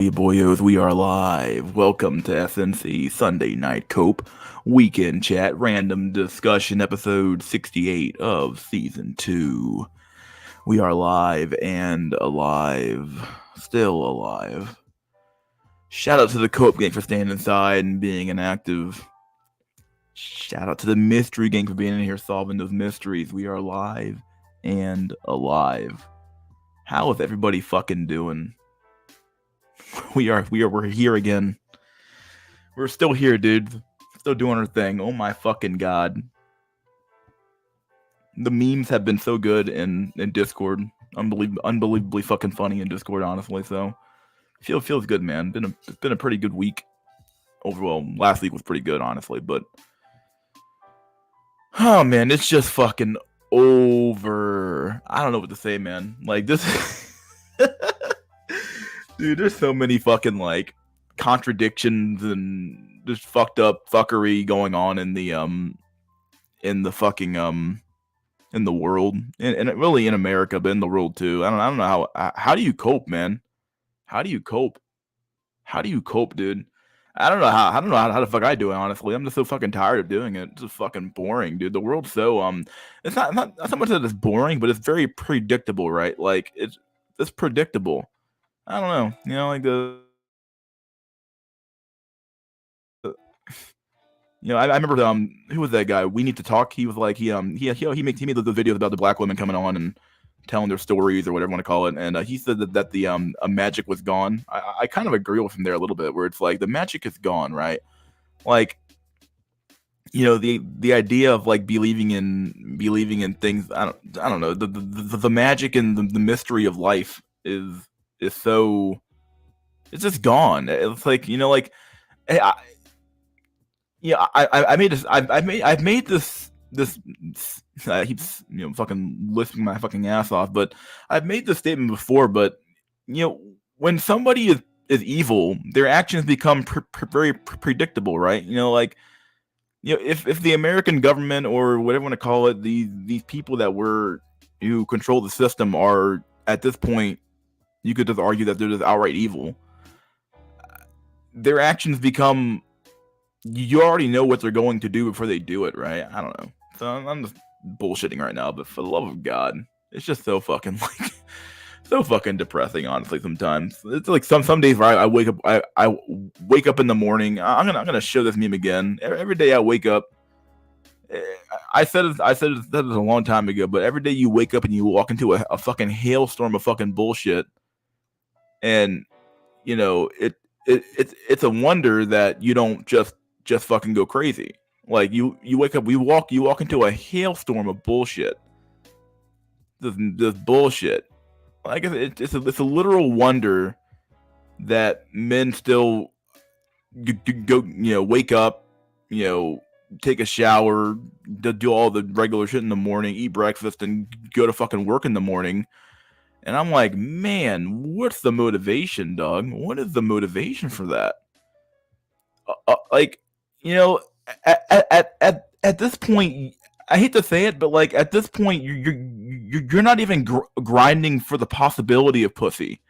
Hey boyos, we are live. Welcome to SNC Sunday Night Cope Weekend Chat Random Discussion Episode 68 of Season 2. We are live and alive. Still alive. Shout out to the Cope Gang for staying inside and being inactive. Shout out to the Mystery Gang for being in here solving those mysteries. We are live and alive. How is everybody fucking doing? We're here again. We're still here, dude. Still doing our thing. Oh my fucking god. The memes have been so good in Discord. Unbelievably fucking funny in Discord, honestly. So feels good, man. It's been a pretty good week. Overall, last week was pretty good, honestly, but oh man, it's just fucking over. I don't know what to say, man. Like this dude, there's so many fucking like contradictions and just fucked up fuckery going on in the fucking in the world and really in America, but in the world too. I don't know how do you cope, man? How do you cope? How do you cope, dude? I don't know how the fuck I do it, honestly. I'm just so fucking tired of doing it. It's just fucking boring, dude. The world's so it's not so much that it's boring, but it's very predictable, right? Like it's predictable. I don't know. You know, like I remember who was that guy? We Need to Talk. He was like he made the videos about the black women coming on and telling their stories or whatever you want to call it, and he said that the magic was gone. I kind of agree with him there a little bit, where it's like the magic is gone, right? Like the idea of like believing in things. I don't know the magic and the mystery of life is so it's just gone. It's like like hey, I've made this I keep fucking lisping my fucking ass off, but I've made this statement before. But when somebody is evil, their actions become very predictable, right? Like if the American government or whatever you want to call it, these people who control the system are at this point, you could just argue that they're just outright evil. Their actions become you already know what they're going to do before they do it, right? I don't know. So I'm just bullshitting right now, but for the love of God, it's just so fucking like so fucking depressing, honestly. Sometimes it's like some days where I wake up, I wake up in the morning. I'm gonna show this meme again. Every day I wake up. I said it a long time ago, but every day you wake up and you walk into a fucking hailstorm of fucking bullshit, and it's a wonder that you don't just fucking go crazy. Like you wake up, you walk into a hailstorm of bullshit. This bullshit. Like it's a literal wonder that men still go wake up, take a shower, do all the regular shit in the morning, eat breakfast, and go to fucking work in the morning. And I'm like, man, what's the motivation, dog? What is the motivation for that? Like, at this point, I hate to say it, but like at this point, you're not even grinding for the possibility of pussy.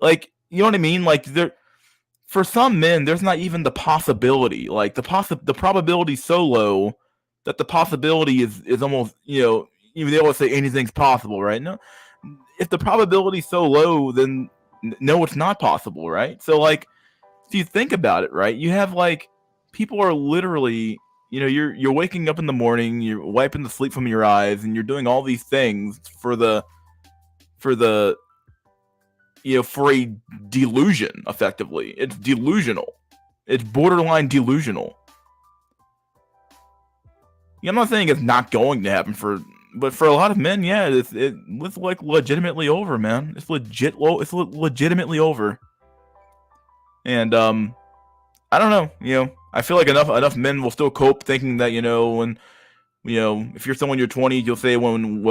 Like, you know what I mean? Like for some men, there's not even the possibility. Like the probability so low that the possibility is almost even they always say anything's possible, right? No, if the probability is so low, then no, it's not possible, right? So like, if you think about it, right, you have like people are literally, you're waking up in the morning, you're wiping the sleep from your eyes, and you're doing all these things for a delusion. Effectively, it's delusional. It's borderline delusional. I'm not saying it's not going to happen but for a lot of men, yeah, it's like legitimately over, man. It's legitimately over. And I don't know. I feel like enough men will still cope, thinking that when if you're someone in your 20s, you'll say when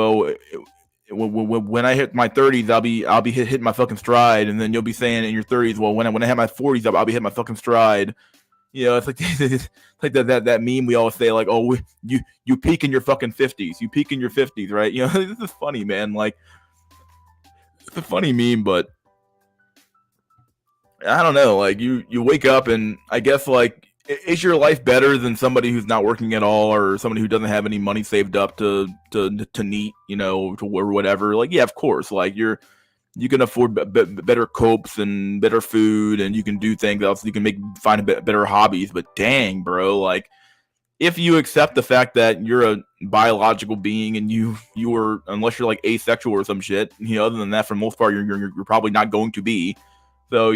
I hit my 30s, I'll be hitting my fucking stride, and then you'll be saying in your 30s, well, when I hit my 40s, I'll be hitting my fucking stride. It's like it's like that meme we always say, like, oh, you peak in your fucking 50s, you peak in your 50s, right? This is funny, man. Like, it's a funny meme, but I don't know. Like you wake up and I guess like is your life better than somebody who's not working at all or somebody who doesn't have any money saved up to neat, to or whatever? Like yeah, of course. Like you can afford better copes and better food and you can do things else. You can find better hobbies. But dang, bro, like if you accept the fact that you're a biological being and you are unless you're like asexual or some shit, other than that, for the most part, you're probably not going to be. So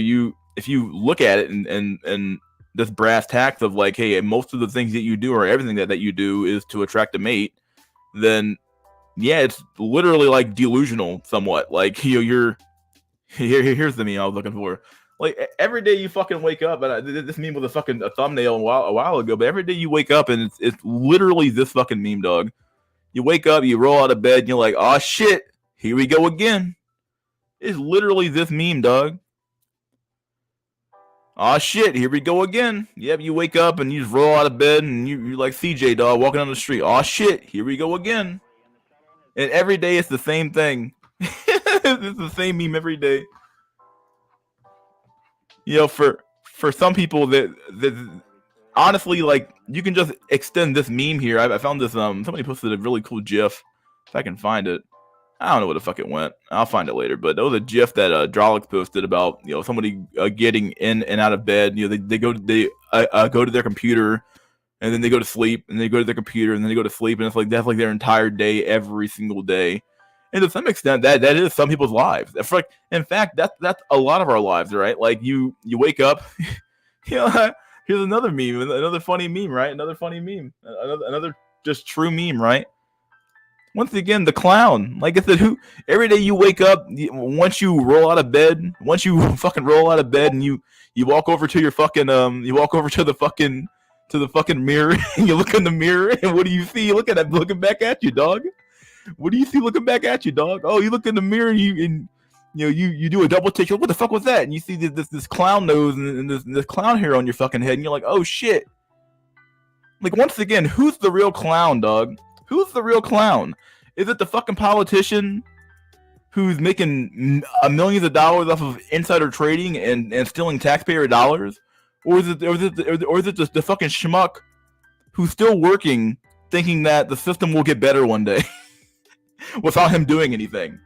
if you look at it and this brass tacks of like, hey, most of the things that you do or everything that you do is to attract a mate, then yeah, it's literally like delusional somewhat. Like here's the meme I was looking for. Like every day you fucking wake up, and this meme was a thumbnail a while ago, but every day you wake up and it's literally this fucking meme, dog. You wake up, you roll out of bed, and you're like, oh shit, here we go again. It's literally this meme, dog. Oh shit, here we go again. Yep, you wake up and you just roll out of bed and you're like CJ, dog, walking down the street. Oh shit, here we go again. And every day it's the same thing. It's the same meme every day. For some people that honestly, like, you can just extend this meme here. I found this, somebody posted a really cool GIF. If I can find it. I don't know where the fuck it went. I'll find it later. But that was a GIF that Drolix posted about somebody getting in and out of bed. They go to their computer, and then they go to sleep, and they go to their computer, and then they go to sleep, and it's like that's like their entire day every single day. And to some extent, that is some people's lives. In fact, that's a lot of our lives, right? Like you wake up, here's another meme, another funny meme, right? Another funny meme, another just true meme, right? Once again, the clown. Like I said, every day you wake up, once you roll out of bed, and you walk over to your fucking you walk over to the fucking mirror and you look in the mirror and what do you see? Looking back at you, dog. What do you see looking back at you, dog? Oh, you look in the mirror and you do a double take. What the fuck was that? And you see this clown nose and this clown hair on your fucking head, and you're like, oh shit. Like once again, who's the real clown, dog? Who's the real clown? Is it the fucking politician who's making millions of dollars off of insider trading and stealing taxpayer dollars, or is it just the fucking schmuck who's still working, thinking that the system will get better one day without him doing anything?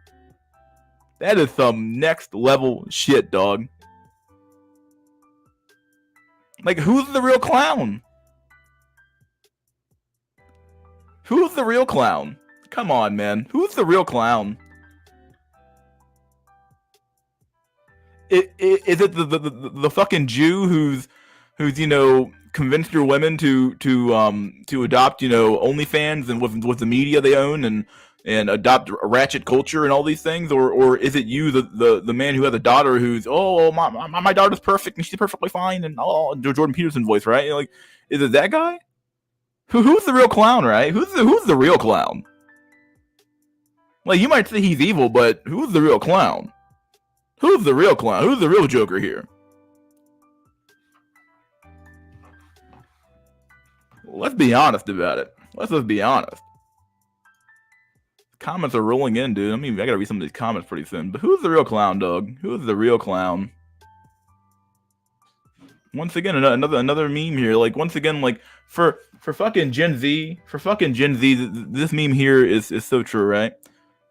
That is some next level shit, dog. Like, who's the real clown? Who's the real clown? Come on, man. Who's the real clown? Is it the fucking Jew who's convinced your women to adopt OnlyFans and with the media they own and adopt ratchet culture and all these things, or is it you the man who has a daughter who's my daughter's perfect and she's perfectly fine and Jordan Peterson voice, right? Like, is it that guy? Who's the real clown, right? Who's the real clown? Like, you might say he's evil, but who's the real clown? Who's the real clown? Who's the real Joker here? Let's be honest about it. Let's just be honest. Comments are rolling in, dude. I mean, I gotta read some of these comments pretty soon. But who's the real clown, dog? Who's the real clown? Once again, another meme here. Like, once again, like for fucking Gen Z, this meme here is so true, right?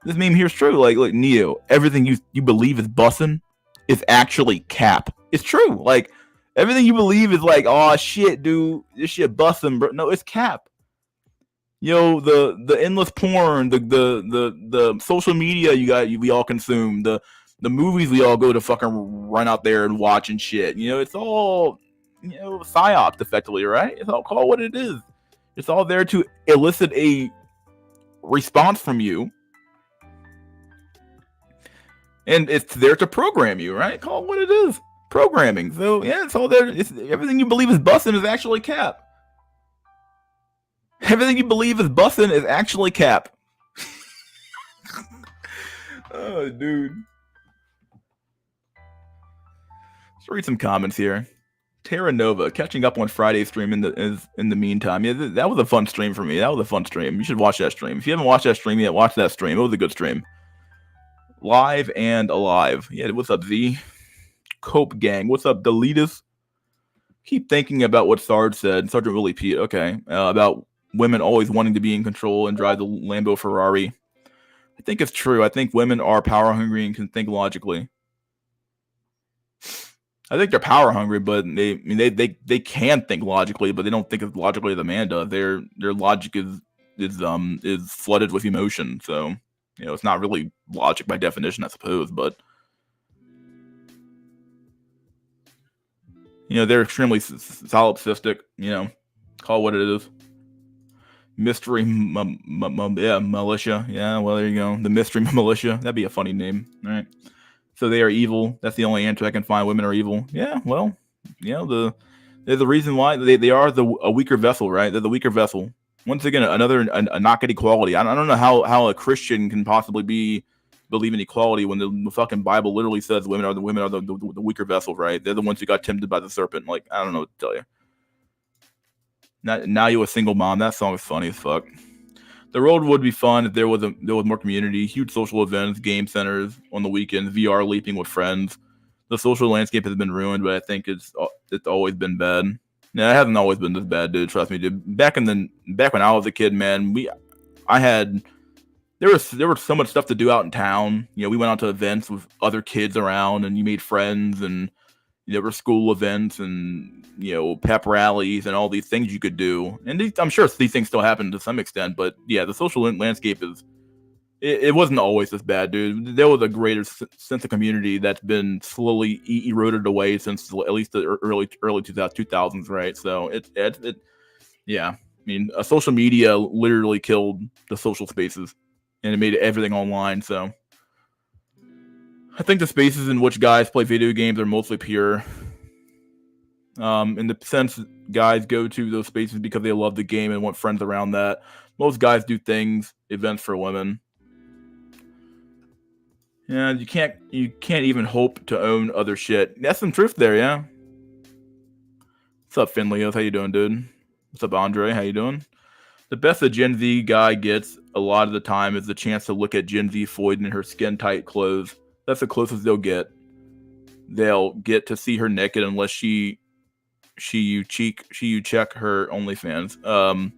This meme here is true. Like Neo, everything you believe is bussin' is actually cap. It's true. Like, everything you believe is like, oh shit, dude, this shit bussin', bro. No, it's cap. The endless porn, the social media we all consume, the movies we all go to fucking run out there and watch and shit. It's all psyops effectively, right? It's all called what it is. It's all there to elicit a response from you. And it's there to program you, right? Call it what it is. Programming. So yeah, it's all there. Everything you believe is bussin' is actually cap. Everything you believe is bussin' is actually cap. Oh, dude. Let's read some comments here. Terra Nova, catching up on Friday's stream in the meantime. Yeah, that was a fun stream for me. That was a fun stream. You should watch that stream. If you haven't watched that stream yet, watch that stream. It was a good stream. Live and alive. Yeah, what's up, Z? Cope Gang. What's up, Deletus? Keep thinking about what Sarge said. Sergeant Willie Pete. Okay. About women always wanting to be in control and drive the Lambo Ferrari. I think it's true. I think women are power hungry and can think logically. I think they're power hungry, but they can think logically, but they don't think as logically as a man does. Their logic is flooded with emotion, so it's not really logic by definition, I suppose. But they're extremely solipsistic. Call it what it is. Mystery militia. Yeah, well, there you go. The mystery militia. That'd be a funny name. All right. So they are evil. That's the only answer I can find. Women are evil. Yeah, well, there's the reason why they are a weaker vessel, right? They're the weaker vessel. Once again, another a knock at equality. I don't know how a Christian can possibly believe in equality when the fucking Bible literally says women are the weaker vessel, right? They're the ones who got tempted by the serpent. Like, I don't know what to tell you. Now you a single mom. That song is funny as fuck. The world would be fun if there was more community, huge social events, game centers on the weekends, VR leaping with friends. The social landscape has been ruined, but I think it's always been bad. No, it hasn't always been this bad, dude. Trust me, dude. Back when I was a kid, man, there was so much stuff to do out in town. We went out to events with other kids around, and you made friends, and there were school events and pep rallies and all these things you could do. And I'm sure these things still happen to some extent, but yeah, the social landscape it wasn't always this bad, dude. There was a greater sense of community that's been slowly eroded away since at least the early 2000s, right? So yeah. I mean, social media literally killed the social spaces, and it made everything online. So I think the spaces in which guys play video games are mostly pure. In the sense guys go to those spaces because they love the game and want friends around that. Most guys do events for women. Yeah, you can't even hope to own other shit. That's some truth there, yeah. What's up, Finleos? How you doing, dude? What's up, Andre? How you doing? The best a Gen Z guy gets a lot of the time is the chance to look at Gen Z Floyd in her skin-tight clothes. That's the closest they'll get. They'll get to see her naked unless you check her OnlyFans.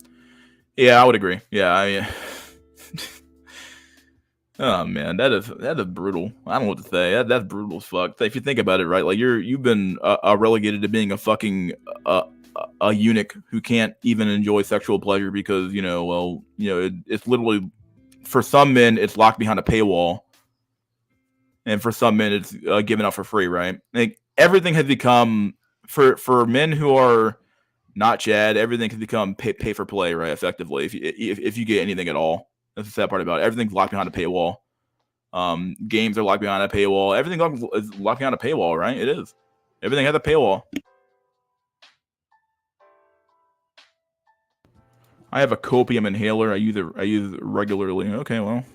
Yeah, I would agree. Yeah, I mean, oh man, that is brutal. I don't know what to say. That's brutal as fuck. If you think about it, right? Like you've been relegated to being a fucking a eunuch who can't even enjoy sexual pleasure because it's literally, for some men it's locked behind a paywall, and for some men it's given out for free, right? Like everything has become for men who are not Chad, everything has become pay for play, right? Effectively, if you get anything at all. That's the sad part about it. Everything's locked behind a paywall. Games are locked behind a paywall. Everything is locked behind a paywall, right? It is. Everything has a paywall. I have a copium inhaler. I use it regularly. Okay, well.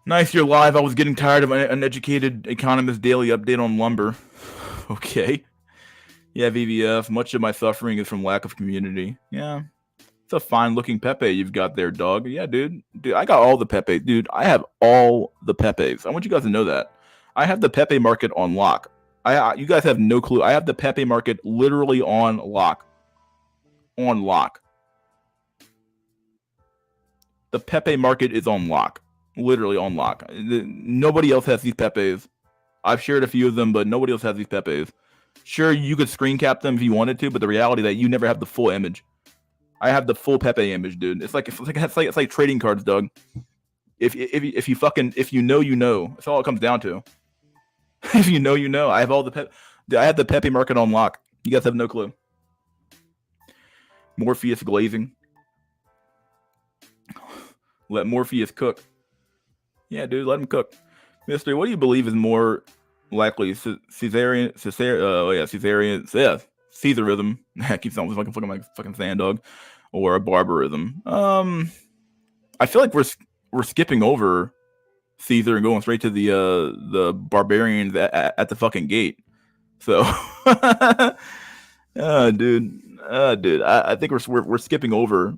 Nice, you're live. I was getting tired of an uneducated economist daily update on lumber. Okay. Yeah, VVF. Much of my suffering is from lack of community. Yeah. It's a fine-looking Pepe you've got there, dog. Yeah, dude. Dude, I got all the Pepe. Dude, I have all the Pepes. I want you guys to know that. I have the Pepe market on lock. You guys have no clue. I have the Pepe market literally on lock. On lock. The Pepe market is on lock. Literally on lock. Nobody else has these Pepes. I've shared a few of them, but nobody else has these Pepes. Sure, you could screen cap them if you wanted to, but the reality is that you never have the full image. I have the full Pepe image, dude. It's like trading cards, Doug. If you know, you know. That's all it comes down to. If you know, you know. I have all I have the Pepe market on lock. You guys have no clue. Morpheus glazing. Let Morpheus cook. Yeah, dude, let him cook. Mystery, what do you believe is more likely? Caesarism. I keep sounding like fucking sand dog, or a barbarism. I feel like we're skipping over Caesar and going straight to the barbarians at the fucking gate. So, dude, I think we're skipping over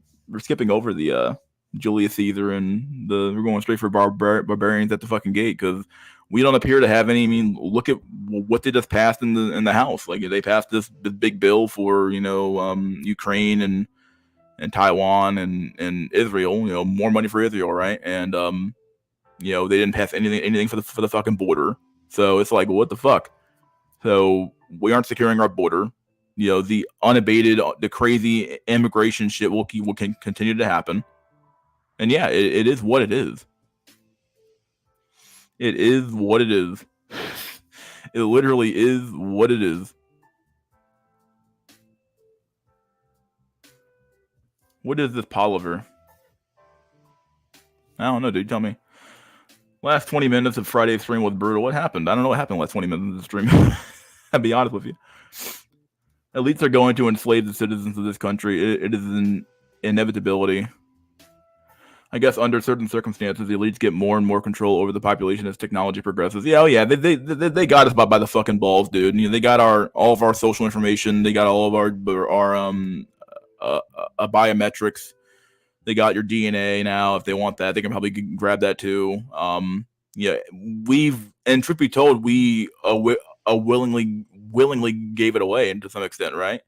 the Julius Caesar and we're going straight for barbarians at the fucking gate because we don't appear to have any. I mean, look at what they just passed in the House. Like they passed this big bill for Ukraine and Taiwan and Israel. More money for Israel, right? And they didn't pass anything for the fucking border. So it's like, what the fuck? So we aren't securing our border. The unabated, the crazy immigration shit will continue to happen. And yeah, it is what it is. It is what it is. It literally is what it is. What is this Poliver? I don't know, dude. Tell me. Last 20 minutes of Friday's stream was brutal. What happened? I don't know what happened last 20 minutes of the stream. I'll be honest with you. Elites are going to enslave the citizens of this country. It is an inevitability. I guess under certain circumstances, the elites get more and more control over the population as technology progresses. Yeah, they got us by the fucking balls, dude. They got all of our social information. They got all of our biometrics. They got your DNA now. If they want that, they can probably grab that too. And truth be told, we willingly gave it away, and to some extent, right?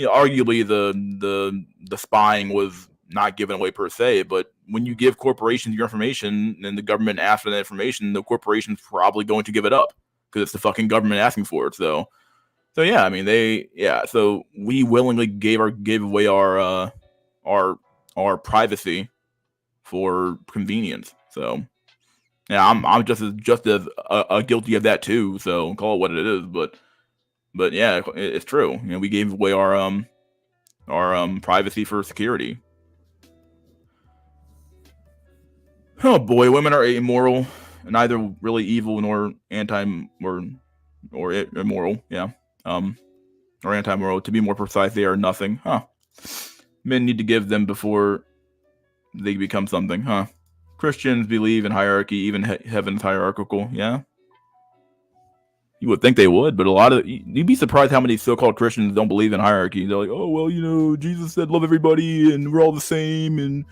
Arguably the spying was not given away per se, but when you give corporations your information and the government asks for that information, the corporation's probably going to give it up because it's the fucking government asking for it. So yeah, I mean so we willingly gave away our privacy for convenience. So yeah, I'm just as guilty of that too. So call it what it is, but yeah, it's true. We gave away our privacy for security. Oh boy, women are amoral, neither really evil nor or immoral. Yeah, or anti-moral. To be more precise, they are nothing. Huh? Men need to give them before they become something. Huh? Christians believe in hierarchy, even heaven's hierarchical. Yeah. You would think they would, but you'd be surprised how many so-called Christians don't believe in hierarchy. They're like, oh, well, Jesus said love everybody and we're all the same and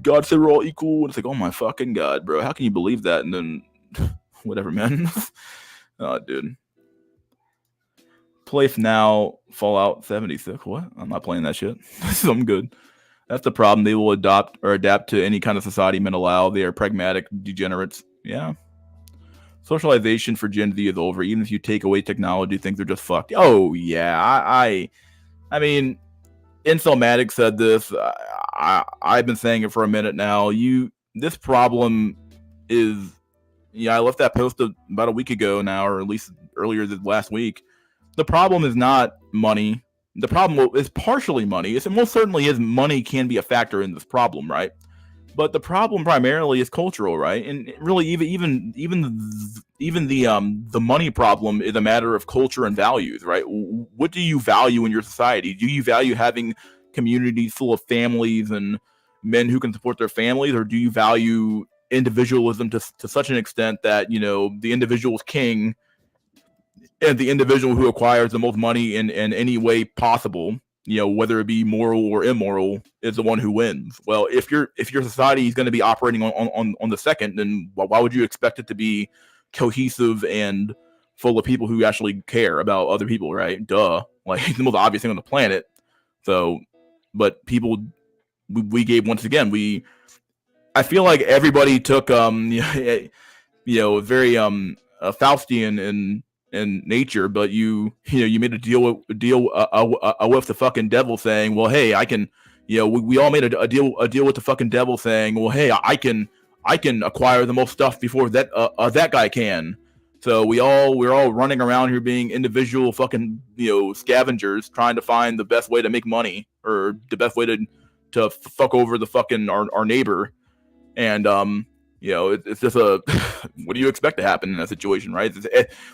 God said we're all equal. And it's like, oh my fucking God, bro. How can you believe that? And then, whatever, man. Oh, dude. Play now Fallout 76. What? I'm not playing that shit. I'm good. That's the problem. They will adapt to any kind of society men allow. They are pragmatic degenerates. Yeah. Socialization for Gen Z is over. Even if you take away technology, things are just fucked. Oh yeah, I mean, Inselmatic said this. I've been saying it for a minute now. This problem is. Yeah, I left that post about a week ago now, or at least earlier this last week. The problem is not money. The problem is partially money. It most certainly is money can be a factor in this problem, right? But the problem primarily is cultural, right? And really, even the money problem is a matter of culture and values, right? What do you value in your society? Do you value having communities full of families and men who can support their families, or do you value individualism to such an extent that the individual is king, and the individual who acquires the most money in any way possible, whether it be moral or immoral, is the one who wins? Well, if your society is going to be operating on the second, then why would you expect it to be cohesive and full of people who actually care about other people, right? Duh. Like, the most obvious thing on the planet. So, but people, we gave, once again, I feel like everybody took very Faustian in nature, but you made a deal with the fucking devil, saying, well, hey, I can, we all made a deal with the fucking devil, saying, well, hey, I can acquire the most stuff before that guy can. So we're all running around here being individual fucking scavengers, trying to find the best way to make money, or the best way to fuck over the fucking our neighbor. And it's just what do you expect to happen in that situation, right?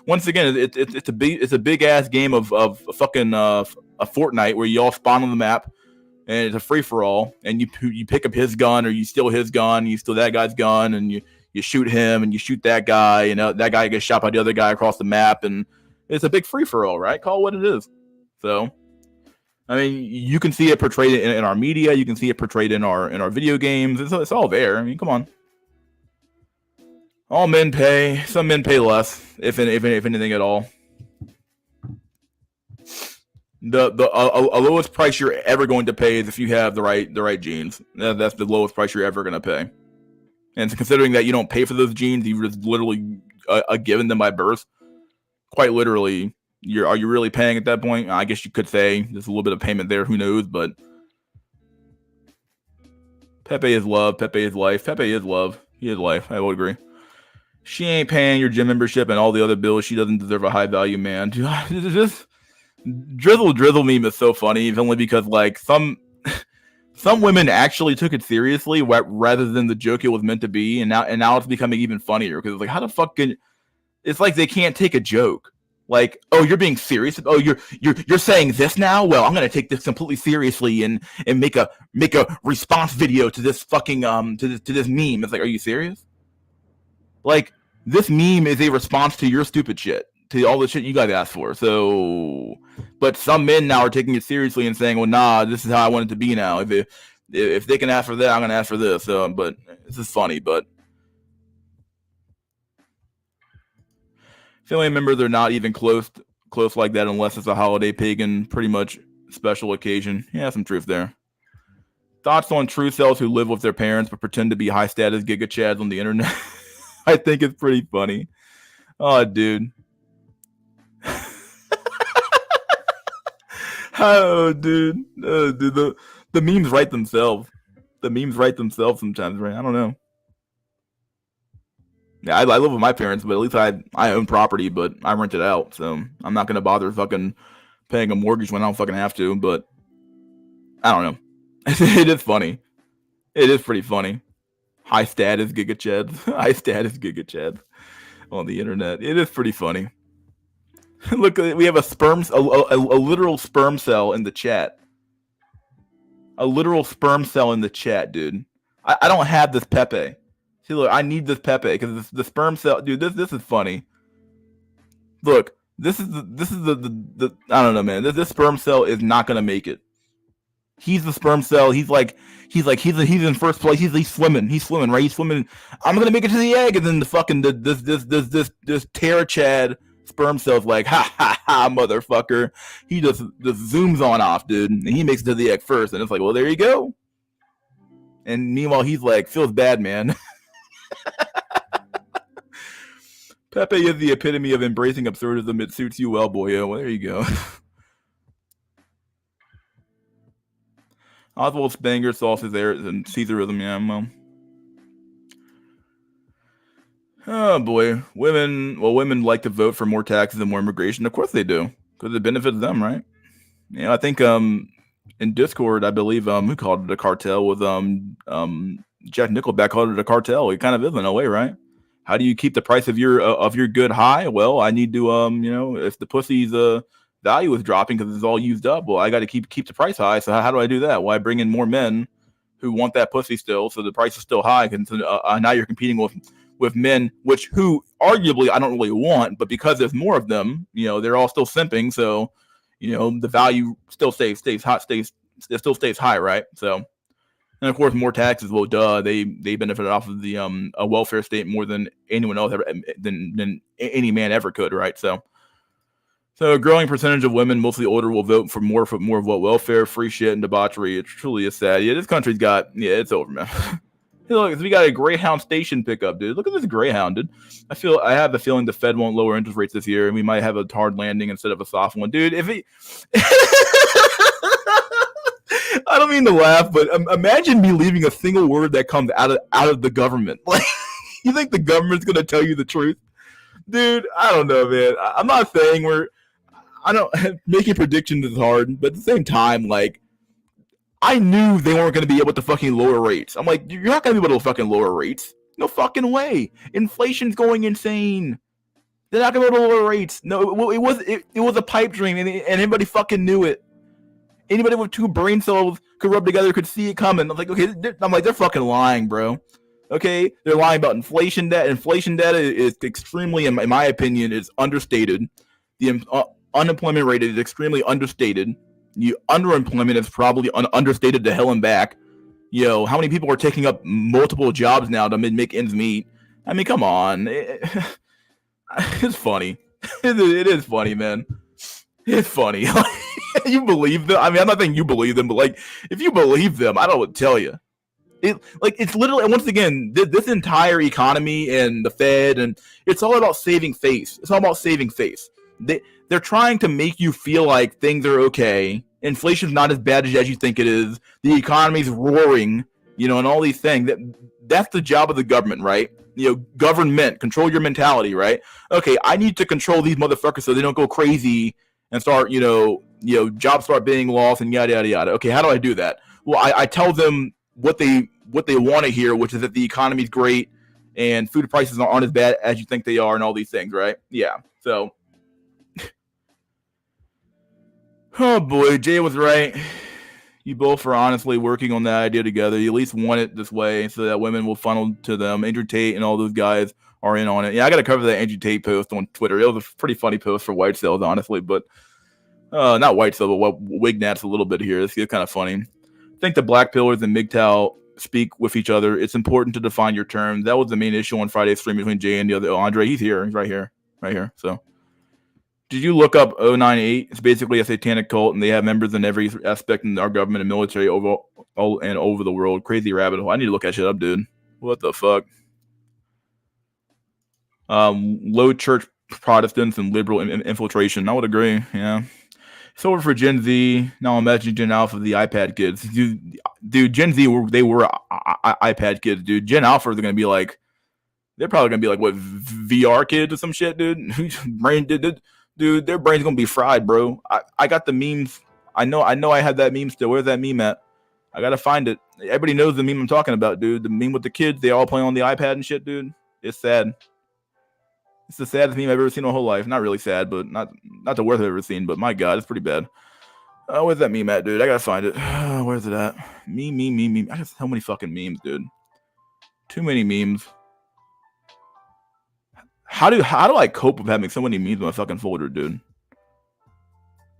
Once again, it's a big ass game of fucking a Fortnite where you all spawn on the map, and it's a free for all, and you pick up his gun, or you steal his gun, you steal that guy's gun, and you shoot him, and you shoot that guy, and that guy gets shot by the other guy across the map, and it's a big free for all, right? Call it what it is. So, I mean, you can see it portrayed in our media, you can see it portrayed in our video games. It's all there. I mean, come on. All men pay. Some men pay less, if anything at all. The lowest price you're ever going to pay is if you have the right genes. That's the lowest price you're ever going to pay. And considering that you don't pay for those genes, you just literally given them by birth. Quite literally, are you really paying at that point? I guess you could say there's a little bit of payment there. Who knows? But Pepe is love. Pepe is life. Pepe is love. He is life. I will agree. She ain't paying your gym membership and all the other bills. She doesn't deserve a high value man. Dude, just drizzle meme is so funny, only because like some women actually took it seriously rather than the joke it was meant to be, and now it's becoming even funnier because it's like, how the fuck can? It's like they can't take a joke. Like, oh, you're being serious. Oh, you're saying this now. Well, I'm gonna take this completely seriously and make a response video to this fucking to this meme. It's like, are you serious? Like, this meme is a response to your stupid shit, to all the shit you guys asked for. So, but some men now are taking it seriously and saying, well, nah, this is how I want it to be now. If they can ask for that, I'm gonna ask for this. But this is funny, but. Family members are not even close like that unless it's a holiday, pagan, pretty much special occasion. Yeah, some truth there. Thoughts on true selves who live with their parents but pretend to be high status giga chads on the internet? I think it's pretty funny. Oh, dude. Oh, dude. The memes write themselves. The memes write themselves sometimes, right? I don't know. Yeah, I live with my parents, but at least I own property, but I rent it out, so I'm not gonna bother fucking paying a mortgage when I don't fucking have to. But I don't know. It is funny. It is pretty funny. High status giga chads. High status giga chads on the internet. It is pretty funny. Look, we have a literal sperm cell in the chat. A literal sperm cell in the chat, dude. I don't have this Pepe. See, look, I need this Pepe because the sperm cell, dude. This is funny. Look, this is the I don't know, man. This sperm cell is not gonna make it. He's the sperm cell. He's in first place. He's swimming. He's swimming, right? He's swimming. I'm gonna make it to the egg, and then the fucking this Terra Chad sperm cell's like, ha ha ha, motherfucker. He just zooms on off, dude, and he makes it to the egg first, and it's like, well, there you go. And meanwhile, he's like, feels bad, man. Pepe is the epitome of embracing absurdism. It suits you well, boyo. Well, there you go. Oswald Spanger sauce is there and Caesarism, yeah, well. Oh boy. Women like to vote for more taxes and more immigration. Of course they do. Because it benefits them, right? You know, I think in Discord, I believe who called it a cartel with Jack Nickelback called it a cartel. It kind of is in a way, right? How do you keep the price of your good high? Well, I need to if the pussy's value is dropping because it's all used up, well, I got to keep the price high. So how do I do that? Well, I bring in more men who want that pussy still, so the price is still high. And now you're competing with men, who arguably I don't really want, but because there's more of them, they're all still simping. So, the value still stays hot, it still stays high, right? So. And of course, more taxes. Well, duh, they benefited off of the a welfare state more than anyone else ever, than any man ever could, right? So a growing percentage of women, mostly older, will vote for more of what welfare, free shit, and debauchery. It truly is sad. Yeah, this country's it's over, man. Hey, look, we got a Greyhound station pickup, dude. Look at this Greyhound, dude. I have the feeling the Fed won't lower interest rates this year, and we might have a hard landing instead of a soft one, dude. I don't mean to laugh, but imagine believing a single word that comes out of the government. Like, you think the government's gonna tell you the truth, dude? I don't know, man. I'm not saying making predictions is hard, but at the same time, like, I knew they weren't gonna be able to fucking lower rates. I'm like, you're not gonna be able to fucking lower rates. No fucking way. Inflation's going insane. They're not gonna be able to lower rates. No, it was a pipe dream, and anybody fucking knew it. Anybody with two brain cells could rub together, could see it coming. I'm like, okay, they're fucking lying, bro. Okay, they're lying about inflation data. Inflation data is extremely, in my opinion, is understated. The unemployment rate is extremely understated. The underemployment is probably understated to hell and back. How many people are taking up multiple jobs now to make ends meet? I mean, come on. It's funny. It is funny, man. It's funny. You believe them? I mean, I'm not saying you believe them, but like, if you believe them, I don't know what to tell you. It's literally, and once again, this entire economy and the Fed, and it's all about saving face. It's all about saving face. They're trying to make you feel like things are okay. Inflation's not as bad as you think it is. The economy's roaring, and all these things. That's the job of the government, right? Government, control your mentality, right? Okay, I need to control these motherfuckers so they don't go crazy and start, jobs start being lost and yada yada yada. Okay, how do I do that? Well, I tell them what they want to hear, which is that the economy's great and food prices aren't as bad as you think they are, and all these things, right? Yeah. So, oh boy, Jay was right. You both are honestly working on that idea together. You at least want it this way so that women will funnel to them. Andrew Tate and all those guys are in on it. Yeah, I got to cover that Andrew Tate post on Twitter. It was a pretty funny post for white cells, honestly, but not white cells, but wig nats a little bit here. It's kind of funny. I think the black pillars and MGTOW speak with each other. It's important to define your terms. That was the main issue on Friday's stream between Jay and the other. Andre, he's here. He's right here. So, did you look up 098? It's basically a satanic cult, and they have members in every aspect in our government and military over the world. Crazy rabbit hole. I need to look that shit up, dude. What the fuck? Low church Protestants and liberal infiltration. I would agree. Yeah. It's over for Gen Z. Now imagine Gen Alpha, the iPad kids. Dude, Gen Z were iPad kids, dude. Gen Alpha are going to be like, they're probably going to be like, what, VR kids or some shit, dude? Dude, their brain's going to be fried, bro. I got the memes. I know I have that meme still. Where's that meme at? I got to find it. Everybody knows the meme I'm talking about, dude. The meme with the kids. They all play on the iPad and shit, dude. It's sad. It's the saddest meme I've ever seen in my whole life. Not really sad, but not the worst I've ever seen. But my God, it's pretty bad. Where's that meme at, dude? I gotta find it. Where's it at? Meme. I got so many fucking memes, dude. Too many memes. How do I cope with having so many memes in my fucking folder, dude?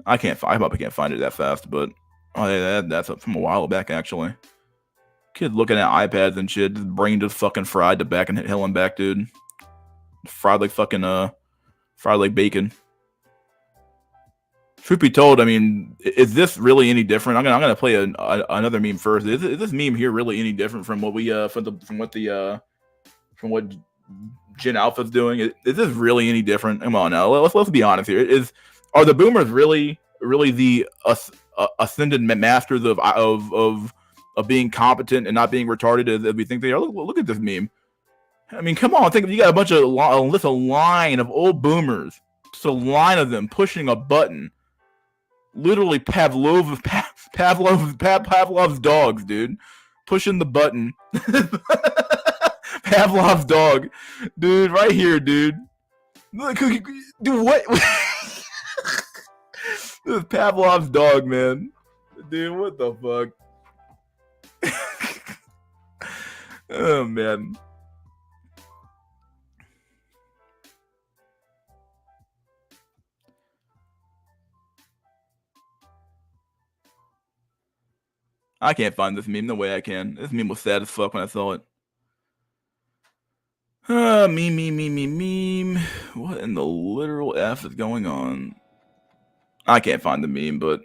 I probably can't find it that fast, but that's from a while back actually. Kid looking at iPads and shit, his brain just fucking fried to back and hell and back, dude. Fried like bacon. Truth be told, I mean, is this really any different? I'm gonna play another meme first. Is this meme here really any different from what we from what Gen Alpha's doing? Is this really any different? Come on now, let's be honest here. Are the boomers really the ascended masters of being competent and not being retarded as we think they are? Look at this meme. I mean, come on, you got a line of old boomers, just a line of them pushing a button. Literally Pavlov's dogs, dude. Pushing the button. Pavlov's dog. Dude, right here, dude. Look, dude, what? This is Pavlov's dog, man. Dude, what the fuck? Oh, man. I can't find this meme. No way I can. This meme was sad as fuck when I saw it. Meme. What in the literal F is going on? I can't find the meme, but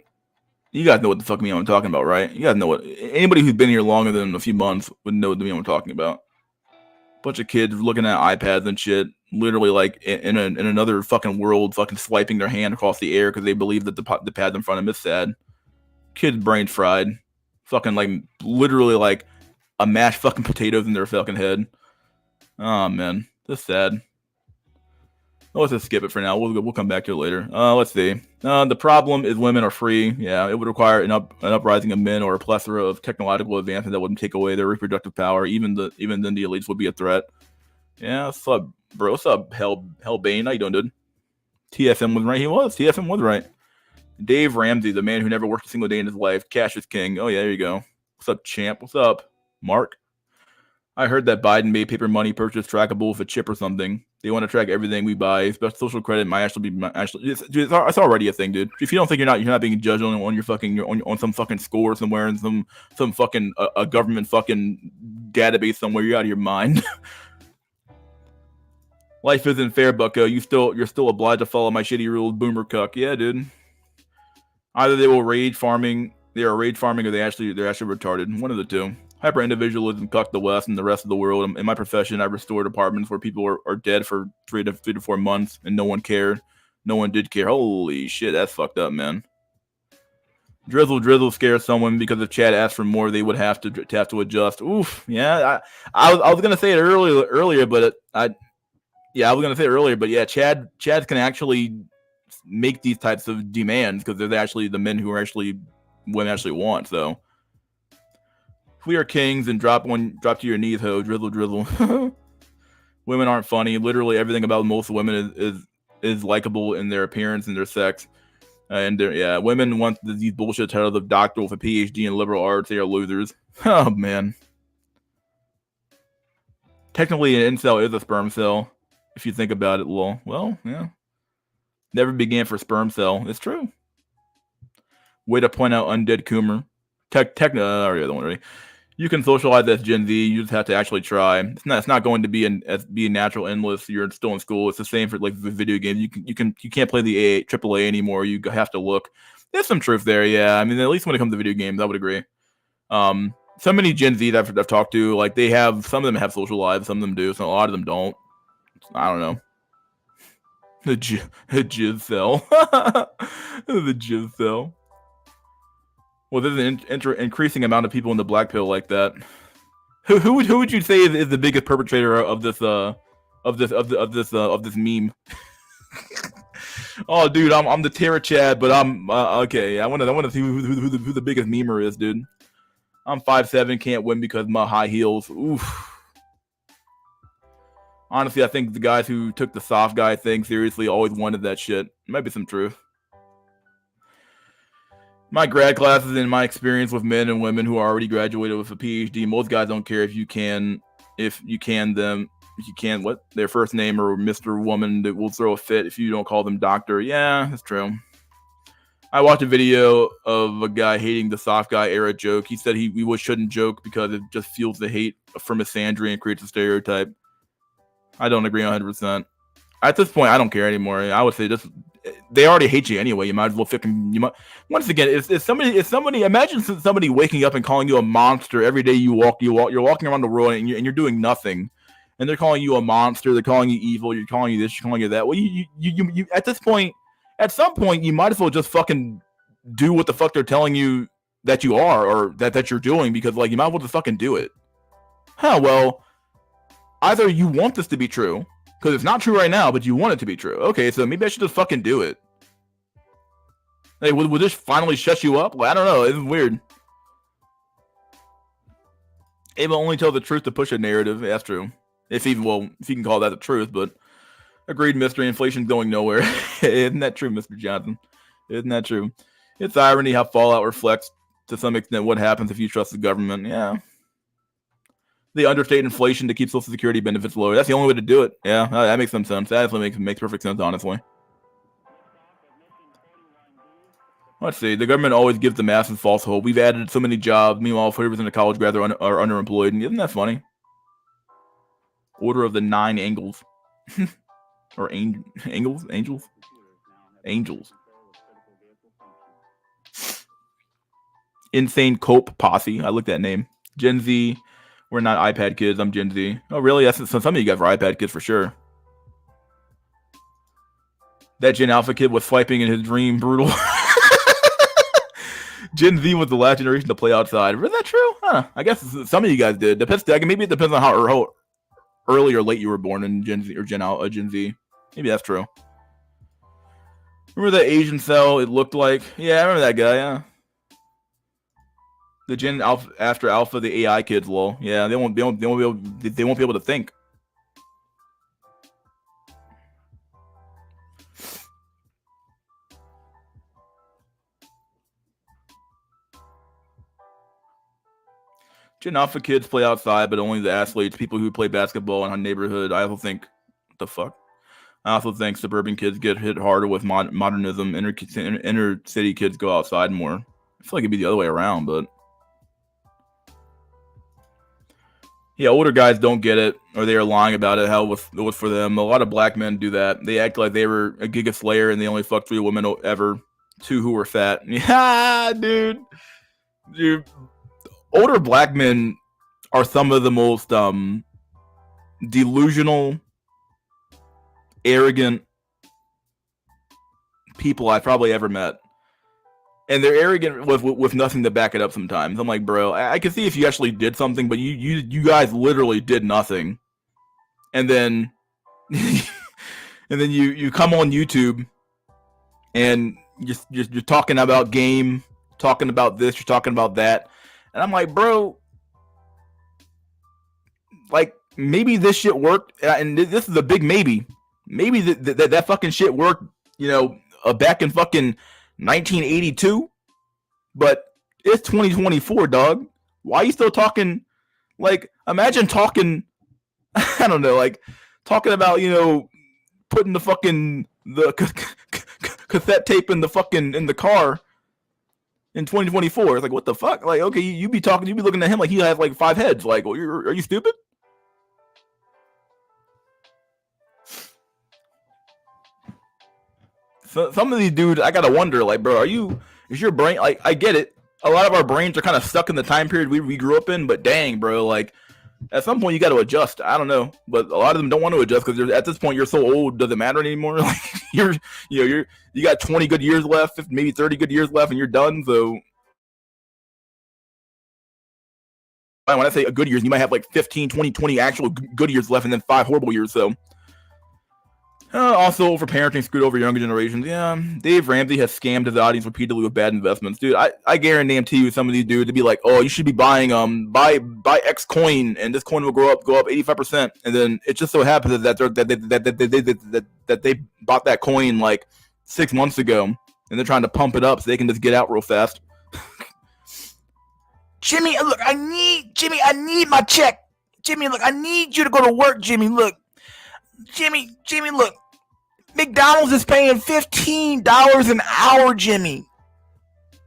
you guys know what the fuck meme I'm talking about, right? You guys know what. Anybody who's been here longer than a few months would know the meme I'm talking about. Bunch of kids looking at iPads and shit, literally like in another fucking world, fucking swiping their hand across the air because they believe that the pad in front of them is sad. Kids' brain fried. Fucking like literally like a mashed fucking potatoes in their fucking head. Oh man, that's sad. Let's just skip it for now. We'll come back to it later. Let's see. The problem is women are free. Yeah, it would require an uprising of men or a plethora of technological advancement that would take away their reproductive power. Even then, the elites would be a threat. Yeah, what's up, bro? What's up, Hellbane? How you doing, dude? TFM was right. TFM was right. Dave Ramsey, the man who never worked a single day in his life. Cash is king. Oh, yeah, there you go. What's up, champ? What's up, Mark? I heard that Biden made paper money purchase trackable with a chip or something. They want to track everything we buy. Especially social credit might actually be it's already a thing, dude. If you don't think you're not being judged on your fucking on some fucking score somewhere in some fucking a government fucking database somewhere, you're out of your mind. Life isn't fair, Bucko. You're still obliged to follow my shitty rules, boomer cuck. Yeah, dude. Either they will rage farming, or they're actually retarded. One of the two. Hyper individualism cucked the West and the rest of the world. In my profession, I restored apartments where people are dead for 3 to 4 months and no one cared. No one did care. Holy shit, that's fucked up, man. Drizzle scares someone because if Chad asked for more, they would have to adjust. Oof, yeah. I was gonna say it earlier, but I was gonna say it earlier, but yeah, Chad can actually make these types of demands because they're actually the men who are actually women actually want. So if we are kings, and drop to your knees, ho, drizzle. Women aren't funny. Literally everything about most women is likable in their appearance and their sex. Women want these bullshit titles of doctor with a PhD in liberal arts. They are losers. Oh man. Technically, an incel is a sperm cell, if you think about it. Lol. Well, yeah. Never began for sperm cell. It's true. Way to point out undead Coomer. The one already. You can socialize as Gen Z. You just have to actually try. It's not going to be a natural endless. You're still in school. It's the same for like the video games. You can't play the AAA anymore. You have to look. There's some truth there. Yeah, I mean, at least when it comes to video games, I would agree. So many Gen Z that I've talked to, like some of them have social lives, some of them do, so a lot of them don't. I don't know. The jizz cell. The jizz cell. Well, there's an increasing amount of people in the black pill like that. Who would you say is the biggest perpetrator of this meme? Oh, dude, I'm the Terra Chad, but I'm okay. I want to see who the biggest memer is, dude. I'm 5'7", can't win because of my high heels. Oof. Honestly, I think the guys who took the soft guy thing seriously always wanted that shit. Might be some truth. My grad classes, in my experience with men and women who are already graduated with a PhD, most guys don't care if you can what their first name or Mr. Woman, that will throw a fit if you don't call them doctor. Yeah, that's true. I watched a video of a guy hating the soft guy era joke. He said we shouldn't joke because it just fuels the hate for misandry and creates a stereotype. I don't agree 100%. At this point, I don't care anymore. I would say just they already hate you anyway. You might as well once again, if somebody imagine somebody waking up and calling you a monster every day you're walking around the world and you're doing nothing, and they're calling you a monster, they're calling you evil, you're calling you this, you're calling you that. Well, you at this point, at some point, you might as well just fucking do what the fuck they're telling you that you are or that you're doing, because like you might as well just fucking do it. Well, either you want this to be true, because it's not true right now, but you want it to be true. Okay, so maybe I should just fucking do it. Hey, will this finally shut you up? Well, I don't know. It's weird. It will only tell the truth to push a narrative. That's true. If you can call that the truth, but agreed, mystery. Inflation's going nowhere. Isn't that true, Mr. Johnson? Isn't that true? It's irony how Fallout reflects to some extent what happens if you trust the government. Yeah. They understate inflation to keep Social Security benefits lower. That's the only way to do it. Yeah, that makes some sense. That definitely makes perfect sense, honestly. Let's see. The government always gives the masses false hope. We've added so many jobs. Meanwhile, 40% of college grads are underemployed. Isn't that funny? Order of the 9 angles. Or angels? Insane Cope Posse. I like that name. Gen Z. We're not iPad kids. I'm Gen Z. Oh, really? So some of you guys are iPad kids for sure. That Gen Alpha kid was swiping in his dream. Brutal. Gen Z was the last generation to play outside. Is that true? Huh. I guess some of you guys did. Maybe it depends on how early or late you were born in Gen Z or Gen Z. Maybe that's true. Remember that Asian cell it looked like? Yeah, I remember that guy, yeah. The Gen Alpha after Alpha, the AI kids, lol. Yeah, they won't be able to think. Gen Alpha kids play outside, but only the athletes, people who play basketball in our neighborhood. I also think, what the fuck? I also think suburban kids get hit harder with modernism. Inner city kids go outside more. I feel like it'd be the other way around, but Yeah, older guys don't get it, or they are lying about it. How it was for them. A lot of black men do that. They act like they were a Giga Slayer and they only fucked 3 women ever, 2 who were fat. Yeah, dude. Older black men are some of the most delusional, arrogant people I've probably ever met. And they're arrogant with nothing to back it up sometimes. I'm like, bro, I can see if you actually did something, but you guys literally did nothing. And then you come on YouTube and you're talking about game, talking about this, you're talking about that. And I'm like, bro, like, maybe this shit worked. And this is a big maybe. Maybe that fucking shit worked, back in fucking 1982, but it's 2024, dog. Why are you still talking? Like, imagine talking, I don't know, like talking about, putting the cassette tape in the car in 2024. It's like, what the fuck? Like, okay, you be looking at him like he has like 5 heads. Like, well, are you stupid? So, some of these dudes, I gotta wonder, like, bro, is your brain, like, I get it. A lot of our brains are kind of stuck in the time period we grew up in, but dang, bro, like, at some point you got to adjust. I don't know, but a lot of them don't want to adjust because at this point you're so old, doesn't matter anymore. Like, you got 20 good years left, maybe 30 good years left, and you're done. So when I say a good years, you might have like 15, 20 actual good years left, and then 5 horrible years. So. Also, for parenting screwed over younger generations, yeah, Dave Ramsey has scammed his audience repeatedly with bad investments, dude. I guarantee you, some of these dudes to be like, oh, you should be buying buy X coin, and this coin will go up 85%, and then it just so happens that they bought that coin like 6 months ago, and they're trying to pump it up so they can just get out real fast. Jimmy, look, I need my check. Jimmy, look, I need you to go to work. Jimmy, look. Jimmy, look. McDonald's is paying $15 an hour, Jimmy.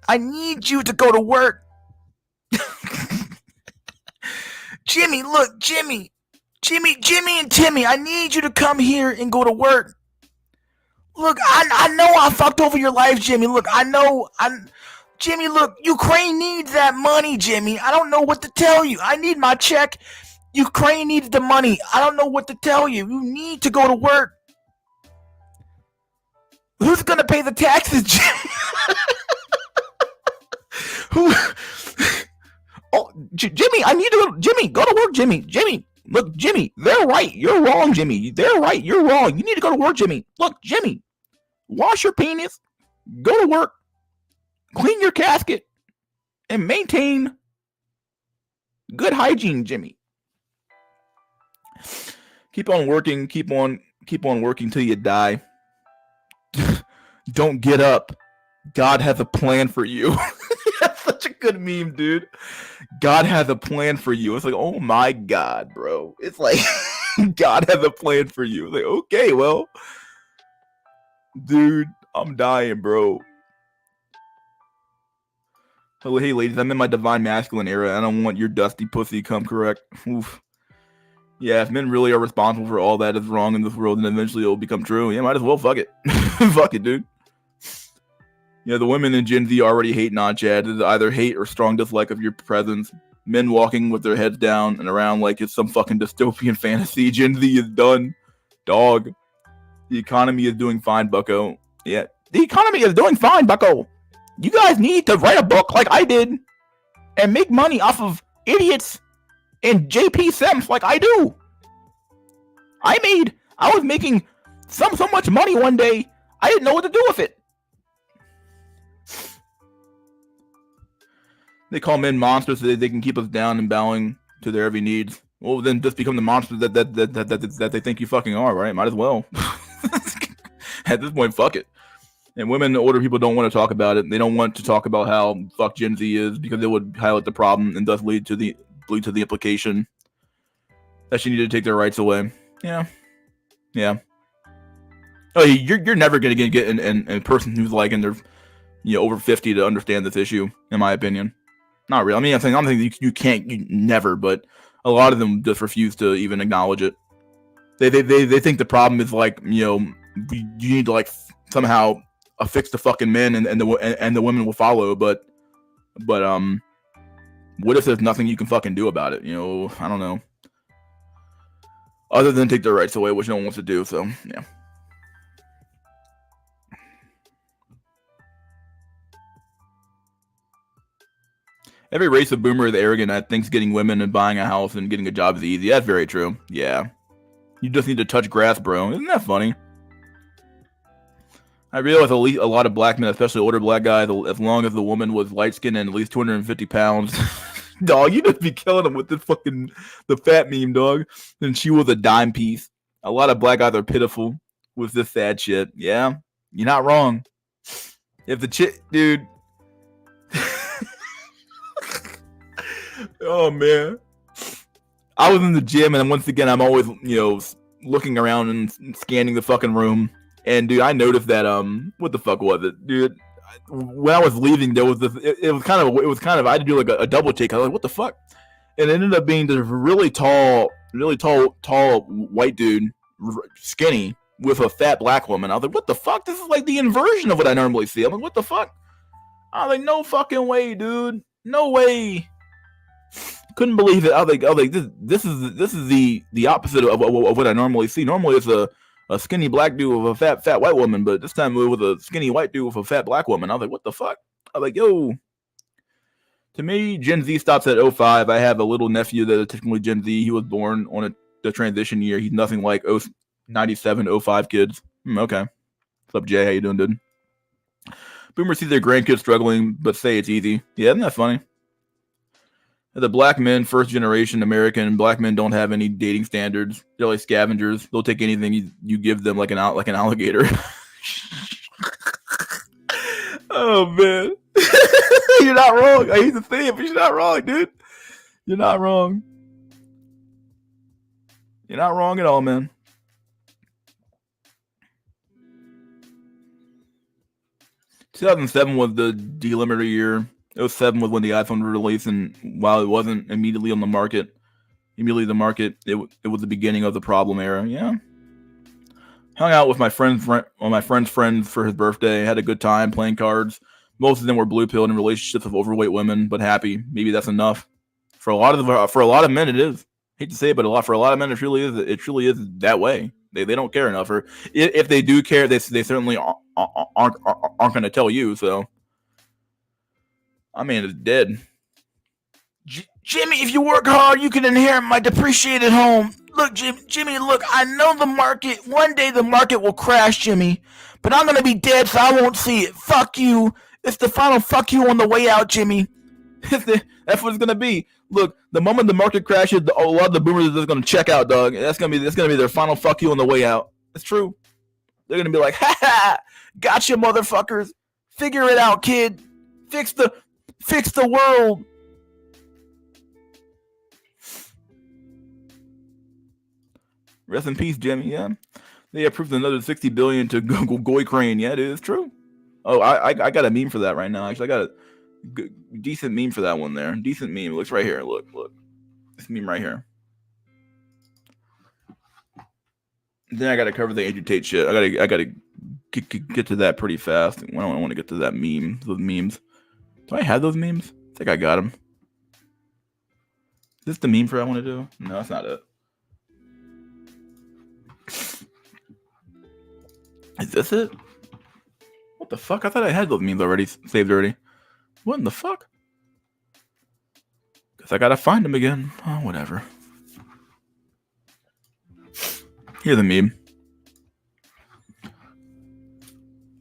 I need you to go to work. Jimmy, look, Jimmy and Timmy, I need you to come here and go to work. Look, I know I fucked over your life, Jimmy. Look, Jimmy, look, Ukraine needs that money, Jimmy. I don't know what to tell you. I need my check. Ukraine needs the money. I don't know what to tell you. You need to go to work. Who's going to pay the taxes, Jimmy? Who? Oh, Jimmy, I need to go. Jimmy, go to work, Jimmy. Jimmy, look, Jimmy, they're right. You're wrong, Jimmy. They're right. You're wrong. You need to go to work, Jimmy. Look, Jimmy, wash your penis, go to work, clean your casket, and maintain good hygiene, Jimmy. Keep on working. Keep on working till you die. Don't get up. God has a plan for you. That's such a good meme, dude. God has a plan for you. It's like, oh my God, bro. It's like, God has a plan for you. It's like, okay, well, dude, I'm dying, bro. Oh, hey, ladies, I'm in my divine masculine era. I don't want your dusty pussy come correct. Oof. Yeah, if men really are responsible for all that is wrong in this world, then eventually it will become true. Yeah, might as well. Fuck it. Fuck it, dude. Yeah, the women in Gen Z already hate non-chat. It's either hate or strong dislike of your presence. Men walking with their heads down and around like it's some fucking dystopian fantasy. Gen Z is done. Dog. The economy is doing fine, bucko. Yeah, the economy is doing fine, bucko. You guys need to write a book like I did and make money off of idiots and JP Sims like I do. I was making so much money one day, I didn't know what to do with it. They call men monsters so that they can keep us down and bowing to their every needs. Well, then just become the monsters that they think you fucking are, right? Might as well. At this point, fuck it. And women, older people don't want to talk about it. They don't want to talk about how fuck Gen Z is because it would highlight the problem and thus lead to the implication that she needed to take their rights away. Yeah. Oh, you're never gonna get a person who's like in their over 50 to understand this issue, in my opinion. Not really. I mean, I'm saying you can't, you never, but A lot of them just refuse to even acknowledge it. They think the problem is like, you need to like somehow affix the fucking men and the women will follow. But what if there's nothing you can fucking do about it? I don't know. Other than take their rights away, which no one wants to do. So yeah. Every race of boomer is arrogant and thinks getting women and buying a house and getting a job is easy. That's very true. Yeah. You just need to touch grass, bro. Isn't that funny? I realize a lot of black men, especially older black guys, as long as the woman was light-skinned and at least 250 pounds. Dog, you just be killing them with the fat meme, dog. And she was a dime piece. A lot of black guys are pitiful with this sad shit. Yeah, you're not wrong. If the chick, dude. Oh man, I was in the gym and once again I'm always looking around and scanning the fucking room. And dude, I noticed that what the fuck was it, dude? When I was leaving, there was this. It was kind of. I had to do like a double take. I was like, what the fuck? And it ended up being this really tall white dude, skinny, with a fat black woman. I was like, what the fuck? This is like the inversion of what I normally see. I'm like, what the fuck? I was like, no fucking way, dude. No way. Couldn't believe it. I was like, this is the opposite of what I normally see. Normally it's a skinny black dude with a fat white woman, but this time it was a skinny white dude with a fat black woman. I was like, what the fuck? I was like, yo. To me, Gen Z stops at 05. I have a little nephew that is technically Gen Z. He was born on the transition year. He's nothing like 97, 05 kids. Okay. What's up, Jay? How you doing, dude? Boomers see their grandkids struggling, but say it's easy. Yeah, isn't that funny? The black men, first generation American, black men don't have any dating standards. They're like scavengers. They'll take anything you give them, like an alligator. Oh man, you're not wrong. I hate to say it, but you're not wrong, dude. You're not wrong. You're not wrong at all, man. "2007 was the delimiter year. 07 was when the iPhone was released, and while it wasn't immediately on the market, it was the beginning of the problem era. Yeah. Hung out with my friend's friends for his birthday. Had a good time playing cards. Most of them were blue pilled in relationships with overweight women, but happy. Maybe that's enough. For a lot of men, it is. Hate to say it, but for a lot of men, it truly is. It truly is that way. They don't care enough, or if they do care, they certainly aren't going to tell you. So. I mean, it's dead. Jimmy, if you work hard, you can inherit my depreciated home. Look, Jimmy, look, I know the market. One day the market will crash, Jimmy. But I'm going to be dead, so I won't see it. Fuck you. It's the final fuck you on the way out, Jimmy. That's what it's going to be. Look, the moment the market crashes, a lot of the boomers are just going to check out, dog. That's going to be their final fuck you on the way out. It's true. They're going to be like, ha ha, gotcha, motherfuckers. Figure it out, kid. Fix the world. Rest in peace, Jimmy. Yeah, they approved another $60 billion to Google Goy Crane. Yeah, it is true. Oh, I got a meme for that right now. Actually, I got a decent meme for that one there. Decent meme. It looks right here. Look. This meme right here. Then I got to cover the Andrew Tate shit. I got to get to that pretty fast. I don't want to get to that meme. Those memes. Do I have those memes? I think I got them. Is this the meme for I want to do? No, that's not it. Is this it? What the fuck? I thought I had those memes already saved already. What in the fuck? Guess I gotta find them again. Oh, whatever. Here's the meme.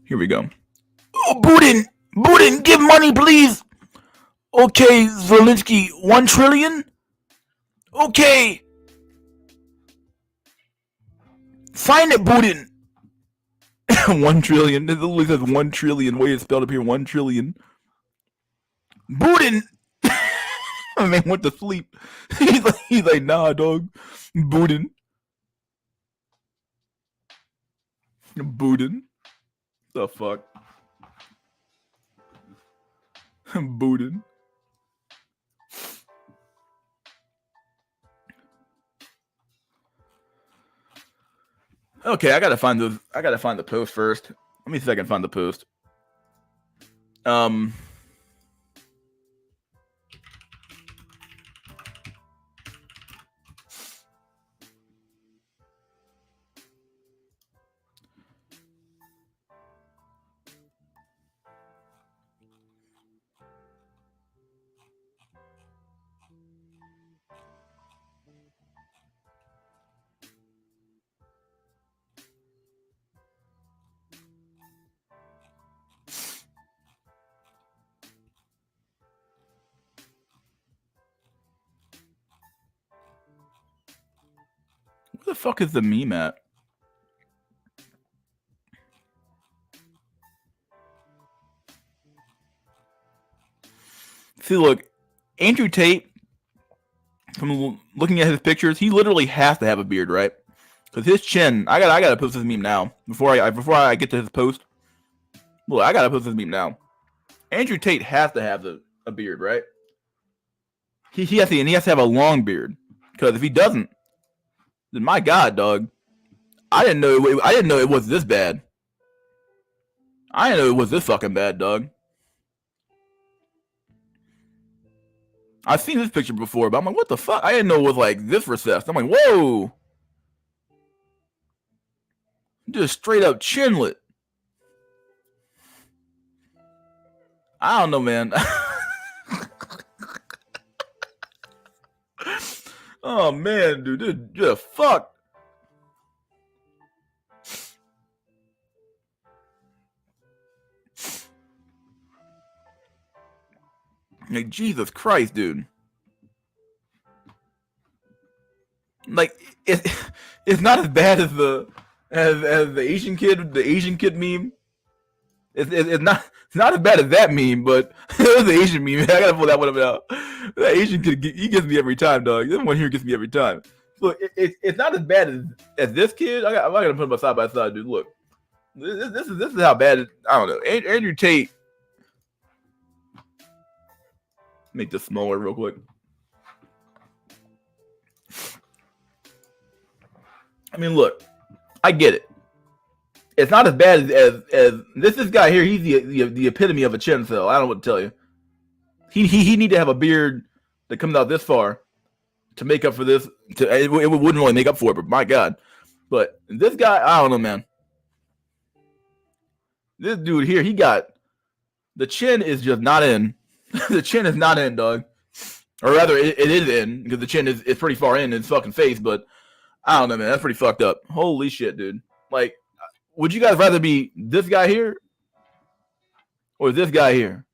Here we go. Oh, Putin, give money, please. Okay, Zelensky, 1 trillion? Okay. Sign it, Putin. 1 trillion. It literally says 1 trillion. Way it's spelled up here, 1 trillion. Putin. I mean, went to sleep. He's like, nah, dog. Putin. The fuck? Putin. Okay, I gotta find those. I gotta find the post first. Let me see if I can find the post. Where the fuck is the meme at? See, look, Andrew Tate. From looking at his pictures, he literally has to have a beard, right? Because his chin. I gotta post this meme now before I get to his post. Look, I gotta post this meme now. Andrew Tate has to have a beard, right? He has to have a long beard. Because if he doesn't, then my God, dog, I didn't know it was this bad. I didn't know it was this fucking bad, dog. I've seen this picture before, but I'm like, what the fuck? I didn't know it was like this recessed. I'm like, whoa, just straight up chinlet. I don't know, man. Oh man, dude, just fuck. Like Jesus Christ, dude. Like it's not as bad as the Asian kid meme. It's not as bad as that meme, but it was the Asian meme. I gotta pull that one up now. That Asian kid, he gets me every time, dog. This one here gets me every time. Look, it's not as bad as this kid. I'm not gonna put them side by side, dude. Look, this is how bad. I don't know. Andrew Tate. Make this smaller real quick. I mean, look, I get it. It's not as bad as this guy here. He's the epitome of a chin cell. I don't know what to tell you. He need to have a beard that comes out this far to make up for this. It wouldn't really make up for it, but my God. But this guy, I don't know, man. This dude here, he got the chin is just not in. The chin is not in, dog. Or rather, it is in because the chin is pretty far in his fucking face. But I don't know, man. That's pretty fucked up. Holy shit, dude. Like, would you guys rather be this guy here or this guy here?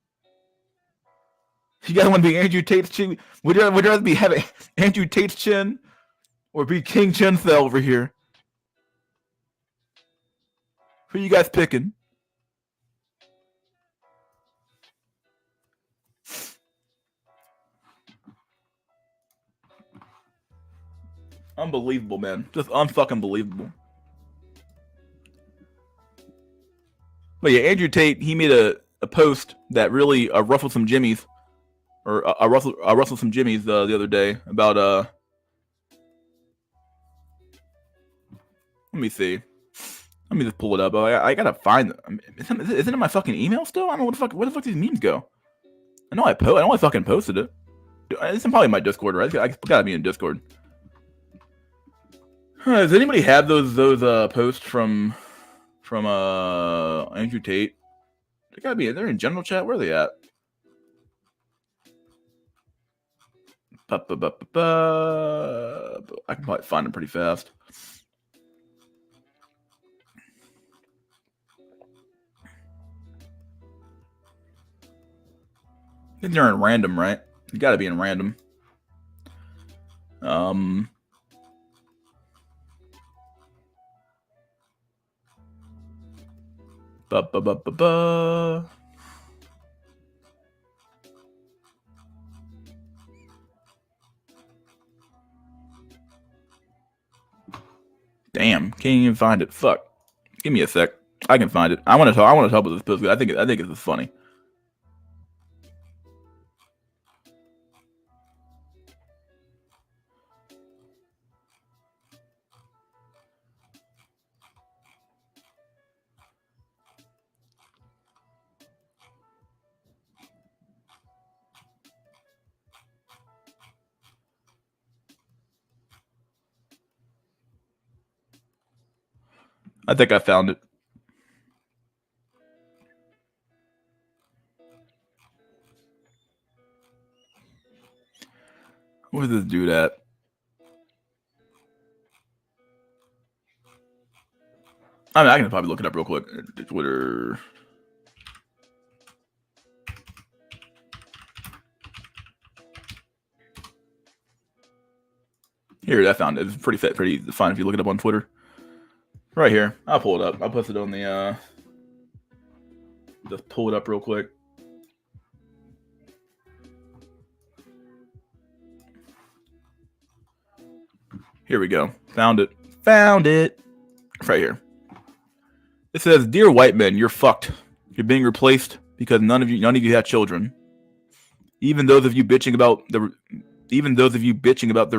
You guys want to be Andrew Tate's chin? Would you rather be having Andrew Tate's chin or be King Chin Cell over here? Who you guys picking? Unbelievable, man. Just unfucking believable. But yeah, Andrew Tate, he made a post that really ruffled some jimmies. Or rustled some jimmies the other day about let me see. Let me just pull it up. I gotta find them. Isn't it in my fucking email still? I don't know where the fuck these memes go. I know I fucking posted it. It's probably in my Discord, right? I gotta be in Discord. Does anybody have those posts from Andrew Tate? They gotta be. They're in general chat. Where are they at? I can probably find them pretty fast. I think they're in random, right? You gotta be in random. Damn, can't even find it. Fuck. Give me a sec. I can find it. I want to talk about this post. I think it's funny. I think I found it. Where does this dude at? I mean, I can probably look it up real quick. Twitter. Here, I found it. It's pretty fine if you look it up on Twitter. Right here. I'll pull it up. I'll post it on the. Just pull it up real quick. Here we go. Found it. Found it. Right here. It says, "Dear white men, you're fucked. You're being replaced because none of you had children. Even those of you bitching about the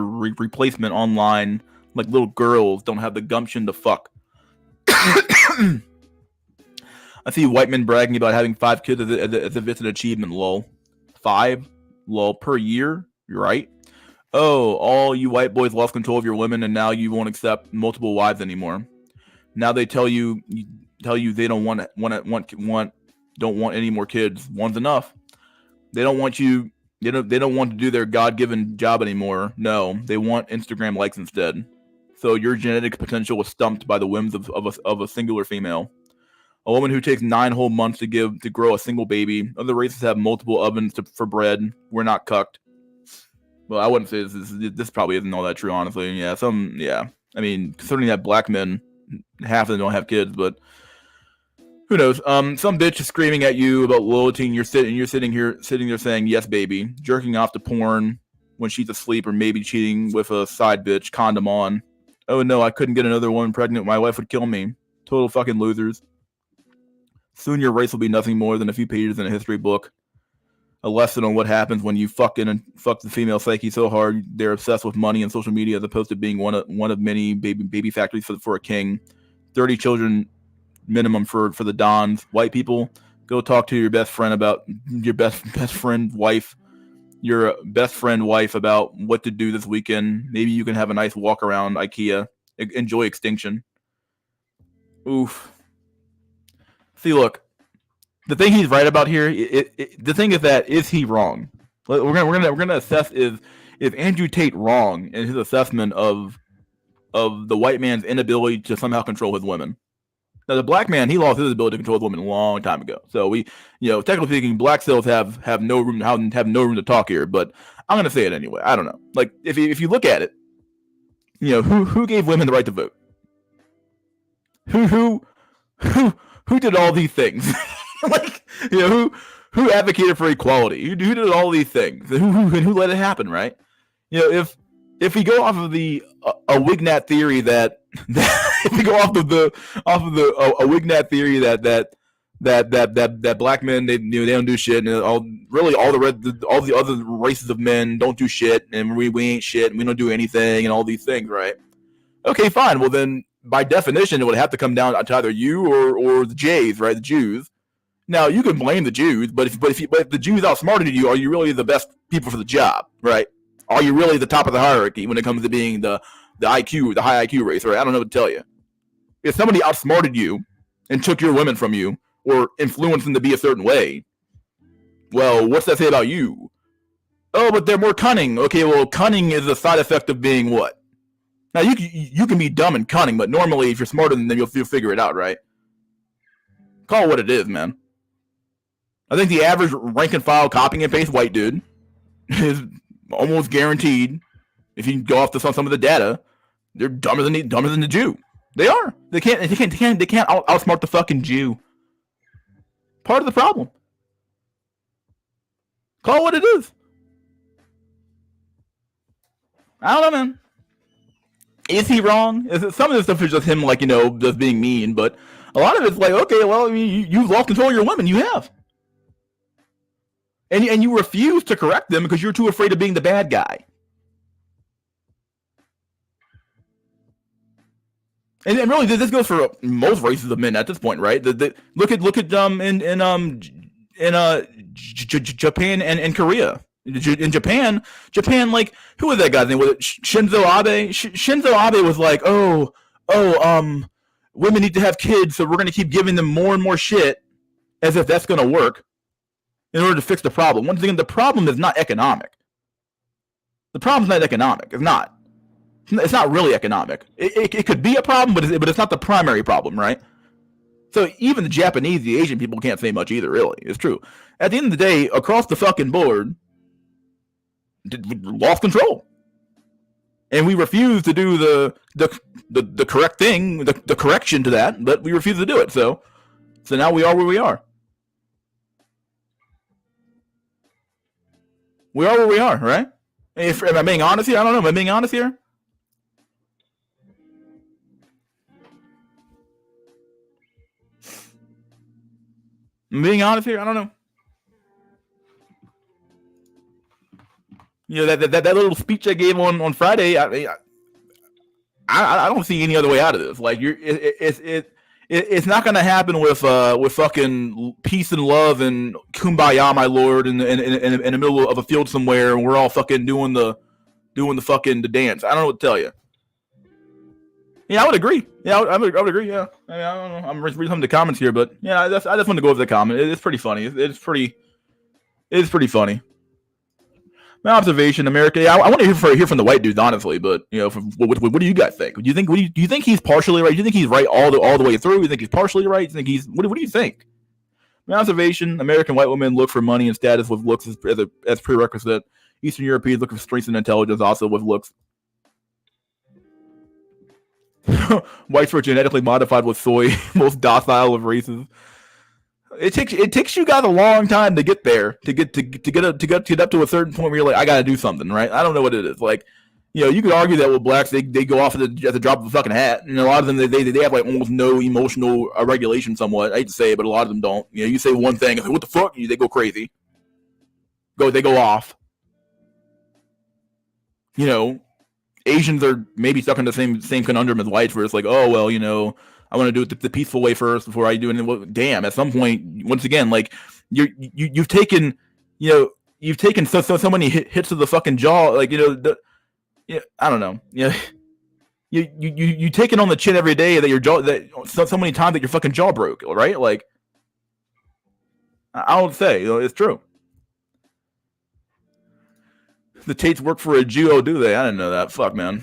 replacement online, like little girls, don't have the gumption to fuck." I see white men bragging about having 5 kids as if it's an achievement. Lol. 5? Lol. Per year? You're right. Oh, all you white boys lost control of your women, and now you won't accept multiple wives anymore. Now they tell you they don't want any more kids. One's enough. They don't want you. They don't want to do their God-given job anymore. No, they want Instagram likes instead. So your genetic potential was stumped by the whims of a singular female. A woman who takes 9 whole months to grow a single baby. Other races have multiple ovens for bread. We're not cucked. Well, I wouldn't say this probably isn't all that true, honestly. Yeah, I mean, considering that black men, half of them don't have kids, but who knows? Some bitch is screaming at you about loyalty, and you're sitting there saying yes, baby, jerking off to porn when she's asleep, or maybe cheating with a side bitch, condom on. Oh no, I couldn't get another woman pregnant. My wife would kill me. Total fucking losers. Soon your race will be nothing more than a few pages in a history book. A lesson on what happens when you fuck the female psyche so hard they're obsessed with money and social media as opposed to being one of many baby factories for a king. 30 children minimum for the dons. White people, go talk to your best friend about your best friend wife about what to do this weekend. Maybe you can have a nice walk around IKEA. Enjoy extinction. Oof. See, look, the thing he's right about here. The thing is that is he wrong? We're gonna assess is Andrew Tate wrong in his assessment of the white man's inability to somehow control his women. Now, the black man, he lost his ability to control his women a long time ago. So we, technically speaking, black cells have no room to talk here. But I'm gonna say it anyway. I don't know. Like if you look at it, who gave women the right to vote? Who did all these things? Like, who advocated for equality? Who did all these things? Who let it happen? Right? If we go off of the a Wignat theory that if we go off of the a Wignat theory that black men they don't do shit, and all the other races of men don't do shit, and we ain't shit, and we don't do anything, and all these things, right? Okay, fine. Well, then by definition, it would have to come down to either you or the Jays, right? The Jews. Now you can blame the Jews, but if the Jews outsmarted you, are you really the best people for the job, right? Are you really the top of the hierarchy when it comes to being the IQ, the high IQ race, right? I don't know what to tell you. If somebody outsmarted you and took your women from you or influenced them to be a certain way, well, what's that say about you? Oh, but they're more cunning. Okay, well, cunning is a side effect of being what? Now, you can be dumb and cunning, but normally if you're smarter than them, you'll figure it out, right? Call it what it is, man. I think the average rank and file copying and paste white dude is almost guaranteed, if you go off to some of the data, they're dumber than the Jew. They are. They can't outsmart the fucking Jew. Part of the problem. Call it what it is. I don't know, man. Is he wrong? Some of this stuff is just him, like, just being mean, but a lot of it's like, okay, well, I mean, you've lost control of your women. You have. And you refuse to correct them because you're too afraid of being the bad guy. And really, this goes for most races of men at this point, right? Look at Japan and Korea. In Japan, like, who was that guy's name? Was it Shinzo Abe? Shinzo Abe was like, women need to have kids, so we're going to keep giving them more and more shit as if that's going to work in order to fix the problem. Once again, the problem is not economic. The problem's not economic. It's not. It's not really economic. It could be a problem, but it's not the primary problem, right? So even the Japanese, the Asian people can't say much either, really. It's true. At the end of the day, across the fucking board, we lost control. And we refuse to do the correct thing, the correction to that, but we refuse to do it. So now we are where we are. We are where we are, right? Am I being honest here? I don't know. Am I being honest here? I'm being honest here? I don't know. You know, that little speech I gave on Friday, I don't see any other way out of this. Like it's not going to happen with fucking peace and love and kumbaya, my lord, in the middle of a field somewhere, and we're all fucking doing the dance. I don't know what to tell you. Yeah, I would agree. Yeah, I would agree. Yeah, I don't know. I'm reading some of the comments here, but yeah, I just want to go over the comment. It's pretty funny. It's pretty funny. My observation, America. Yeah, I want to hear from the white dudes, honestly. But you know, what do you guys think? Do you think he's partially right? Do you think he's right all the way through? Do you think he's partially right? Do you think he's what do you think? My observation: American white women look for money and status with looks as prerequisite. Eastern Europeans look for strength and intelligence also with looks. Whites were genetically modified with soy, most docile of races. It takes you guys a long time to get there, to get up to a certain point where you're like, I gotta do something, right? I don't know what it is. Like, you know, you could argue that with blacks, they go off at the drop of a fucking hat. And a lot of them they have like almost no emotional regulation. Somewhat, I hate to say it, but a lot of them don't. You know, you say one thing, like, what the fuck? They go crazy. They go off. You know, Asians are maybe stuck in the same conundrum as whites, where it's like, oh well, you know, I want to do it the peaceful way first before I do anything. Well, damn, at some point, once again, like you've taken so many hits to the fucking jaw, like I don't know, you take it on the chin every day that your jaw so many times that your fucking jaw broke, right? Like I would say, it's true. The Tates work for a Jew, do they? I didn't know that. Fuck, man.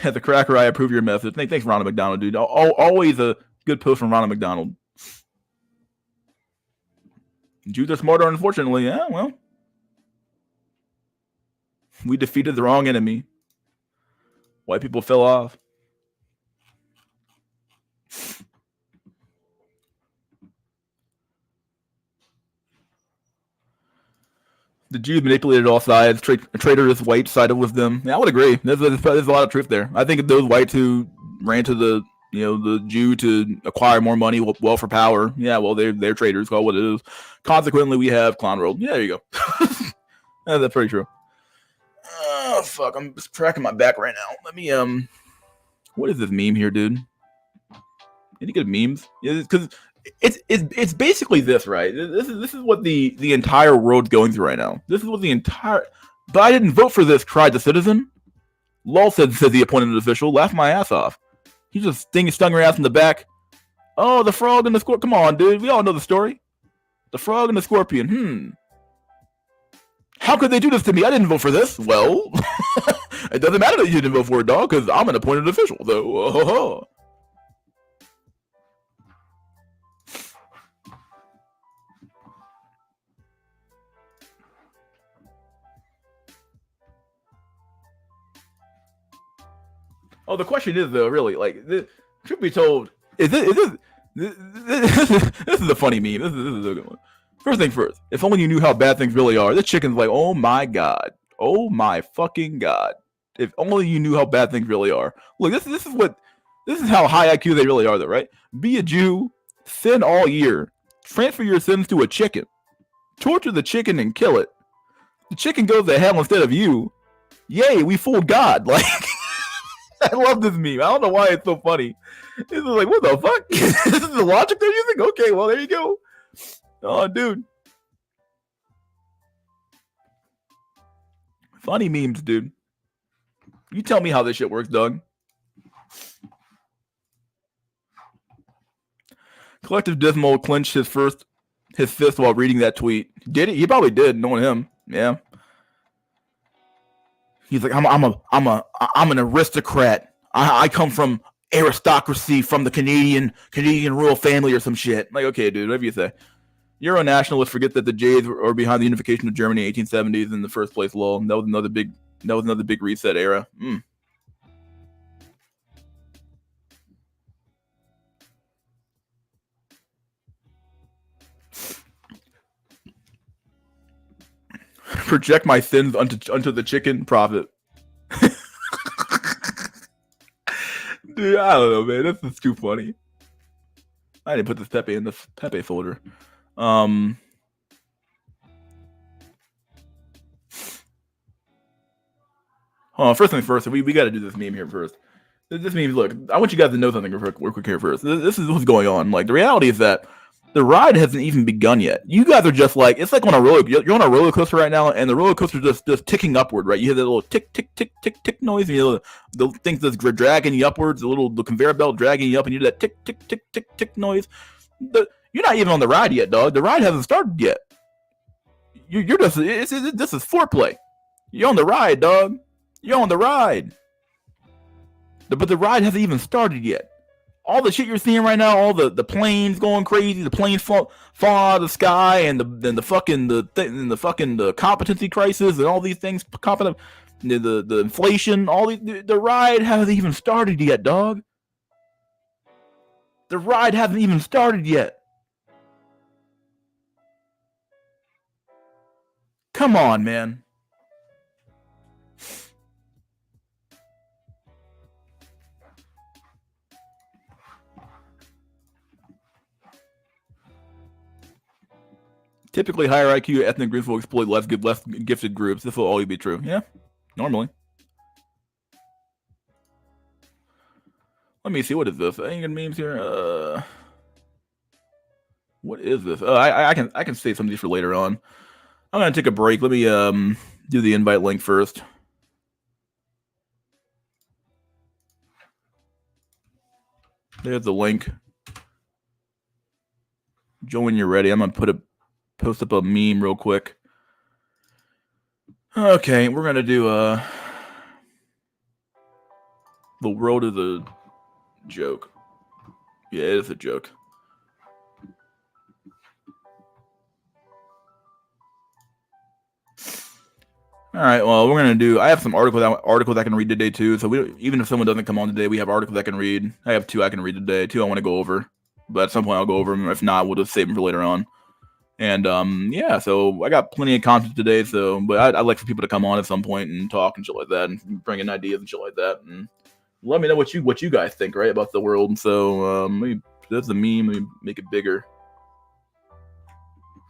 At the Cracker, I approve your message. Thanks, Ronald McDonald, dude. Always a good post from Ronald McDonald. Jews are smarter, unfortunately. Yeah, well. We defeated the wrong enemy. White people fell off. The Jews manipulated all sides. Traitorous white sided with them. Yeah, I would agree. There's a lot of truth there. I think those whites who ran to the Jew to acquire more money, well for power. Yeah, well they're traitors. Call it what it is. Consequently, we have Clown World. Yeah, there you go. Yeah, that's pretty true. Oh fuck! I'm just cracking my back right now. Let me what is this meme here, dude? Any good memes? Yeah, because it's basically this, right? This is what the entire world's going through right now. This is what the entire. But I didn't vote for this, cried the citizen. Lol said the appointed official. Laughed my ass off. He just stung her ass in the back. Oh, the frog and the scorpion. Come on, dude. We all know the story. The frog and the scorpion. How could they do this to me? I didn't vote for this. Well, it doesn't matter that you didn't vote for it, dog, because I'm an appointed official, though. Oh, the question is though, really, like, truth be told, this is a funny meme. This is a good one. First thing first, if only you knew how bad things really are. This chicken's like, oh my god, oh my fucking god. If only you knew how bad things really are. Look, this is how high IQ they really are, though, right? Be a Jew, sin all year, transfer your sins to a chicken, torture the chicken and kill it. The chicken goes to hell instead of you. Yay, we fooled God. Like. I love this meme. I don't know why it's so funny. It's like, what the fuck? This is the logic they're using? Okay, well, there you go. Oh, dude. Funny memes, dude. You tell me how this shit works, Doug. Collective Dismal clenched his fist while reading that tweet. Did he? He probably did, knowing him. Yeah. He's like, I'm an aristocrat. I come from aristocracy, from the Canadian royal family or some shit. Like, okay, dude, whatever you say. Euro nationalists forget that the Jays were behind the unification of Germany in the 1870s in the first place. Lol. That was another big reset era. Project my sins onto the chicken. Profit. Dude, I don't know, man. This is too funny. I didn't put this Pepe in the Pepe folder. First things first, we got to do this meme here first. This meme, look, I want you guys to know something real quick here first. This is what's going on. Like, the reality is that the ride hasn't even begun yet. You guys are just like, it's like on a you're on a roller coaster right now, and the roller coaster just ticking upward, right? You hear that little tick, tick, tick, tick, tick noise, and you know, the things that's dragging you upwards, the conveyor belt dragging you up, and you do that tick, tick, tick, tick, tick noise. You're not even on the ride yet, dog. The ride hasn't started yet. You're just, this is foreplay. You're on the ride, dog. You're on the ride. But the ride hasn't even started yet. All the shit you're seeing right now, all the planes going crazy, the planes fall out of the sky, and the competency crisis, and all these things, the inflation, the ride hasn't even started yet, dog. The ride hasn't even started yet. Come on, man. Typically, higher IQ ethnic groups will exploit less gifted groups. This will always be true. Yeah, normally. Let me see. What is this? Any good memes here? What is this? I can save some of these for later on. I'm gonna take a break. Let me do the invite link first. There's the link. Joe, when you're ready, I'm gonna post up a meme real quick. Okay, we're gonna do the world is a joke. Yeah, it is a joke. All right. Well, we're gonna do. I have some articles I can read today too. So even if someone doesn't come on today, we have articles I can read. I have 2 I can read today. 2 I want to go over, but at some point I'll go over them. If not, we'll just save them for later on. And yeah. So I got plenty of content today. So, but I'd like for people to come on at some point and talk and shit like that, and bring in ideas and shit like that, and let me know what you guys think, right, about the world. And so that's the meme. Let me make it bigger.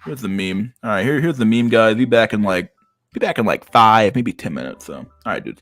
Here's the meme. All right. Here's the meme, guys. Be back in like 5, maybe 10 minutes. So, all right, dude.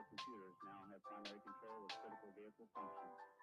computers now have primary control of critical vehicle functions.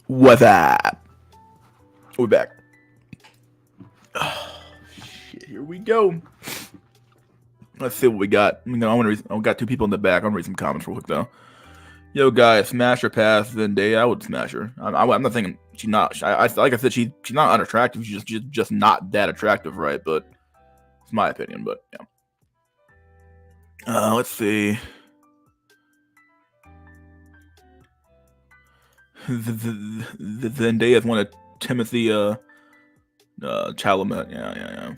What's up? We're back. Oh, shit, here we go. Let's see what we got. I got two people in the back. I'm gonna read some comments real quick though. Yo, guys, smash her past Zendaya. I would smash her. I'm not thinking she's not. Like I said, she's not unattractive. She's just not that attractive, right? But it's my opinion. But yeah. Let's see. The Zendaya is one of Timothy Chalamet. Yeah.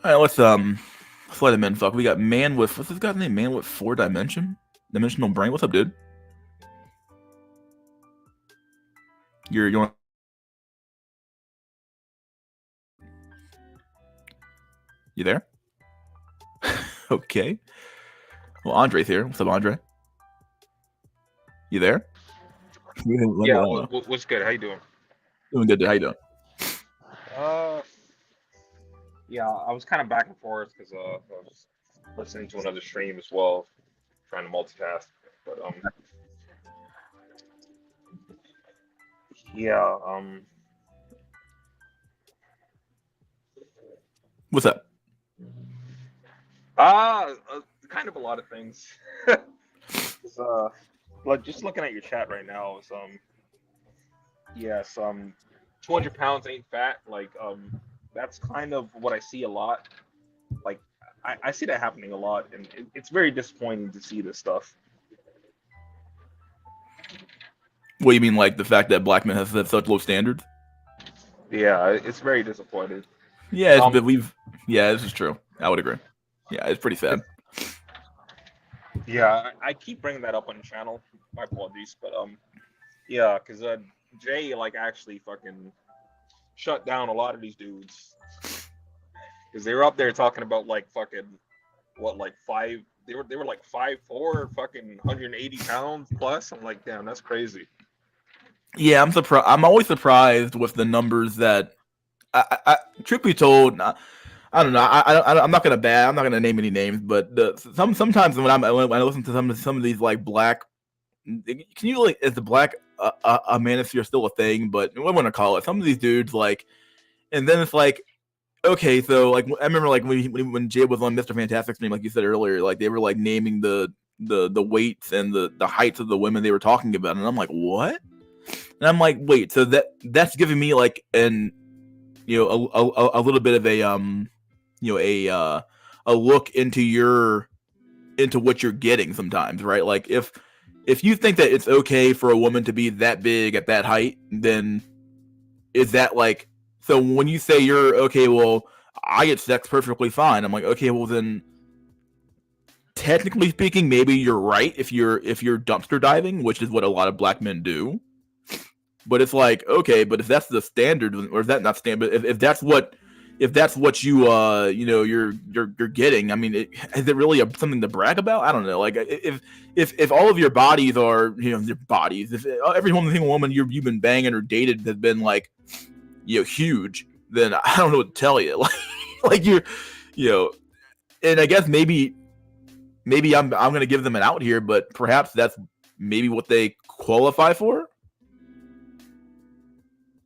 All right, let's let him in. Fuck, we got man with what's this guy's name? Man with dimensional brain. What's up, dude? You want? You there? Okay. Well, Andre's here. What's up, Andre? You there? Yeah, what's good? How you doing? Doing good. Dude. How you doing? Yeah, I was kind of back and forth because I was listening to another stream as well, trying to multitask. But yeah, What's up? kind of a lot of things. 'Cause, like just looking at your chat right now is yes, 200 pounds ain't fat. Like that's kind of what I see a lot. Like I see that happening a lot, and it's very disappointing to see this stuff. What do you mean, like the fact that black men have such low standards? Yeah, it's very disappointing. Yeah, this is true. I would agree. Yeah, it's pretty sad. Yeah, I keep bringing that up on the channel. My apologies, but yeah, because Jay like actually fucking shut down a lot of these dudes because they were up there talking about like fucking what like five. They were like 5'4", fucking 180 pounds plus. I'm like, damn, that's crazy. Yeah, I'm surprised. I'm always surprised with the numbers that. Truth be told, I don't know. I'm not gonna name any names, but sometimes when I listen to some of these like black, can you like is the black a manosphere still a thing? But what I want to call it, some of these dudes like, and then it's like, okay, so like I remember like when Jay was on Mr. Fantastic stream, like you said earlier, like they were like naming the weights and the heights of the women they were talking about, and I'm like, what? And I'm like, wait, so that's giving me like an a little bit of a a look into what you're getting sometimes, right? Like if you think that it's okay for a woman to be that big at that height, then is that like so when you say you're okay, well, I get sex perfectly fine. I'm like, okay, well then technically speaking, maybe you're right if you're dumpster diving, which is what a lot of black men do. But it's like, okay, but if that's the standard, or is that not standard? But if that's what you you're getting, I mean, is it really something to brag about? I don't know. Like if all of your bodies are your bodies, if every single woman you've been banging or dated has been like huge, then I don't know what to tell you. like you're and I guess maybe I'm gonna give them an out here, but perhaps that's maybe what they qualify for.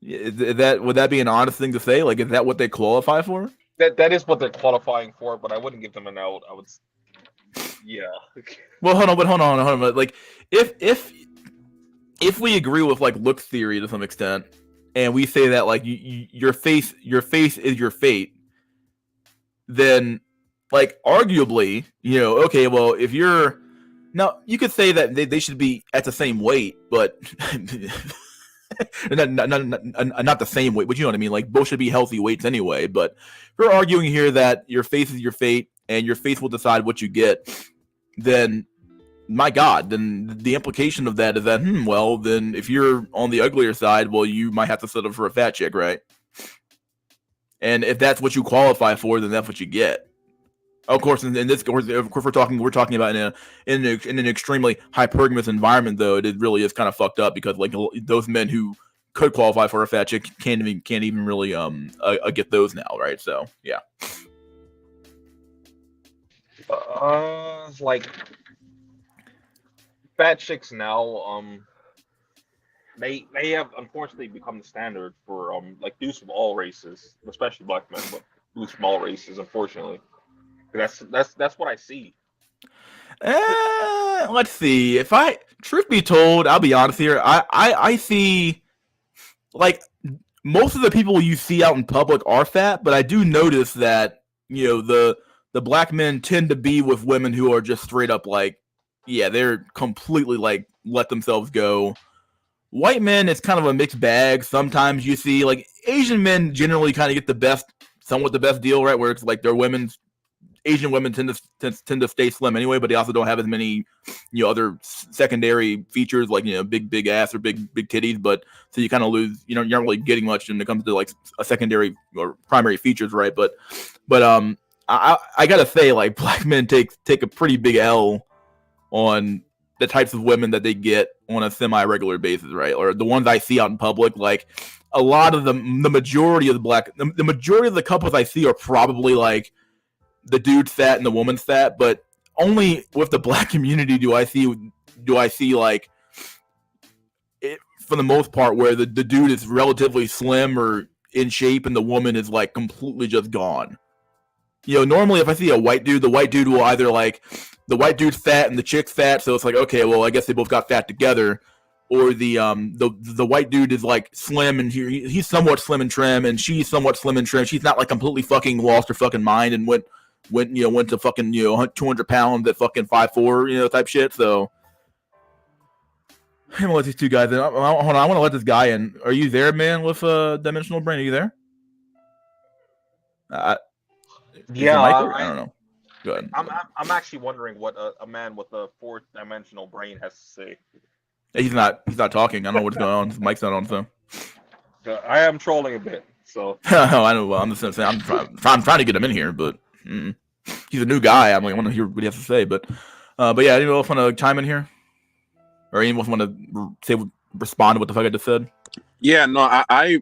Would that be an honest thing to say? Like, is that what they qualify for? That is what they're qualifying for, but I wouldn't give them an out. I would, yeah. Well, hold on. Like, if we agree with like look theory to some extent, and we say that like your face is your fate, then like arguably, okay, well, if you're now you could say that they should be at the same weight, but. not the same weight, but you know what I mean. Like both should be healthy weights anyway. But we're arguing here that your face is your fate, and your face will decide what you get. Then, my God, then the implication of that is that well, then if you're on the uglier side, well, you might have to settle for a fat chick, right? And if that's what you qualify for, then that's what you get. Of course, in this, of course, we're talking about in an extremely hypergamous environment, though. It really is kind of fucked up because like those men who could qualify for a fat chick can't even really get those now, right? So yeah. Like fat chicks now, they have unfortunately become the standard for like dudes from all races, especially black men, but dudes from all races, unfortunately. That's what I see. Let's see. If I truth be told, I'll be honest here. I see like most of the people you see out in public are fat, but I do notice that the black men tend to be with women who are just straight up like, yeah, they're completely like let themselves go. White men, it's kind of a mixed bag. Sometimes you see like Asian men generally kind of get somewhat the best deal, right? Where it's like Asian women tend to stay slim anyway, but they also don't have as many, other secondary features like big ass or big titties. But so you kind of lose, you're not really getting much when it comes to like a secondary or primary features, right? But I gotta say, like black men take a pretty big L on the types of women that they get on a semi-regular basis, right? Or the ones I see out in public, like a lot of the majority of the majority of the couples I see are probably like the dude's fat and the woman's fat, but only with the black community do I see like it, for the most part, where the dude is relatively slim or in shape and the woman is like completely just gone. Normally if I see a white dude, the white dude will either like the white dude's fat and the chick's fat, so it's like, okay, well, I guess they both got fat together. Or the white dude is like slim and he's somewhat slim and trim, and she's somewhat slim and trim. She's not like completely fucking lost her fucking mind and went to fucking 200 pounds at fucking 5'4", type shit. So I'm gonna let these two guys in. Hold on, I want to let this guy in. Are you there, man? With Dimensional Brain, are you there? Yeah, I don't know. Go ahead. I'm actually wondering what a man with a fourth dimensional brain has to say. He's not talking. I don't know what's going on. His mic's not on, so. I am trolling a bit, so. I know. Well, I'm just saying. I'm trying to get him in here, but he's a new guy. I'm like, I want to hear what he has to say, but yeah. Anyone else want to chime in here, or anyone else want to respond to what the fuck I just said? Yeah, no, I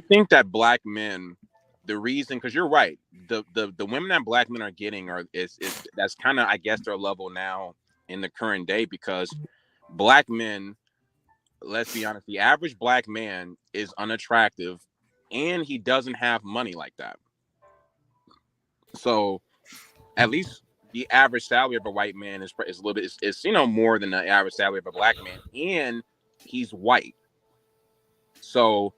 think that black men, the reason, because you're right, the women that black men are getting is that's kind of, I guess, their level now in the current day, because black men, let's be honest, the average black man is unattractive and he doesn't have money like that. So at least the average salary of a white man is a little bit is more than the average salary of a black man, and he's white. So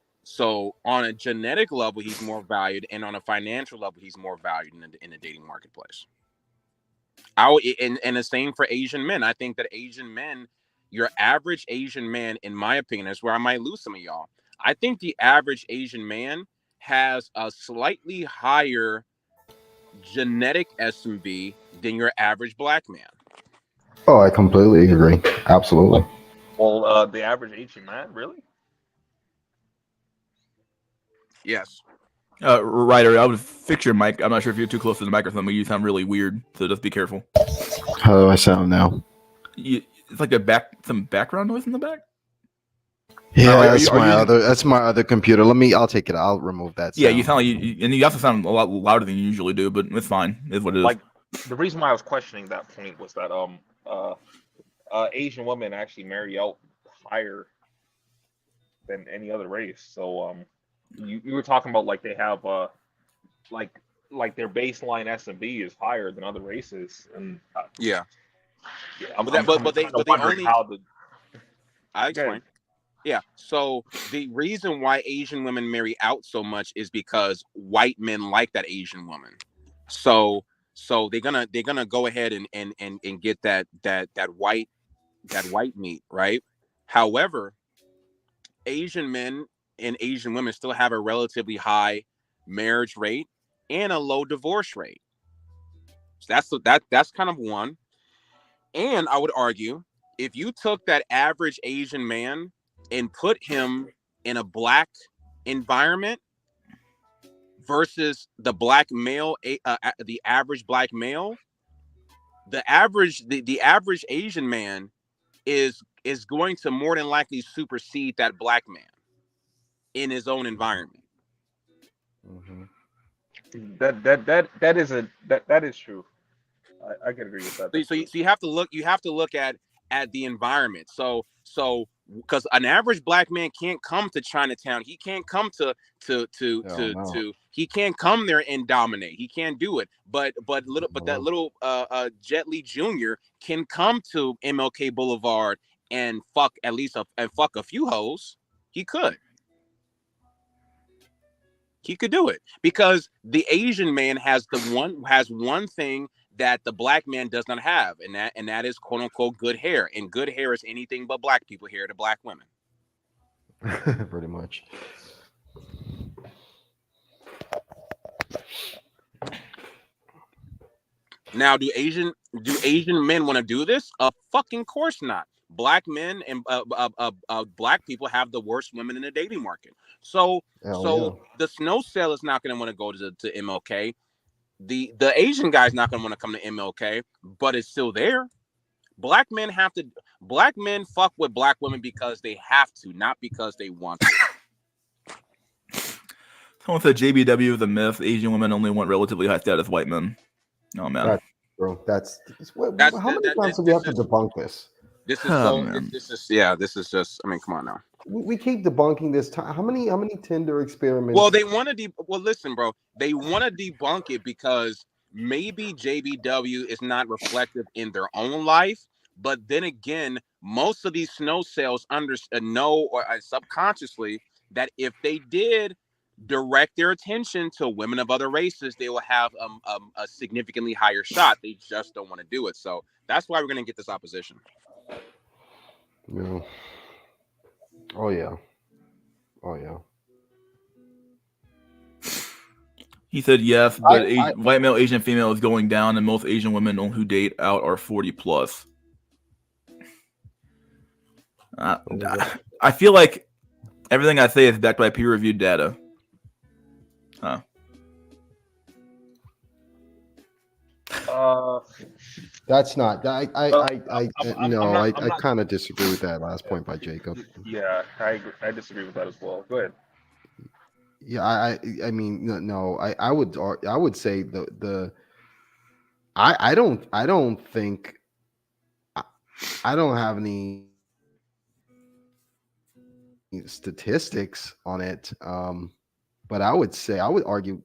on a genetic level, he's more valued, and on a financial level, he's more valued in the dating marketplace. And the same for Asian men. I think that Asian men, your average Asian man, in my opinion, is where I might lose some of y'all. I think the average Asian man has a slightly higher genetic SMV than your average black man. Oh, I completely agree. Absolutely. Well, the average Asian man, really? Yes. Ryder, I would fix your mic. I'm not sure if you're too close to the microphone, but you sound really weird, so just be careful. How do I sound now? It's like some background noise in the back. Yeah, that's my other computer. I'll take it. I'll remove that sound. Yeah, you sound like and you also sound a lot louder than you usually do, but it's fine. It's what it is. Like, the reason why I was questioning that point was that Asian women actually marry out higher than any other race. So you were talking about like they have like their baseline S&B is higher than other races, and yeah. But they only. I explain. Okay. Yeah. So the reason why Asian women marry out so much is because white men like that Asian woman. So they're gonna go ahead and get that white meat, right? However, Asian men and Asian women still have a relatively high marriage rate and a low divorce rate. So that's kind of one. And I would argue, if you took that average Asian man and put him in a black environment versus the black male, the average black male, the average Asian man is is going to more than likely supersede that black man in his own environment. Mm-hmm. That is true. I can agree with that. So you have to look at the environment. So because an average black man can't come to Chinatown, he can't come to he can't come there and dominate. He can't do it. But that little Jet Li Jr. can come to MLK Boulevard and fuck a few hoes. He could do it because the Asian man has one thing that the black man does not have, and that is quote unquote good hair. And good hair is anything but black people hair to black women. Pretty much. Now, do Asian men want to do this? Fucking course not. Black men and black people have the worst women in the dating market. So the snow cell is not going to want to go to MLK. The Asian guy's not going to want to come to MLK, but it's still there. Black men fuck with black women because they have to, not because they want to. Someone said JBW is a myth. Asian women only want relatively high status white men. Oh man, that's how many times do we have to debunk this? This is just. I mean, come on now. We keep debunking this. How many Tinder experiments? Well, they want to listen, bro. They want to debunk it because maybe JBW is not reflective in their own life. But then again, most of these snow cells know or subconsciously that if they did direct their attention to women of other races, they will have a significantly higher shot. They just don't want to do it. So that's why we're going to get this opposition. Yeah. Oh yeah. He said yes, but white male, Asian female is going down, and most Asian women who date out are 40 plus. I feel like everything I say is backed by peer-reviewed data. Huh. That's not. I kind of disagree with that last point by Jacob. Yeah, I disagree with that as well. Go ahead. Yeah, I mean, no, I would say I don't think I don't have any statistics on it, but I would argue,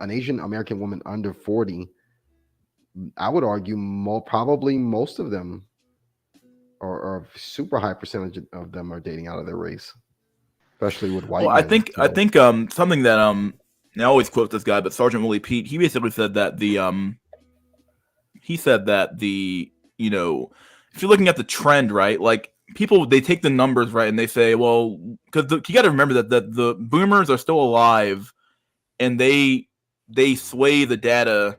an Asian American woman under 40, I would argue probably most of them, or a super high percentage of them, are dating out of their race, especially with white. Well, I think something that I always quote this guy, but Sergeant Willie Pete, he basically said that if you're looking at the trend, right, like people, they take the numbers, right, and they say, well, because you got to remember that the boomers are still alive, and they sway the data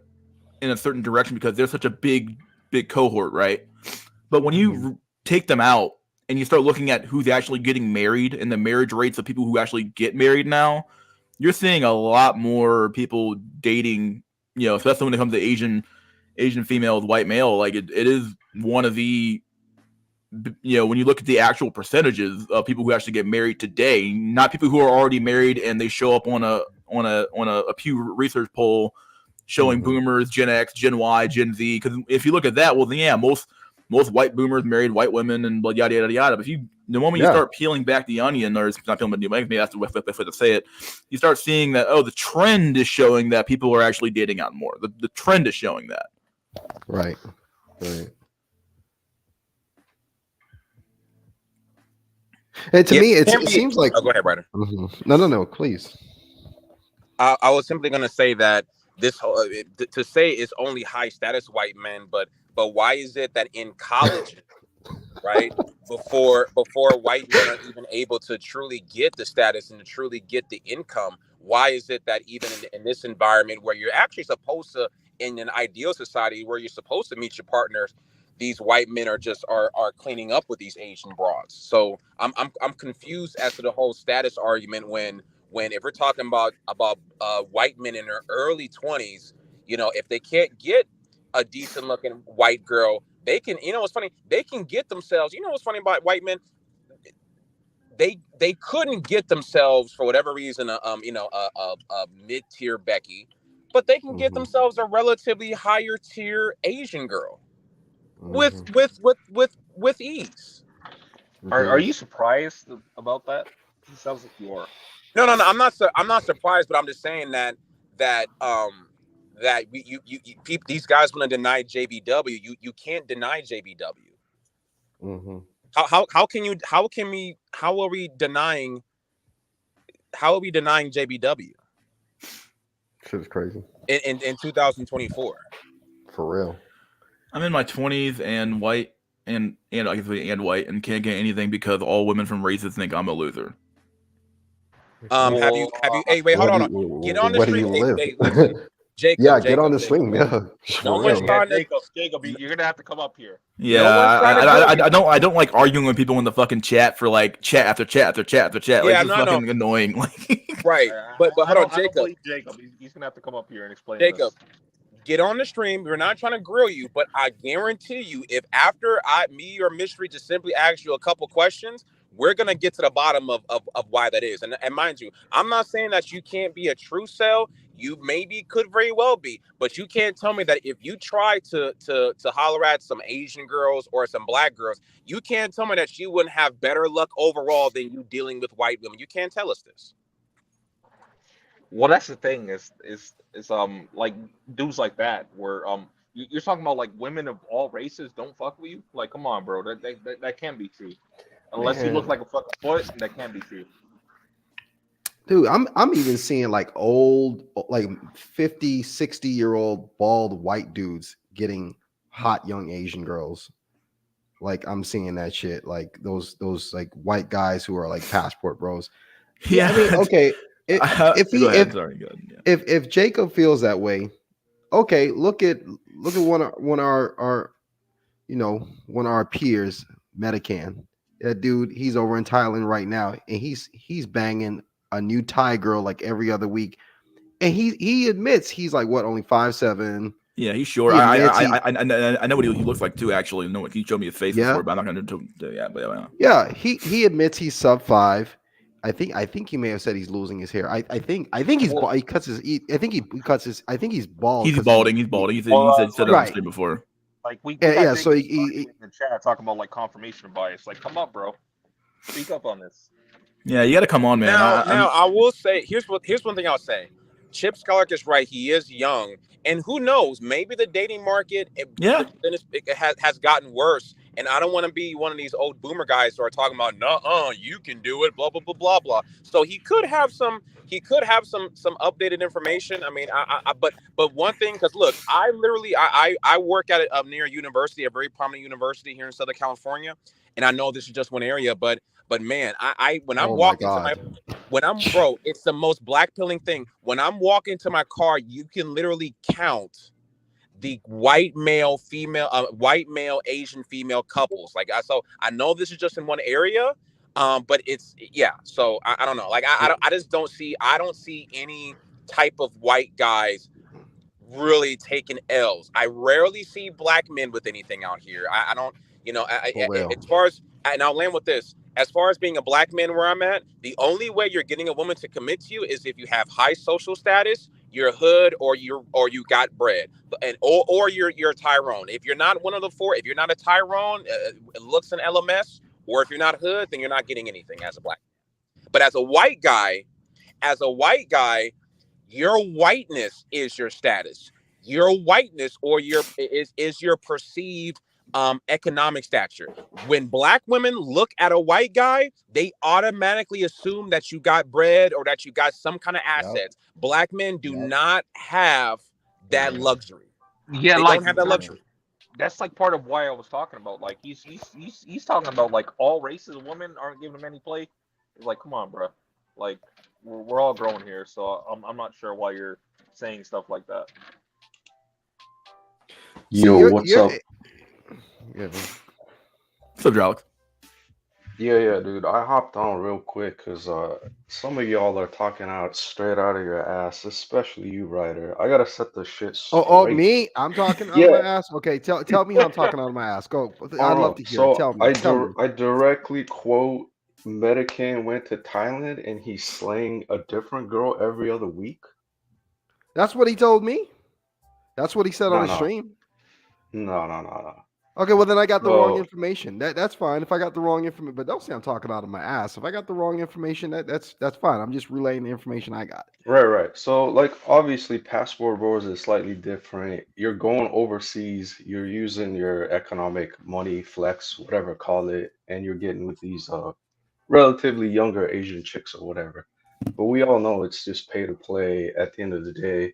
in a certain direction because they're such a big cohort, right? But when you take them out and you start looking at who's actually getting married and the marriage rates of people who actually get married now, you're seeing a lot more people dating, especially when it comes to Asian female with white male. Like it is one of the, when you look at the actual percentages of people who actually get married today, not people who are already married and they show up on a Pew Research poll showing boomers, Gen X, Gen Y, Gen Z. Because if you look at that, well, then yeah, most white boomers married white women and yada yada yada. But the moment you start peeling back the onion, or it's not peeling back the onion, maybe that's the best way to say it, you start seeing that the trend is showing that people are actually dating out more. The trend is showing that. Right. And to me, it seems like. Oh, go ahead, Ryder. No, please. I was simply going to say that this to say it's only high status white men, but why is it that in college, right, before white men are even able to truly get the status and to truly get the income, why is it that even in this environment where you're actually supposed to, in an ideal society where you're supposed to meet your partners, these white men are cleaning up with these Asian broads? So I'm confused as to the whole status argument when if we're talking about white men in their early 20s, if they can't get a decent looking white girl, they can, you know what's funny? They can get themselves, you know what's funny about white men? They couldn't get themselves for whatever reason a mid-tier Becky, but they can get themselves a relatively higher tier Asian girl with ease. Are you surprised about that? It sounds like you are. No, I'm not surprised, but I'm just saying that people, these guys want to deny JBW. You can't deny JBW. How are we denying JBW? Shit's crazy. In 2024. For real. I'm in my 20s and white and I guess and white and can't get anything because all women from races think I'm a loser. Have you hey, wait, hold on. Get on the stream. Hey, listen. Jacob, yeah, get on the stream. Yeah. No one's trying to Jacob, you're gonna have to come up here. Yeah, I don't like arguing with people in the fucking chat for like chat after chat after chat after chat. Yeah, like, it's fucking annoying. Like, right. But hold on, Jacob. Jacob, he's gonna have to come up here and explain. Jacob, this. Get on the stream. We're not trying to grill you, but I guarantee you, if after me or Mystery just simply ask you a couple questions, we're gonna get to the bottom of why that is. And mind you, I'm not saying that you can't be a true cell. You maybe could very well be, but you can't tell me that if you try to holler at some Asian girls or some black girls, you can't tell me that you wouldn't have better luck overall than you dealing with white women. You can't tell us this. Well, that's the thing is like dudes like that where you're talking about like women of all races don't fuck with you. Like, come on, bro, that can't be true. Unless you look like a fucking foot, that can't be true. Dude, I'm even seeing like old, like 50, 60-year-old bald white dudes getting hot young Asian girls. Like, I'm seeing that shit. Like those like white guys who are like passport bros. yeah, I mean, okay. If Jacob feels that way, okay, look at one of our one of our peers, Medican. That dude, he's over in Thailand right now, and he's banging a new Thai girl like every other week, and he admits he's like what, only 5'7". Yeah, he's short. I know what he looks like too. Actually, no, he showed me his face before, but I'm not gonna do yeah. But yeah, he admits he's sub 5. I think he may have said he's losing his hair. I think he's bald. He cuts his. I think he's bald. He's balding. He's balding. He said it on the stream before. Like we yeah. So he in the chat talking about like confirmation bias. Like, come up, bro. Speak up on this. Yeah, you got to come on, man. Now I will say here's one thing I'll say. Chip Skylark is right. He is young, and who knows? Maybe the dating market has gotten worse. And I don't want to be one of these old boomer guys who are talking about, "Nuh-uh, you can do it." Blah blah blah blah blah. So he could have some updated information. I mean, but one thing, because look, I work at near a university, a very prominent university here in Southern California, and I know this is just one area, but man, when I'm walking bro, it's the most black pilling thing. When I'm walking to my car, you can literally count the white male, Asian female couples. Like, so I know this is just in one area, but it's So I don't know. Like, I just don't see. I don't see any type of white guys really taking L's. I rarely see black men with anything out here. I don't. As far as, and I'll land with this. As far as being a black man where I'm at, the only way you're getting a woman to commit to you is if you have high social status, you're hood, or you got bread, or you're Tyrone. If you're not one of the four, if you're not a Tyrone, looks an LMS, or if you're not hood, then you're not getting anything as a black man. But as a white guy, your whiteness is your status. Your whiteness or is your perceived economic stature. When black women look at a white guy, they automatically assume that you got bread or that you got some kind of assets. Yep. Black men do not have that luxury. Yeah, they don't have that luxury. That's like part of why I was talking about. Like he's talking about like all races of women aren't giving him any play. It's like, come on, bro. Like we're all growing here, so I'm not sure why you're saying stuff like that. Yo, what's up? Yeah. What's up, Alex? Yeah, dude. I hopped on real quick because some of y'all are talking out straight out of your ass, especially you, Ryder. I gotta set the shit Oh, straight. me? I'm talking out of my Yeah, ass. Okay, tell me how I'm talking out of my ass. Go. oh I'd love no. to hear it. So Tell me. Tell me. I directly quote Medican went to Thailand and he's slaying a different girl every other week. That's what he told me. That's what he said on No, his no, stream. no. Okay, well then I got the wrong So information. That's fine if I got the wrong information. But don't say I'm talking out of my ass. If I got the wrong information, that's fine. I'm just relaying the information I got. right. So like obviously passport bros is slightly different. You're going overseas, you're using your economic money flex, whatever call it, and you're getting with these relatively younger Asian chicks or whatever. But we all know it's just pay to play at the end of the day.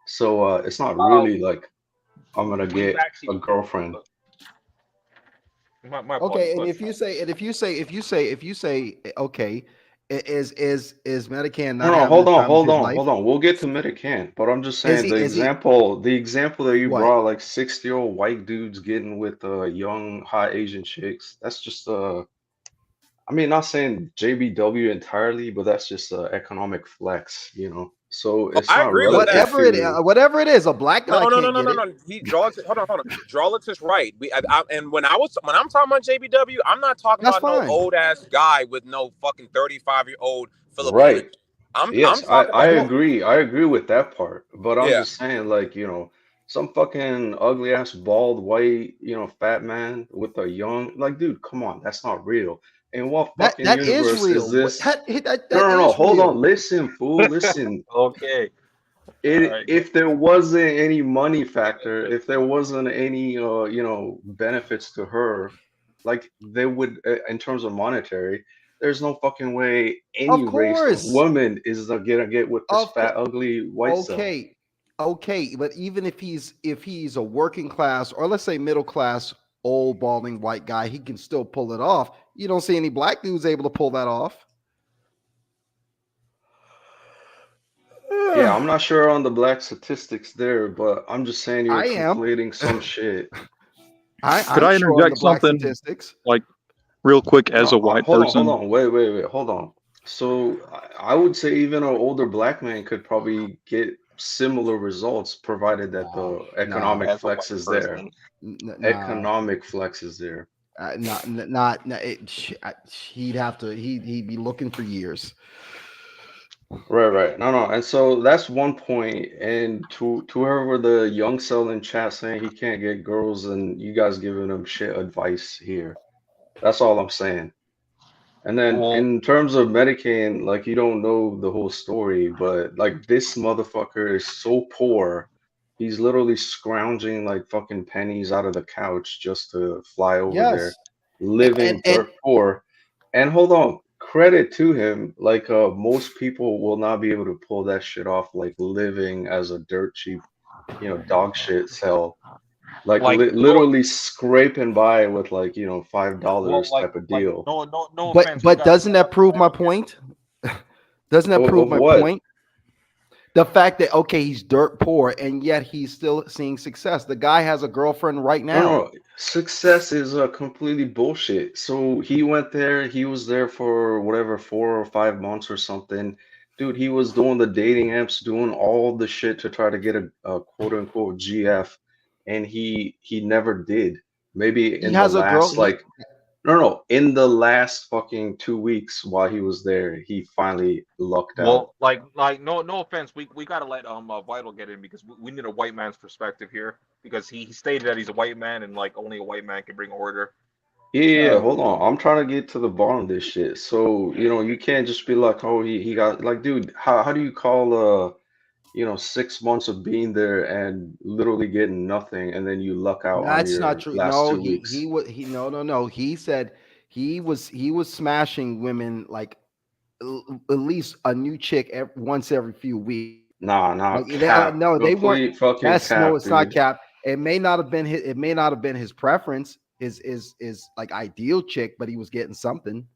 So it's not really like I'm gonna We've get actually a girlfriend. my apologies, Okay, and but if you say okay, is Medican No, not no, having the time of hold his on, life? hold on. We'll get to Medican, but I'm just Is saying he is he the example that you what? brought, like 60-year-old white dudes getting with young hot Asian chicks. That's just I mean, not saying JBW entirely, but that's just economic flex. So Oh, it's I not agree with relative that. to Whatever it is, a black guy No, no, no, can't no, get no, it. no. He draws it. Hold on. Drawlitz is right. And when I'm talking about JBW, I'm not talking That's about no fine. old ass guy with no fucking 35-year-old Filipino. right. I'm Yes, talking I about Well, agree. I agree with that part. But I'm yeah. just saying, like, some fucking ugly ass bald white, fat man with a young, like, dude, come on, that's not real. In what fucking that is universe is real. this? That No. is Hold on. real. Listen, fool. Listen. okay. All right. If there wasn't any money factor, if there wasn't any benefits to her, like they would in terms of monetary, there's no fucking way any Of race of course. woman is gonna get with this Of fat course. ugly white cell. Okay. Okay, but even if he's a working class or let's say middle class old balding white guy, he can still pull it off. You don't see any black dudes able to pull that off. Yeah, I'm not sure on the black statistics there, but I'm just saying you're I am. conflating some shit. Could I'm I sure on the interject black something statistics. like real quick No, as a white hold person? on, wait, hold on. So I would say even an older black man could probably get similar results provided that Nah, the Nah, economic as a flex white is there. person, nah, Economic flex is there. he'd have to. He'd be looking for years. Right. No. And so that's one point. And to whoever the young cell in chat saying he can't get girls and you guys giving him shit advice here. That's all I'm saying. And then well, in terms of Medicaid, like you don't know the whole story, but like this motherfucker is so poor, he's literally scrounging like fucking pennies out of the couch just to fly over there, Yes, and living dirt poor. And hold on, credit to him, like most people will not be able to pull that shit off, like living as a dirt cheap, dog shit cell. Like like no, literally scraping by with like, well, $5 type of deal. no but offense, we but gotta doesn't let that prove my point? Doesn't that prove Of my what? point? The fact that okay, he's dirt poor and yet he's still seeing success. The guy has a girlfriend right No, now. no, success is completely bullshit. So he went there, he was there for whatever 4 or 5 months or something. Dude, he was doing the dating apps, doing all the shit to try to get a quote unquote GF, and he never did. Maybe He in the has a girl. last like no, in the last fucking 2 weeks while he was there, he finally lucked out. well, no offense, we gotta let Vital get in because we need a white man's perspective here because he stated that he's a white man and like only a white man can bring order. Yeah, Uh, hold on. I'm trying to get to the bottom of this shit. So, you can't just be like, oh, he got like, dude, how do you call 6 months of being there and literally getting nothing and then you luck out on That's not your true. last No, two he weeks? was he no. He said he was smashing women like at least a new chick once every few weeks. Nah, Like cap. no, they weren't. Complete fucking That's no, cap, it's not dude. cap. It may not have been his. It may not have been his preference. His like ideal chick, but he was getting something.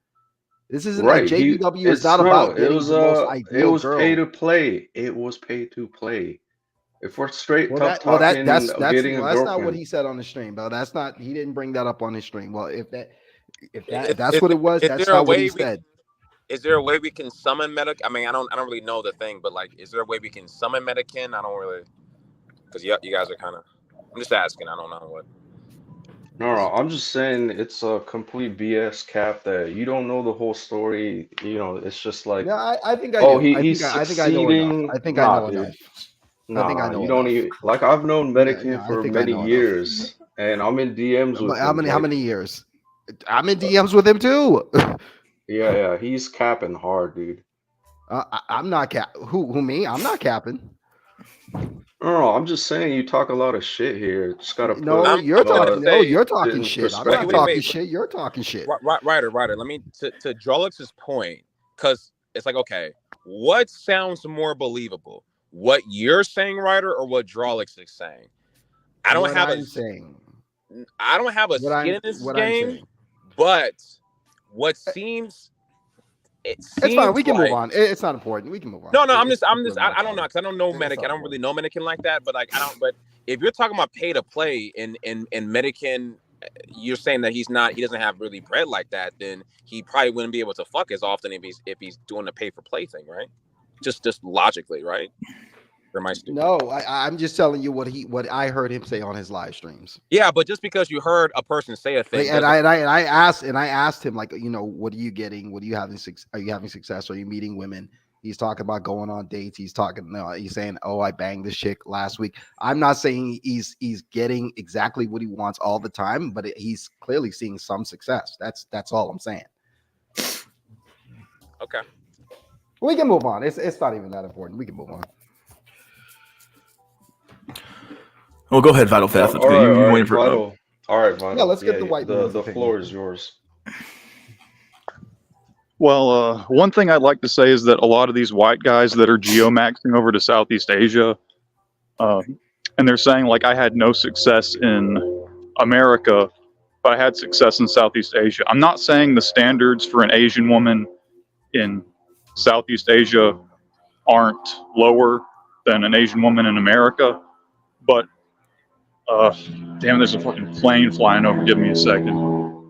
This isn't a Right. JBW. Is It's not no, about it getting was the most ideal pay girl. to play. It was pay to play. If we're straight Well, tough well talking that's of getting a well that's not what girlfriend. he said on the stream, though. That's not. He didn't bring that up on his stream. Well, if that If that's what it was, is that's there a not what he way said. Is there a way we can summon Medic? I mean, I don't really know the thing, but like, is there a way we can summon Medicaid? I don't really, because you guys are kind of. I'm just asking. I don't know what. No, I'm just saying it's a complete BS cap that you don't know the whole story. You know, it's just like, No, I think I oh, do. he's I think I know enough. succeeding. I think I Nah, know enough. dude. I think I Nah, know you don't enough. even like I've known No, Medicaid I for think I many know enough. years, and I'm in DMs with How him. many? How Like, many years? I'm in DMs with him too. yeah, he's capping hard, dude. I'm not cap. Who me? I'm not capping. No, I'm just saying you talk a lot of shit here. Just gotta No, put you're gonna talking. No, say, you're it talking in shit. I'm not perspective. talking wait. shit. You're talking shit. Ryder. Let me to Drolix's point, because it's like, okay, what sounds more believable? What you're saying, Ryder, or what Drolix is saying? I don't have a saying. skin in this What I'm game, saying. but what seems. It It's fine. seems We can like, move on. It's not important. We can move on. No, It's I'm just, really not I don't know, important. because I don't know It's Medic. not I don't really know Medican like that, but like, but if you're talking about pay to play in Medican, you're saying that he doesn't have really bread like that, then he probably wouldn't be able to fuck as often if he's doing the pay for play thing, right? Just logically, right? Or am I stupid? No, I'm just telling you what I heard him say on his live streams. Yeah, but just because you heard a person say a thing, And I asked him, like, what are you getting? What are you having? Are you having success? Are you meeting women? He's talking about going on dates. He's saying, oh, I banged this chick last week. I'm not saying he's getting exactly what he wants all the time, but he's clearly seeing some success. That's all I'm saying. Okay. We can move on. It's not even that important. We can move on. Well, go ahead, Vital Fast. All right, You're waiting for Vital. All right, Vital. Yeah, let's get the white the man's the opinion. floor is yours. Well, one thing I'd like to say is that a lot of these white guys that are geomaxing over to Southeast Asia, and they're saying, like, I had no success in America, but I had success in Southeast Asia. I'm not saying the standards for an Asian woman in Southeast Asia aren't lower than an Asian woman in America, but damn, there's a fucking plane flying over. Give me a second.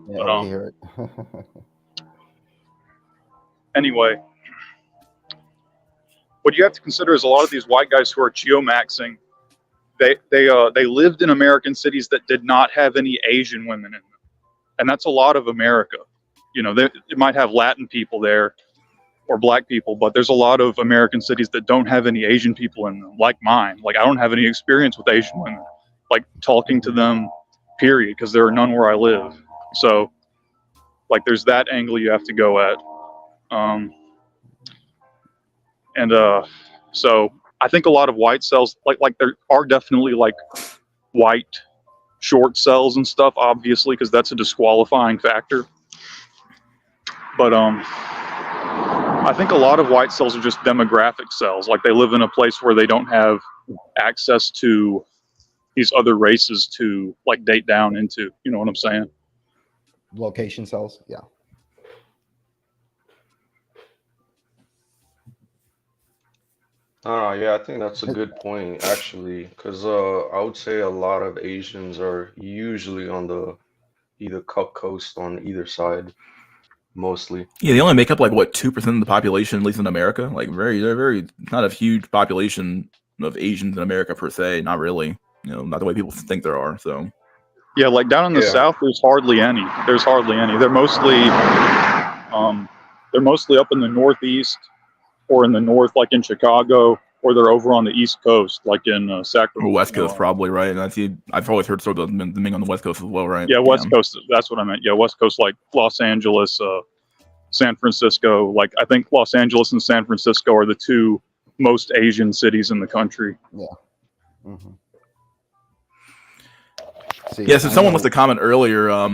Yeah, But, we hear it. anyway, what you have to consider is a lot of these white guys who are geomaxing, they lived in American cities that did not have any Asian women in them, and that's a lot of America. They might have Latin people there or black people, but there's a lot of American cities that don't have any Asian people in them, like mine. Like, I don't have any experience with Asian women, like talking to them, period, because there are none where I live. So, like, there's that angle you have to go at. So I think a lot of white cells, like there are definitely like white short cells and stuff, obviously, because that's a disqualifying factor. But I think a lot of white cells are just demographic cells. Like, they live in a place where they don't have access to these other races to like date down into. You know what I'm saying? Location cells. Yeah. Yeah, I think that's a good point actually, because I would say a lot of Asians are usually on the either coast on either side, mostly. Yeah, they only make up like what 2% of the population, at least in America. Like they're very not a huge population of Asians in America per se. Not really. Not the way people think there are. So Yeah, like down in the South, there's hardly any. They're mostly up in the Northeast or in the North, like in Chicago, or they're over on the East Coast, like in Sacramento. Or West Coast, probably, right? And I've always heard sort of them being on the West Coast as well, right? Yeah, West Coast. That's what I meant. Yeah, West Coast, like Los Angeles, San Francisco. Like, I think Los Angeles and San Francisco are the two most Asian cities in the country. Yeah. Mm-hmm. Yeah, so someone left a comment earlier. I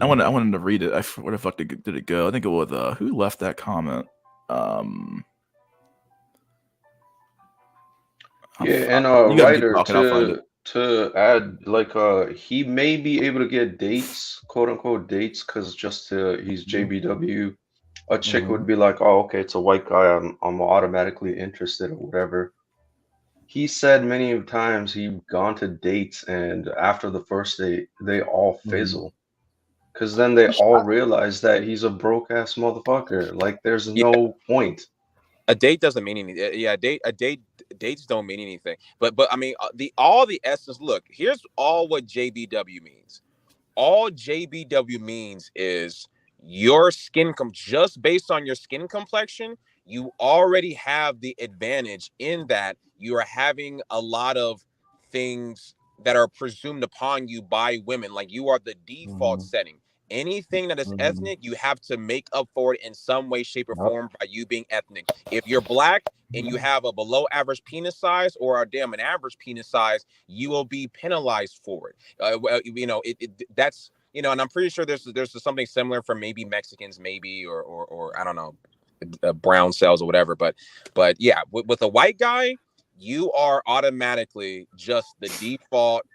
wanted to read it. Where the fuck did it go? I think it was who left that comment? And writer to add, like, he may be able to get dates, quote unquote dates, because he's JBW. A chick would be like, oh, okay, it's a white guy, I'm automatically interested or whatever. He said many times he'd gone to dates, and after the first date, they all fizzle Because then they all realize that he's a broke ass motherfucker. Like, there's Yeah. no point. A date doesn't mean anything. Yeah, dates don't mean anything. But I mean, the essence. Look, here's all what JBW means. All JBW means is your just based on your skin complexion, you already have the advantage in that you are having a lot of things that are presumed upon you by women. Like, you are the default setting. Anything that is ethnic, you have to make up for it in some way, shape, or form by you being ethnic. If you're black and you have a below average penis size or an average penis size, you will be penalized for it. That's, and I'm pretty sure there's something similar for maybe Mexicans, maybe, or I don't know, brown cells or whatever. But yeah, with a white guy, you are automatically just the default.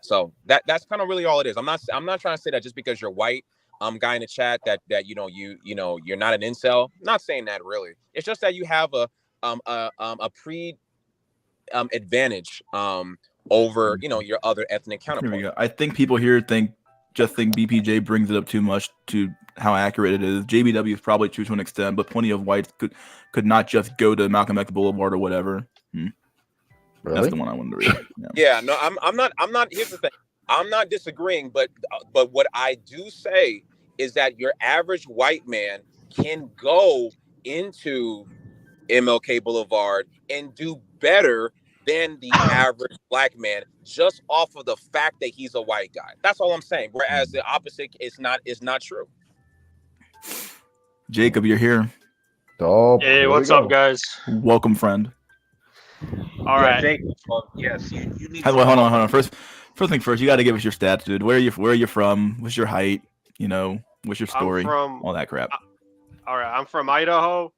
So that's kind of really all it is. I'm not trying to say that just because you're white, guy in the chat, that you're not an incel. Not saying that really. It's just that you have a pre advantage over your other ethnic Here we counterpart. go. I think people here think BPJ brings it up too much to how accurate it is. JBW is probably true to an extent, but plenty of whites could not just go to Malcolm X Boulevard or whatever. Really? That's the one I wanted to read. Yeah, no, I'm not. Here's the thing. I'm not disagreeing, but what I do say is that your average white man can go into MLK Boulevard and do better than the average black man just off of the fact that he's a white guy. That's all I'm saying. Whereas the opposite is not true. Jacob, you're here. Oh, Hey, what's up, guys? Welcome, friend. All right. Jacob, yes, you need. Hold on. First thing first, you got to give us your stats, dude. Where are you from? What's your height? What's your story? I'm from all that crap. All right, I'm from Idaho,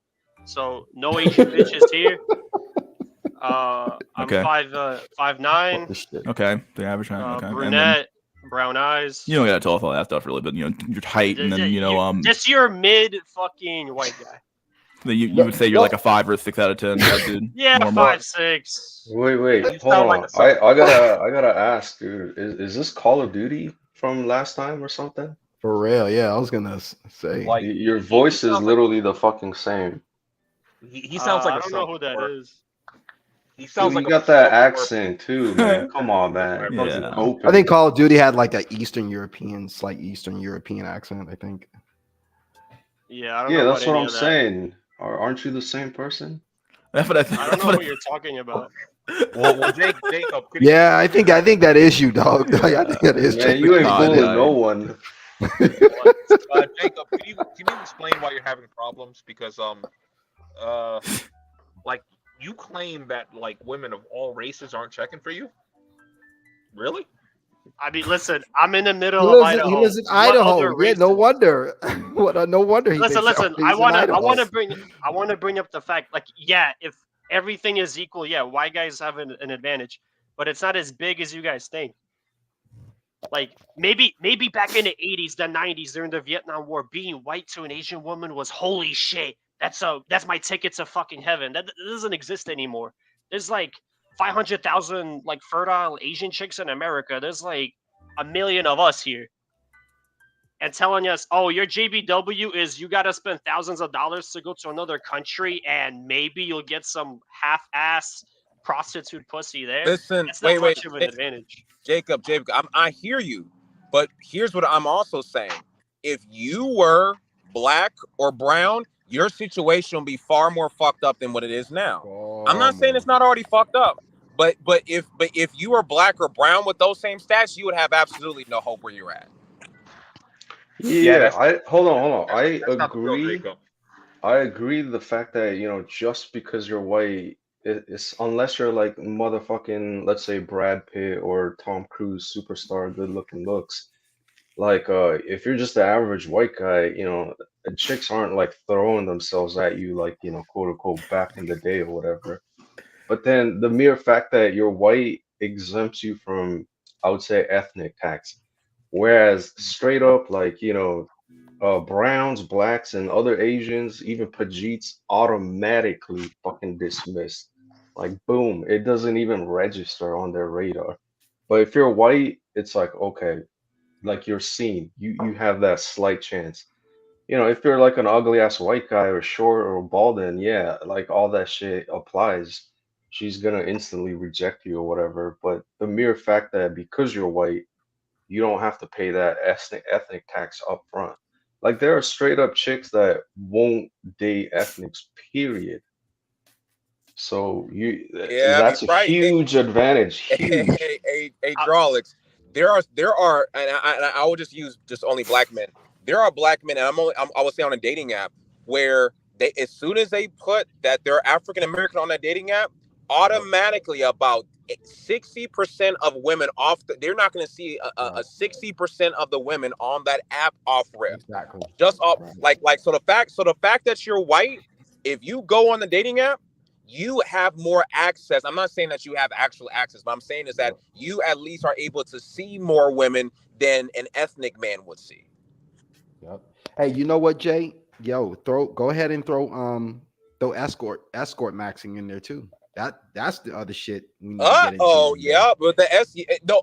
so no Asian bitches here. I'm Okay. 5'9". Okay, the average height. Okay. Brunette, brown eyes. You don't gotta tell us all that stuff, really, but your height, and then just your mid fucking white guy. You would say you're like a 5 or a 6 out of 10, dude. Yeah, Normal. 5'6". Wait, hold on. I gotta ask, dude. Is this Call of Duty from last time or something? For real, yeah. I was gonna say. Like, your voice is literally the fucking same. He sounds like I don't know who that is. He sounds Dude, like you got that accent too, man. Come on, man. Yeah. I think Call of Duty had like an slight Eastern European accent. I think. Yeah, I don't know. That's what I'm saying. Aren't you the same person? That's what I think. I don't know what you're talking about. Well, Jacob. Yeah, I think that is you, dog. I think that is. Man, you ain't fooling no one. Jacob, can you explain why you're having problems? Because like, you claim that like women of all races aren't checking for you. Really? I mean, listen, I'm in the middle of Idaho. He lives in Idaho. Yeah, no wonder. No wonder he. Listen. I want to bring up the fact, like, yeah, if everything is equal, yeah, white guys have an advantage, but it's not as big as you guys think. Like, maybe back in the 80s, the 90s, during the Vietnam War, being white to an Asian woman was holy shit. That's my ticket to fucking heaven. That doesn't exist anymore. There's like 500,000 like fertile Asian chicks in America. There's like 1 million of us here. And telling us, oh, your JBW is you got to spend thousands of dollars to go to another country and maybe you'll get some half-ass prostitute pussy there. Listen, that's not much of an advantage. Jacob, I hear you, but here's what I'm also saying. If you were black or brown, your situation will be far more fucked up than what it is now. I'm not saying it's not already fucked up, but if you were black or brown with those same stats, you would have absolutely no hope where you're at. Yeah, hold on. I agree. I agree the fact that, just because you're white, it's unless you're like motherfucking, let's say Brad Pitt or Tom Cruise, superstar, good looking looks. Like, if you're just the average white guy, chicks aren't like throwing themselves at you like, quote unquote, back in the day or whatever. But then the mere fact that you're white exempts you from, I would say, ethnic tax. Whereas straight up, like, browns, blacks, and other Asians, even Pajeets, automatically fucking dismissed. Like, boom, it doesn't even register on their radar. But if you're white, it's like, okay, like you're seen. You have that slight chance. You know, if you're like an ugly ass white guy or short or bald, then yeah, like all that shit applies. She's gonna instantly reject you or whatever. But the mere fact that because you're white, you don't have to pay that ethnic tax up front. Like there are straight up chicks that won't date ethnics, period. So Yeah, you're that's a right. huge advantage, huge. Hydraulics. There are, and I will just use just only black men. There are black men, and I would say on a dating app where they, as soon as they put that they're African American on that dating app, automatically about 60% of women they're not going to see a 60% of the women on that app off rip. Exactly. Just off, Right. so the fact that you're white, if you go on the dating app, you have more access. I'm not saying that you have actual access, but I'm saying is that you at least are able to see more women than an ethnic man would see. Yep. Hey, you know what, Jay? Yo, go ahead and throw escort maxing in there too. That's the other shit we need to get into. Oh, yeah, but the no,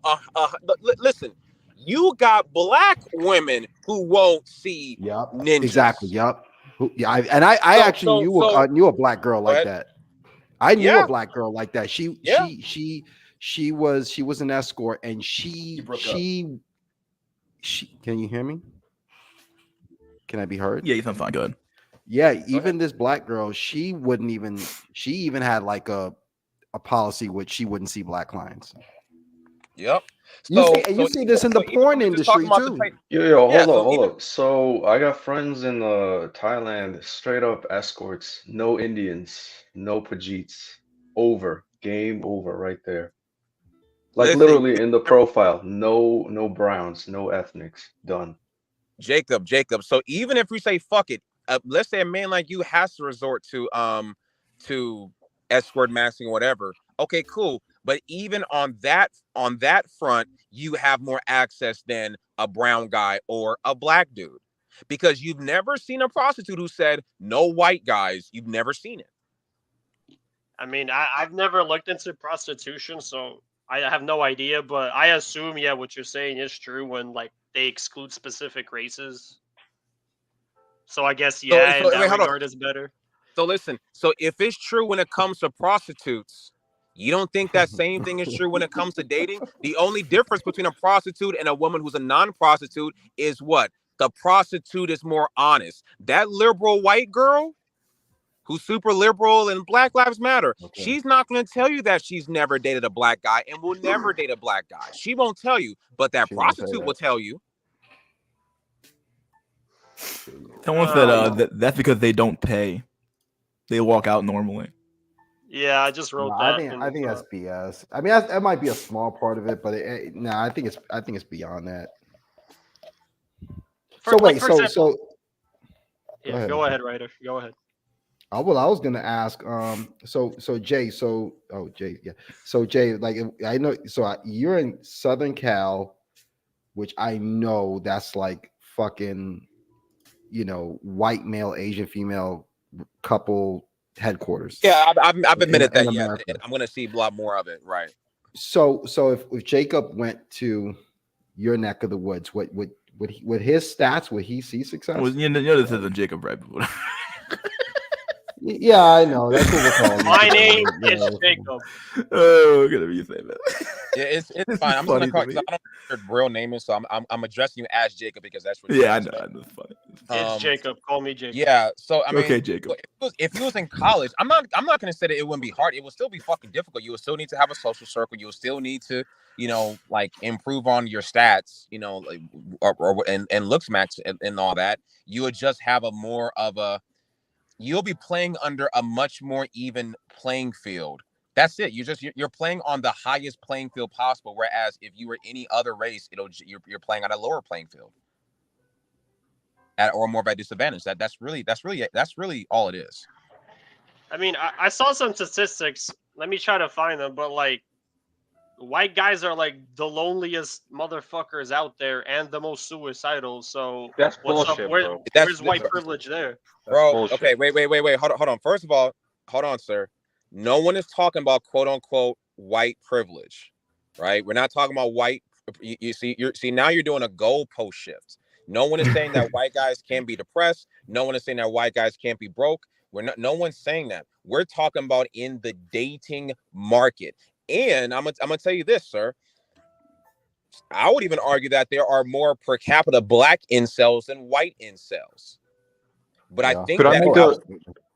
listen, you got black women who won't see ninjas. Exactly. Yep. I actually knew a black girl like that. I knew a black girl like that. She was an escort, and she can you hear me? Can I be heard? Yeah, you sound fine. Go ahead. Yeah, even this black girl, she even had like a policy which she wouldn't see black clients. Yep. You see this in the porn industry too. Yo, hold up. So I got friends in Thailand, straight up escorts, no Indians, no Pajits. Game over right there. Like literally in the profile, no browns, no ethnics, done. Jacob. So even if we say fuck it, let's say a man like you has to resort to escort maxing or whatever. Okay, cool. But even on that front, you have more access than a brown guy or a black dude, because you've never seen a prostitute who said no white guys. You've never seen it. I mean, I've never looked into prostitution, so I have no idea. But I assume, yeah, what you're saying is true when like they exclude specific races. So I guess in that regard is better. So listen, so if it's true when it comes to prostitutes, you don't think that same thing is true when it comes to dating? The only difference between a prostitute and a woman who's a non-prostitute is what? The prostitute is more honest. That liberal white girl who's super liberal and Black Lives Matter, she's not going to tell you that she's never dated a black guy and will never date a black guy. She won't tell you, but that prostitute will tell you. Someone said that's because they don't pay. They walk out normally. Yeah, I just wrote that. I think that's BS. I mean, that might be a small part of it, but I think it's beyond that. Go ahead, Ryder. Go ahead. I was gonna ask. Jay. Jay, like I know. You're in Southern Cal, which I know that's like fucking, white male, Asian female couple headquarters. Yeah, I've admitted that. Yeah, I'm gonna see a lot more of it. Right. So if Jacob went to your neck of the woods, would his stats, would he see success? Well, this isn't Jacob, right? Yeah, I know. That's what we're calling. My name is Jacob. Oh, we're gonna be saying that. Yeah, it's fine. I'm just gonna call because I don't know what your real name is, so I'm addressing you as Jacob because that's what. Yeah, I know. It's funny. It's Jacob. Call me Jacob. Yeah. So I mean, okay, Jacob. If he was in college, I'm not gonna say that it wouldn't be hard. It would still be fucking difficult. You would still need to have a social circle. You would still need to, like improve on your stats, and looks max and all that. You would just have you'll be playing under a much more even playing field. That's it. You're playing on the highest playing field possible. Whereas if you were any other race, you're playing on a lower playing field, or more of a disadvantage. That's really all it is. I mean, I saw some statistics. Let me try to find them. But like, white guys are like the loneliest motherfuckers out there and the most suicidal. So that's what's bullshit, up? bro. Where's white privilege there? Bro, okay, wait. Hold on. First of all, hold on, sir. No one is talking about quote unquote white privilege, right? We're not talking about white You see, now you're doing a goalpost shift. No one is saying that white guys can't be depressed. No one is saying that white guys can't be broke. No one's saying that. We're talking about in the dating market. And I'm gonna tell you this, sir. I would even argue that there are more per capita black incels than white incels. But I think that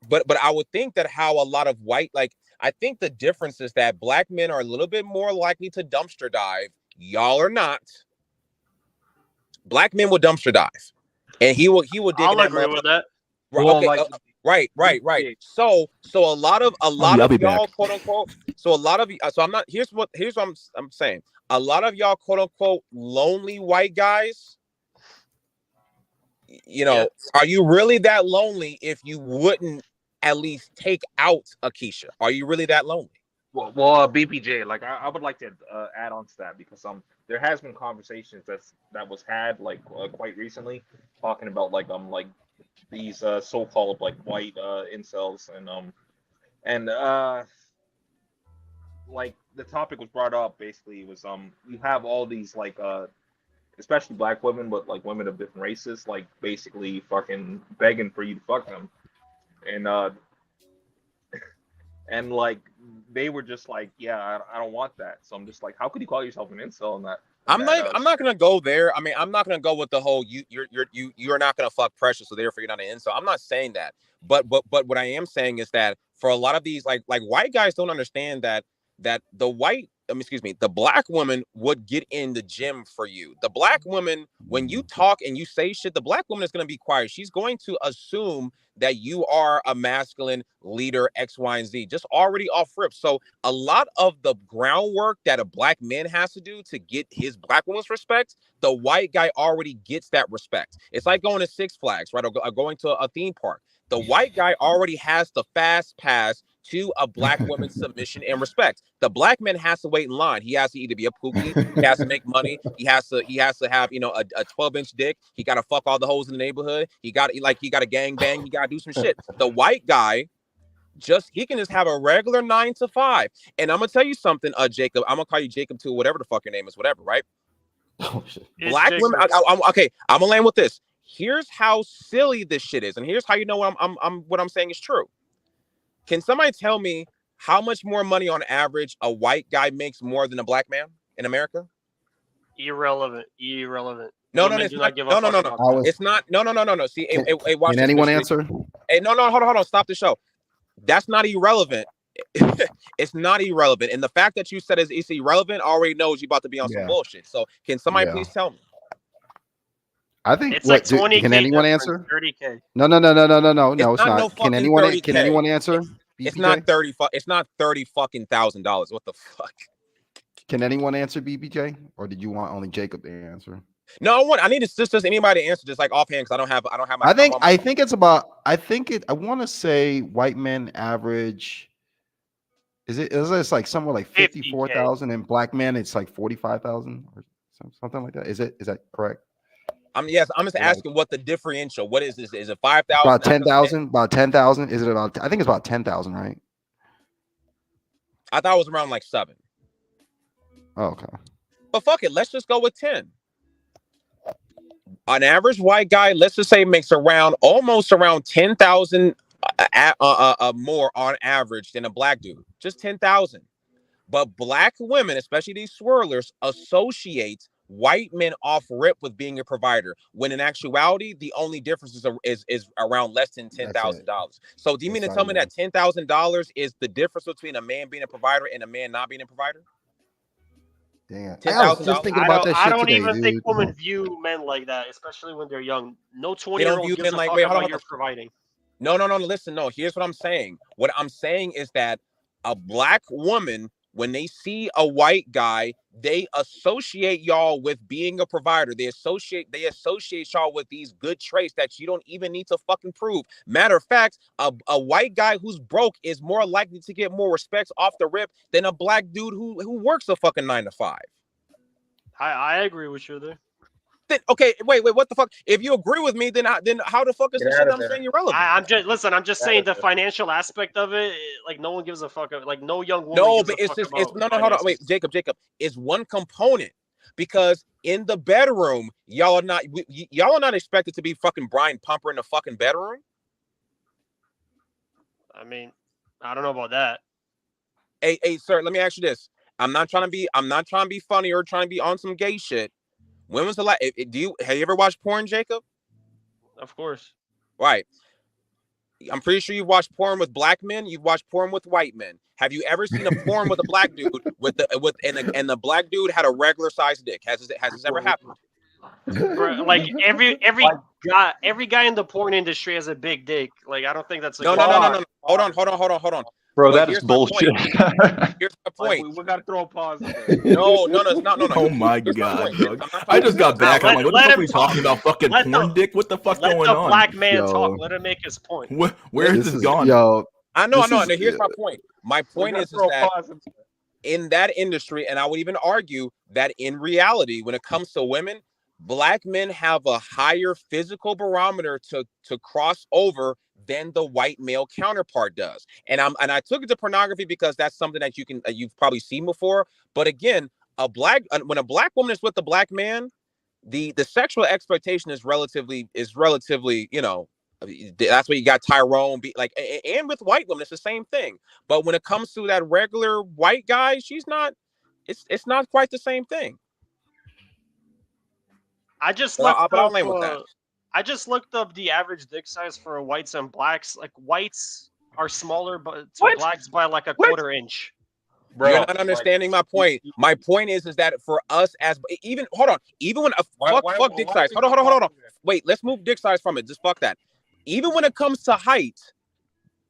but I would think that how a lot of white, like, I think the difference is that black men are a little bit more likely to dumpster dive. Y'all are not. Black men will dumpster dive, and he will dig. I'll agree with that. Well, Okay, like, right. So a lot of y'all, quote unquote. So a lot of so I'm not. Here's what I'm saying. A lot of y'all, quote unquote, lonely white guys. You know, are you really that lonely if you wouldn't at least take out Akeisha? Are you really that lonely? Well, BPJ, like, I would like to add on to that, because there has been conversations that was had, like, quite recently, talking about like these so-called like white incels, and like the topic was brought up. Basically, was you have all these like especially black women, but like women of different races, like basically fucking begging for you to fuck them, and like they were just like, yeah, I don't want that. So I'm just like, how could you call yourself an incel in that? I'm not gonna go there. I mean, I'm not gonna go with the whole you're not gonna fuck Precious, so therefore you're not an incel. I'm not saying that, but what I am saying is that for a lot of these like white guys don't understand that the black woman would get in the gym for you. The black woman, when you talk and you say shit, the black woman is going to be quiet. She's going to assume that you are a masculine leader, X, Y, and Z, just already off rip. So a lot of the groundwork that a black man has to do to get his black woman's respect, the white guy already gets that respect. It's like going to Six Flags, right? Or going to a theme park. The white guy already has the fast pass to a black woman's submission and respect. The black man has to wait in line. He has to either be a pookie, he has to make money, he has to have, you know, a 12-inch dick. He got to fuck all the hoes in the neighborhood. He got to gang bang. He got to do some shit. The white guy, he can just have a regular 9 to 5. And I'm gonna tell you something, Jacob. I'm gonna call you Jacob too, whatever the fuck your name is, whatever, right? Oh, shit. Black women. Okay, I'm gonna land with this. Here's how silly this shit is, and here's how you know what I'm saying is true. Can somebody tell me how much more money on average a white guy makes more than a black man in America? Irrelevant. No, it's not. No. It's not. No. See, watch can anyone answer? Hey, no. Hold on. Stop the show. That's not irrelevant. It's not irrelevant. And the fact that you said it's irrelevant already knows you're about to be on some bullshit. So can somebody please tell me? I think it's like 20K. Can anyone answer? 30K. No. It's not. Can anyone answer? It's not 30. It's not $30,000. What the fuck? Can anyone answer, BBJ, or did you want only Jacob to answer? No, I need just anybody to answer this like offhand, because I don't have my. I think it's about. I want to say white men average. It's like somewhere like 54,000, and black men it's like 45,000 or something like that. Is that correct? I'm just asking what the differential. What is this? Is it 5,000? About 10,000. About 10,000. Is it about? I think it's about 10,000, right? I thought it was around like 7. Oh, okay. But fuck it, let's just go with 10. An average white guy, let's just say, makes almost around 10,000 more on average than a black dude. Just 10,000. But black women, especially these swirlers, associate white men off rip with being a provider, when in actuality the only difference is around less than $10,000. So do you mean to tell me that $10,000 is the difference between a man being a provider and a man not being a provider? Damn. I was just thinking about that shit I don't today, even think women view men like that, especially when they're young. No 20-year-old gives a fuck about you're providing. No. Listen, no. Here's what I'm saying. What I'm saying is that a black woman, when they see a white guy, they associate y'all with being a provider. They associate y'all with these good traits that you don't even need to fucking prove. Matter of fact, a white guy who's broke is more likely to get more respect off the rip than a black dude who works a fucking 9 to 5. I agree with you there. Then, okay, wait, what the fuck? If you agree with me, then how the fuck is the shit I'm saying irrelevant? I'm just saying the financial aspect of it. Like, no one gives a fuck. Like, no young woman. No, but it's hold on, wait, Jacob. It's one component, because in the bedroom, y'all are not expected to be fucking Brian Pumper in the fucking bedroom. I mean, I don't know about that. Hey, sir, let me ask you this. I'm not trying to be funny or trying to be on some gay shit. When was the last? Have you ever watched porn, Jacob? Of course. Right. I'm pretty sure you've watched porn with black men. You've watched porn with white men. Have you ever seen a porn with a black dude and the black dude had a regular sized dick? Has this ever happened? Bro, like every guy in the porn industry has a big dick. Like I don't think that's No. Hold on. Bro, But that is here's my bullshit. Here's the point. We got to throw a pause. There. No, it's not. No. Oh my Here's god, point. dog. I just got back. I'm like, what the fuck are we talk. talking about? Fucking porn dick? What the fuck's going Let the on? black man Yo. talk. Let him make his point. Where is this gone? Yo, I know. This And is- here's my point. My point is that in that industry, and I would even argue that in reality, when it comes to women, black men have a higher physical barometer to cross over than the white male counterpart does. And I took it to pornography because that's something that you've probably seen before. But again, when a black woman is with a black man, the sexual expectation is relatively, you know, that's where you got Tyrone and with white women, it's the same thing. But when it comes to that regular white guy, it's not quite the same thing. I just But looked I'll up. name with that. I just looked up the average dick size for whites and blacks. Like whites are smaller, but to blacks by like a quarter inch. Bro, you're not understanding my point. My point is that for us as even when fuck dick size. Hold on. Wait, let's move dick size from it. Just fuck that. Even when it comes to height,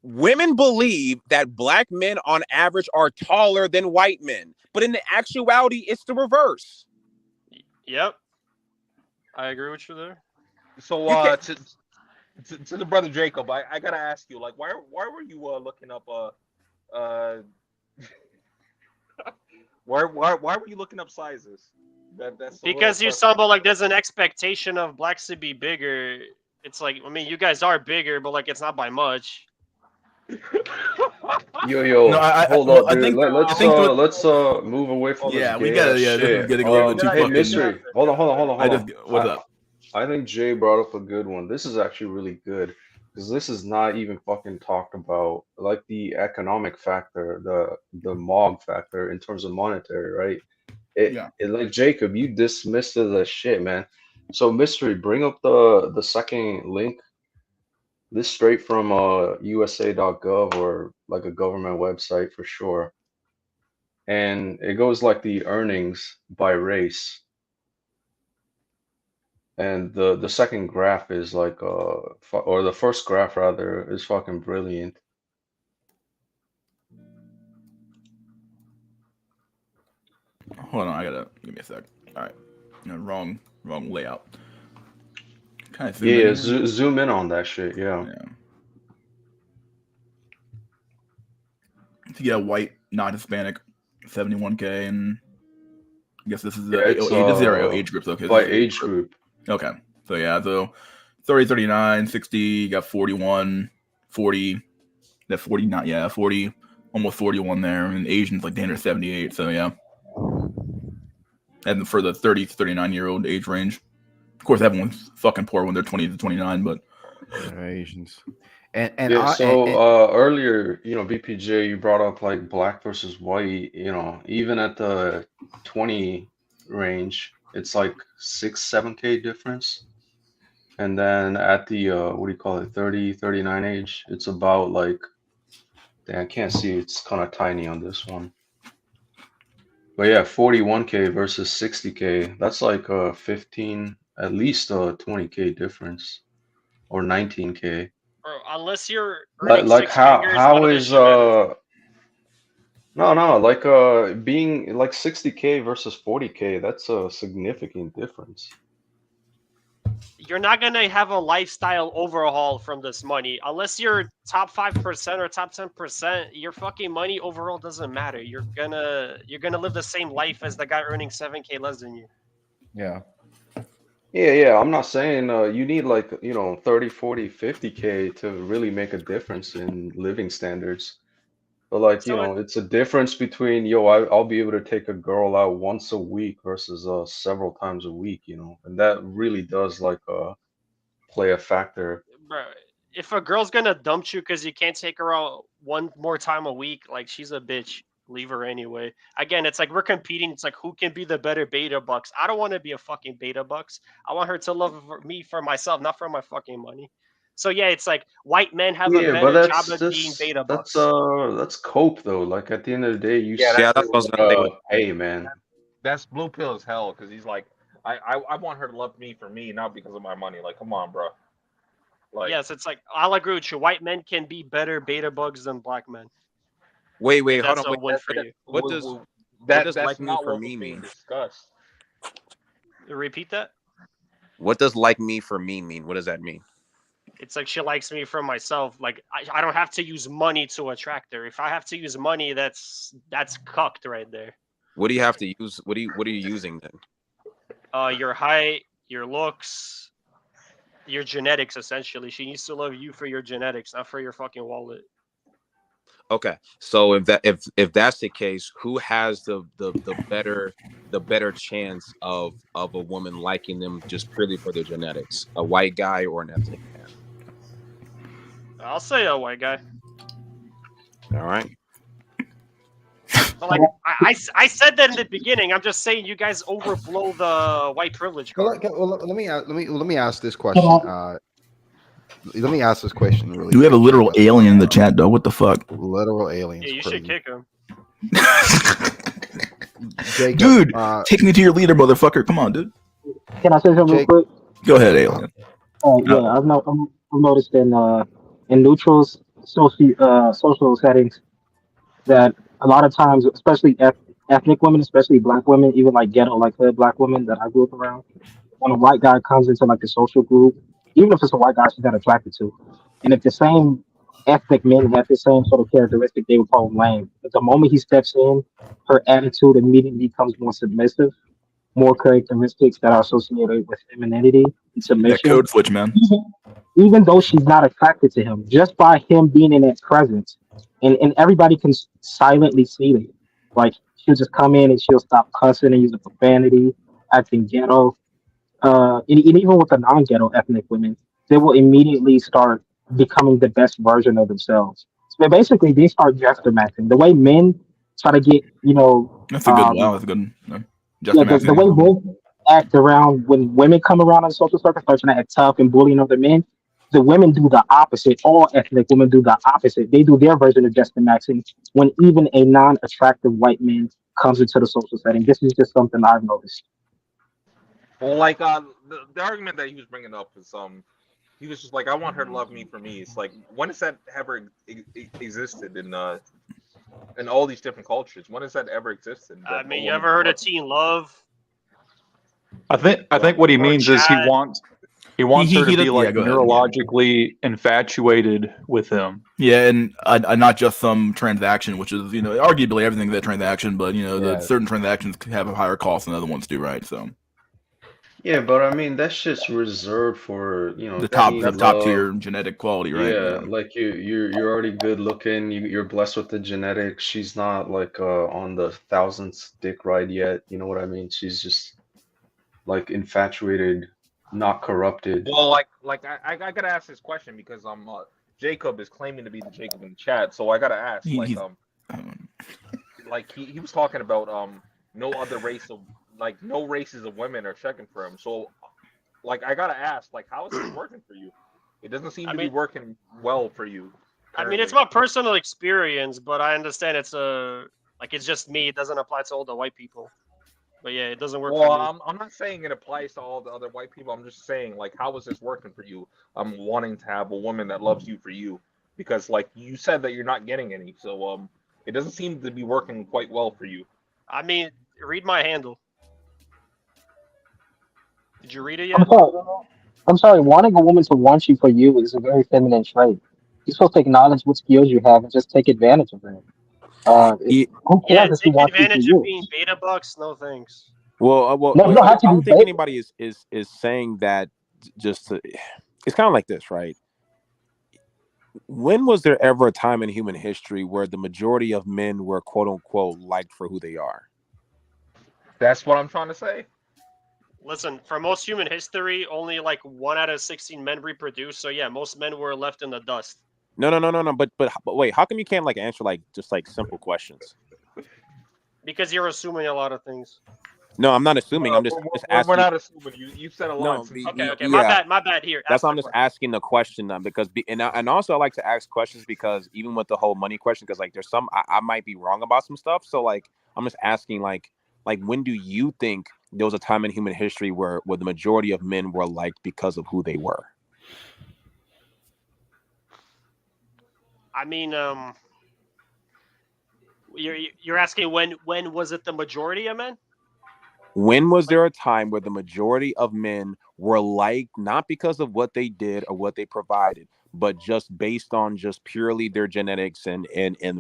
women believe that black men on average are taller than white men, but in the actuality, it's the reverse. Yep, I agree with you there. So to the brother Jacob, I gotta ask you, like, why were you looking up why were you looking up sizes? That's because you stumble like there's an expectation of blacks to be bigger. It's like, I mean, you guys are bigger, but like it's not by much. Yo, No, hold well, up, dude. Let's move away from Yeah, this we gay gotta. ass Yeah, this is shit. getting a little bit too Hey, fucking. mystery. Hold on. What's up? I think Jay brought up a good one. This is actually really good because this is not even fucking talked about, like the economic factor, the MOG factor in terms of monetary, right? It like Jacob, you dismissed it as shit, man. So mystery, bring up the second link. This straight from USA.gov or like a government website for sure. And it goes like the earnings by race. And the second graph is like or the first graph rather is fucking brilliant. Hold on, give me a sec. All right, no, wrong layout. Kind of Zoom in on that shit. Yeah. To get a white, not Hispanic, 71K, and I guess this is the age groups. Okay, by age group. Okay, so yeah, so 30, 39, 60, you got 41, 40, that 49, yeah, 40, almost 41 there, and Asians like damn near 78. So yeah, and for the 30 to 39-year-old age range, of course, everyone's fucking poor when they're 20 to 29, but Asians. Earlier, BPJ, you brought up like black versus white. Even at the 20 range, it's like 6-7K difference. And then at the 30, 39 age, it's about like, I can't see, it's kind of tiny on this one. But yeah, 41K versus 60K, that's like 15, at least 20K difference, or 19K. Bro, unless you're like how is no like being like 60K versus 40K, that's a significant difference. You're not gonna have a lifestyle overhaul from this money unless you're top 5% or top 10%. Your fucking money overall doesn't matter. You're gonna live the same life as the guy earning 7K less than you. Yeah, I'm not saying you need like 30, 40, 50K to really make a difference in living standards. But like, So it's a difference between I'll be able to take a girl out once a week versus several times a week, and that really does like play a factor. bro, if a girl's gonna dump you because you can't take her out one more time a week, like she's a bitch. Leave her anyway. Again, it's like we're competing. It's like who can be the better beta bucks. I don't want to be a fucking beta bucks. I want her to love me for myself, not for my fucking money. So yeah, it's like white men have a Yeah, but better job of being beta bucks. that's cope though. Like at the end of the day, you Yeah, Yeah, still that's what I was gonna say. pay, man. that's blue pill as hell because he's like, I want her to love me for me, not because of my money. Like, come on, bro. Like, Yes, it's like I'll agree with you. White men can be better beta bugs than black men. Wait, If hold that's on. a win for you. What does that's like me not for what me was being mean? discussed. Repeat that. What does like me for me mean? What does that mean? It's like she likes me for myself. Like I don't have to use money to attract her. If I have to use money, that's cucked right there. What do you have to use? What are you using then? Your height, your looks, your genetics. Essentially, she needs to love you for your genetics, not for your fucking wallet. Okay, so if that's the case, who has the better chance of a woman liking them just purely for their genetics? A white guy or an ethnic man? I'll say a white guy. All right. But like I said that in the beginning. I'm just saying you guys overblow the white privilege card. Let me ask this question. Let me ask this question really. Do we have a quick. literal alien in the chat, though? What the fuck? Literal aliens. Yeah, you should kick him. Jacob, Dude, take me to your leader, motherfucker. Come on, dude. Can I say something real quick? Go ahead, alien. Oh yeah, I've noticed in neutrals social settings that a lot of times, especially ethnic women, especially black women, even like ghetto like hood black women that I grew up around, when a white guy comes into like the social group, even if it's a white guy she's not attracted to, and if the same ethnic men have the same sort of characteristic, they would call him lame. But the moment he steps in, her attitude immediately becomes more submissive, more characteristics that are associated with femininity and That submission. code switch, man. Even though she's not attracted to him, just by him being in that presence, and everybody can silently see it. Like she'll just come in and she'll stop cussing and using profanity, acting ghetto. And even with the non-ghetto ethnic women, they will immediately start becoming the best version of themselves. So basically, they start gesture matching. The way men try to get, That's a good. Wow, that's a good. yeah, the way men act around when women come around in social circles, start trying to act tough and bullying other men. The women do the opposite. All ethnic women do the opposite. They do their version of gesture matching when even a non-attractive white man comes into the social setting. This is just something I've noticed. Well, like the argument that he was bringing up is he was just like, I want her to love me for me. It's like, when has that ever existed in all these different cultures? When has that ever existed? I mean, you ever heard of teen love? I think what he means is he wants her to be like go ahead, neurologically infatuated with him. Yeah, and not just some transaction, which is arguably everything that transaction, but the certain transactions have a higher cost than other ones do, right? So. Yeah, but I mean that's just reserved for the top teen top tier love. genetic quality, right? Yeah, like you're already good looking. You're blessed with the genetics. She's not like on the thousandth dick ride yet. You know what I mean? She's just like infatuated, not corrupted. Well, like I gotta ask this question because Jacob is claiming to be the Jacob in the chat, so I gotta ask like he was talking about no other race of no races of women are checking for him. So like I gotta ask, like, how is this working for you? It doesn't seem to be working well for you. I mean, it's my personal experience, but I understand it's it's just me. It doesn't apply to all the white people. But yeah, it doesn't work for me. I'm not saying it applies to all the other white people. I'm just saying, like, how is this working for you? I'm wanting to have a woman that loves you for you, because like you said that you're not getting any. So it doesn't seem to be working quite well for you. I mean, read my handle. Did you read it yet? I'm sorry. Wanting a woman to want you for you is a very feminine trait. You're supposed to acknowledge what skills you have and just take advantage of them. Who cares if take you want advantage you of being beta bucks? No thanks. Well, No, you don't have to I don't be think beta. anybody is saying that just to, it's kind of like this, right? When was there ever a time in human history where the majority of men were quote unquote liked for who they are? That's what I'm trying to say. Listen, for most human history, only like 1 out of 16 men reproduce. So yeah, most men were left in the dust. No. But wait, how come you can't like answer like just like simple questions? Because you're assuming a lot of things. No, I'm not assuming. I'm just asking. We're not assuming. You said a lot. No, Okay. yeah. My bad. Here. That's why I'm just asking the question because and also I like to ask questions because even with the whole money question, because like there's some I might be wrong about some stuff. So like I'm just asking like when do you think there was a time in human history where the majority of men were liked because of who they were? I mean, you're asking when was it the majority of men? When was there a time where the majority of men were liked not because of what they did or what they provided, but just based on just purely their genetics and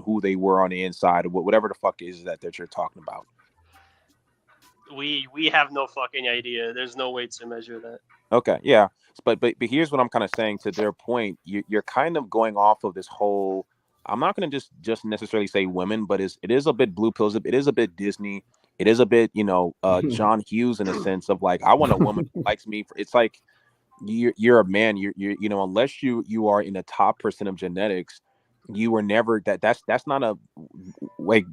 who they were on the inside or whatever the fuck is that you're talking about? We have no fucking idea. There's no way to measure that. Okay, yeah, but here's what I'm kind of saying to their point. You're kind of going off of this whole. I'm not going to just necessarily say women, but it is a bit blue pills. It is a bit Disney. It is a bit, John Hughes in a sense of like, I want a woman who likes me. It's like you're a man. You're unless you are in the top % of genetics, you were never that's not a like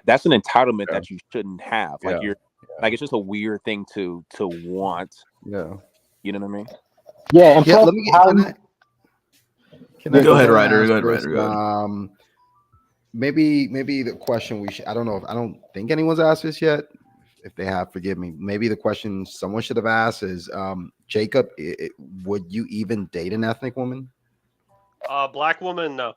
that's an entitlement that you shouldn't have. Like you're like it's just a weird thing to want. Yeah. You know what I mean? Yeah, and Yeah, plus, let me Go ahead, Ryder. ask Go ahead, this? Ryder. Maybe the question we should, I don't know if I don't think anyone's asked this yet. If they have, forgive me. Maybe the question someone should have asked is, Jacob, would you even date an ethnic woman? Black woman, no.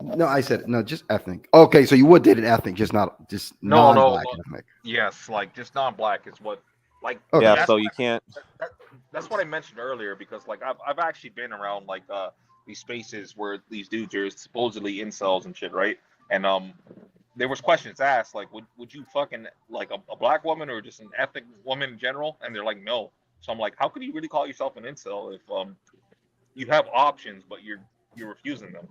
No, I said no, just ethnic. Okay, so you would date an ethnic, just non-black ethnic. Yes, like just non-black is what like. Okay. Yeah, so you can't. That's what I mentioned earlier because like I've actually been around like these spaces where these dudes are supposedly incels and shit, right? And there was questions asked like, would you fucking like a black woman or just an ethnic woman in general? And they're like, no. So I'm like, how could you really call yourself an incel if you have options but you're refusing them?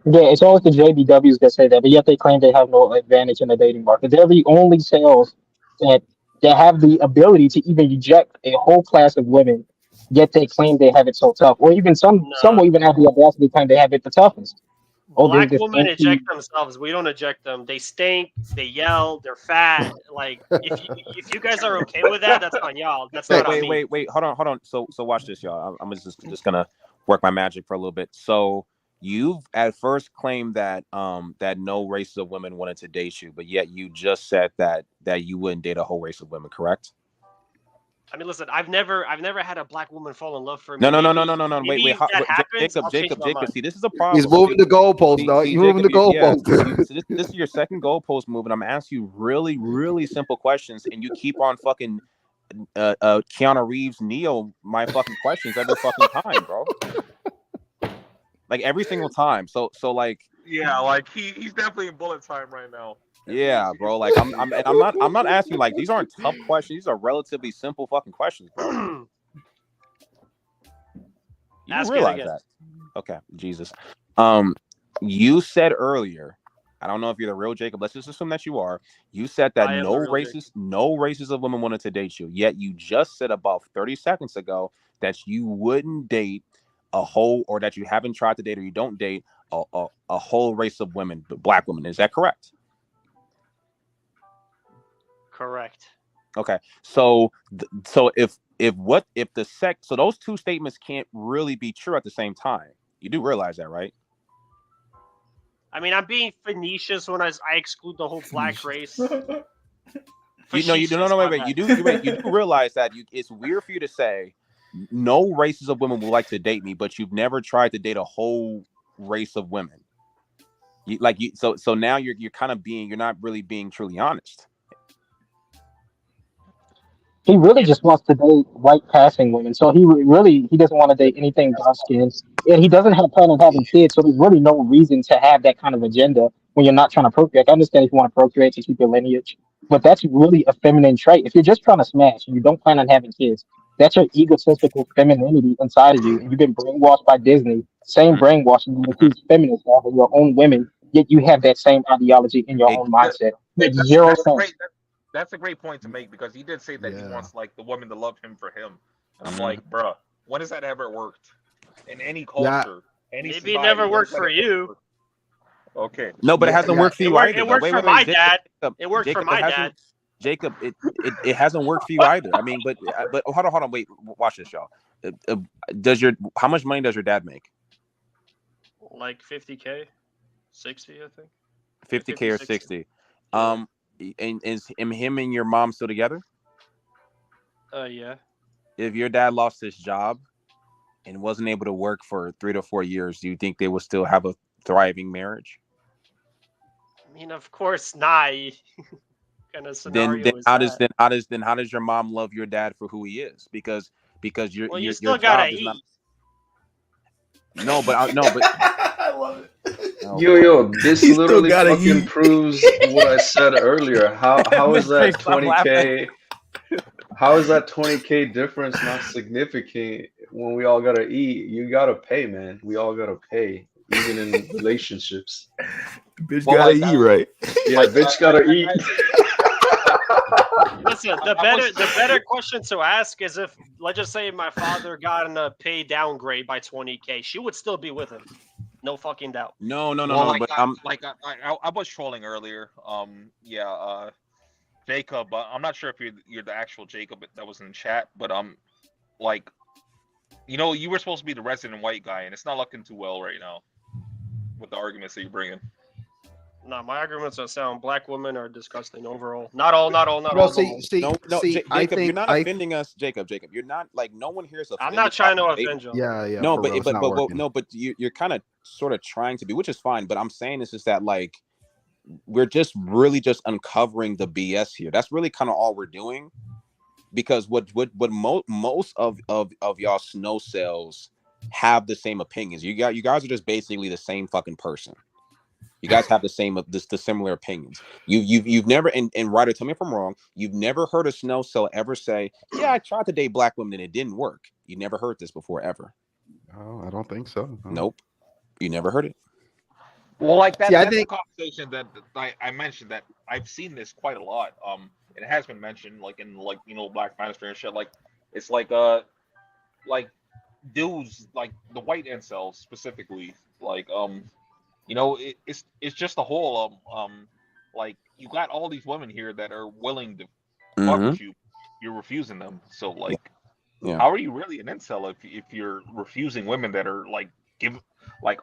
yeah, it's always the JBWs that say that, but yet they claim they have no advantage in the dating market. They're the only sales that have the ability to even reject a whole class of women, yet they claim they have it so tough. Or even some will even have the audacity to claim they have it the toughest. Black women eject themselves. We don't eject them. They stink. They yell. They're fat. Like if you guys are okay with that, that's on y'all. That's not on me. Wait. Hold on. So watch this, y'all. I'm just gonna work my magic for a little bit. So you've at first claimed that that no races of women wanted to date you, but yet you just said that you wouldn't date a whole race of women, correct? I mean, listen, I've never had a black woman fall in love for me. No. Wait. Jacob. See, this is a problem. He's moving the goalpost, dog. He's moving the goalpost. So this is your second goalpost move, and I'm asking you really, really simple questions, and you keep on fucking Keanu Reeves Neo my fucking questions every fucking time, bro. Like every single time. So like yeah, like he's definitely in bullet time right now. Yeah, bro. Like I'm not asking like these aren't tough questions. These are relatively simple fucking questions, bro. You realize that? Okay, Jesus. You said earlier, I don't know if you're the real Jacob. Let's just assume that you are. You said that no races of women wanted to date you. Yet you just said about 30 seconds ago that you wouldn't date a whole, or that you haven't tried to date, or you don't date a whole race of women, black women. Is that correct? Correct. Okay. So if those two statements can't really be true at the same time. You do realize that, right? I mean, I'm being facetious when I exclude the whole black race. Wait. You do realize that it's weird for you to say no races of women would like to date me, but you've never tried to date a whole race of women. So now you're kind of you're not really being truly honest. He really just wants to date white passing women. So he doesn't want to date anything dark skinned. And he doesn't have a plan on having kids. So there's really no reason to have that kind of agenda when you're not trying to procreate. I understand if you want to procreate to keep your lineage, but that's really a feminine trait. If you're just trying to smash and you don't plan on having kids, That's your egotistical femininity inside of you, and you've been brainwashed by Disney. Same brainwashing you accuse feminists of and your own women, yet you have that same ideology in your It- own mindset. Makes That's, zero that's a sense. great. That's a great point to make because he did say that he Yeah. wants like the woman to love him for him, and I'm Mhm. like, bruh, when has that ever worked in any Yeah. culture, any Maybe it society? never When worked has that for ever you. worked? Okay. No, but it Yeah, hasn't yeah. worked for It you worked. either. It though. worked Wait, for wait, my wait, dad. Jacob, It worked for Jacob, my dad. Jacob, it hasn't worked for you either. I mean, but hold on, wait, watch this, y'all. How much money does your dad make? Like 50K, 60, I think. 50K or 60. 60? And is him and your mom still together? Yeah. If your dad lost his job and wasn't able to work for 3 to 4 years, do you think they will still have a thriving marriage? I mean, of course not. Kind of scenario Then is how that? does your mom love your dad for who he is? Because Well, you your still gotta job does not. eat. No, but no, but I love it. oh, Yo, this He still literally gotta fucking eat. proves what I said earlier. How is Mystery, that stop laughing. 20K? How is that 20K difference not significant when we all gotta eat? You gotta pay, man. We all gotta pay, even in relationships. Bitch Well, gotta like, eat, right? Yeah, bitch gotta eat. Listen, the better question to ask is if, let's just say, my father got in a pay downgrade by 20K, she would still be with him, no fucking doubt. No. well, But I was trolling earlier. Jacob. I'm not sure if you're the actual Jacob that was in the chat, but like, you were supposed to be the resident white guy, and it's not looking too well right now with the arguments that you're bringing. No, my arguments are sound. Black women are disgusting overall. Not all. Well, but most. see, no, I Jacob, you're think not offending us, Jacob. You're not like no one here is offended. I'm not trying to by- offend you. yeah, No, for but real, it's not working. no, but you're kind of sort of trying to be, which is fine. But I'm saying is that like we're just really just uncovering the BS here. That's really kind of all we're doing, because what most of y'all snow cells have the same opinions. You guys are just basically the same fucking person. You guys have the similar opinions. You've never, and Ryder, tell me if I'm wrong, you've never heard a snow cell ever say, yeah, I tried to date black women and it didn't work. You never heard this before ever. Oh, I don't think so. No. Nope. You never heard it. Well, like that. See, I That's think- a conversation that I mentioned that I've seen this quite a lot. It has been mentioned like in Black Manosphere and shit. Like it's like dudes like the white incels specifically. Like it's just a whole like you got all these women here that are willing to fuck with you. You're refusing them. So like, Yeah. how are you really an incel if you're refusing women that are like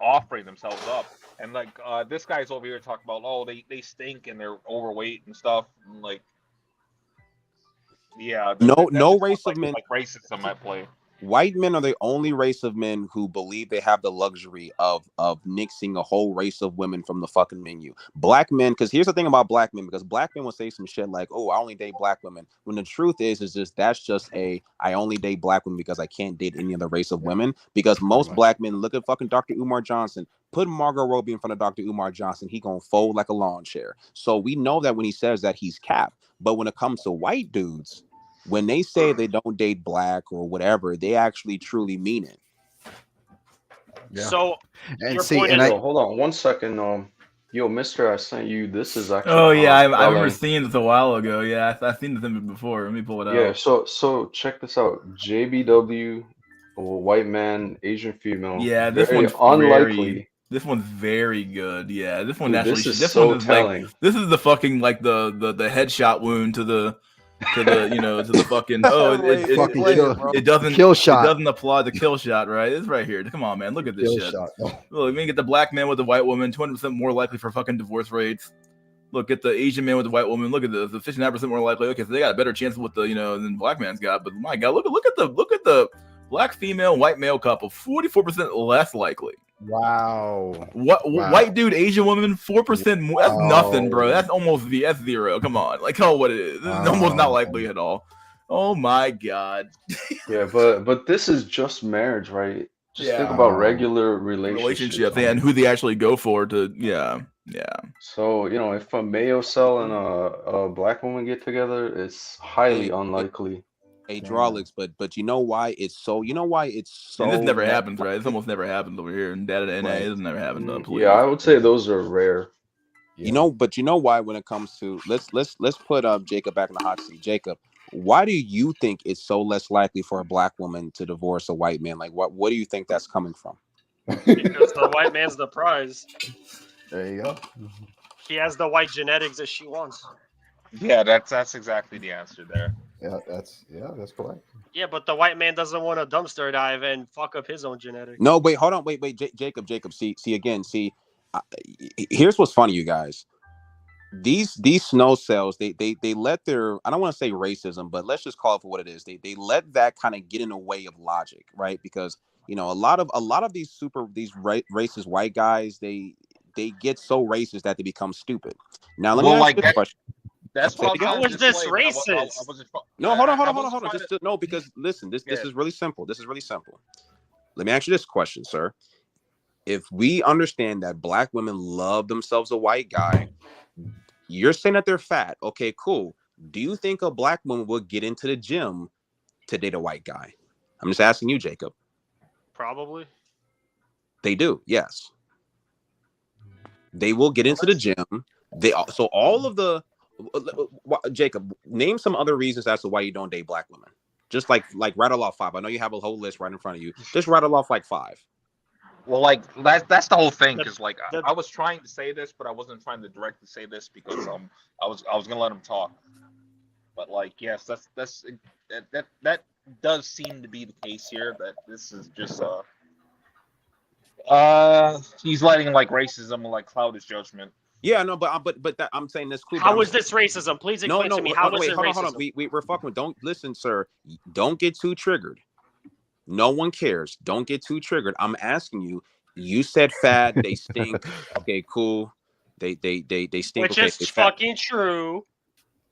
offering themselves up? And like this guy's over here talking about, oh, they stink and they're overweight and stuff. And like, yeah, No race of men. Like racism at play. White men are the only race of men who believe they have the luxury of nixing a whole race of women from the fucking menu. Black men, because here's the thing about black men, because black men will say some shit like, oh, I only date black women. When the truth is just that's just I only date black women because I can't date any other race of women. Because most black men, look at fucking Dr. Umar Johnson. Put Margot Robbie in front of Dr. Umar Johnson, he gonna fold like a lawn chair. So we know that when he says that, he's capped. But when it comes to white dudes, when they say they don't date black or whatever, they actually truly mean it. Yeah. So And your see, point and is, Yo, hold on 1 second. Yo, Mister, I sent you. This is actually. Oh yeah, I remember spelling. seeing this a while ago. Yeah, I've seen this image before. Let me pull it Yeah, out. so check this out. JBW, white man, Asian female. Yeah, this very one's unlikely. This one's very good. Yeah, this one Dude, actually. this is This so one is telling. like this is the fucking like the headshot wound to the to the fucking Fucking it doesn't kill shot. It doesn't apply the kill shot, right? It's right here. Come on, man, look at this Kill shit. shot. Look, we get the black man with the white woman, 200% more likely for fucking divorce rates. Look at the Asian man with the white woman. Look at this, the 59% more likely. Okay, so they got a better chance with the than the black man's got. But my God, look at the black female white male couple, 44% less likely. Wow. Wow. White dude, Asian woman, 4% more. That's nothing, bro. That's almost that's zero. Come on, like call what it is. This is almost not likely at all. Oh my God. Yeah, but this is just marriage, right? Just think about regular relationships. and who they actually go for to yeah. So if a male cell and a black woman get together, it's highly unlikely. hydraulics, but you know why it's so? You know why it's so? And this never happens, right? This almost never happens over here in data NA. Right. This never happened. Yeah, I would say those are rare. You know, but you know why when it comes to let's put Jacob back in the hot seat. Jacob, why do you think it's so less likely for a black woman to divorce a white man? Like what do you think that's coming from? Because the white man's the prize. There you go. He has the white genetics that she wants. Yeah, that's exactly the answer there. Yeah, that's correct. Yeah, but the white man doesn't want to dumpster dive and fuck up his own genetics. No, wait, hold on, wait, Jacob. See, here's what's funny, you guys. These snow cells, they let their, I don't want to say racism, but let's just call it for what it is. They let that kind of get in the way of logic, right? Because you know a lot of these racist white guys, they get so racist that they become stupid. Now let me ask you this question. That's what How was this racist? No, hold on. No, because listen, this is really simple. Let me ask you this question, sir. If we understand that black women love themselves a white guy, you're saying that they're fat. Okay, cool. Do you think a black woman would get into the gym to date a white guy? I'm just asking you, Jacob. Probably. They do, yes. They will get into the gym. So all of the Jacob, name some other reasons as to why you don't date black women. Just like rattle off 5. I know you have a whole list right in front of you. Just rattle off like 5. Well, like that's the whole thing. Because like I was trying to say this, but I wasn't trying to directly say this because I was gonna let him talk. But like yes, that does seem to be the case here. That this is just he's letting like racism like cloud his judgment. Yeah, no, but that, I'm saying this cool. How is this racism? Please explain to me. How is it racism? Hold on. We're fucking with. Don't listen, sir. Don't get too triggered. No one cares. Don't get too triggered. I'm asking you. You said fat. They stink. Okay, cool. They stink. Which okay, is fucking true.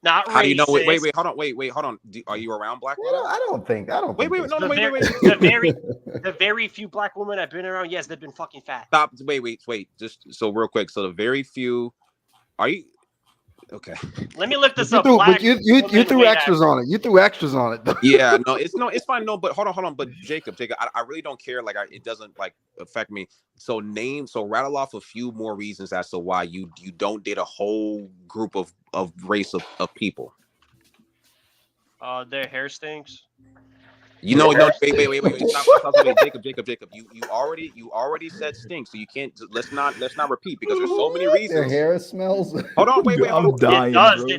Not How racist. do you know? Wait, hold on. Wait, hold on. Are you around black women? I don't think. Wait. The very few black women I've been around, yes, they've been fucking fat. Stop. Wait. Just so real quick. So the very few. Are you? Okay. Let me look this up. You threw extras on it. You threw extras on it. Yeah, it's fine. No, but hold on. But Jacob, I really don't care. Like, it doesn't like affect me. So rattle off a few more reasons as to why you don't date a whole group of race of people. Their hair stinks. You know, no, wait. Stop. Jacob. You already said stink, so you can't. Let's not repeat because there's so many reasons. Their hair smells. Hold on, wait. I'm dying. It does. Bro.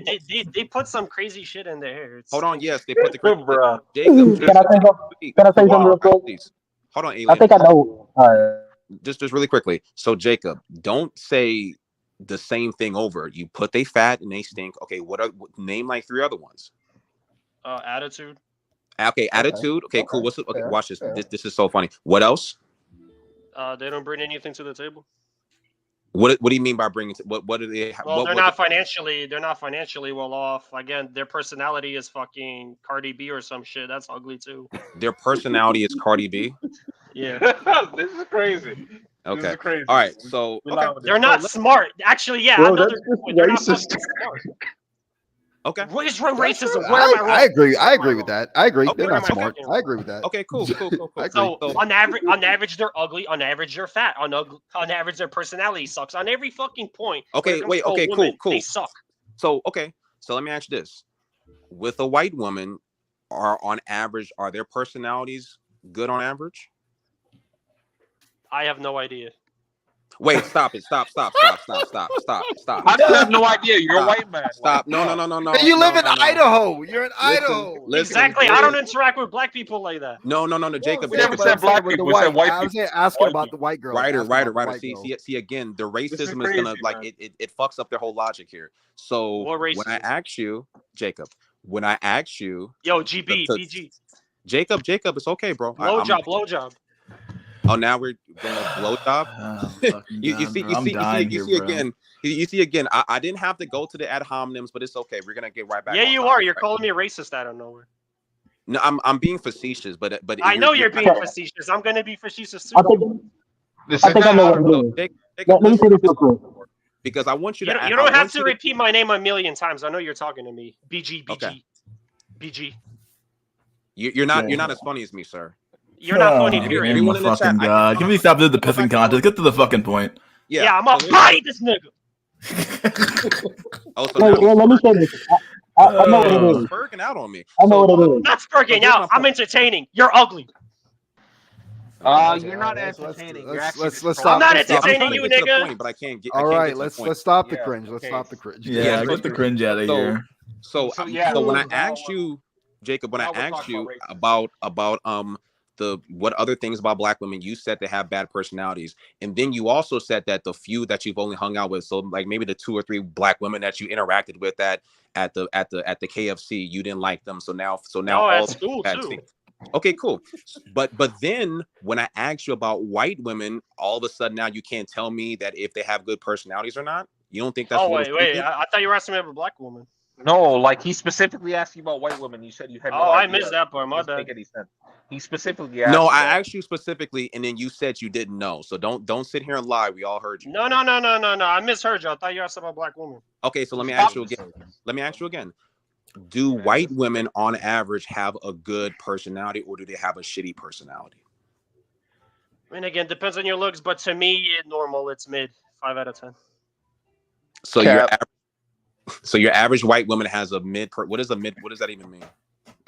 They put some crazy shit in their hair. Hold on. Yes, they put the crazy. Jacob, can I say something real quick? Please. Hold on, Alien. I think I know. Just really quickly. So Jacob, don't say the same thing over. You put they fat and they stink. Okay, name like 3 other ones? Attitude. Okay, attitude. Okay, cool. Watch this. This is so funny. What else? They don't bring anything to the table. What do you mean by bringing? What do they? Well, they're not financially well off. Again, their personality is fucking Cardi B or some shit. That's ugly too. Their personality is Cardi B. Yeah. This is crazy. Okay. This is crazy. All right. So they're not smart. Actually, yeah. Bro, another they're not racist. smart. Okay. What is racism? Where am I wrong? I agree with that. I agree. Okay, They're not okay. smart. I agree with that. Okay. Cool. So on average, they're ugly. On average, they're fat. On average, their personality sucks. On every fucking point. Okay. Wait. Okay. Women, Cool. They suck. So let me ask you this: with a white woman, on average, are their personalities good on average? I have no idea. Wait, stop it. Stop. I have no idea. You're a white man. Stop. No. You live in Idaho. You're in Idaho. Listen, Exactly. I don't interact with black people like that. No, Jacob. We never said black people. We said white people. I was asking about the white girl. Right. See, again, the racism is gonna like it fucks up their whole logic here. So when I ask you, Jacob, yo, GB, BG, Jacob, it's okay, bro. Blow job. Oh, now we're going to blow job. You see again. I didn't have to go to the ad hominems, but it's okay. We're gonna get right back. Yeah, you are. You're calling me a racist out of nowhere. No, I'm being facetious, but I know you're being facetious. I'm gonna be facetious too. I think I know what I'm doing. Let me say this real quick. Because I want you to. You don't have to repeat my name a million times. I know you're talking to me. BG. Okay. BG. You're not as funny as me, sir. You're not funny, Oh, period. Everyone in the fucking chat, I God. Can we stop the pissing contest? Get to the fucking point. Yeah, I'm gonna bite this nigga. Oh, so Wait, now let me say this. I know what it he's is. spurging out on me. I know what it I'm is. not spurging here's out. my I'm point. entertaining. You're ugly. You're not entertaining. You're actually let's just stop. I'm not let's stop. I'm entertaining trying to you, get to the nigga. point, but I can't get. All I can't right, get to the let's point. stop the Yeah, cringe. Let's okay. stop the cringe. Yeah, Yeah, get the cringe out of here. So yeah, when I now, asked you, Jacob, when I now we're asked talking you about about the what other things about black women, you said they have bad personalities, and then you also said that the few that you've only hung out with, so like maybe the 2 or 3 black women that you interacted with at the KFC, you didn't like them. So now No, all at school bad too. things. Okay, cool. But then when I asked you about white women, all of a sudden now you can't tell me that if they have good personalities or not. You don't think that's Oh a little wait. sneaky? I thought you were asking me about a black woman. No, like he specifically asked you about white women. You said you had no Oh, I idea. missed that part. My Doesn't bad. make any sense. He specifically asked. No, you I about- asked you specifically, and then you said you didn't know. So don't sit here and lie. We all heard you. No. I misheard you. I thought you asked about a black woman. Okay, so let me Stop ask you again. Do white women on average have a good personality, or do they have a shitty personality? I mean, again, depends on your looks, but to me, normal. It's mid. 5 out of 10. So your average white woman has a mid. What is a mid? What does that even mean?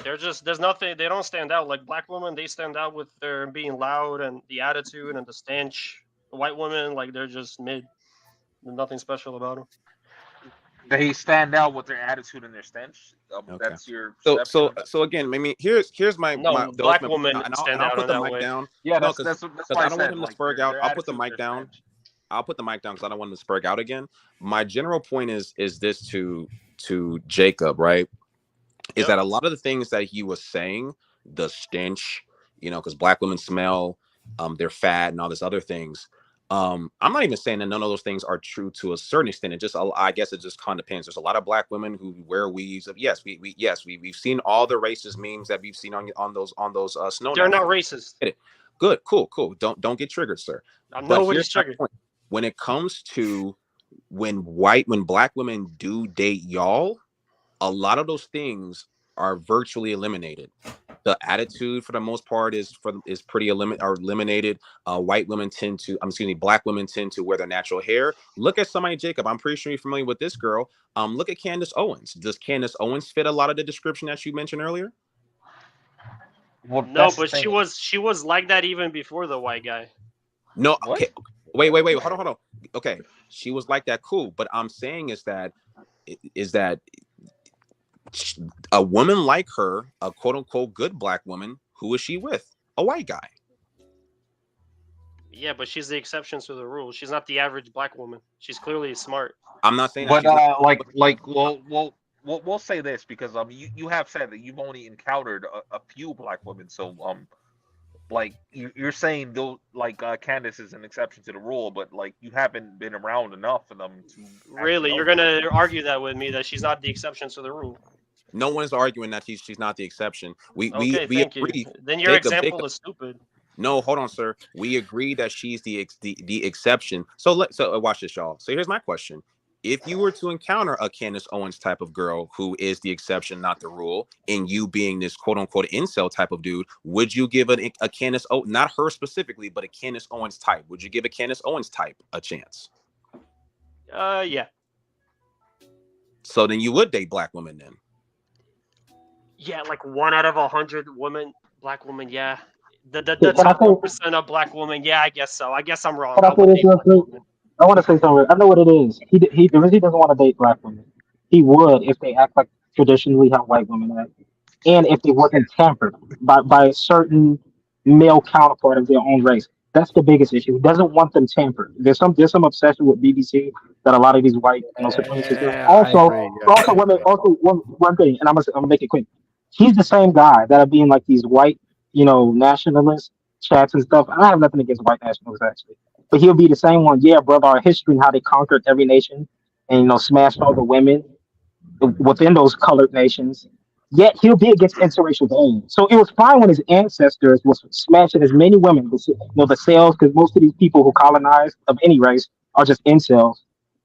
There's nothing. They don't stand out. Like black women, they stand out with their being loud and the attitude and the stench. The white women, like they're just mid. There's nothing special about them. They stand out with their attitude and their stench. Okay. That's your. So again, I mean, here's my black women and stand I'll out put in the that mic way. down. Yeah, No, that's because why I don't want him to spurg out. I'll put the mic down. Stench. I'll put the mic down because I don't want him to spurg out again. My general point is this to Jacob, right? Is that a lot of the things that he was saying, the stench, because black women smell, they're fat and all this other things. I'm not even saying that none of those things are true to a certain extent. I guess it just kind of depends. There's a lot of black women who wear weaves. Yes, we've seen all the racist memes that we've seen on those snow. They're not racist. Good, cool. Don't get triggered, sir. Nobody's triggered. When it comes to when black women do date y'all, a lot of those things are virtually eliminated. The attitude, for the most part, is pretty eliminated. Black women tend to wear their natural hair. Look at somebody, Jacob. I'm pretty sure you're familiar with this girl. Look at Candace Owens. Does Candace Owens fit a lot of the description that you mentioned earlier? Well, no, but she was like that even before the white guy. No, What? okay. Wait. Hold on. Okay, she was like that, cool. But I'm saying is that a woman like her, a quote unquote good black woman, who is she with? A white guy. Yeah, but she's the exception to the rule. She's not the average black woman. She's clearly smart. I'm not saying But that we'll say this because you have said that you've only encountered a few black women, so like you're saying though, like Candace is an exception to the rule, but like you haven't been around enough for them to really. You're gonna argue that with me that she's not the exception to the rule. No one's arguing that she's not the exception. We thank agree. you. Then your example is stupid. No, hold on, sir. We agree that she's the exception. So watch this, y'all. So here's my question: if you were to encounter a Candace Owens type of girl who is the exception, not the rule, and you being this quote unquote incel type of dude, would you give a Candace Owens, not her specifically, but a Candace Owens type? Would you give a Candace Owens type a chance? Yeah. So then you would date black women then? Yeah, like 1 out of 100 black women. Yeah. The top 1% of black women. Yeah, I guess so. I guess I'm wrong. I want to say something. I know what it is. He doesn't want to date black women. He would if they act like traditionally how white women act, and if they wasn't tampered by a certain male counterpart of their own race. That's the biggest issue. He doesn't want them tampered. There's some obsession with BBC that a lot of these white supremacists do. Also, one thing, and I'm gonna make it quick. He's the same guy that are being like these white, nationalist chats and stuff. I have nothing against white nationalists actually, but he'll be the same one. Yeah, brother, our history and how they conquered every nation and smashed all the women within those colored nations. Yet he'll be against interracial dating. So it was fine when his ancestors was smashing as many women, the cells, because most of these people who colonized of any race are just incels.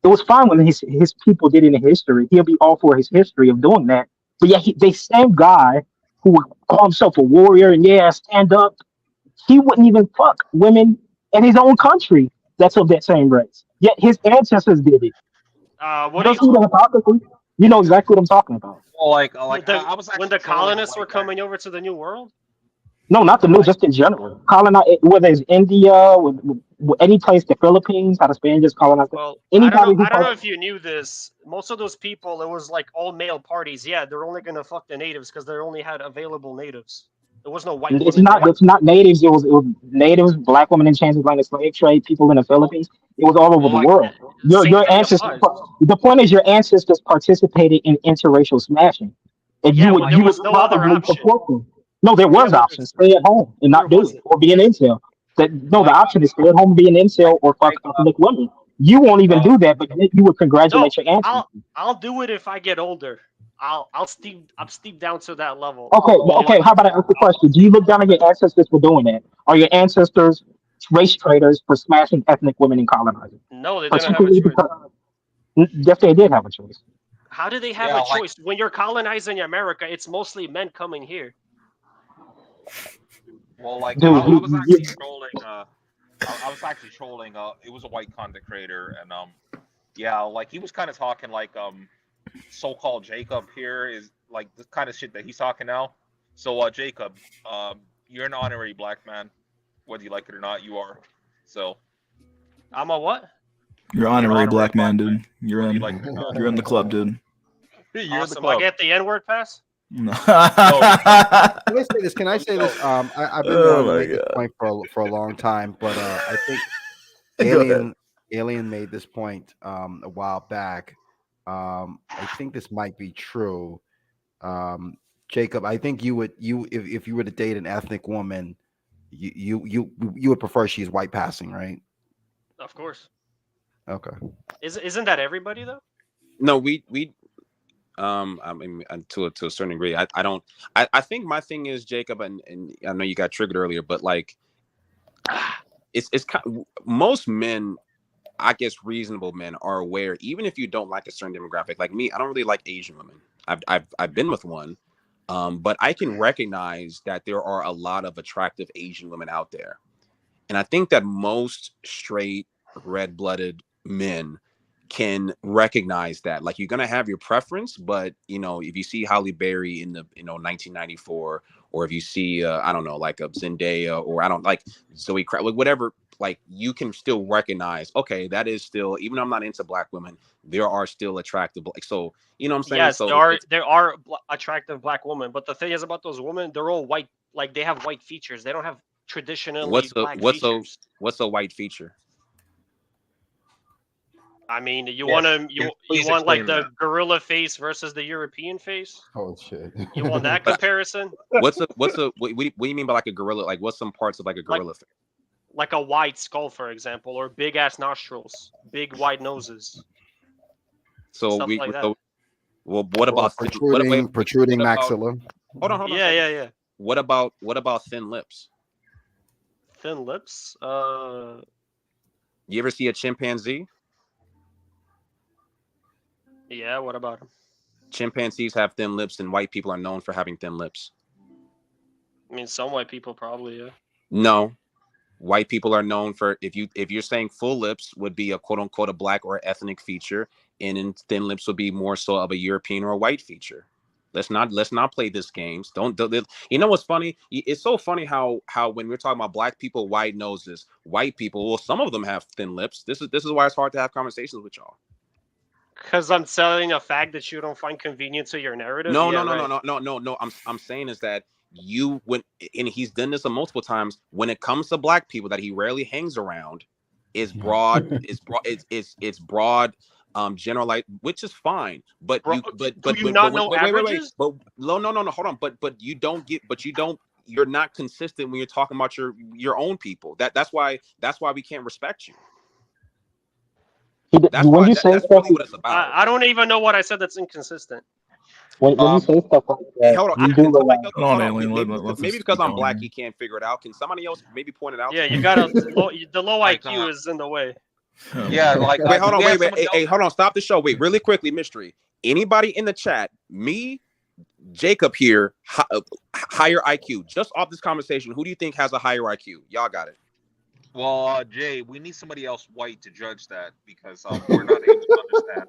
It was fine when his people did it in history. He'll be all for his history of doing that. But yeah, the same guy who would call himself a warrior and stand up, he wouldn't even fuck women in his own country that's of that same race. Yet his ancestors did it. You What do don't see you the hypocrisy? You know exactly what I'm talking about. Well, I was when actually the trolling colonists white were guy. coming over to the New World? No, not the new, just in general. Colonize, whether it's India, with any place, the Philippines, how the Spaniards colonized it. Well, Anybody who I don't know if you knew this. Most of those people, it was like all male parties. Yeah, they're only gonna fuck the natives because they only had available natives. There was no white women there. it's not natives. It was natives, black women in transatlantic slave trade, people in the Philippines. It was all over the world. Same Your thing ancestors. applies. The point is, your ancestors participated in interracial smashing, and Yeah, but there you would was no other probably option. support them. No, there Yeah, was but options. Stay at home and there not do it, wasn't. or be an incel. No, the Like, option is stay at home and be an incel, or fuck like, ethnic women. You won't even do that, but yet you would No, congratulate your ancestors. I'll do it if I get older. I'm steep down to that level. Okay, okay. How about I ask the question? Do you look down on your ancestors for doing that? Are your ancestors race traders for smashing ethnic women and colonizing? No, they didn't have a Particularly choice. because yes, they did have a choice. How do they have Yeah, a like- choice? When you're colonizing America, it's mostly men coming here. Well, like Dude, I was actually you- trolling. I was actually trolling. It was a white content creator, and yeah, like he was kind of talking like so-called Jacob here is like the kind of shit that he's talking now. So Jacob, you're an honorary black man, whether you like it or not. You are. So I'm a what? You're honorary black man, dude. You're whether in. you like it or not. You're in the club, dude. You're in the Awesome. I club. get the N-word pass? No. Can I say this? Can I say this? I've been Oh wanting to my make this God. point for a long time, but I think Go ahead. Alien made this point a while back. I think this might be true. Jacob, I think you would if you were to date an ethnic woman, you would prefer she's white passing, right? Of course. Okay. Isn't that everybody though? No, we I mean to a certain degree. I think my thing is, Jacob, and I know you got triggered earlier, but like it's most men, I guess reasonable men, are aware, even if you don't like a certain demographic. Like me, I don't really like Asian women. I've been with one, but I can recognize that there are a lot of attractive Asian women out there, and I think that most straight red-blooded men can recognize that. Like, you're gonna have your preference, but you know, if you see Halle Berry in the 1994, or if you see I don't know, like a Zendaya, or I don't like Zoe Kravitz, like whatever, like you can still recognize, okay, that is still, even though I'm not into black women, there are still attractive, like, so you know what I'm saying? Yes, So there are attractive black women, but the thing is about those women, they're all white. Like they have white features. They don't have traditionally black features. what's a white feature? I mean, you Yes, want yes, you please want like explain the gorilla face versus the European face? Oh shit. You want that comparison? What do you mean by like a gorilla? Like, what's some parts of like a gorilla? Like a wide skull, for example, or big ass nostrils, big wide noses. So Stuff like that. so, well, what about protruding what about- maxilla? Hold on. Yeah. What about thin lips? Thin lips. You ever see a chimpanzee? Yeah. What about them? Chimpanzees have thin lips, and white people are known for having thin lips. I mean, some white people probably. Yeah. No, white people are known for, if you're saying full lips would be a quote unquote a black or ethnic feature, and then thin lips would be more so of a European or a white feature. Let's not play this games. Don't you know what's funny? It's so funny how when we're talking about black people, wide noses, white people, well, some of them have thin lips. This is why it's hard to have conversations with y'all. Because I'm selling a fact that you don't find convenient to your narrative. No. I'm saying is that and he's done this multiple times. When it comes to black people that he rarely hangs around, is broad. It's broad. Generalized, which is fine, but Bro, wait, but no, hold on, but you're not consistent when you're talking about your own people. That's why we can't respect you. That's when you say that's stuff, really what it's about. I don't even know what I said that's inconsistent. when you say stuff like that, Hold on, you do realize. Hold on, Alien, maybe because I'm black, he can't figure it out. Can somebody else maybe point it out? Yeah, you gotta. The low IQ is in the way. Yeah, like Wait, hold on, we have wait, somebody hey, else- hold on, stop the show. Wait, really quickly, mystery. Anybody in the chat, me, Jacob here, higher IQ. Just off this conversation, who do you think has a higher IQ? Y'all got it. Well, Jay, we need somebody else white to judge that because we're not able to understand.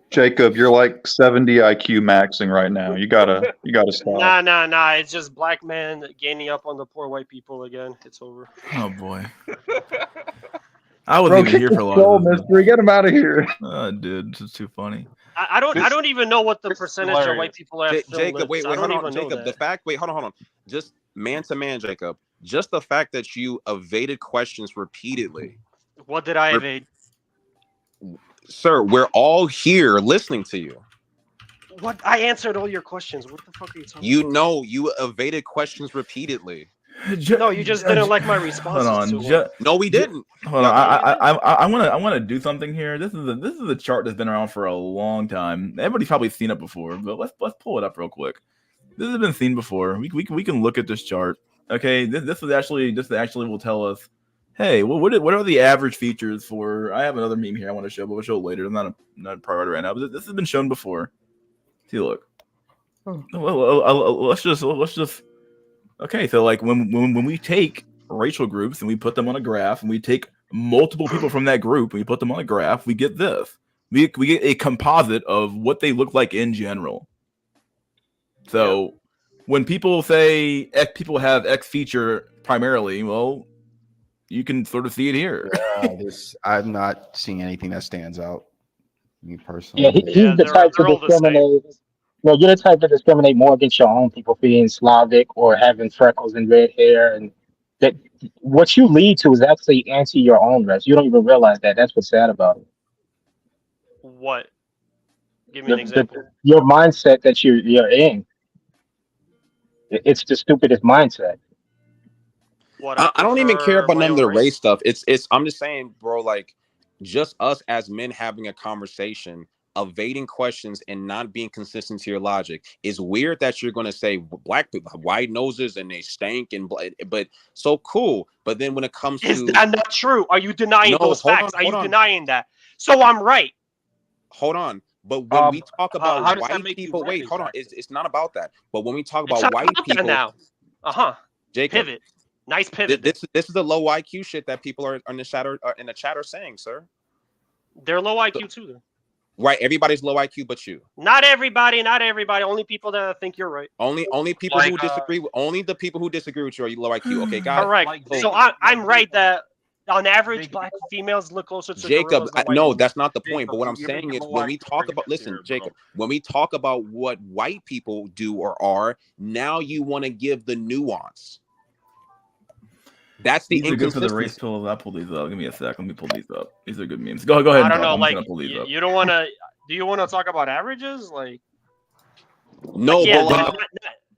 Jacob, you're like 70 IQ maxing right now. You gotta stop. Nah. It's just black man gaining up on the poor white people again. It's over. Oh boy. I wasn't even here for a lot of this. Mystery. Get him out of here. Dude, this is too funny. I don't even know what the percentage of white people have. Jacob, wait, hold on, Jacob. Hold on. Just man to man, Jacob. Just the fact that you evaded questions repeatedly. What did I evade? Sir, we're all here listening to you. What? I answered all your questions. What the fuck are you talking about? You evaded questions repeatedly. No, you just didn't like my responses. Hold on. No, we didn't. Hold on. I want to do something here. This is a chart that's been around for a long time. Everybody's probably seen it before, but let's pull it up real quick. This has been seen before. We can look at this chart. Okay, this actually will tell us, hey, what are the average features for? I have another meme here I want to show, but we'll show it later. I'm not a priority right now, but this has been shown before. See, look. Let's just. Okay, so like when we take racial groups and we put them on a graph, and we take multiple people from that group and we put them on a graph, we get this. We get a composite of what they look like in general. So when people say people have X feature primarily, well, you can sort of see it here. I'm not seeing anything that stands out. Me personally. Yeah, he's the type to discriminate. No, you're the type to discriminate more against your own people being Slavic or having freckles and red hair, and that what you lead to is actually anti your own race. You don't even realize that. That's what's sad about it. What? Give me an example. Your mindset that you're in. It's the stupidest mindset. What, I don't even care about none of the race stuff. It's. I'm just saying, bro. Like, just us as men having a conversation, evading questions and not being consistent to your logic. Is weird that you're going to say black people have wide noses and they stank but so cool. But then when it comes to, is that not true? Are you denying those facts? Are you denying that? So I'm right. Hold on. But when we talk about white people, wait, hold on. It's not about that. But when we talk about white people now, Jacob, pivot. Nice pivot. This is the low IQ shit that people are in the chat are saying, sir. They're low IQ too, though. Right, everybody's low IQ, but you. Not everybody. Only people that think you're right. Only people who disagree. Only the people who disagree with you are low IQ. Okay, guys. All right. So I'm right that on average, black females look closer to Jacob. No, that's not the point. But what I'm saying is, when we talk about, listen, Jacob, when we talk about what white people do or are, now you want to give the nuance. That's the these are good for the race pills. I'll pull these up. Give me a sec. Let me pull these up. These are good memes. Go ahead. I don't know. Like, you don't want to. Do you want to talk about averages? Like, no. Like, yeah,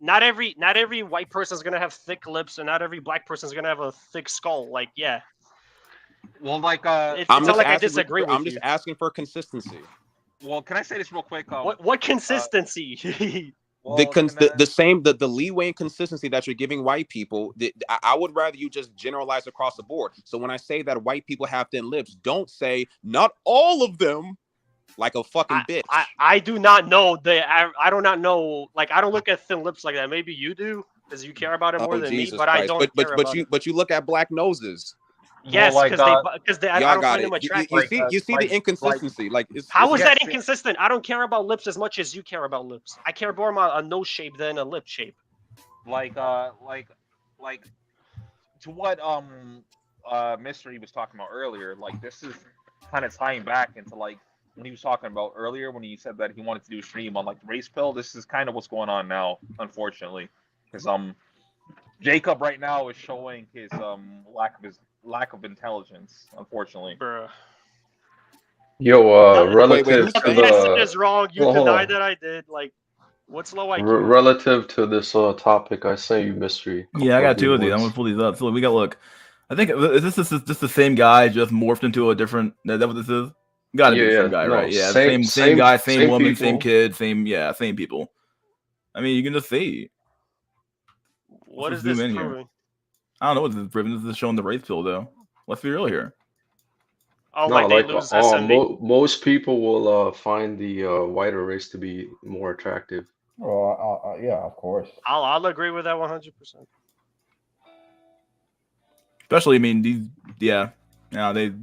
not every white person is gonna have thick lips, and not every black person is gonna have a thick skull. Like, yeah. Well, like, it's not like I disagree with you. I'm just asking for consistency. Well, can I say this real quick? What consistency? Well, the leeway and consistency that you're giving white people, I would rather you just generalize across the board. So when I say that white people have thin lips, don't say not all of them, like a fucking bitch. I do not know I do not know. Like, I don't look at thin lips like that. Maybe you do because you care about it more than me. But Christ. I don't. But you look at black noses. Yes, because I don't find them attractive. You see the inconsistency. How is that inconsistent? I don't care about lips as much as you care about lips. I care more about a nose shape than a lip shape. Like to what Mystery was talking about earlier. Like, this is kind of tying back into like when he was talking about earlier when he said that he wanted to do a stream on like the race pill. This is kind of what's going on now, unfortunately, because Jacob right now is showing his lack of intelligence, unfortunately. Bruh. Yo, relative to the is wrong. You denied that I did. Like, what's low IQ? Relative to this topic, I sent you Mystery. Yeah, I got two of these. I'm gonna pull these up. So we got I think is this just the same guy just morphed into a different? Is that what this is? Got to be the same guy, right? Yeah, same guy, same woman, people. Same kid, same people. I mean, you can just see. What is this proving? Here. I don't know what this is proving. This is showing the race pill, though. Let's be real here. Oh, no, like they lose most people will find the whiter race to be more attractive. Well, yeah, of course. I'll agree with that 100%. Especially, I mean, these, yeah. You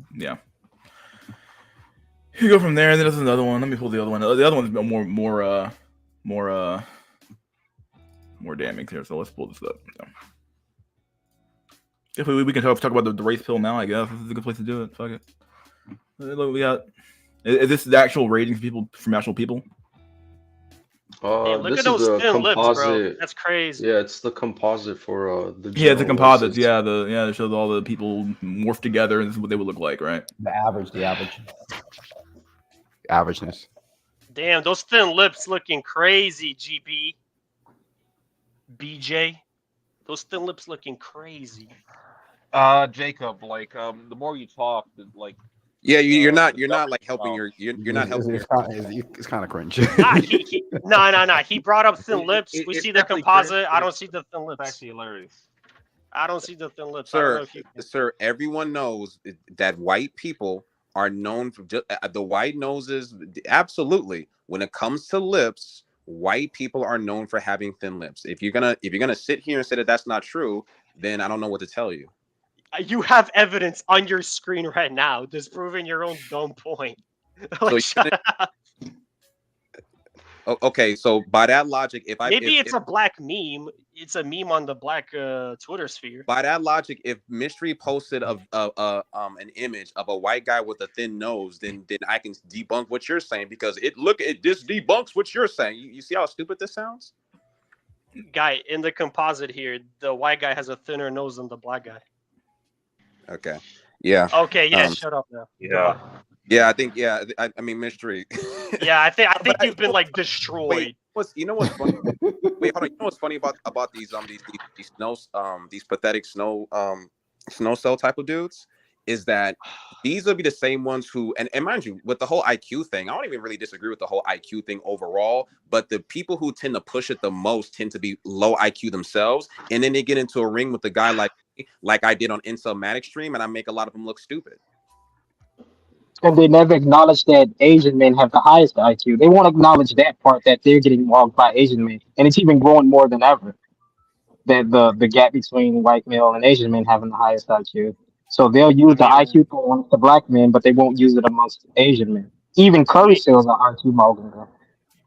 go from there, and then there's another one. Let me pull the other one. The other one's more damning here. So let's pull this up. So. If we can talk about the race pill now, I guess this is a good place to do it. Fuck it. Look, we got. Is this the actual ratings from actual people? Hey, look This at those is the thin lips, bro. composite. That's crazy. Yeah, it's the composite for the Yeah, it's a general composite. races. Yeah, it shows all the people morphed together, and this is what they would look like, right? The average. Averageness. Damn, those thin lips looking crazy, GB. BJ. Those thin lips looking crazy. Jacob, like the more you talk, like Yeah, you're not the like helping dumber you're not helping. It's kind of cringe. No. He brought up thin lips. We it's see the definitely composite. cringe, I but don't see the thin it's lips. actually hilarious. I don't see the thin lips. I don't know Sir, if you sir, everyone knows that white people are known for the white noses. Absolutely, when it comes to lips, white people are known for having thin lips. If you're gonna sit here and say that that's not true, then I don't know what to tell you. You have evidence on your screen right now disproving your own dumb point. Like, So shut up. Okay, so by that logic, Maybe it's a black meme. It's a meme on the black Twitter sphere. by that logic, if Mystery posted an image of a white guy with a thin nose, then I can debunk what you're saying because this debunks what you're saying. You see how stupid this sounds? Guy, in the composite here, the white guy has a thinner nose than the black guy. Okay. Yeah. Okay, yeah, shut up now. Yeah. Yeah, I think I mean Mystery. Yeah, I think you've been like destroyed. Wait, you know what's funny? Wait, hold on. You know what's funny about these these pathetic snow cell type of dudes is that these will be the same ones who and mind you, with the whole IQ thing, I don't even really disagree with the whole IQ thing overall, but the people who tend to push it the most tend to be low IQ themselves, and then they get into a ring with a guy like I did on Incel stream, and I make a lot of them look stupid. And they never acknowledge that Asian men have the highest IQ. They won't acknowledge that part that they're getting walked by Asian men, and it's even growing more than ever. That the gap between white male and Asian men having the highest IQ. So they'll use the IQ for amongst the black men, but they won't use it amongst Asian men. Even Curry sells an IQ Morgan,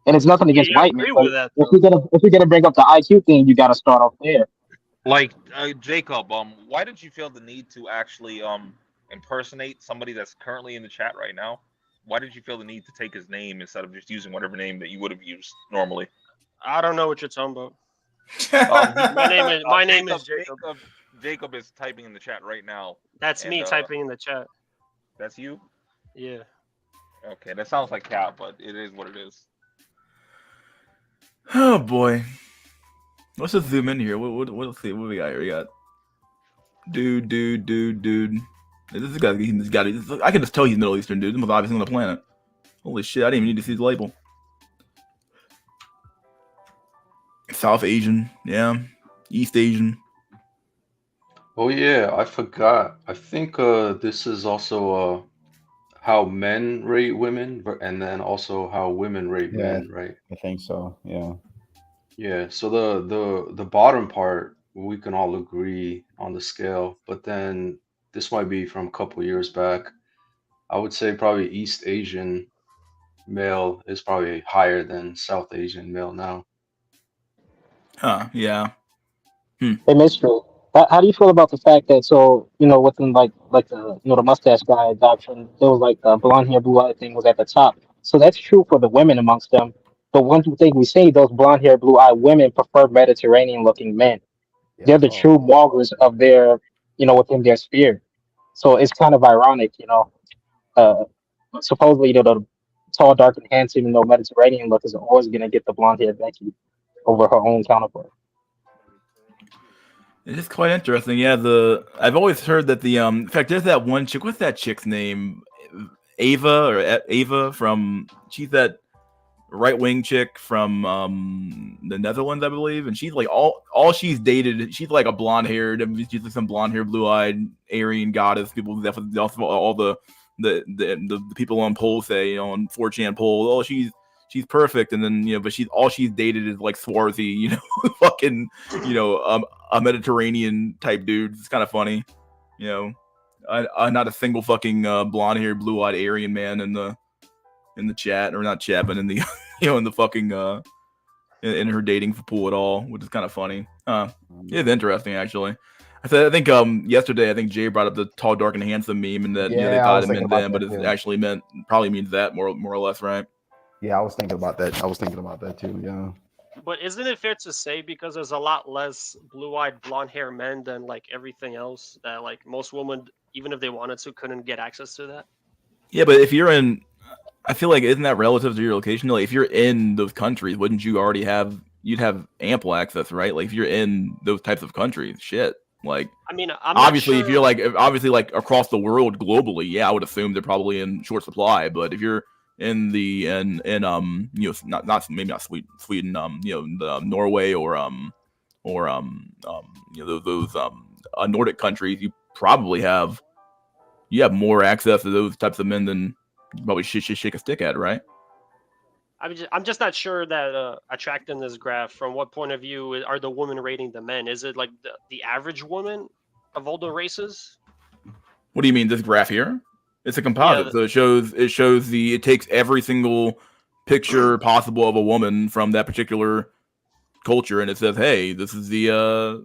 and it's nothing against white men. But if you're gonna bring up the IQ thing, you got to start off there. Like Jacob, why did you feel the need to actually impersonate somebody that's currently in the chat right now? Why did you feel the need to take his name instead of just using whatever name that you would have used normally? I don't know what you're talking about. My name is Jacob. Jacob is typing in the chat right now. That's me typing in the chat. That's you? Yeah. Okay, that sounds like cap, but it is what it is. Oh boy. Let's just zoom in here. Let's see what we got here. We got dude. This guy, I can just tell he's Middle Eastern, dude. The most obvious on the planet. Holy shit! I didn't even need to see his label. South Asian, yeah. East Asian. Oh yeah, I forgot. I think this is also how men rate women, and then also how women rate men, right? I think so. Yeah. Yeah. So the bottom part, we can all agree on the scale, but then this might be from a couple years back. I would say probably East Asian male is probably higher than South Asian male now. Huh? Yeah. Hey, Mystery, how do you feel about the fact that within like the the mustache guy adoption, there was like the blonde hair blue eye thing was at the top. So that's true for the women amongst them. But one thing we say, those blonde hair blue eye women prefer Mediterranean looking men. They're the true walkers of their within their sphere. So it's kind of ironic, supposedly the tall, dark, and handsome, Mediterranean look is always gonna get the blonde hair Becky over her own counterpart. It is quite interesting. Yeah, I've always heard that in fact, there's that one chick. What's that chick's name? Ava from. She's that right wing chick from the Netherlands, I believe, and she's like all she's dated. She's like a blonde haired. She's like some blonde haired, blue eyed Aryan goddess. People all the people on polls say on 4chan poll. Oh, she's she's perfect, and then but she's dated is like swarthy, fucking a Mediterranean type dude. It's kind of funny, not a single fucking blonde haired, blue eyed Aryan man in the chat, or not chat, but in the in the fucking in her dating pool at all, which is kind of funny. It's interesting actually. I think yesterday I think Jay brought up the tall, dark, and handsome meme, and that they thought it meant them, but it actually probably means that more or less, right? Yeah, I was thinking about that. Too. Yeah. But isn't it fair to say, because there's a lot less blue-eyed, blonde-hair men than like everything else, that like most women, even if they wanted to, couldn't get access to that? Yeah, but if you're in, I feel like, isn't that relative to your location? Like, if you're in those countries, wouldn't you already you'd have ample access, right? Like, if you're in those types of countries, shit. Like, I mean, I'm obviously, not sure. if you're obviously across the world globally, yeah, I would assume they're probably in short supply. But if you're in not maybe not Sweden, Norway or those Nordic countries, you probably have more access to those types of men than you probably should shake a stick at, right? I'm just not sure that attractiveness graph, from what point of view are the women rating the men? Is it like the average woman of all the races? What do you mean, this graph here? It's a composite, so it takes every single picture possible of a woman from that particular culture, and it says, hey, this is the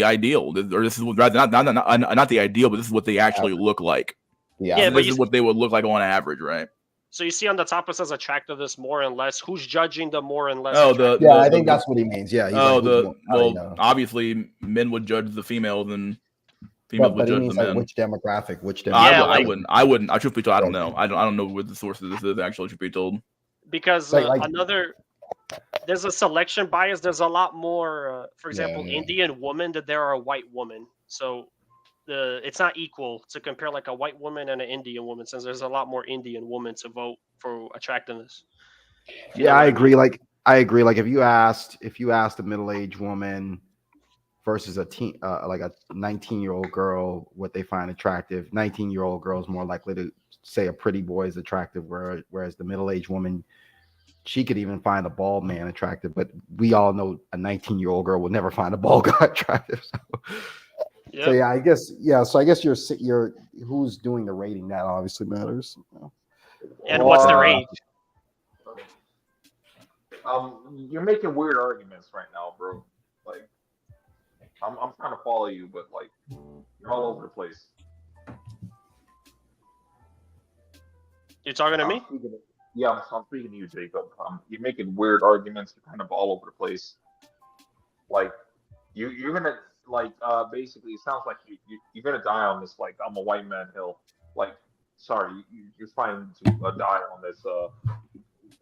ideal, or this is not the ideal, but this is what they actually look like. Yeah, this is what they would look like on average, right? So you see on the top it says attractiveness more and less. Who's judging the more and less? I think that's what he means. Yeah. Obviously, men would judge the females, and females would judge the men. Which demographic? I wouldn't. I truthfully told, I don't know. I don't know what the source of this is actually. Should be told. Because there's a selection bias. There's a lot more. For example, Indian woman that there are a white woman. So it's not equal to compare like a white woman and an Indian woman, since there's a lot more Indian women to vote for attractiveness. I agree. I agree. Like if you asked a middle-aged woman versus a 19-year-old girl what they find attractive, 19-year-old girl is more likely to say a pretty boy is attractive, whereas the middle-aged woman, she could even find a bald man attractive. But we all know a 19-year-old girl will never find a bald guy attractive. So I guess you're who's doing the rating, that obviously matters. And what's the range? You're making weird arguments right now, bro. Like, I'm trying to follow you, but like, you're all over the place. You're talking to me? I'm speaking to you, Jacob. You're making weird arguments. You're kind of all over the place. Like, you're gonna basically, it sounds like you're gonna die on this. Like, I'm a white man hill. Like, sorry, you're trying to die on this.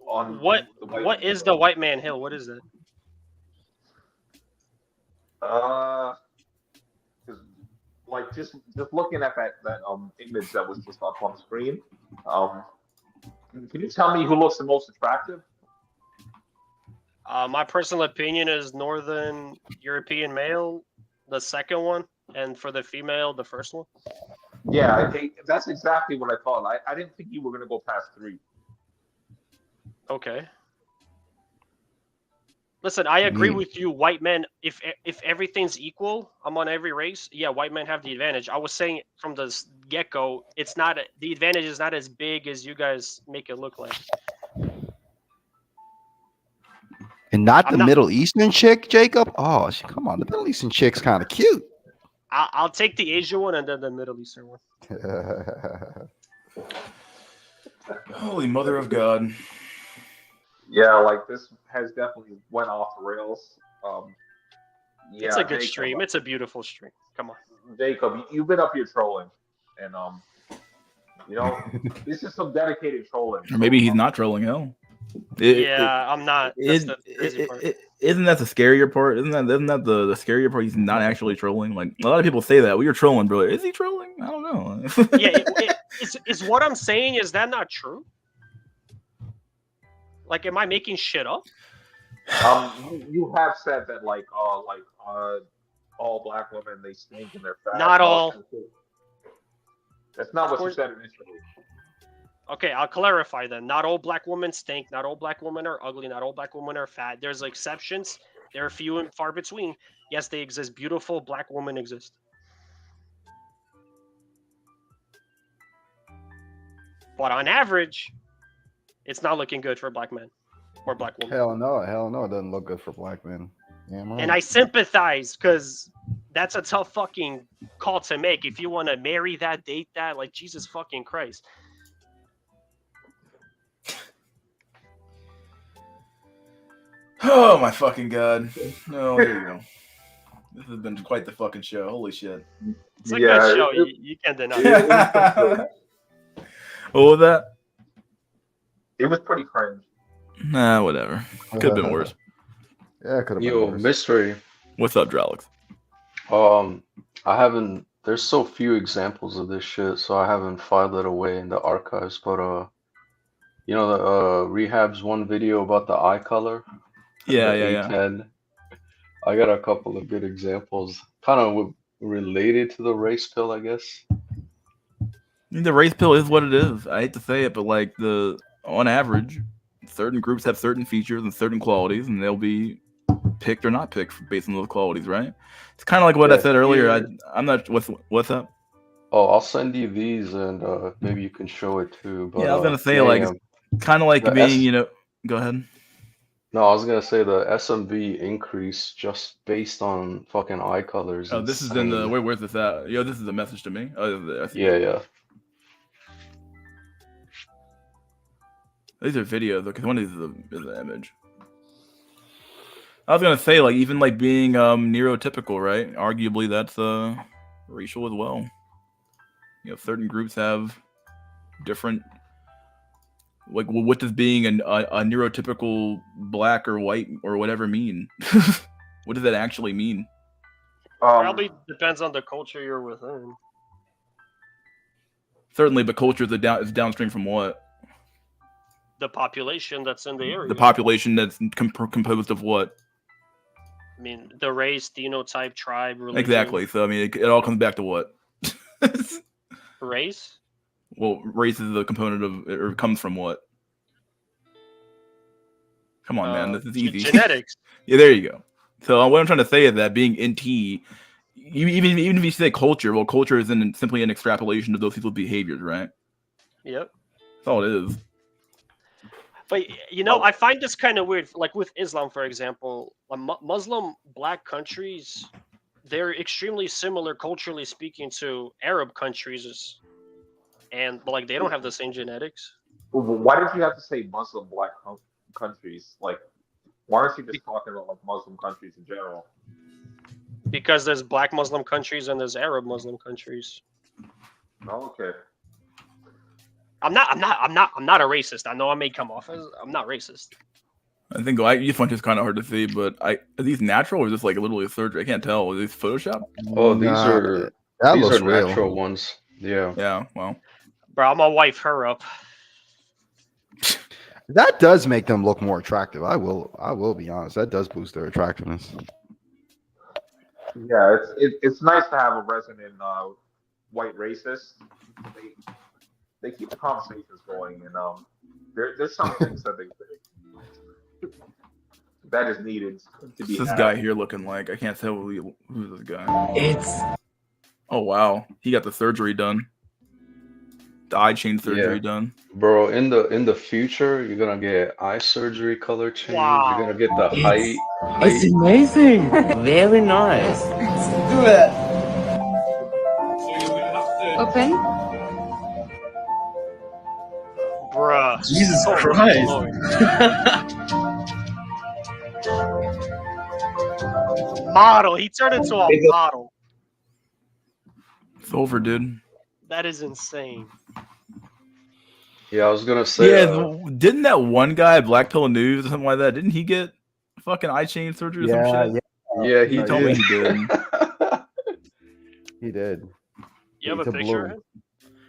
On what is the white man hill? What is that? Because like just looking at that image that was just up on the screen, can you tell me who looks the most attractive? My personal opinion is Northern European male, the second one, and for the female, the first one. Yeah, I think that's exactly what I thought. I didn't think you were gonna go past 3. Okay. Listen, I agree with you. White men, if everything's equal among every race, yeah, white men have the advantage. I was saying from the get-go, the advantage is not as big as you guys make it look like. And not the Middle Eastern chick, Jacob? Oh, come on. The Middle Eastern chick's kind of cute. I'll take the Asian one and then the Middle Eastern one. Holy mother of God. Yeah, like this has definitely went off the rails. It's a good stream. It's a beautiful stream. Come on. Jacob, you've been up here trolling. And, this is some dedicated trolling. Or maybe he's not trolling, hell. I'm not. That's the crazy part. Isn't that the scarier part? Isn't that the scarier part? He's not actually trolling. Like, a lot of people say that. We are trolling, bro. Is he trolling? I don't know. Is what I'm saying, is that not true? Like, am I making shit up? You have said that all black women, they stink and they're fat. Not all. That's not what you said initially. Okay, I'll clarify then. Not all black women stink. Not all black women are ugly. Not all black women are fat. There's exceptions. There are few and far between. Yes, they exist. Beautiful black women exist. But on average, it's not looking good for black men or black women. Hell no, it doesn't look good for black men. Yeah, And I sympathize because that's a tough fucking call to make. If you want to marry that, date that, like Jesus fucking Christ. Oh my fucking god. No, here you go. This has been quite the fucking show. Holy shit. It's a good show. You can't deny it. What was that? It was pretty cringe. Nah, whatever. Could have been worse. Yeah, it could have been Yo, worse. mystery. What's up, Dralix? I haven't. There's so few examples of this shit, so I haven't filed it away in the archives. But you know the Rehab's one video about the eye color. Yeah, the yeah. A10. I got a couple of good examples, kind of related to the race pill, I guess. I mean, the race pill is what it is. I hate to say it, but like on average, certain groups have certain features and certain qualities, and they'll be picked or not picked based on those qualities, right? It's kind of like what I said earlier. I'm not. What's up? Oh, I'll send you these, and maybe you can show it too. But Yeah, I was gonna say like it's kind of like being, Go ahead. No, I was gonna say the SMV increase just based on fucking eye colors. Oh, this is in the where's this at? Yo, this is a message to me. Oh, yeah. These are videos because one of these is an image. I was gonna say like even like being neurotypical, right? Arguably that's racial as well. You know, certain groups have different. Like, what does being a neurotypical black or white or whatever mean? What does that actually mean? Probably depends on the culture you're within. Certainly, but culture is downstream from what? The population that's in the area. The population that's composed of what? I mean, the race, phenotype, tribe, religion. Exactly. So, I mean, it all comes back to what? Race? Well, race is a component of, or comes from what? Come on, man. This is easy. Genetics. Yeah, there you go. So what I'm trying to say is that being NT, even if you say culture, well, culture is simply an extrapolation of those people's behaviors, right? Yep. That's all it is. But, I find this kind of weird. Like with Islam, for example, Muslim black countries, they're extremely similar culturally speaking to Arab countries. And like they don't have the same genetics. Why did you have to say Muslim black countries? Like, why aren't you just talking about like Muslim countries in general? Because there's black Muslim countries and there's Arab Muslim countries. Oh, okay. I'm not a racist. I know I may come off as I'm not racist. I think this one is kind of hard to see, but are these natural or is this like literally a surgery? I can't tell. Is this Photoshop? Oh, these are real. natural ones. Yeah. Yeah. Well. Bro, I'm gonna wife her up. That does make them look more attractive. I will be honest. That does boost their attractiveness. Yeah, it's nice to have a resident white racist. They keep the conversations going, and there's some things that that is needed to be. What's this guy here looking like? I can't tell who's this guy. Oh wow, he got the surgery done. The eye change surgery done. Bro, in the future, you're gonna get eye surgery, color change. Wow. You're gonna get the height. It's amazing. Very nice. Let's do it. Open. Bruh. Jesus Oh, Christ. Lord. Model. He turned into a model. It's over, dude. That is insane. Yeah, I was gonna say. Yeah, didn't that one guy, Black Pill News or something like that? Didn't he get fucking eye change surgery or some shit? Yeah, he told me he did. He did. You have a picture of him?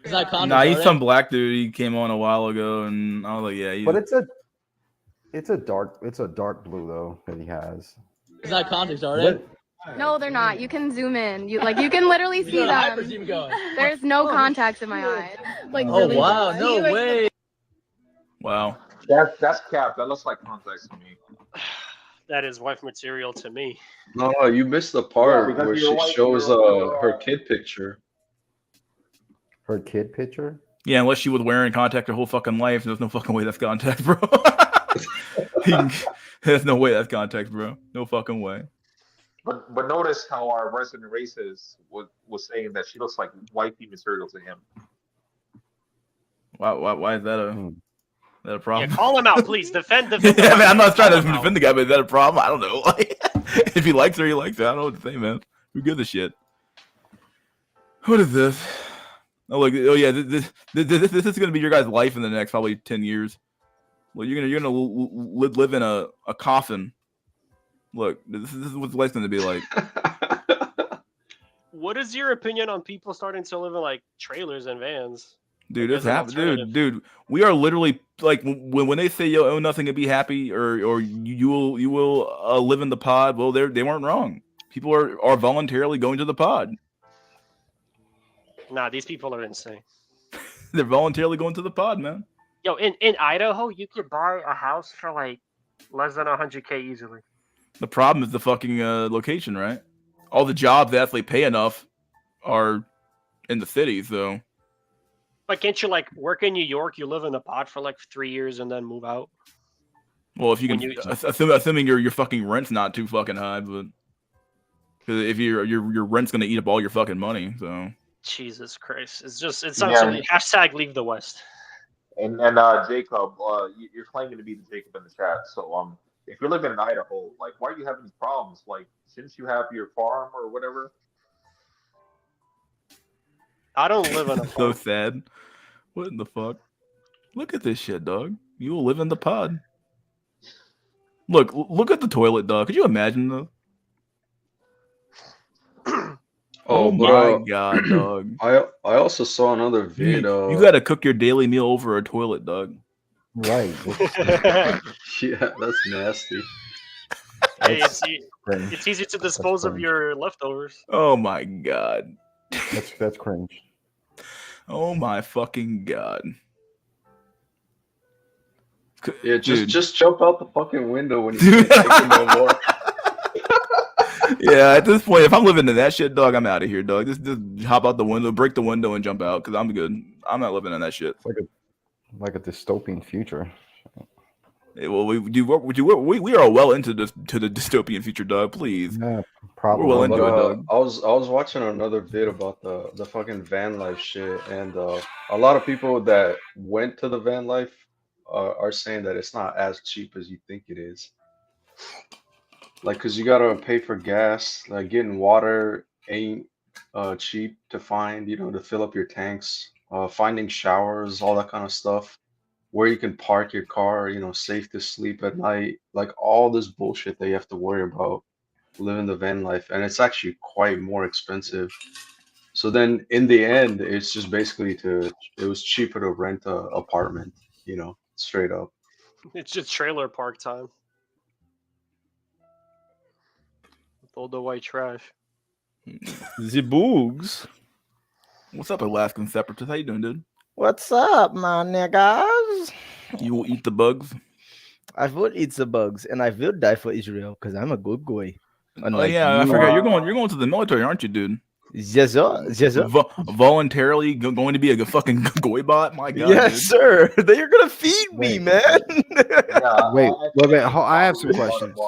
Is that condoms, Nah, he's are some black dude. He came on a while ago, and I was like, yeah. But it's a dark blue though that he has. they? Is that condoms, are What? they? No, they're not. You can zoom in. You can literally see them. There's no contacts in my eye. Like, Oh really wow, bad. no way. Wow. That's cap. That looks like contacts to me. That is wife material to me. No, you missed the part because where you're she white, shows you're, her kid picture. Her kid picture? Yeah, unless she was wearing contact her whole fucking life, there's no fucking way that's contact, bro. There's no way that's contact, bro. No fucking way. But notice how our resident racist was saying that she looks like wifey material to him. Why is that a problem? Yeah, call him out, please. Defend. Yeah, I mean, I'm not trying to defend the guy, but is that a problem? I don't know. If he likes her, he likes her. I don't know what to say, man. Who gives a shit? What is this? Oh, look. Oh, yeah. This is gonna be your guys' life in the next probably 10 years. Well, you're gonna live in a coffin. Look, this is what life's gonna be like. What is your opinion on people starting to live in like trailers and vans? Dude, it's happening. Dude, we are literally like when they say yo own nothing and be happy, or you will live in the pod. Well, they weren't wrong. People are voluntarily going to the pod. Nah, these people are insane. They're voluntarily going to the pod, man. Yo, in Idaho, you could buy a house for like less than $100K easily. The problem is the fucking location, right? All the jobs that actually pay enough are in the cities, though. But can't you like work in New York? You live in a pod for like 3 years and then move out. Well, if you can, assuming your fucking rent's not too fucking high, but because if your rent's gonna eat up all your fucking money, so. Jesus Christ! It's essentially hashtag leave the West. And Jacob, you're claiming to be the Jacob in the chat. So if you're living in Idaho, like, why are you having these problems? Like, shouldn't you have your farm or whatever? I don't live in a So sad. What in the fuck? Look at this shit, dog. You will live in the pod. Look at the toilet, dog. Could you imagine though? Oh my god, dog. I also saw another video. You gotta cook your daily meal over a toilet, dog. Right. Yeah, that's nasty. Hey, it's easy to dispose of your leftovers. Oh my god. That's cringe. Oh my fucking god. Yeah, just jump out the fucking window when you can't take it no more. Yeah, at this point, if I'm living in that shit, dog, I'm out of here, dog. Just hop out the window, break the window, and jump out, because I'm good. I'm not living in that shit. It's like a dystopian future. Hey, well, we are well into the dystopian future, dog. Please, yeah, probably. We're well into it, dog. I was watching another vid about the fucking van life shit, and a lot of people that went to the van life are saying that it's not as cheap as you think it is. Like, cause you gotta pay for gas. Like, getting water ain't cheap to find. To fill up your tanks. Finding showers, all that kind of stuff. Where you can park your car. Safe to sleep at night. Like, all this bullshit that you have to worry about living the van life, and it's actually quite more expensive. So then, in the end, it's just basically it was cheaper to rent a apartment. Straight up. It's just trailer park time. All the white trash. The Boogs. What's up, Alaskan Separatist? How you doing, dude? What's up, my niggas? You will eat the bugs? I will eat the bugs, and I will die for Israel because I'm a good boy. Unlike I forgot you're going to the military, aren't you, dude? Yes, sir. Yes, sir. Voluntarily going to be a fucking goy bot? My God. Yes, dude. sir. They're gonna feed me, man. Wait. I have some questions.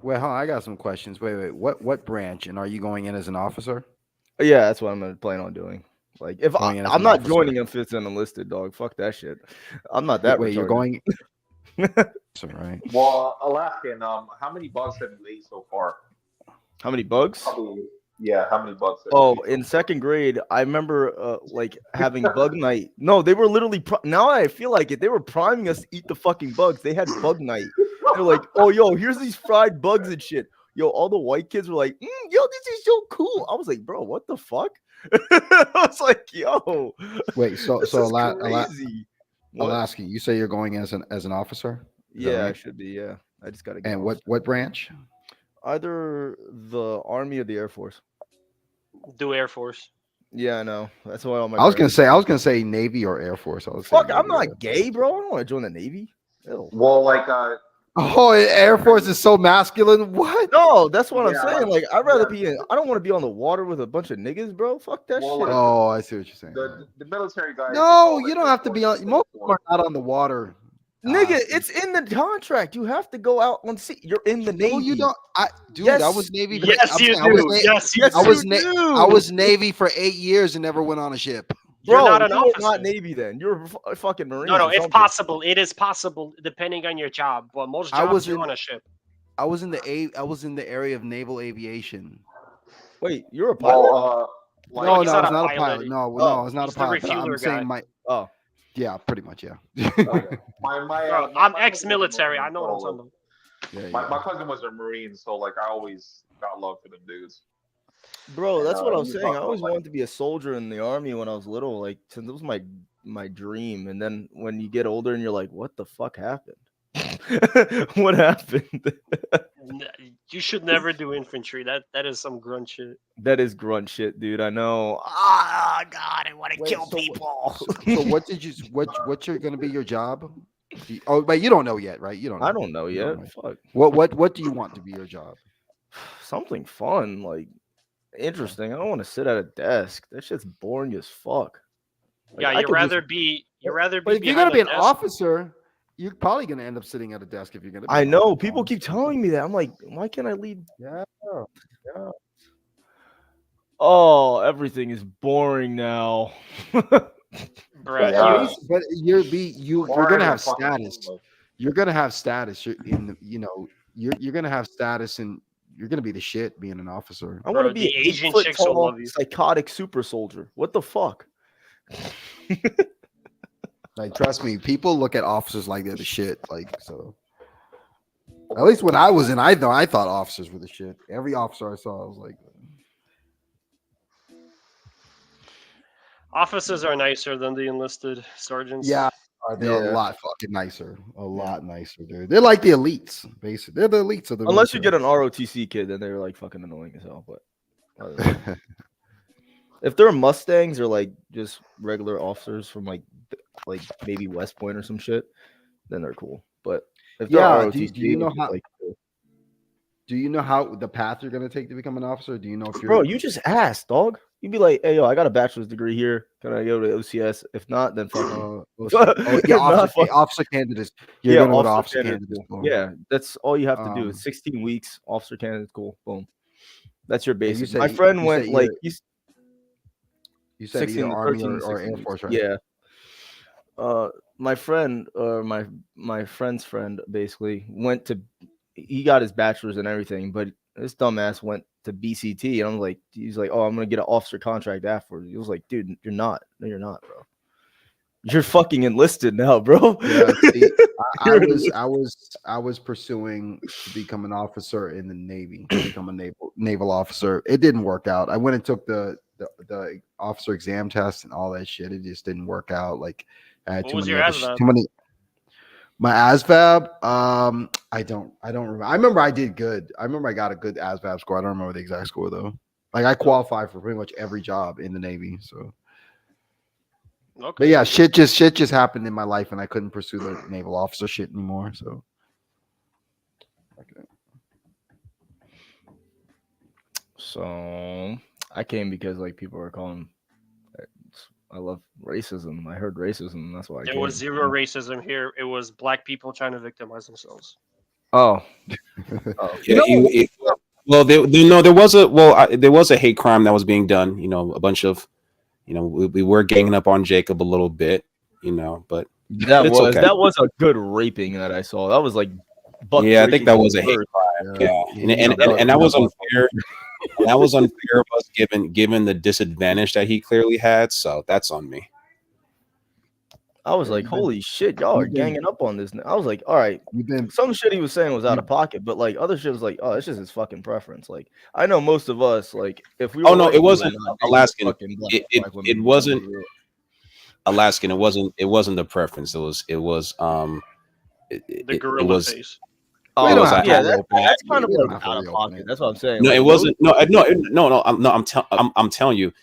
Wait, I got some questions. Wait. What branch? And are you going in as an officer? Yeah, that's what I'm gonna plan on doing. Like, if I'm not joining if it's an enlisted, dog. Fuck that shit. I'm not that. Wait, you're going. That's all right. Well, Alaskan, how many bugs have you ate so far? How many bugs? Yeah, how many bugs? In second grade, I remember like having bug night. No, they were literally. Now I feel like it. They were priming us to eat the fucking bugs. They had bug night. They're like, oh, yo, here's these fried bugs and shit. Yo, all the white kids were like, yo, this is so cool. I was like, bro, what the fuck? I was like, yo. Wait, so Alaska, you say you're going as an officer? Yeah, I should be. Yeah, I just gotta get. And what branch? either the Army or the Air Force. Do Air Force. Yeah, I know. That's why all my. I was gonna say Navy or Air Force. I was Fuck, I'm not gay, bro. I don't want to join the Navy. Ew. Well, like Oh, Air Force is so masculine. What? No, that's what I'm Yeah, saying. Like, I'd rather be in. I don't want to be on the water with a bunch of niggas, bro. Fuck that Well, shit. like, Oh, I see what you're saying. the military guys. No, you don't have to be on. Most of them are not on the water. Nigga, it's in the contract. You have to go out on sea. You're in the Navy. No, you don't. Dude, Yes. I was Navy. For, Yes, I'm you saying, I was do. Na- Yes, you I was do. I was Navy for 8 years and never went on a ship. You're Bro, not an you officer. were not Navy then. You're a fucking Marine. No, or it's something. possible. It is possible depending on your job. But most I jobs was you're in- on a ship. I was in the area of naval aviation. Wait, you're a pilot? Well, No, he's no, not it's a not a pilot. pilot. No, Oh, no, it's not he's a the pilot. I'm refueler saying guy. Oh, yeah, pretty much, yeah. Bro, I'm ex-military. I know what I'm talking about. Yeah, My cousin was a Marine, so like I always got love for them dudes. bro, that's what I was you saying. talk I about, always like- wanted to be a soldier in the army when I was little. Like, since it was my dream. And then when you get older and you're like, what the fuck happened? What happened? You should never do infantry. That is some grunt shit. That is grunt shit, dude. I know. Ah, God, I want to kill so people. So what did you what's going to be your job? Oh, but you don't know yet, right? You don't know. I don't know You yet. don't know. Fuck. What do you want to be your job? Something fun, like interesting. I don't want to sit at a desk. That shit's boring as fuck. Like, Yeah, I you'd could rather just- be. You'd rather be. But if you're behind going to be a an desk. officer, you're probably going to end up sitting at a desk if you're going to be I an know. officer. People keep telling me that. I'm like, why can't I lead? Yeah. Yeah. Oh, everything is boring now. Bruh, But you're going to have fucking status. English. You're going to have status. You're going to have status and you're going to be the shit being an officer. I want to Bro, be the an Asian 8-foot chicks will tall, love you. psychotic super soldier. What the fuck? Like, trust me, people look at officers like they're the shit. Like, so at least when I was in, I thought officers were the shit. Every officer I saw, I was like, officers are nicer than the enlisted sergeants. yeah, they're Yeah. a lot fucking nicer. A lot nicer, dude. They're like the elites, basically. They're the elites of the Unless you military. get an ROTC kid, then they're like fucking annoying as hell. But other than that- if they're Mustangs or like just regular officers from like maybe West Point or some shit, then they're cool. But if they're Yeah, ROTC, do you know it's how- like, Do you know how the path you're gonna take to become an officer? Do you know if you're bro, you just ask, dog. You'd be like, hey, yo, I got a bachelor's degree here. Can I go to OCS? If not, then fuck. yeah, officer candidates. You're gonna go to officer candidate candidates. school. Yeah, that's all you have to do. It's 16 weeks, officer candidate school. Boom. That's your you basic. said My you- friend you went said like you- he's You said 16 either to Army 13, or 16 Air weeks. Force, right? Yeah. My friend or my friend's friend basically went to. He got his bachelor's and everything, but this dumbass went to BCT, and I'm like, he's like, oh, I'm gonna get an officer contract afterwards. He was like, dude, you're not. No, you're not, bro. You're fucking enlisted now, bro. Yeah, see, I was pursuing to become an officer in the Navy, to become a naval officer. It didn't work out. I went and took the officer exam test and all that shit. It just didn't work out. Like, I had What too was many your other ASVAB? too many. My ASVAB, I don't remember. I remember I did good. I remember I got a good ASVAB score. I don't remember the exact score though. Like, I qualified for pretty much every job in the Navy. So, Okay. but yeah, shit just happened in my life, and I couldn't pursue the naval officer shit anymore. So, okay. So I came because like people were calling. I love racism. I heard racism. That's why I There came. was zero racism here. It was black people trying to victimize themselves. Oh, Yeah, well, there was a hate crime that was being done. You know, a bunch of, we were ganging up on Jacob a little bit. But that it's okay. was a good raping that I saw. That was like, Yeah, I think that was a hate crime. yeah, and that was unfair. And that was unfair of us given the disadvantage that he clearly had. So that's on me. I was like, holy shit, y'all are ganging up on this. I was like, all right, some shit he was saying was out of pocket, but like other shit was like, oh, it's just his fucking preference. Like, I know most of us, like, if we were Oh no, white, it we wasn't would not date Alaskan. fucking black women. It wasn't Alaskan. It wasn't the preference. It was The gorilla face. Oh, don't was have to yeah, reopen it. that's kind of We don't like have to out of reopen pocket. it. That's what I'm saying. No, Like, it those- wasn't. I'm telling you,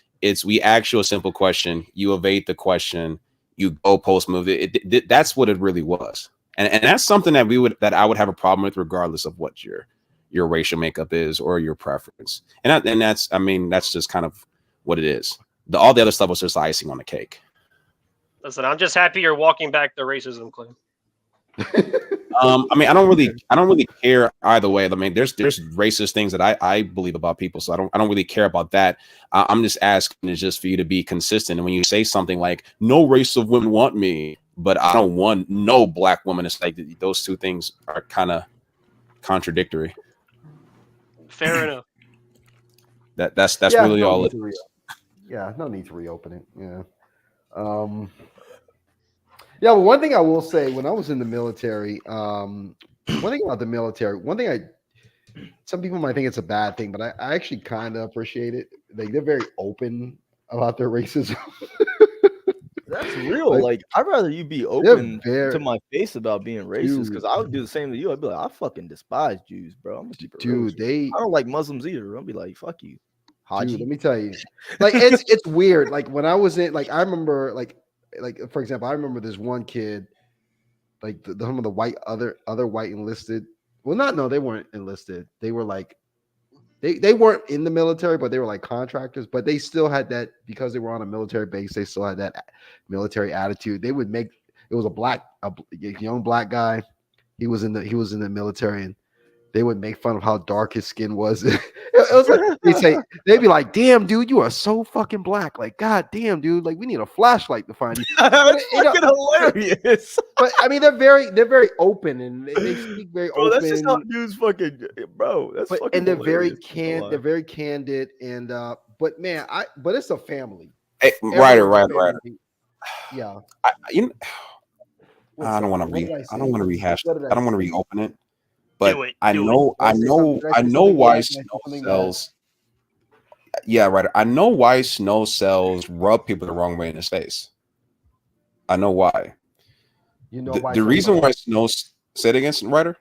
we ask you a simple question, you evade the question, you goalpost move it. That's what it really was, and that's something that I would have a problem with, regardless of what your racial makeup is or your preference. And that's, I mean, that's just kind of what it is. All the other stuff was just icing on the cake. Listen, I'm just happy you're walking back the racism claim. I mean, I don't really care either way. I mean, there's racist things that I believe about people, so I don't really care about that. I'm just asking is just for you to be consistent. And when you say something like "no race of women want me," but I don't want no black woman, it's like those two things are kind of contradictory. Fair enough. That's Yeah, really no all need it to is. Yeah, no need to reopen it. Yeah. Yeah, but one thing I will say, when I was in the military, one thing about the military, some people might think it's a bad thing, but I actually kind of appreciate it. They're very open about their racism. That's real. Like, I'd rather you be open to my face about being racist, because I would do the same to you. I'd be like, I fucking despise Jews, bro. I'm gonna keep it real. I don't like Muslims either. I'll be like, fuck you, Haji. Dude, let me tell you, like it's weird. Like when I was in, like I remember, like for example, I remember this one kid, like some of the other white enlisted. Well, no, they weren't enlisted. They were like, they weren't in the military, but they were like contractors. But they still had that, because they were on a military base. They still had that military attitude. They would make it was a young black guy. He was in the military, and they would make fun of how dark his skin was. It was like they'd be like, "Damn, dude, you are so fucking black. Like, god damn, dude, like we need a flashlight to find you." That's fucking hilarious. But I mean, they're very open, and they speak very bro, open. That's just how dudes fucking, bro. That's fucking. And they're hilarious. they're very candid, and but man, but it's a family. Hey, right. Yeah. I don't want to rehash. What did I don't want to say? reopen it. But I Did know I say why something snow bad? cells. Yeah, right. I know why snow cells rub people the wrong way in the face. I know why. You know The reason why snow. Say it again, Ryder.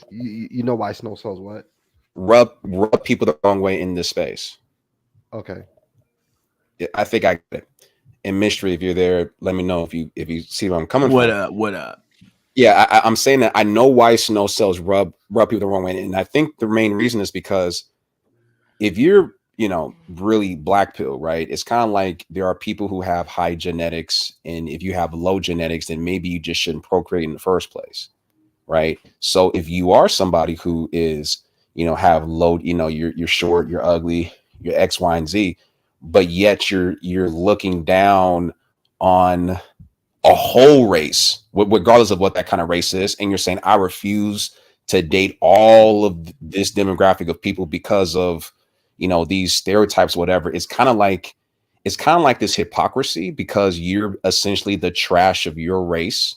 You know why snow cells what? Rub people the wrong way in this space. Okay. Yeah, I think I get it. And Mystery, if you're there, let me know if you see where I'm coming from. What up? Yeah, I'm saying that I know why snow cells rub people the wrong way, and I think the main reason is because if you're really black pill, right? It's kind of like there are people who have high genetics, and if you have low genetics, then maybe you just shouldn't procreate in the first place, right? So if you are somebody who is have low, you're short, you're ugly, you're X, Y, and Z, but yet you're looking down on a whole race, regardless of what that kind of race is, and you're saying I refuse to date all of this demographic of people because of these stereotypes, whatever. It's kind of like this hypocrisy, because you're essentially the trash of your race.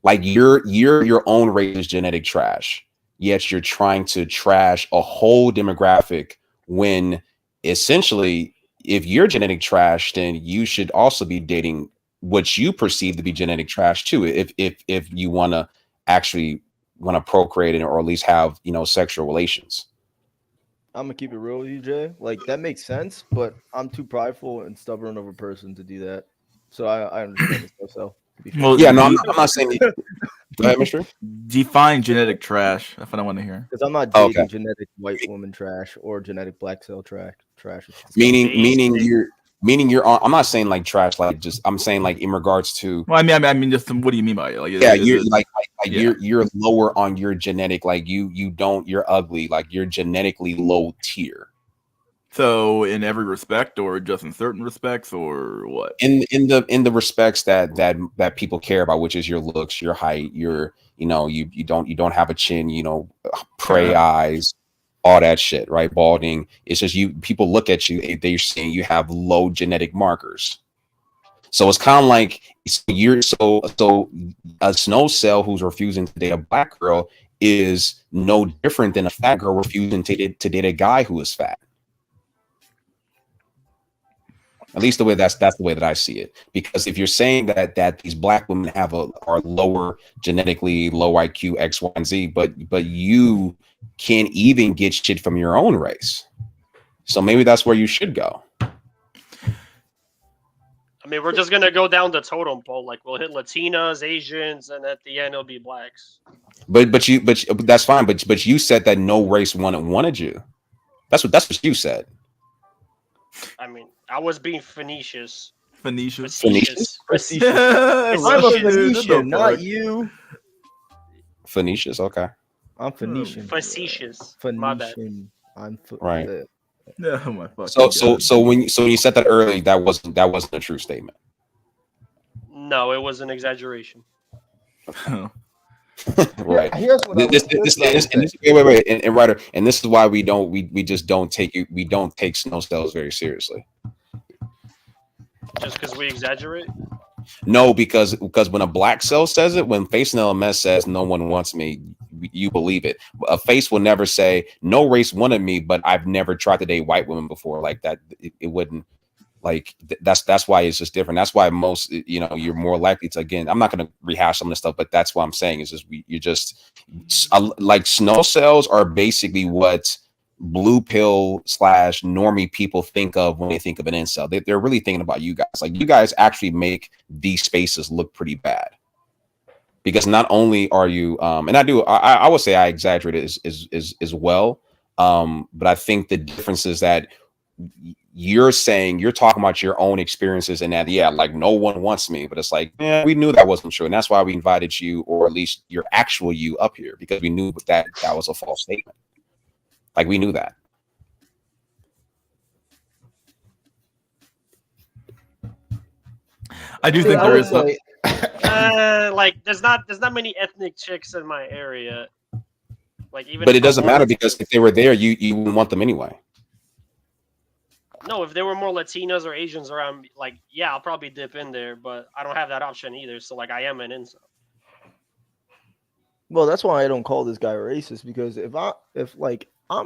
Like your own race is genetic trash, yet you're trying to trash a whole demographic, when essentially if you're genetic trash, then you should also be dating what you perceive to be genetic trash too, if you want to procreate or at least have sexual relations. I'm gonna keep it real with you, Jay. Like, that makes sense, but I'm too prideful and stubborn of a person to do that. So I understand this stuff. Well, yeah, no, I'm not saying. Go ahead, Mystery. Define genetic trash. That's what I want to hear. Because I'm not dating genetic white woman trash or genetic black cell trash. Meaning you're on. I'm not saying like trash, like just I'm saying like in regards to. Well, I mean, just what do you mean by it? Like, yeah, you're you're lower on your genetic. Like you're ugly. Like you're genetically low tier. So in every respect, or just in certain respects, or what? In the respects that people care about, which is your looks, your height, your you don't have a chin, prey eyes, all that shit, right? Balding. It's just people look at you, they're saying you have low genetic markers. So it's kind of like so a snow cell who's refusing to date a black girl is no different than a fat girl refusing to date a guy who is fat. At least that's the way that I see it. Because if you're saying that these black women are lower genetically, low IQ, X, Y, and Z, but you can't even get shit from your own race. So maybe that's where you should go. I mean, we're just gonna go down the totem pole. Like we'll hit Latinas, Asians, and at the end it'll be blacks. But that's fine. But you said that no race wanted you. That's what you said. I mean, I was being Phoenicious. Phoenicious. I'm a Phoenician, not you. Phoenicious, okay. I'm Phoenician. Facetious. My bad. Phoenician. I'm right. Yeah, my fucking so when you said that earlier, that wasn't a true statement. No, it was an exaggeration. Right. Here's what wait, and Ryder, and this is why we just don't take snow cells very seriously. Just because we exaggerate? No, because when a black cell says it, when Face and LMS says no one wants me, you believe it. A Face will never say no race wanted me, but I've never tried to date white women before. Like that, it wouldn't. Like that's why it's just different. That's why most, you're more likely to, again, I'm not going to rehash some of the stuff, but that's what I'm saying is just like snow cells are basically what blue pill / normie people think of when they think of an incel. They're really thinking about you guys. Like you guys actually make these spaces look pretty bad, because not only are you, and I would say I exaggerated as well. But I think the difference is that you're talking about your own experiences and that, yeah, like no one wants me, but it's like, yeah, we knew that wasn't true. And that's why we invited you, or at least your actual you, up here, because we knew that was a false statement. Like we knew that. I do think there is some. Like there's not many ethnic chicks in my area. Like even. But it doesn't matter, because if they were there, you wouldn't want them anyway. No, if there were more Latinas or Asians around, like, yeah, I'll probably dip in there, but I don't have that option either. So like I am an incel. Well, that's why I don't call this guy racist, because if I'm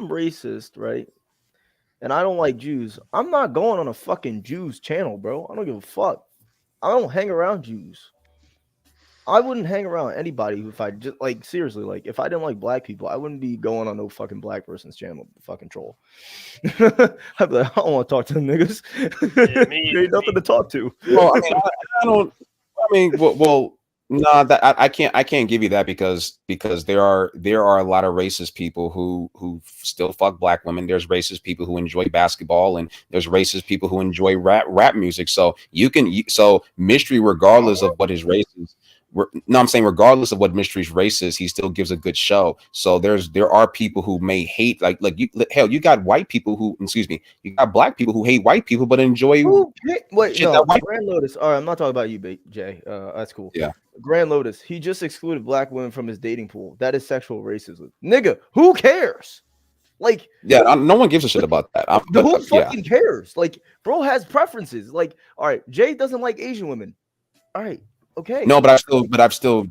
racist, right, and I don't like Jews, I'm not going on a fucking Jews channel, bro. I don't give a fuck. I don't hang around Jews. I wouldn't hang around anybody if I just, like, seriously, like, if I didn't like black people, I wouldn't be going on no fucking black person's channel, fucking troll. I'd be like, I don't want to talk to them niggas. Yeah, there ain't nothing to talk to. Well, I mean, no, that I can't give you that, because there are a lot of racist people who still fuck black women. There's racist people who enjoy basketball, and there's racist people who enjoy rap music. So Mystery, regardless of what his race is, I'm saying regardless of what Mystery's race is, he still gives a good show. So there are people who may hate, like you, hell, you got white people who, you got black people who hate white people but enjoy. Wait, no, Grand Lotus. All right, I'm not talking about you, Jay. That's cool. Yeah. Grand Lotus, he just excluded black women from his dating pool. That is sexual racism. Nigga, who cares? Like, yeah, no one gives a shit about that. Who fucking cares? Like, bro has preferences. Like, all right, Jay doesn't like Asian women. All right, okay. No, but I've still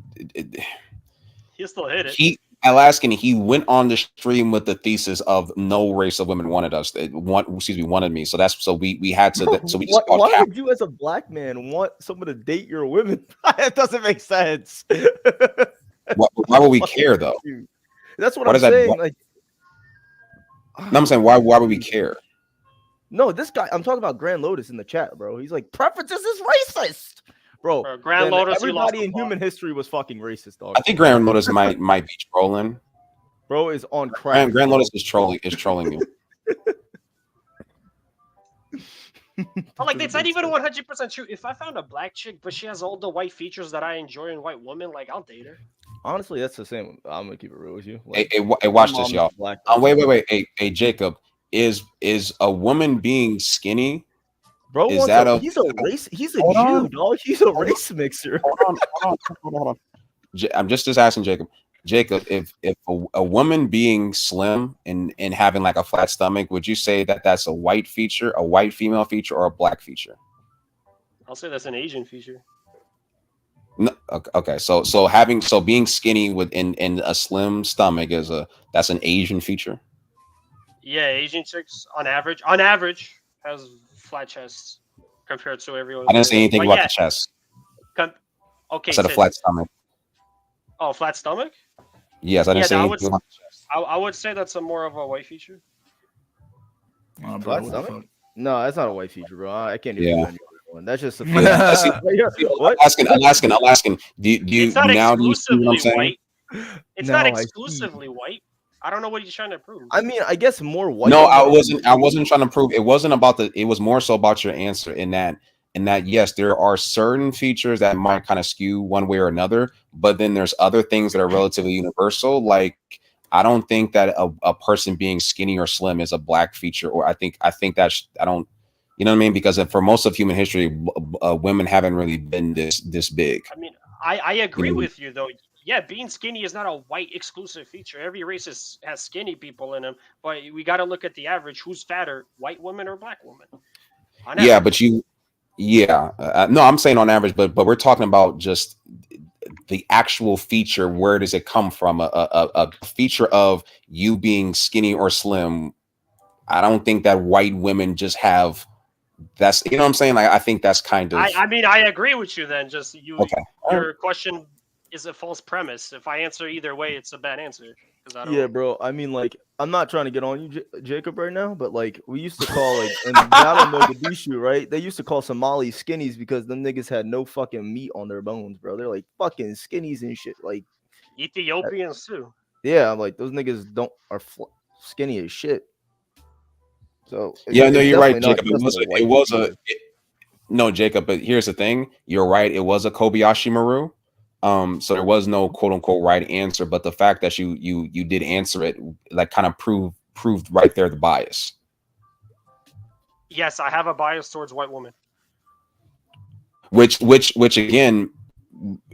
He still hit it. Alaskan, he went on the stream with the thesis of no race of women wanted us. Wanted me. So we had to. So we just why would you, as a black man, want someone to date your women? That doesn't make sense. Why would we care, though? That's what I'm saying. Like, no, I'm saying why would we care? No, this guy. I'm talking about Grand Lotus in the chat, bro. He's like, preferences is racist. Bro, Grand Lotus, everybody in human history was fucking racist, dog. I think Grand Lotus might be trolling. Bro is on crack. Grand Lotus is trolling you. But like, it's not even 100% true. If I found a black chick, but she has all the white features that I enjoy in white women, like, I'll date her. Honestly, that's the same. I'm gonna keep it real with you. Like, hey, watch this, y'all. Wait. Hey, Jacob, is a woman being skinny? Bro, he's a race. He's a Jew, dog. He's a race mixer. Hold on. I'm just asking Jacob. Jacob, if a woman being slim and having like a flat stomach, would you say that that's a white feature, a white female feature, or a black feature? I'll say that's an Asian feature. No, okay. So being skinny in a slim stomach that's an Asian feature. Yeah, Asian chicks on average has flat chests. compared to everyone. I didn't say anything But about yeah, the chest. Okay, I said a Sid. flat stomach. Oh, flat stomach? Yes, I didn't say I anything about the chest. I would say that's a more of a white feature. Oh, bro, Flat what the stomach? fuck? No, that's not a white feature, bro. I can't even Yeah. do any other one. That's just a Yeah, see, what? I'm asking. Do you It's not now do you see what I'm exclusively saying? white. It's Now not I see. exclusively white. I don't know what he's trying to prove. I mean, I guess more white. No, I women- wasn't trying to prove. It wasn't about the. It was more so about your answer in that yes, there are certain features that might kind of skew one way or another, but then there's other things that are relatively universal. Like I don't think that a person being skinny or slim is a black feature, or I think that's I don't. You know what I mean? Because for most of human history, women haven't really been this big. I mean, I agree You know? with you though. Yeah, being skinny is not a white exclusive feature. Every race has skinny people in them, but we got to look at the average. Who's fatter, white woman or black woman? On Yeah, average. but no, I'm saying on average, but we're talking about just the actual feature. Where does it come from? A feature of you being skinny or slim. I don't think that white women just have. That's, you know what I'm saying? Like I think that's kind of. I mean, I agree with you. Then just Okay. your question is a false premise. If I answer either way, it's a bad answer. I don't. Yeah, bro. I mean, like, I'm not trying to get on you, Jacob, right now, but like, we used to call like in Battle Mogadishu, right? They used to call Somalis skinnies because them niggas had no fucking meat on their bones, bro. They're like fucking skinnies and shit. Like Ethiopians too. Yeah, I'm like those niggas are skinny as shit. So Yeah, no, you're right, definitely not Jacob. just a white feature. No, Jacob. But here's the thing. You're right. It was a Kobayashi Maru. So there was no quote unquote right answer, but the fact that you did answer it, like, kind of proved right there the bias. Yes, I have a bias towards white women. Which again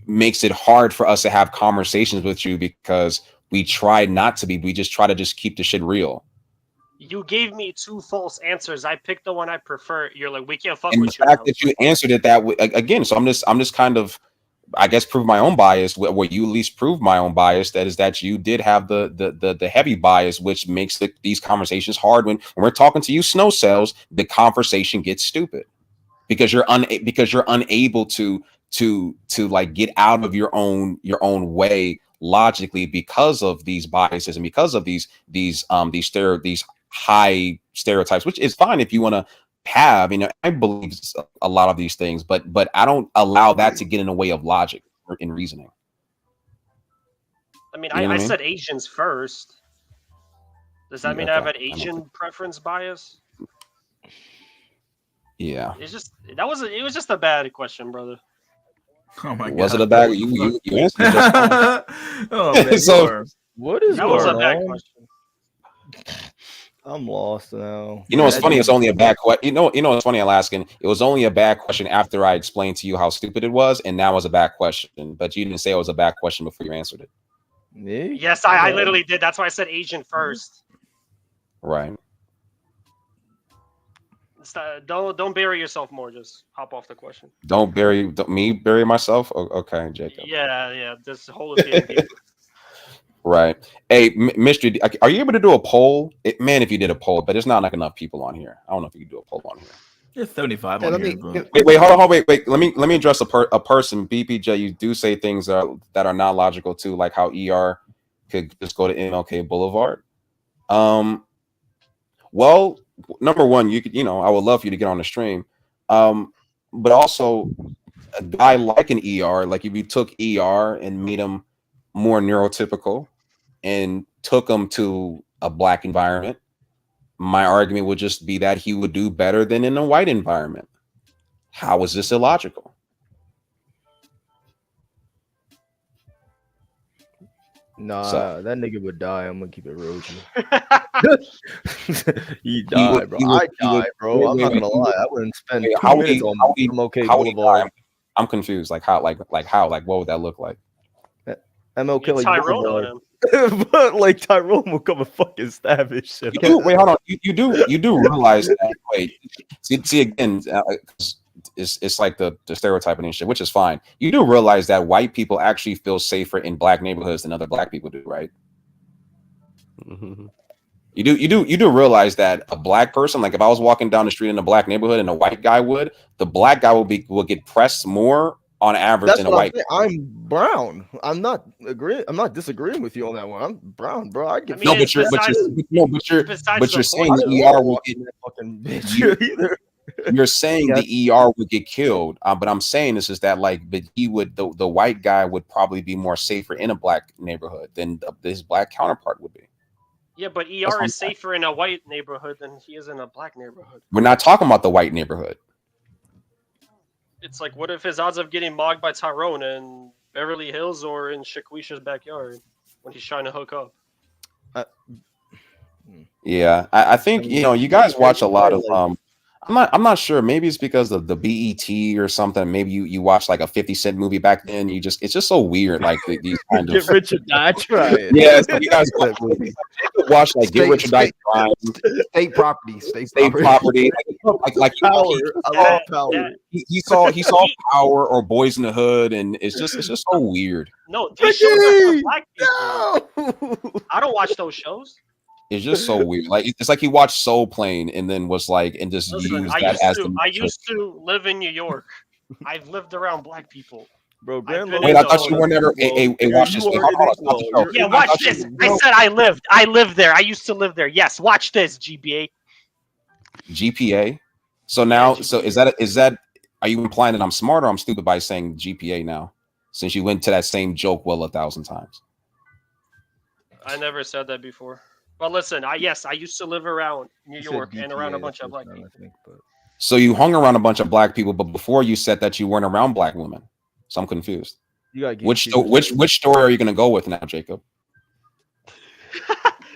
makes it hard for us to have conversations with you because we try not to be. We just try to just keep the shit real. You gave me two false answers. I picked the one I prefer. You're like, we can't fuck And with the you fact now. that you answered it that way again, so I'm just kind of, I guess, prove my own bias. Where you at least prove my own bias. That is that you did have the heavy bias, which makes these conversations hard. When we're talking to you, snow cells, the conversation gets stupid because you're unable to like get out of your own way logically because of these biases and because of these high stereotypes, which is fine if you want to have, I believe a lot of these things, but I don't allow that to get in the way of logic or in reasoning. I mean, You know what I I mean? said Asians first. Does that mean I have an Asian preference bias? Yeah. It's just it was just a bad question, brother. Oh my god. Was it a bad? You answered it just fine. Oh man, So what is that was a going bad on? question. I'm lost now. You know what's funny? It's only a bad question. You know what's funny, Alaskan? It was only a bad question after I explained to you how stupid it was, and that was a bad question. But you didn't say it was a bad question before you answered it. Me? Yes, I literally did. That's why I said Asian first. Right. Don't bury yourself more. Just hop off the question. Don't bury myself. Okay, Jacob. Yeah. Just hold it deeper. Right. Hey, Mystery, are you able to do a poll? Man, if you did a poll, but there's not like enough people on here. I don't know if you can do a poll on here. There's 75 Yeah, on let here. me- but- Wait, hold on, wait. Let me address a person. BPJ, you do say things that are not logical too, like how ER could just go to MLK Boulevard. Well, number one, you could, I would love for you to get on the stream. But also a guy like an ER, like if you took ER and made him more neurotypical and took him to a black environment, my argument would just be that he would do better than in a white environment. How is this illogical? Nah, that nigga would die. I'm gonna keep it real with you. He died, bro. I died, bro. I'm not gonna lie. I wouldn't spend 2 minutes on MLK Boulevard. I'm confused. Like how? Like what would that look like? MLK Tyrone Boulevard. on him. But like Tyrone will come and fucking stab his shit. Wait, hold on. You do realize that? Wait, see again. It's like the stereotyping and shit, which is fine. You do realize that white people actually feel safer in black neighborhoods than other black people do, right? Mm-hmm. You do realize that a black person, like if I was walking down the street in a black neighborhood and a white guy the black guy will get pressed more on average That's than a what white. I'm brown. I'm not disagreeing with you on that one. I'm brown, bro. I get No, but you're saying the ER will get fucking bitch either. You're saying the ER would get killed, but I'm saying this is that like, but he would the white guy would probably be more safer in a black neighborhood than his black counterpart would be. Yeah, but ER is safer in a white neighborhood than he is in a black neighborhood. We're not talking about the white neighborhood. It's like, what if his odds of getting mogged by Tyrone in Beverly Hills or in Shaquisha's backyard when he's trying to hook up? Yeah, I think you guys watch a lot of I'm not sure. Maybe it's because of the BET or something. Maybe you watch like a 50 Cent movie back then. It's just so weird. Like these kind of Get Rich or Die Trying. Yeah, so you guys watch like Get Rich or Die Trying. State property. Like Power. I love Power. He saw Power or Boys in the Hood, and it's just so weird. No, these shows are for black people. I don't watch those shows. It's just so weird. Like it's like he watched Soul Plane and then was like and just used that as the. I used to live in New York. I've lived around black people. Bro, wait, I thought you were never watch this. Yeah, watch this. I said I lived there. I used to live there. Yes, watch this, GBA. GPA. So now, so is that? Are you implying that I'm smart or I'm stupid by saying GPA now? Since you went to that same joke 1,000 times. I never said that before. But listen, I used to live around New York and around a bunch of black people. So you hung around a bunch of black people, but before you said that you weren't around black women. So I'm confused. Which story are you going to go with now, Jacob?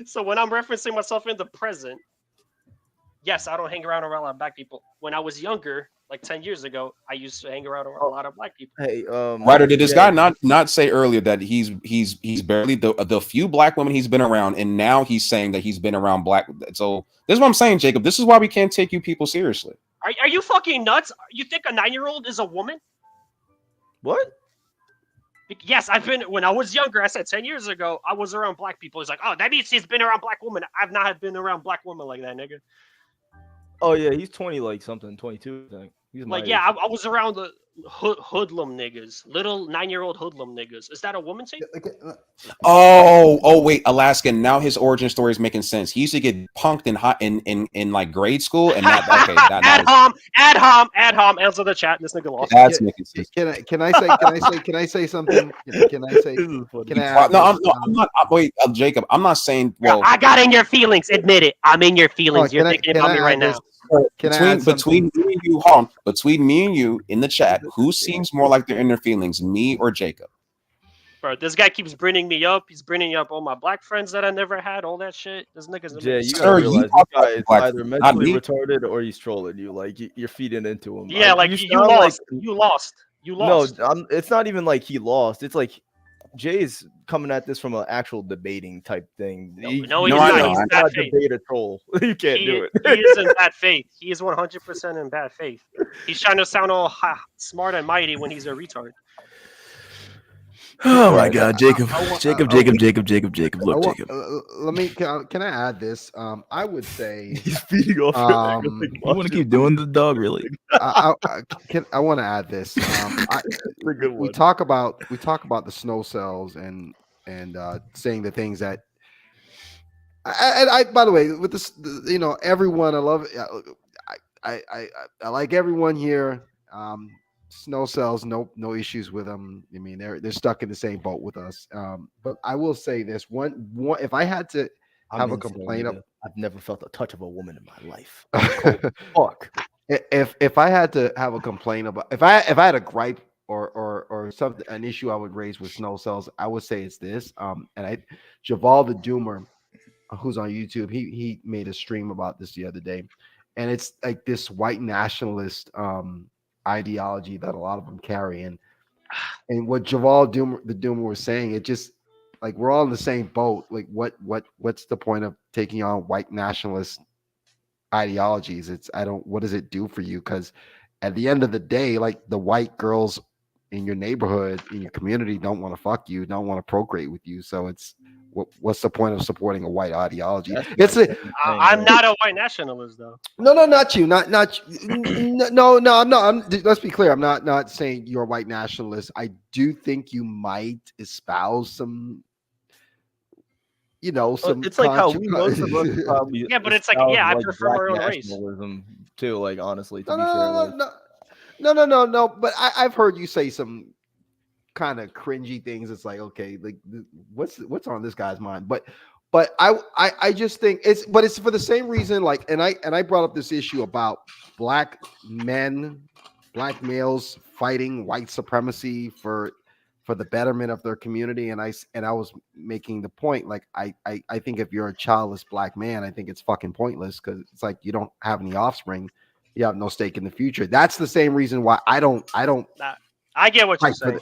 So when I'm referencing myself in the present, yes, I don't hang around a lot of black people. When I was younger, like 10 years ago, I used to hang around a lot of black people. Hey, Ryder, did this guy not say earlier that he's barely the few black women he's been around, and now he's saying that he's been around black. So this is what I'm saying, Jacob. This is why we can't take you people seriously. Are you fucking nuts? You think a 9-year-old is a woman? What? Yes, when I was younger, I said 10 years ago, I was around black people. He's like, oh, that means he's been around black women. I've not been around black women like that, nigga. Oh yeah, he's 20 like something, 22 I think. He's like, yeah, I was around the hoodlum niggas, little 9-year-old hoodlum niggas. Is that a woman thing? Oh, wait, Alaskan. Now his origin story is making sense. He used to get punked in like grade school, and that okay. Ad hom. Answer the chat. This nigga lost. That's making sense. Can I say something? Can I say? Can I? No, I'm not. Wait, Jacob. I'm not saying. Well, I got in your feelings. Admit it. I'm in your feelings. You're thinking about me right now. Between me and you in the chat, who seems more like they're in their feelings, me or Jacob? Bro, this guy keeps bringing me up. He's bringing up all my black friends that I never had, all that shit. This nigga's you gotta realize this guy is either mentally retarded or he's trolling you. Like you're feeding into him. Yeah, like you lost. You lost. No, it's not even like he lost. It's like Jay's coming at this from an actual debating type thing. He's not. He's in bad faith. Debate a troll. You can't do it. He is in bad faith. He is 100% in bad faith. He's trying to sound all smart and mighty when he's a retard. Oh my God, Jacob! Look, Jacob. Let me. Can I add this? I would say he's feeding off. You want to keep doing the dog, really? I want to add this. We talk about the snow cells and saying the things that. I by the way, with this, everyone, I love it. I like everyone here. Snow cells, no issues with them. I mean, they're stuck in the same boat with us. But I will say this one if I had to have a complaint, I've never felt the touch of a woman in my life. Fuck. If I had to have a complaint about if I had a gripe or something, an issue I would raise with snow cells, I would say it's this. Javal the Doomer, who's on YouTube, he made a stream about this the other day, and it's like this white nationalist ideology that a lot of them carry, and what Javal the Doomer was saying, it just like we're all in the same boat. Like what's the point of taking on white nationalist ideologies? What does it do for you? Because at the end of the day, like the white girls in your neighborhood, in your community, don't want to fuck you, don't want to procreate with you. So what's the point of supporting a white ideology? I'm not a white nationalist though. No, not you. Not no. I'm not. Let's be clear. I'm not saying you're a white nationalist. I do think you might espouse some. It's like how we most of us probably. Yeah, but it's like, I prefer my own race nationalism too. Like honestly, No. But I've heard you say some kind of cringy things. It's like, okay, like what's on this guy's mind? But I just think it's for the same reason. Like, and I brought up this issue about black males fighting white supremacy for the betterment of their community. And I was making the point, like, I think if you're a childless black man, I think it's fucking pointless, because it's like you don't have any offspring, you have no stake in the future. That's the same reason why I don't. I get what you're saying.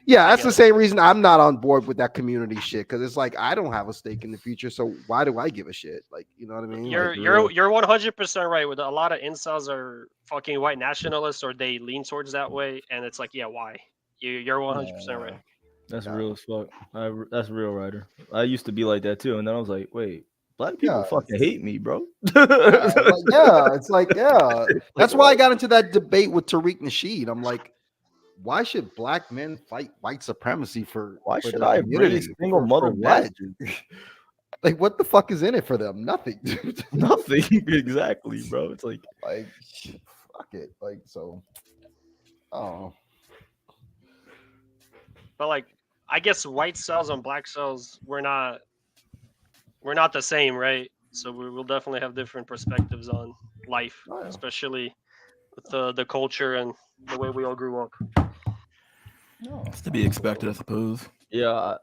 Yeah, that's the same reason I'm not on board with that community shit, because it's like I don't have a stake in the future, so why do I give a shit? Like, you know what I mean? You're 100% right. With a lot of incels are fucking white nationalists, or they lean towards that way, and it's like, yeah, why? You're 100% right. That's real as fuck. That's real, Ryder. I used to be like that too, and then I was like, wait, black people fucking hate me, bro. It's like. That's why I got into that debate with Tariq Nasheed. I'm like, why should black men fight white supremacy for? Why should I raise single mother black? Like, what the fuck is in it for them? Nothing. Nothing. Exactly, bro. It's like fuck it. Like, so. Oh. But like, I guess white cells and black cells, we're not the same, right? So we will definitely have different perspectives on life, especially with the culture and the way we all grew up. It's to be expected, I suppose. Yeah,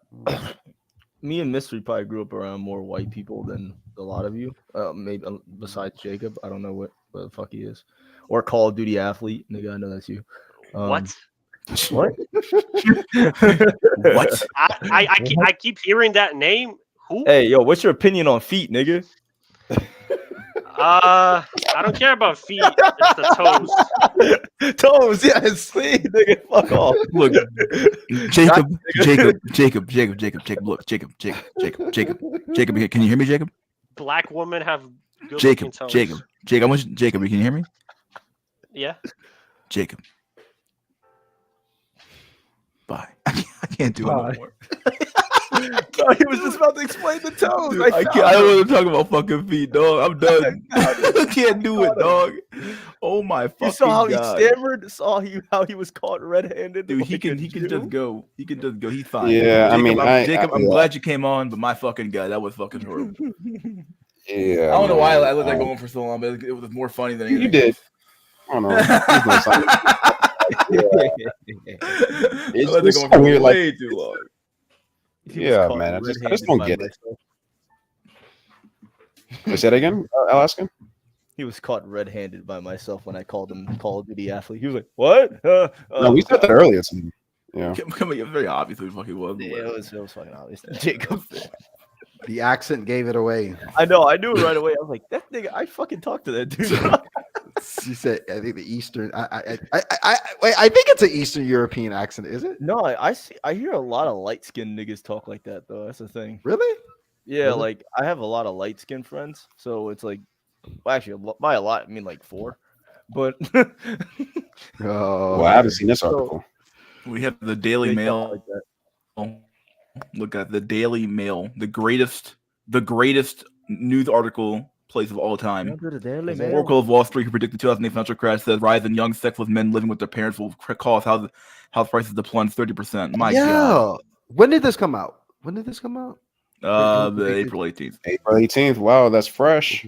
me and Mystery probably grew up around more white people than a lot of you. Maybe besides Jacob, I don't know what the fuck he is, or Call of Duty athlete. Nigga, I know that's you. What? What? What? I keep hearing that name. Who? Hey, yo, what's your opinion on feet, nigga? I don't care about feet. It's the toes. Toes, yes. See, nigga, fuck off. Look, Jacob. Look, Jacob. Can you hear me, Jacob? Black women have good Jacob. toes. Jacob. I want you, Jacob. Can you hear me? Yeah. Jacob. Bye. I can't do it no more. No, he was just about to explain the toes. Dude, I don't want to talk about fucking feet, dog. I'm done. I can't do it, dog. Oh my fucking God. You saw how he stammered? Saw how he was caught red-handed? Dude, he can just go. He can just go. He's fine. Yeah, Jacob, I'm glad you came on, but my fucking God, that was fucking horrible. Yeah. I don't know why I let that go on for so long, but it was more funny than anything. You did. I don't know. It's just weird, way too long. Yeah, man. I just don't get it. Say that again, Alaskan? He was caught red-handed by myself when I called him Call of Duty athlete. He was like, "What?" No, we said that earlier. Yeah, it was very obvious who the fuck he was. Yeah, it was fucking obvious. Jacob. The accent gave it away. I know. I knew it right away. I was like, "That nigga." I fucking talked to that dude. She said, "I think the Eastern." I think it's an Eastern European accent. Is it? No, I hear a lot of light-skinned niggas talk like that though. That's the thing. Really? Yeah, Really? like I have a lot of light-skinned friends, so it's like, well, actually, by a lot, I mean like 4. But well, I haven't seen this article. We have the Daily Mail. Look at the Daily Mail, the greatest news article place of all time. Oracle of Wall Street, who predicted 2008 financial crash, says rise in young sexless men living with their parents will cause house prices to plunge 30%. My God. When did this come out? The April 18th. April 18th. Wow, that's fresh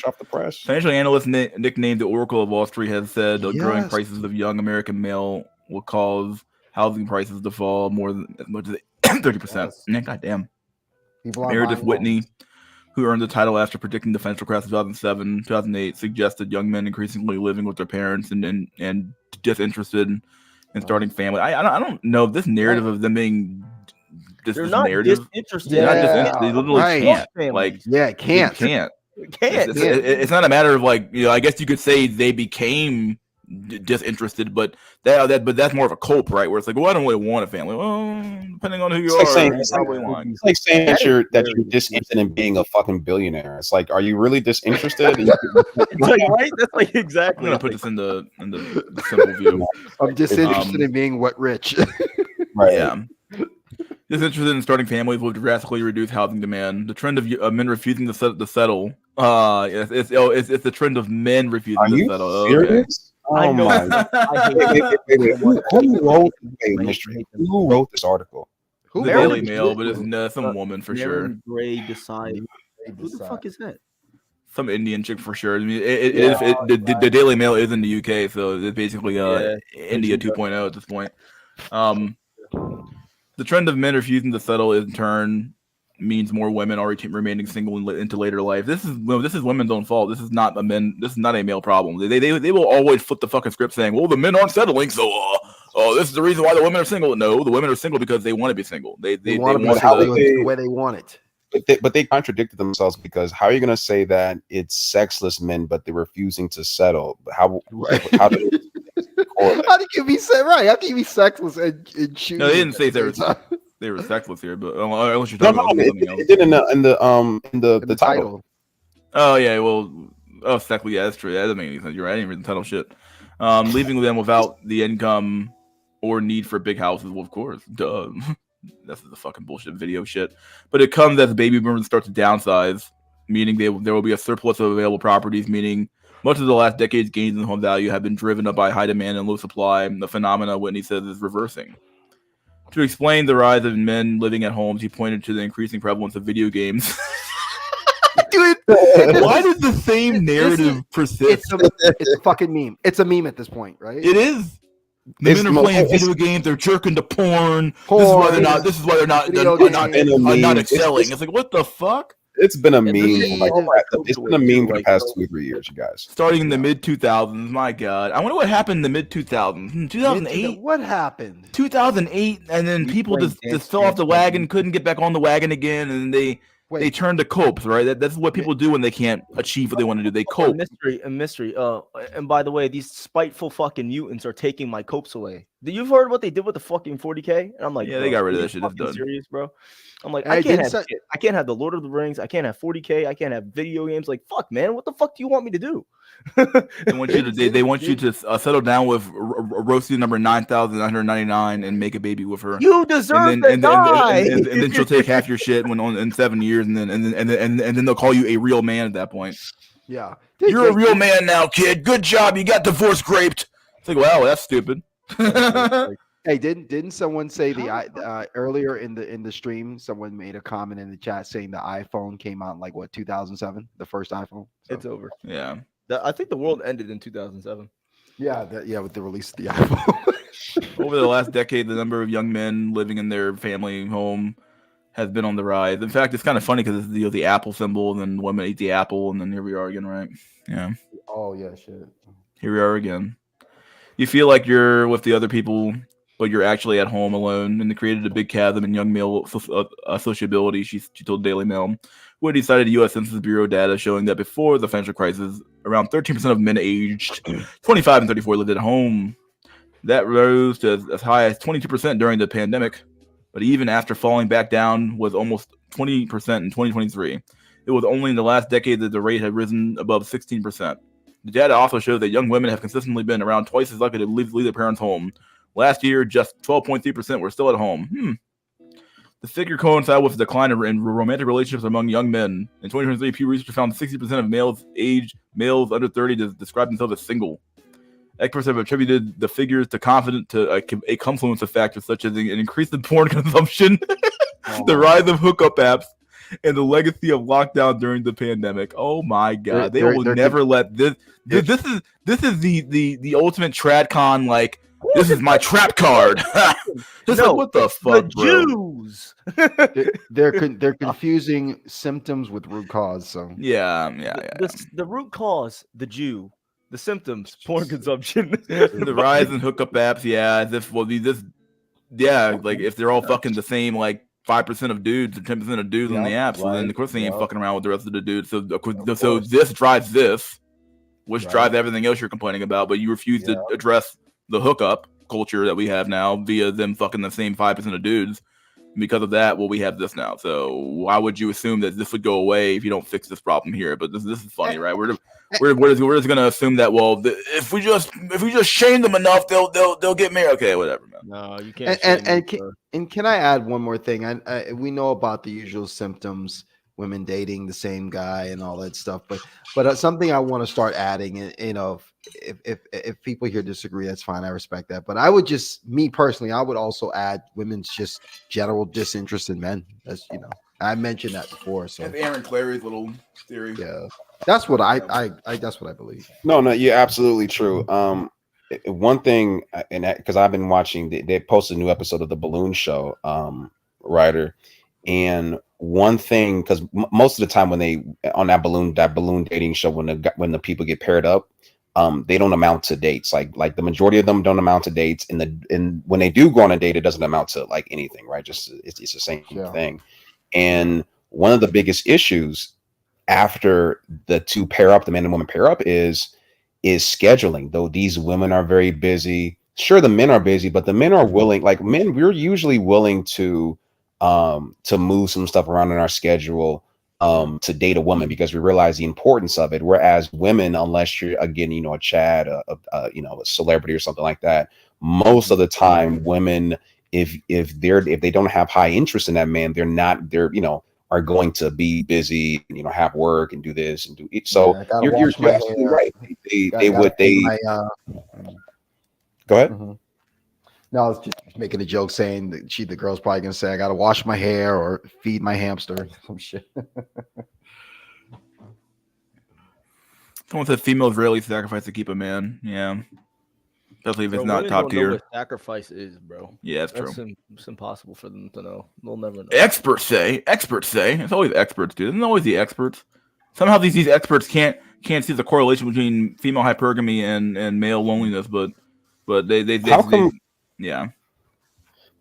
off the press. Financial analyst nicknamed the Oracle of Wall Street has said the growing prices of young American male will cause housing prices to fall more than as much as 30%. Yes. God damn. Meredith Whitney, who earned the title after predicting the financial crash of 2007, 2008, suggested young men increasingly living with their parents and disinterested in starting family. I don't know this narrative of them being they're not disinterested. They're not disinterested. They literally can't. Like, can't. It's not a matter of like, I guess you could say they became disinterested, but that's more of a cope, right? Where it's like, well, I don't really want a family. Well, depending on who you It's are, like you're probably lying. it's like saying that you're disinterested in being a fucking billionaire. It's like, are you really disinterested? It's like, right? That's like I'm exactly. gonna put this in the simple view. I'm disinterested in being what rich. Right. Yeah. Disinterested in starting families will drastically reduce housing demand. The trend of men refusing to settle. It's the trend of men refusing Are to you settle. serious? Okay. Oh my God. Who wrote this article? The Daily Mail, but it's some woman for sure. Mary Gray decide. Who the fuck is that? Some Indian chick for sure. I mean, the Daily Mail is in the UK, so it's basically India 2.0 at this point. The trend of men refusing to settle in turn means more women are remaining single into later life. This is women's own fault. This is not a male problem. They will always flip the fucking script saying, well, the men aren't settling, so this is the reason why the women are single. No, the women are single because they want to be single. They want to be single the way they want it. But they contradicted themselves, because how are you going to say that it's sexless men, but they're refusing to settle? How do How can you be right? How can you be sexless and choose? No, they didn't say they were sexless here, but unless you're talking about something else. It did in the title. Oh yeah, well, sexless. Yeah, that's true. That doesn't make any sense. You're right. I didn't read the title shit. Leaving them without the income or need for big houses. Well, of course, duh. This is the fucking bullshit video shit. But it comes as baby boomers start to downsize, meaning there will be a surplus of available properties, meaning much of the last decade's gains in home value have been driven up by high demand and low supply. The phenomena, Whitney says, is reversing. To explain the rise of men living at homes, he pointed to the increasing prevalence of video games. Dude, why does the same narrative persist? It's a fucking meme. It's a meme at this point, right? It is. The men are playing video games. They're jerking to porn. This is why they're not. This is why they're not excelling. It's like, what the fuck? It's been a meme. It's been a meme for the past 2 or 3 years, you guys. Starting in the mid 2000s. My God, I wonder what happened in the mid 2000s. 2008. What happened? 2008, and then people just fell off the wagon, couldn't get back on the wagon again, and they turn to copes, right? That's what people do when they can't achieve what they want to do. They cope. Mystery. And by the way, these spiteful fucking mutants are taking my copes away. You've heard what they did with the fucking 40K? And I'm like, yeah, they got rid of that shit. It's done. Serious, bro. I'm like, I can't have the Lord of the Rings. I can't have 40K. I can't have video games. Like, fuck, man. What the fuck do you want me to do? They want you to settle down with Rosie number 9,999 and make a baby with her. You deserve to die. And then she'll take half your shit in 7 years, and then they'll call you a real man at that point. Yeah, you're a real man now, kid. Good job. You got divorce graped. It's like, wow, that's stupid. Hey, didn't someone say earlier in the stream? Someone made a comment in the chat saying the iPhone came out in like 2007, the first iPhone. So. It's over. Yeah, I think the world ended in 2007. Yeah, with the release of the iPhone. Over the last decade, the number of young men living in their family home has been on the rise. In fact, it's kind of funny because it's the Apple symbol, and then women eat the apple, and then here we are again, right? Yeah. Oh yeah, shit. Here we are again. You feel like you're with the other people, but you're actually at home alone, and it created a big chasm in young male sociability, she told Daily Mail. Whitney cited U.S. Census Bureau data showing that before the financial crisis, around 13% of men aged 25 and 34 lived at home. That rose to as high as 22% during the pandemic, but even after falling back down was almost 20% in 2023. It was only in the last decade that the rate had risen above 16%. The data also shows that young women have consistently been around twice as likely to leave their parents' home. Last year, just 12.3% were still at home. The figure coincided with a decline in romantic relationships among young men. In 2023, Pew Research found 60% of males under 30 describe themselves as single. Experts have attributed the figures to a confluence of factors such as an increase in porn consumption, the rise of hookup apps, and the legacy of lockdown during the pandemic. Oh my God, they will never let this. This is the ultimate TradCon. Like, this is my trap card. What the fuck, the Jews. they're confusing symptoms with root cause. So yeah. The root cause, the Jew. The symptoms, porn consumption. The rise in hookup apps, like if they're all fucking the same, like 5% of dudes or 10% of dudes on the app, so then of course they ain't fucking around with the rest of the dudes. So this drives this. which drives everything else you're complaining about. But you refuse to address the hookup culture that we have now via them fucking the same 5% of dudes. Because of that, well, we have this now. So why would you assume that this would go away if you don't fix this problem here? But this is funny, right? We're just gonna assume that if we just shame them enough, they'll get married. Okay, whatever, man. No, you can't. And can I add one more thing? We know about the usual symptoms, women dating the same guy and all that stuff, but something I want to start adding, if people here disagree, that's fine. I respect that. But I would me personally, I would also add women's just general disinterest in men. As you know, I mentioned that before. So that's Aaron Clary's little theory. Yeah, that's what that's what I believe. No, you're absolutely true. One thing, and because I've been watching, they posted a new episode of the Balloon Show, writer, and one thing, because most of the time when they on that balloon dating show, when the people get paired up, they don't amount to dates. Like the majority of them don't amount to dates, and when they do go on a date, it doesn't amount to like anything, right? Just it's the same thing. And one of the biggest issues after the two pair up, the man and woman pair up, is scheduling. Though these women are very busy. Sure, the men are busy, but the men are willing. Like men, we're usually willing to move some stuff around in our schedule to date a woman because we realize the importance of it. Whereas women, unless you're again, a Chad, a celebrity or something like that, most of the time, women, if they don't have high interest in that man, are going to be busy, have work and do this and do it. So you're absolutely right. They would. Go ahead. Mm-hmm. No, I was just making a joke saying that the girl's probably gonna say I gotta wash my hair or feed my hamster, some shit. Someone said females rarely sacrifice to keep a man. Yeah, especially if it's not top tier. Know what sacrifice is, bro. Yeah, that's true. It's impossible for them to know. They'll never know. Experts say. It's always experts, dude. It's always the experts. Somehow these experts can't see the correlation between female hypergamy and male loneliness, but they yeah.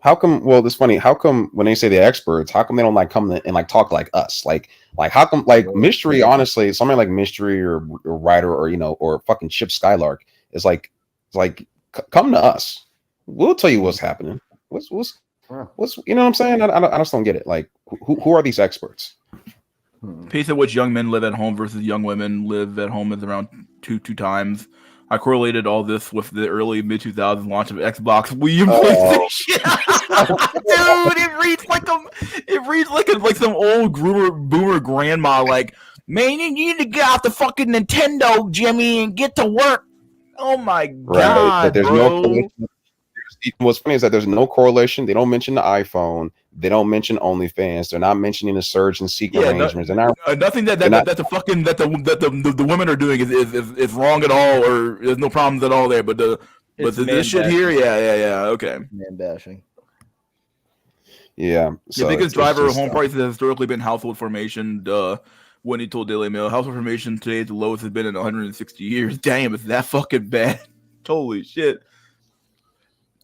How come? Well, it's funny. How come when they say they're experts, how come they don't come and talk like us? Like how come Mystery? Honestly, somebody like Mystery or Writer or fucking Chip Skylark is like come to us. We'll tell you what's happening. What's you know what I'm saying? I just don't get it. Like who are these experts? Pace at which young men live at home versus young women live at home is around two times. I correlated all this with the early mid-2000s launch of Xbox, Wii, and PlayStation. Dude, it reads like some old boomer grandma. Like, man, you need to get off the fucking Nintendo, Jimmy, and get to work. Oh my god, but there's bro. no correlation. What's funny is that there's no correlation. They don't mention the iPhone. They don't mention OnlyFans. They're not mentioning the surge and seek arrangements. Nothing that the women are doing is wrong at all, or there's no problems at all there. But this shit here, yeah, okay. Man bashing. Yeah. The biggest driver of home prices has historically been household formation. Whitney told Daily Mail, household formation today is the lowest it's been in 160 years. Damn, it's that fucking bad. Holy shit.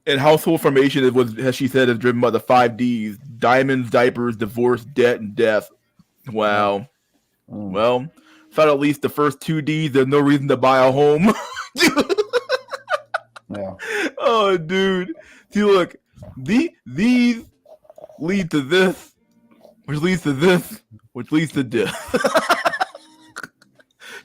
And household formation as she said, is driven by the 5 Ds: diamonds, diapers, divorce, debt, and death. Wow. Well, without at least the first 2 Ds, there's no reason to buy a home. Yeah. Oh, dude. See, look, these lead to this, which leads to this, which leads to death.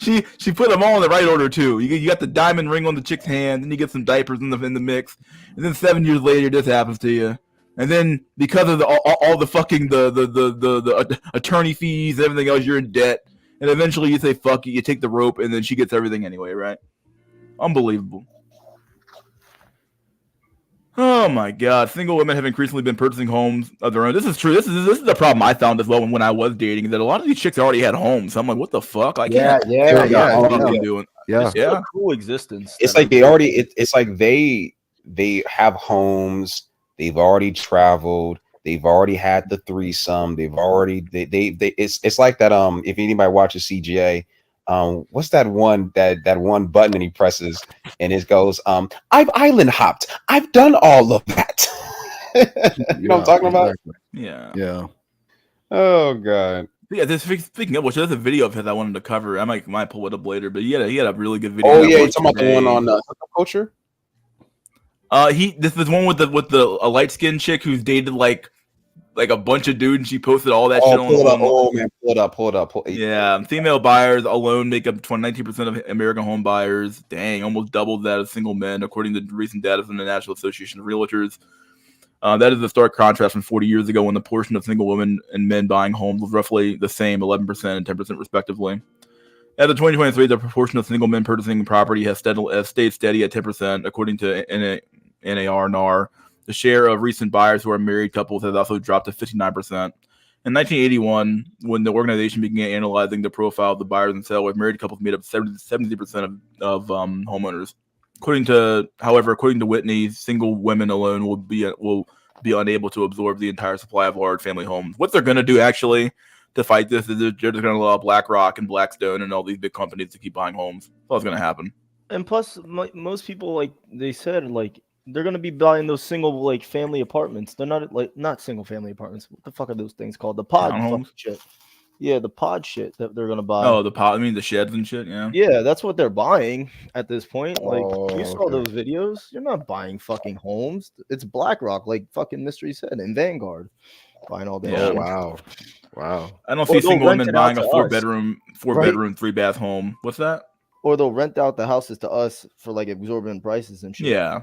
She put them all in the right order too. You got the diamond ring on the chick's hand, then you get some diapers in the mix, and then 7 years later this happens to you, and then because of all the fucking the attorney fees and everything else, you're in debt, and eventually you say fuck it, you take the rope, and then she gets everything anyway, right? Unbelievable. Oh my god, single women have increasingly been purchasing homes of their own. This is true. This is the problem I found as well when I was dating, that a lot of these chicks already had homes. So I'm like, what the fuck? I can't. Yeah. Doing. Yeah. A cool existence. It's like they already. It's like they have homes. They've already traveled. They've already had the threesome. They've already It's like that. If anybody watches CGA. What's that one button that he presses and it goes, I've island hopped. I've done all of that. You know what I'm talking about? Yeah. Yeah. Oh god. Yeah, speaking of which, there's a video of his I wanted to cover. I might pull it up later, but he had a really good video. Oh yeah, you're talking about the one on hookup culture. This is one with a light skinned chick who's dated like a bunch of dudes, and she posted all that shit on. Oh man, pull it up. Yeah, female buyers alone make up 19% of American home buyers. Dang, almost double that of single men, according to recent data from the National Association of Realtors. That is a stark contrast from 40 years ago when the portion of single women and men buying homes was roughly the same, 11% and 10% respectively. As of 2023, the proportion of single men purchasing property has stayed steady at 10%, according to NAR. The share of recent buyers who are married couples has also dropped to 59%. In 1981, when the organization began analyzing the profile of the buyers and sellers, married couples made up 70% of homeowners. According to Whitney, single women alone will be unable to absorb the entire supply of large family homes. What they're going to do actually to fight this is they're just going to allow BlackRock and Blackstone and all these big companies to keep buying homes. That's what's going to happen. And plus, most people, like they said, like they're going to be buying those single like family apartments. They're not single family apartments. What the fuck are those things called? The pod fucking shit. Yeah, the pod shit that they're gonna buy. Oh, the pod. I mean, the sheds and shit. Yeah. Yeah, that's what they're buying at this point. Like, you saw those videos. You're not buying fucking homes. It's BlackRock, like fucking Mystery said, and Vanguard buying all that. Yeah. Wow. I don't see single women buying a four bedroom, 3-bath home. What's that? Or they'll rent out the houses to us for like exorbitant prices and shit. Yeah.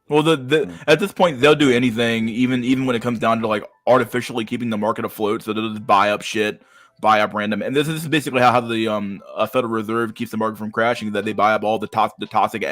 Well, at this point, they'll do anything, even when it comes down to like artificially keeping the market afloat. So they'll just buy up shit, buy up random, and this is basically how the Federal Reserve keeps the market from crashing. That they buy up all the toxic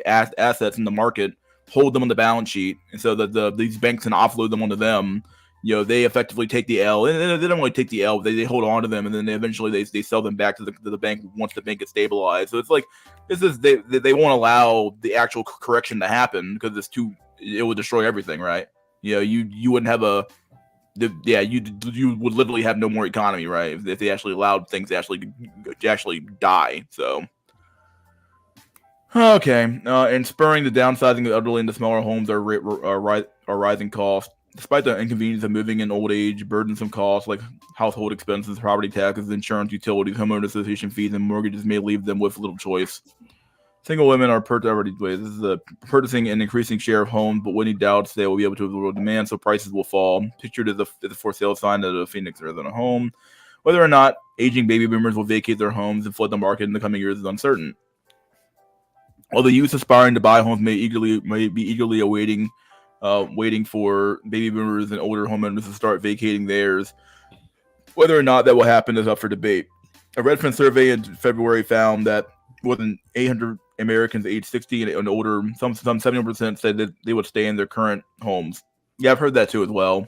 assets in the market, hold them on the balance sheet, and so that these banks can offload them onto them. You know, they effectively take the L, and they don't really take the L. They hold on to them, and then eventually they sell them back to the bank once the bank is stabilized. So it's like they won't allow the actual correction to happen because it would destroy everything, right? You know, you wouldn't have you would literally have no more economy, right? If they actually allowed things to actually die. So okay, and spurring the downsizing of elderly into smaller homes are rising costs. Despite the inconvenience of moving in old age, burdensome costs like household expenses, property taxes, insurance, utilities, homeowner association fees, and mortgages may leave them with little choice. Single women are purchasing an increasing share of homes, but Whitney doubts they will be able to absorb demand, so prices will fall. Pictured as a for sale sign at a Phoenix, Arizona home. Whether or not aging baby boomers will vacate their homes and flood the market in the coming years is uncertain. Although youth aspiring to buy homes may be eagerly waiting for baby boomers and older homeowners to start vacating theirs. Whether or not that will happen is up for debate. A Redfin survey in February found that more than 800 Americans aged 60 and older, some 70% said that they would stay in their current homes. Yeah, I've heard that too as well.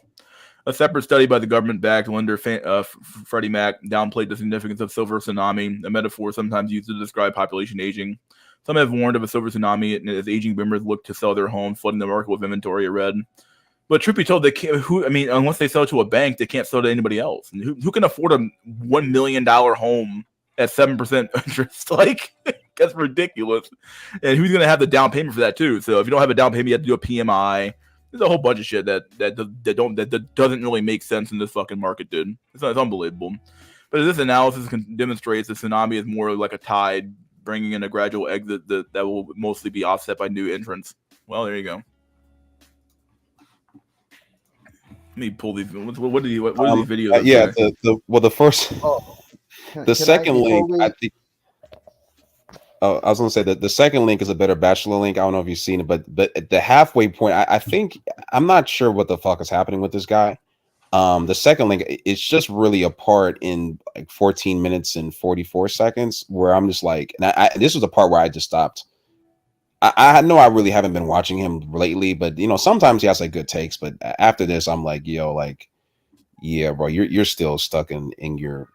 A separate study by the government-backed lender Freddie Mac downplayed the significance of silver tsunami, a metaphor sometimes used to describe population aging. Some have warned of a silver tsunami as aging boomers look to sell their homes, flooding the market with inventory. Read, but truth be told, they can't. Unless they sell to a bank, they can't sell to anybody else. And who can afford a $1 million home at 7% interest? Like, that's ridiculous. And who's going to have the down payment for that too? So if you don't have a down payment, you have to do a PMI. There's a whole bunch of shit that doesn't really make sense in this fucking market, dude. It's unbelievable. But this analysis demonstrates the tsunami is more like a tide, bringing in a gradual exit that will mostly be offset by new entrants. Well, there you go. Let me pull these. What are these videos? The second link, I think. Oh, I was gonna say that the second link is a better bachelor link. I don't know if you've seen it, but the halfway point, I think I'm not sure what the fuck is happening with this guy. The second link, it's just really a part in like 14 minutes and 44 seconds where I'm just like, and this was the part where I just stopped. I know I really haven't been watching him lately, but you know, sometimes he has like good takes, but after this, I'm like, yo, like, yeah, bro, you're still stuck in your.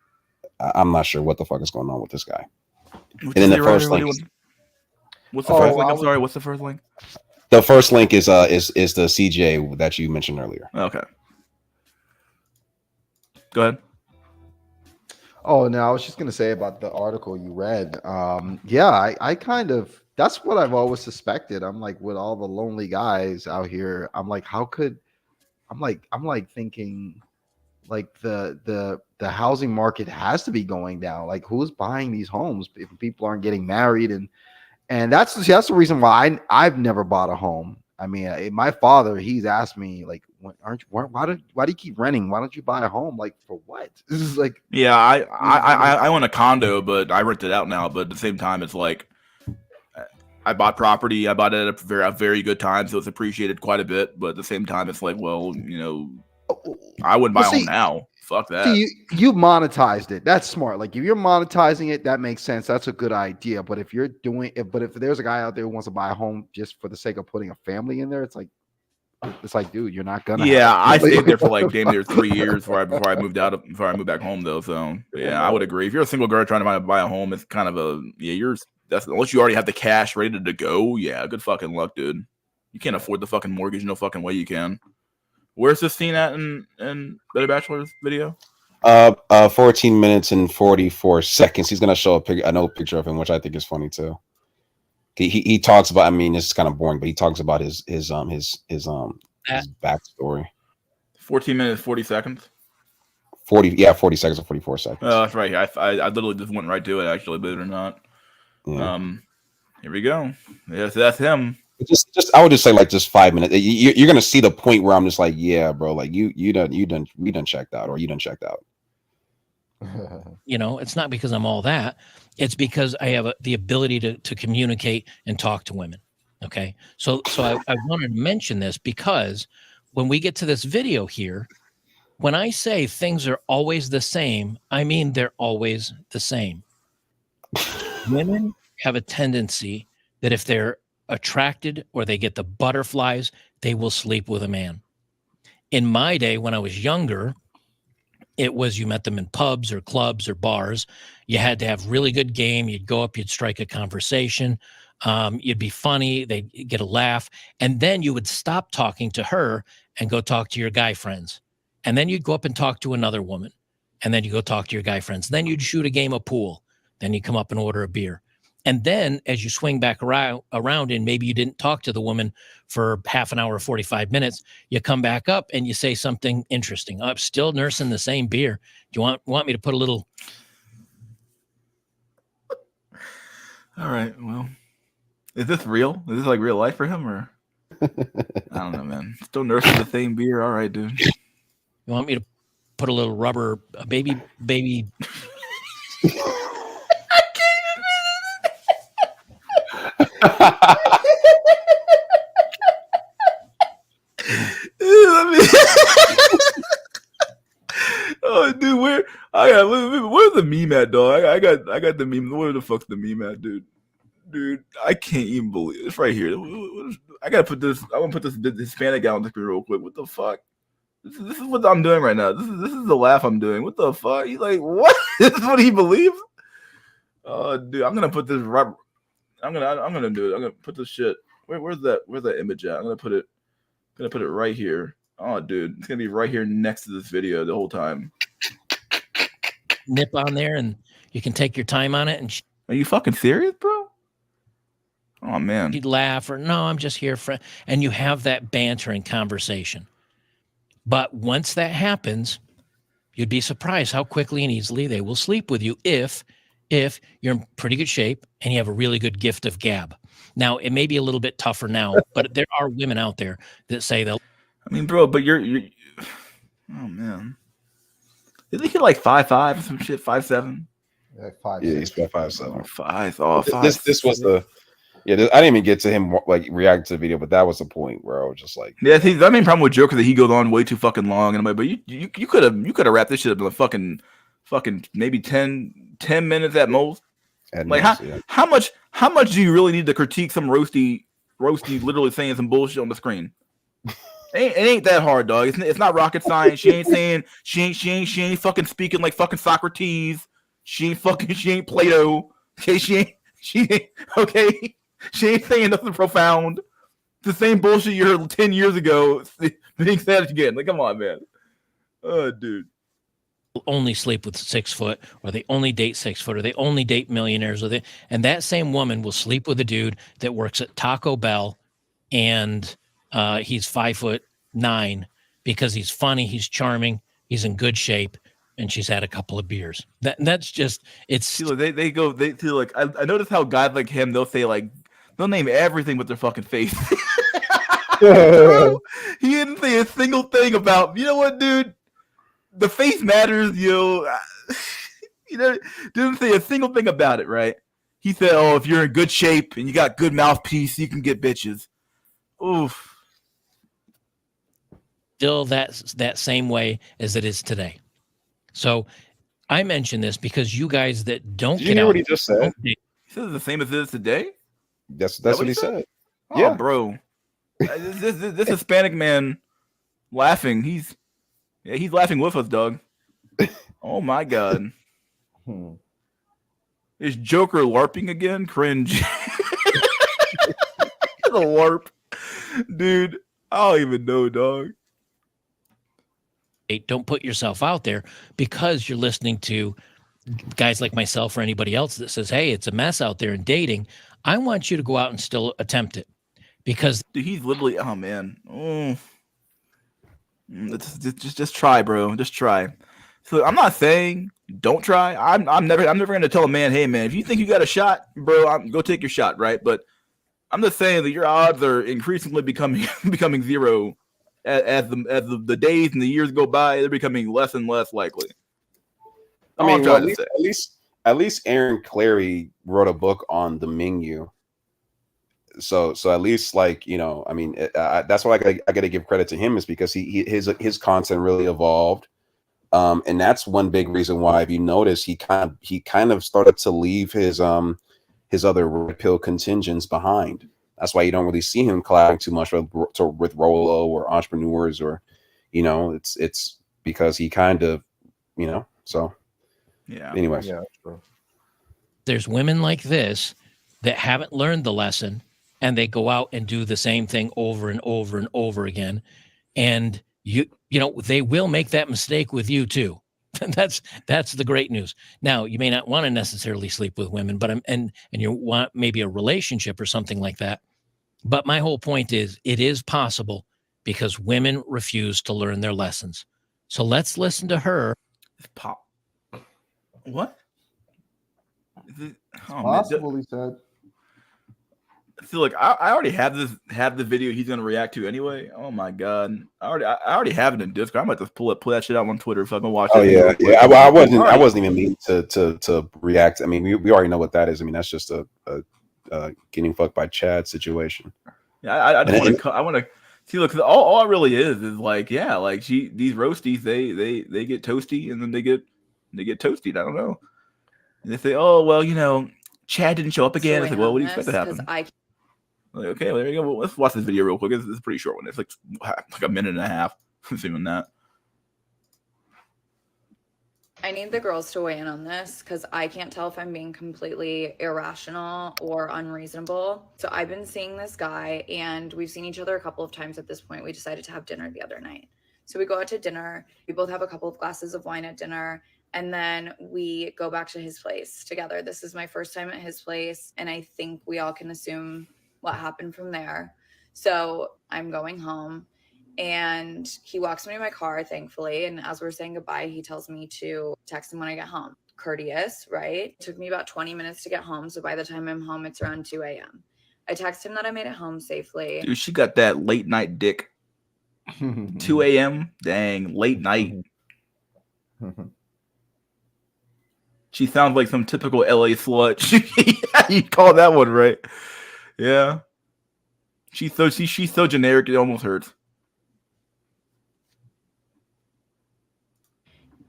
I'm not sure what the fuck is going on with this guy. And then the first link. What's the first link? I'm sorry. What's the first link? The first link is the CJ that you mentioned earlier. Okay. Go ahead. Oh, no, I was just gonna say about the article you read. Yeah, I kind of, that's what I've always suspected. I'm like, with all the lonely guys out here, I'm like, how could, I'm like thinking, like the housing market has to be going down. Like, who's buying these homes if people aren't getting married? And that's the reason why I've never bought a home. I mean, my father, he's asked me like, why do you keep renting? Why don't you buy a home? Like, for what? This is like, yeah, I own a condo, but I rent it out now. But at the same time, it's like I bought property. I bought it at a very good time, so it's appreciated quite a bit. But at the same time, it's like, well, I wouldn't buy a home now. Fuck that. See, you monetized it. That's smart. Like, if you're monetizing it, that makes sense. That's a good idea. But if you're doing it, if there's a guy out there who wants to buy a home just for the sake of putting a family in there, it's like, dude, you're not gonna. Yeah, I stayed there for like damn near 3 years before I moved back home though. So yeah, I would agree. If you're a single girl trying to buy a home, it's kind of unless you already have the cash ready to go. Yeah, good fucking luck, dude. You can't afford the fucking mortgage. No fucking way you can. Where's this scene at in Better Bachelor's video? 14 minutes and 44 seconds. He's gonna show another picture of him, which I think is funny too. He talks about. I mean, this is kind of boring, but he talks about his backstory. 14 minutes 40 seconds. 40 seconds or 44 seconds. Oh, that's right. I literally just went right to it. Actually, believe it or not. Yeah. Here we go. Yes, that's him. I would just say like just 5 minutes. You're gonna see the point where I'm just like, yeah, bro, like we done checked out, or you done checked out. It's not because I'm all that. It's because I have the ability to communicate and talk to women. Okay, so I wanted to mention this because when we get to this video here, when I say things are always the same, I mean they're always the same. Women have a tendency that if they're attracted or they get the butterflies, they will sleep with a man. In my day, when I was younger, it was you met them in pubs or clubs or bars. You had to have really good game. You'd go up, you'd strike a conversation. You'd be funny. They'd get a laugh. And then you would stop talking to her and go talk to your guy friends. And then you'd go up and talk to another woman. And then you go talk to your guy friends. Then you'd shoot a game of pool. Then you come up and order a beer. And then as you swing back around and maybe you didn't talk to the woman for half an hour or 45 minutes, you come back up and you say something interesting. I'm still nursing the same beer. Do you want me to put a little? All right. Well, is this real? Is this like real life for him, or I don't know, man. Still nursing the same beer. All right, dude. You want me to put a little rubber, baby? Oh, dude, where's the meme at, dog? I got the meme. Where the fuck's the meme at, dude? Dude, I can't even believe it. It's right here. I gotta put this. I want to put this Hispanic guy on the screen real quick. What the fuck? This is what I'm doing right now. This is the laugh I'm doing. What the fuck? He's like, what? This is what he believes? Oh, dude, I'm gonna put this right. I'm gonna do it. I'm gonna put this shit. Where's that image at? I'm gonna put it right here. Oh, dude, it's gonna be right here next to this video the whole time. Nip on there, and you can take your time on it. And are you fucking serious, bro? Oh man, you'd laugh or no, I'm just here for, and you have that banter and conversation. But once that happens, you'd be surprised how quickly and easily they will sleep with you if you're in pretty good shape and you have a really good gift of gab. Now, it may be a little bit tougher now, but there are women out there that say they'll. I mean, bro, but you're oh man. Isn't he like 5'5" or some shit, 5'7"? Yeah, 5'6". Yeah, he's about 5'7". 5. Oh, 5. This was the. Yeah, I didn't even get to him like reacting to the video, but that was the point where I was just like, yeah. See, the main problem with Joker that he goes on way too fucking long, and I'm like, but you could have wrapped this shit up in like fucking maybe 10 minutes at most. Like how much do you really need to critique some roasty literally saying some bullshit on the screen? It ain't that hard, dog. It's not rocket science. She ain't fucking speaking like fucking Socrates. She ain't Plato. Okay, she ain't okay. She ain't saying nothing profound. It's the same bullshit you heard 10 years ago being said again. Like, come on, man. Oh, dude. Only sleep with 6 foot, or they only date 6 foot, or they only date millionaires, and that same woman will sleep with a dude that works at Taco Bell, and he's 5'9" because he's funny, he's charming, he's in good shape, and she's had a couple of beers. That's just it's. See, look, they feel like I notice how guys like him, they'll say like they'll name everything with their fucking face. Bro, he didn't say a single thing about, you know what, dude? The face matters, yo. You know, didn't say a single thing about it, right? He said, "Oh, if you're in good shape and you got good mouthpiece, you can get bitches." Oof. Still that same way as it is today. So I mention this because you guys that don't Did get you hear out, what he just said? He said the same as it is today. That's That what he said. Oh, Yeah. bro, this Hispanic man laughing. He's laughing with us, dog. Oh my god. Is Joker LARPing again? Cringe. The LARP, dude. I don't even know, dog. don't put yourself out there because you're listening to guys like myself or anybody else that says, hey, it's a mess out there in dating. I want you to go out and still attempt it because dude, he's literally, oh man. Just try, bro. Just try. So I'm not saying don't try. I'm never gonna tell a man, hey man, if you think you got a shot, bro, go take your shot, right? But I'm just saying that your odds are increasingly becoming zero as the days and the years go by. They're becoming less and less likely. I mean, well, at least Aaron Clary wrote a book on the Mingyu. So at least, like, you know, I mean, that's why I got to give credit to him, is because his content really evolved. And that's one big reason why, if you notice, he kind of started to leave his other red pill contingents behind. That's why you don't really see him collabing too much with Rolo or entrepreneurs, or, you know, it's because he kind of, you know, so yeah. Anyways, Yeah, true. There's women like this that haven't learned the lesson, and they go out and do the same thing over and over and over again, and you know they will make that mistake with you too. That's the great news. Now, you may not want to necessarily sleep with women, but and you want maybe a relationship or something like that. But my whole point is, it is possible because women refuse to learn their lessons. So let's listen to her. What? Possible, he said. So look, I already have the video he's gonna react to anyway. Oh my god, I already have it in Discord. I might just pull that shit out on Twitter if I can watch. Oh yeah. I wasn't even meaning to react. I mean, we already know what that is. I mean, that's just a getting fucked by Chad situation. Yeah, I want to see. Look, all it really is like, yeah, like these roasties, they get toasty and then they get toasty. I don't know. And they say, oh well, you know, Chad didn't show up again. I said, well, what do you expect to happen? Like, okay, well, there you go. Well, let's watch this video real quick. It's a pretty short one. It's like a minute and a half. Assuming that. I need the girls to weigh in on this because I can't tell if I'm being completely irrational or unreasonable. So I've been seeing this guy, and we've seen each other a couple of times at this point. We decided to have dinner the other night. So we go out to dinner. We both have a couple of glasses of wine at dinner, and then we go back to his place together. This is my first time at his place, and I think we all can assume what happened from there. So I'm going home, and he walks me to my car, thankfully. And as we're saying goodbye, he tells me to text him when I get home. Courteous, right? It took me about 20 minutes to get home. So by the time I'm home, it's around 2 a.m. I text him that I made it home safely. Dude, she got that late night dick. 2 a.m. Dang, late night. She sounds like some typical LA slut. You call that one right? Yeah. She's so generic it almost hurts.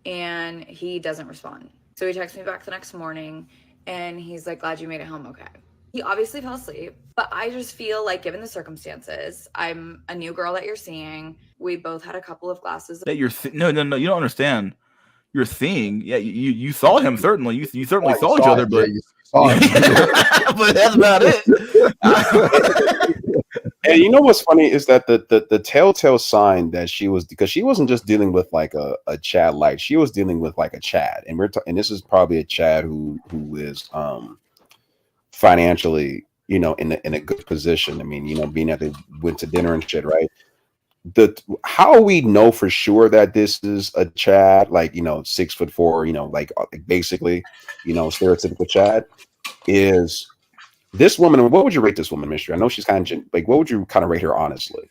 And he doesn't respond. So he texts me back the next morning, and he's like, glad you made it home okay. He obviously fell asleep, but I just feel like, given the circumstances, I'm a new girl that you're seeing. We both had a couple of glasses. That you're no, you don't understand. You're seeing, yeah, you saw him certainly. You certainly saw each other, but but that's about it. And you know what's funny is that the telltale sign that she was, because she wasn't just dealing with like a Chad light, she was dealing with like a Chad, and and this is probably a Chad who is financially, you know, in a good position. I mean, you know, being that they went to dinner and shit, right? how we know for sure that this is a Chad, like 6'4", like basically, stereotypical Chad, is this woman. And what would you rate this woman, Mystery? I know she's kind of like, what would you kind of rate her honestly?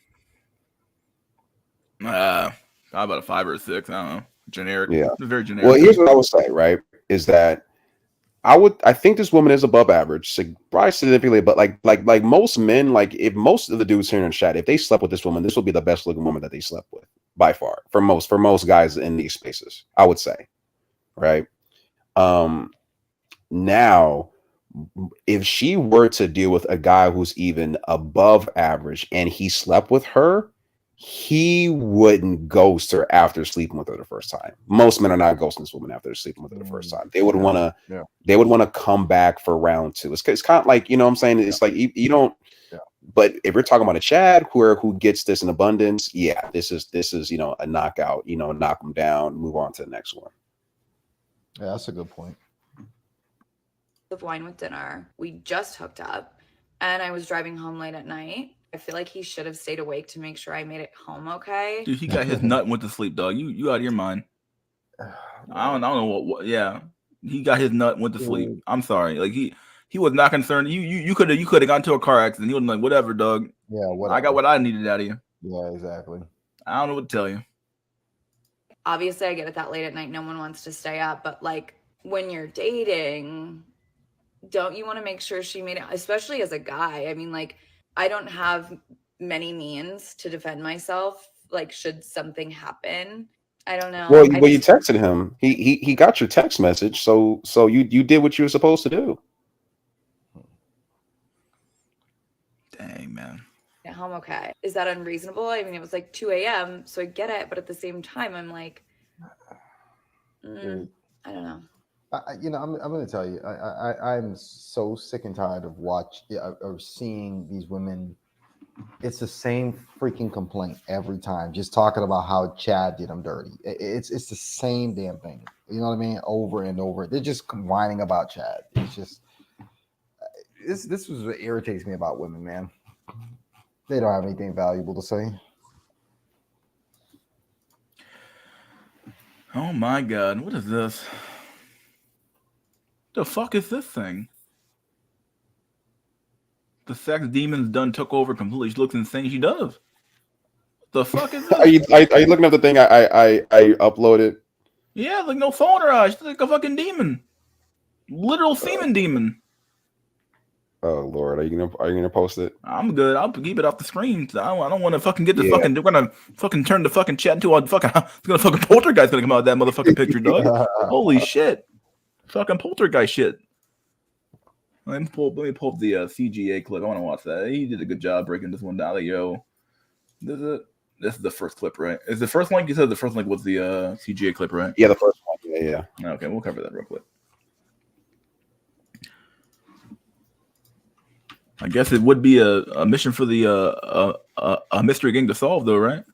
About a 5 or a 6. I don't know. Generic. Yeah. Very generic. Well, here's what I would say, right? Is that I think this woman is above average, probably significantly, but like most men, like if most of the dudes here in the chat, if they slept with this woman, this would be the best looking woman that they slept with by far for most guys in these spaces, I would say, right? Now, if she were to deal with a guy who's even above average and he slept with her, he wouldn't ghost her after sleeping with her the first time. Most men are not ghosting this woman after sleeping with her the first time. They would want to come back for round 2. It's kind of like, what I'm saying? It's like you don't. But if we're talking about a Chad who gets this in abundance, yeah, this is a knockout. Knock him down, move on to the next one. Yeah, that's a good point. Of wine with dinner. We just hooked up, and I was driving home late at night. I feel like he should have stayed awake to make sure I made it home okay. Dude, he got his nut and went to sleep, dog. You out of your mind. I don't know what. Yeah, he got his nut and went to sleep. I'm sorry. Like he was not concerned. You could have gotten into a car accident. He was like, whatever, dog. Yeah, whatever. I got what I needed out of you. Yeah, exactly. I don't know what to tell you. Obviously, I get it that late at night. No one wants to stay up, but like when you're dating, don't you want to make sure she made it? Especially as a guy. I mean, like, I don't have many means to defend myself. Like, should something happen, I don't know. Well, you texted him. He got your text message, so you did what you were supposed to do. Dang, man. At home okay. Is that unreasonable? I mean, it was like 2 a.m., so I get it, but at the same time, I'm like, I don't know. I'm going to tell you, I'm so sick and tired of seeing these women. It's the same freaking complaint every time, just talking about how Chad did them dirty. It's the same damn thing. You know what I mean? Over and over. They're just whining about Chad. It's just this is what irritates me about women, man. They don't have anything valuable to say. Oh my God, what is this? The fuck is this thing? The sex demon's done took over completely. She looks insane. She does. The fuck is this? Are you looking at the thing I uploaded? Yeah, like no phone in her eyes. She's like a fucking demon. Literal semen demon. Oh Lord, are you gonna post it? I'm good. I'll keep it off the screen. I don't want to fucking get the fucking. They're gonna fucking turn the fucking chat into a fucking. It's gonna fucking poltergeist gonna come out of that motherfucking picture, dog. Holy shit! Fucking poltergeist shit. Let me pull up the CGA clip. I want to watch that. He did a good job breaking this one down. Like, yo, this is the first clip, right? Is the first link? You said the first link was the CGA clip, right? Yeah, the first one. Yeah. Okay, we'll cover that real quick. I guess it would be a mission for the a mystery gang to solve, though, right?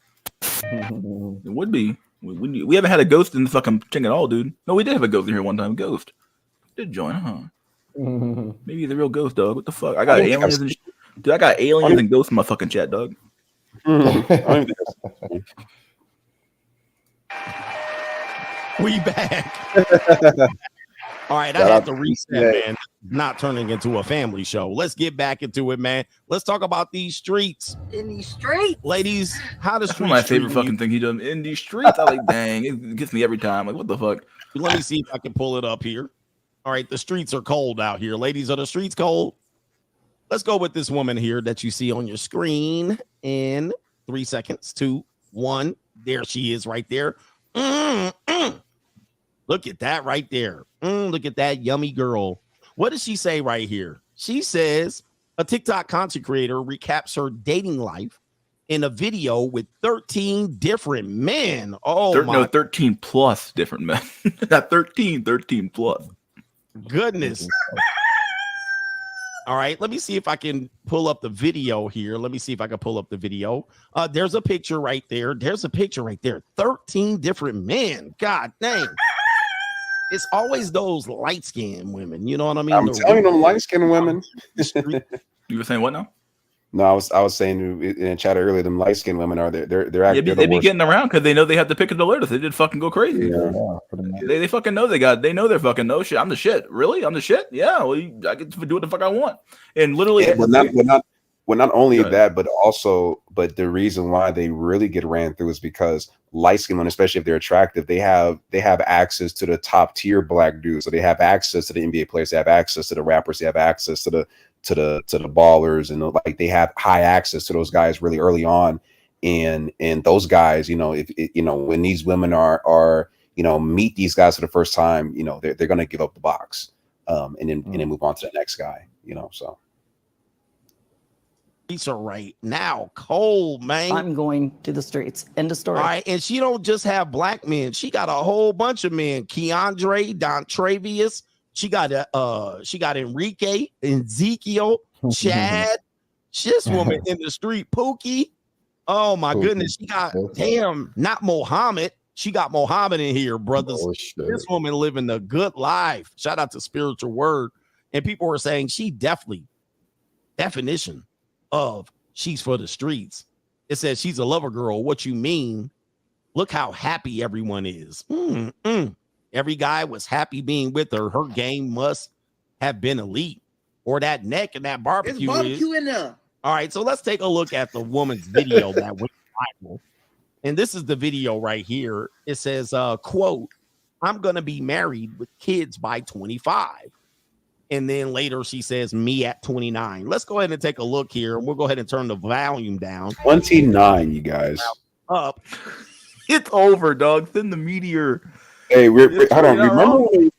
It would be. We haven't had a ghost in the fucking thing at all, dude. No, we did have a ghost in here one time. Ghost did join, huh? Maybe he's a real ghost, dog. What the fuck? I got aliens and dude. I got aliens and ghosts in my fucking chat, dog. We back. All right, I had to reset, man. Not turning into a family show. Let's get back into it, man. Let's talk about these streets. In these streets, ladies, how does that's one of my favorite fucking thing he does in these streets. I like, dang, it gets me every time. Like, what the fuck? Let me see if I can pull it up here. All right, the streets are cold out here. Ladies, are the streets cold? Let's go with this woman here that you see on your screen in 3 seconds. 2, 1. There she is right there. Look at that right there. Look at that yummy girl. What does she say right here? She says a TikTok content creator recaps her dating life in a video with 13 different men. Oh, my. 13 plus different men. Not 13 plus. Goodness. All right, let me see if I can pull up the video here. Let me see if I can pull up the video. There's a picture right there. 13 different men. God dang. It's always those light-skinned women. You know what I mean? I'm telling them light-skinned women. You were saying what now? No, I was saying in the chat earlier, them light skinned women are they're They be getting around because they know they have to pick a alert. They did fucking go crazy. Yeah. They fucking know they know they're fucking no shit. I'm the shit. Really? I'm the shit? Yeah. Well, I get to do what the fuck I want. And literally, Yeah, not only that, but the reason why they really get ran through is because light skinned women, especially if they're attractive, they have access to the top tier black dudes. So they have access to the NBA players, they have access to the rappers, they have access to the ballers, and like they have high access to those guys really early on. And those guys, if when these women are meet these guys for the first time, they're gonna give up the box, and then move on to the next guy, so. Are right now cold, man. I'm going to the streets. End of story. All right, and she don't just have black men. She got a whole bunch of men. Keandre, Don Travius. She got Enrique, Ezekiel, Chad. This woman in the street, Pookie. Oh my goodness, she got not Mohammed. She got Mohammed in here, brothers. This woman living the good life. Shout out to Spiritual Word. And people were saying she definitely definition of she's for the streets. It says she's a lover girl. What you mean? Look how happy everyone is. Every guy was happy being with her. Her game must have been elite, or that neck and that barbecue. There's barbecue in there. All right, so let's take a look at the woman's video that went viral. And this is the video right here. It says, quote, "I'm going to be married with kids by 25. And then later she says, me at 29. Let's go ahead and take a look here. And we'll go ahead and turn the volume down. 29, you guys. Up. It's over, dog. Send the meteor. Hey, hold on.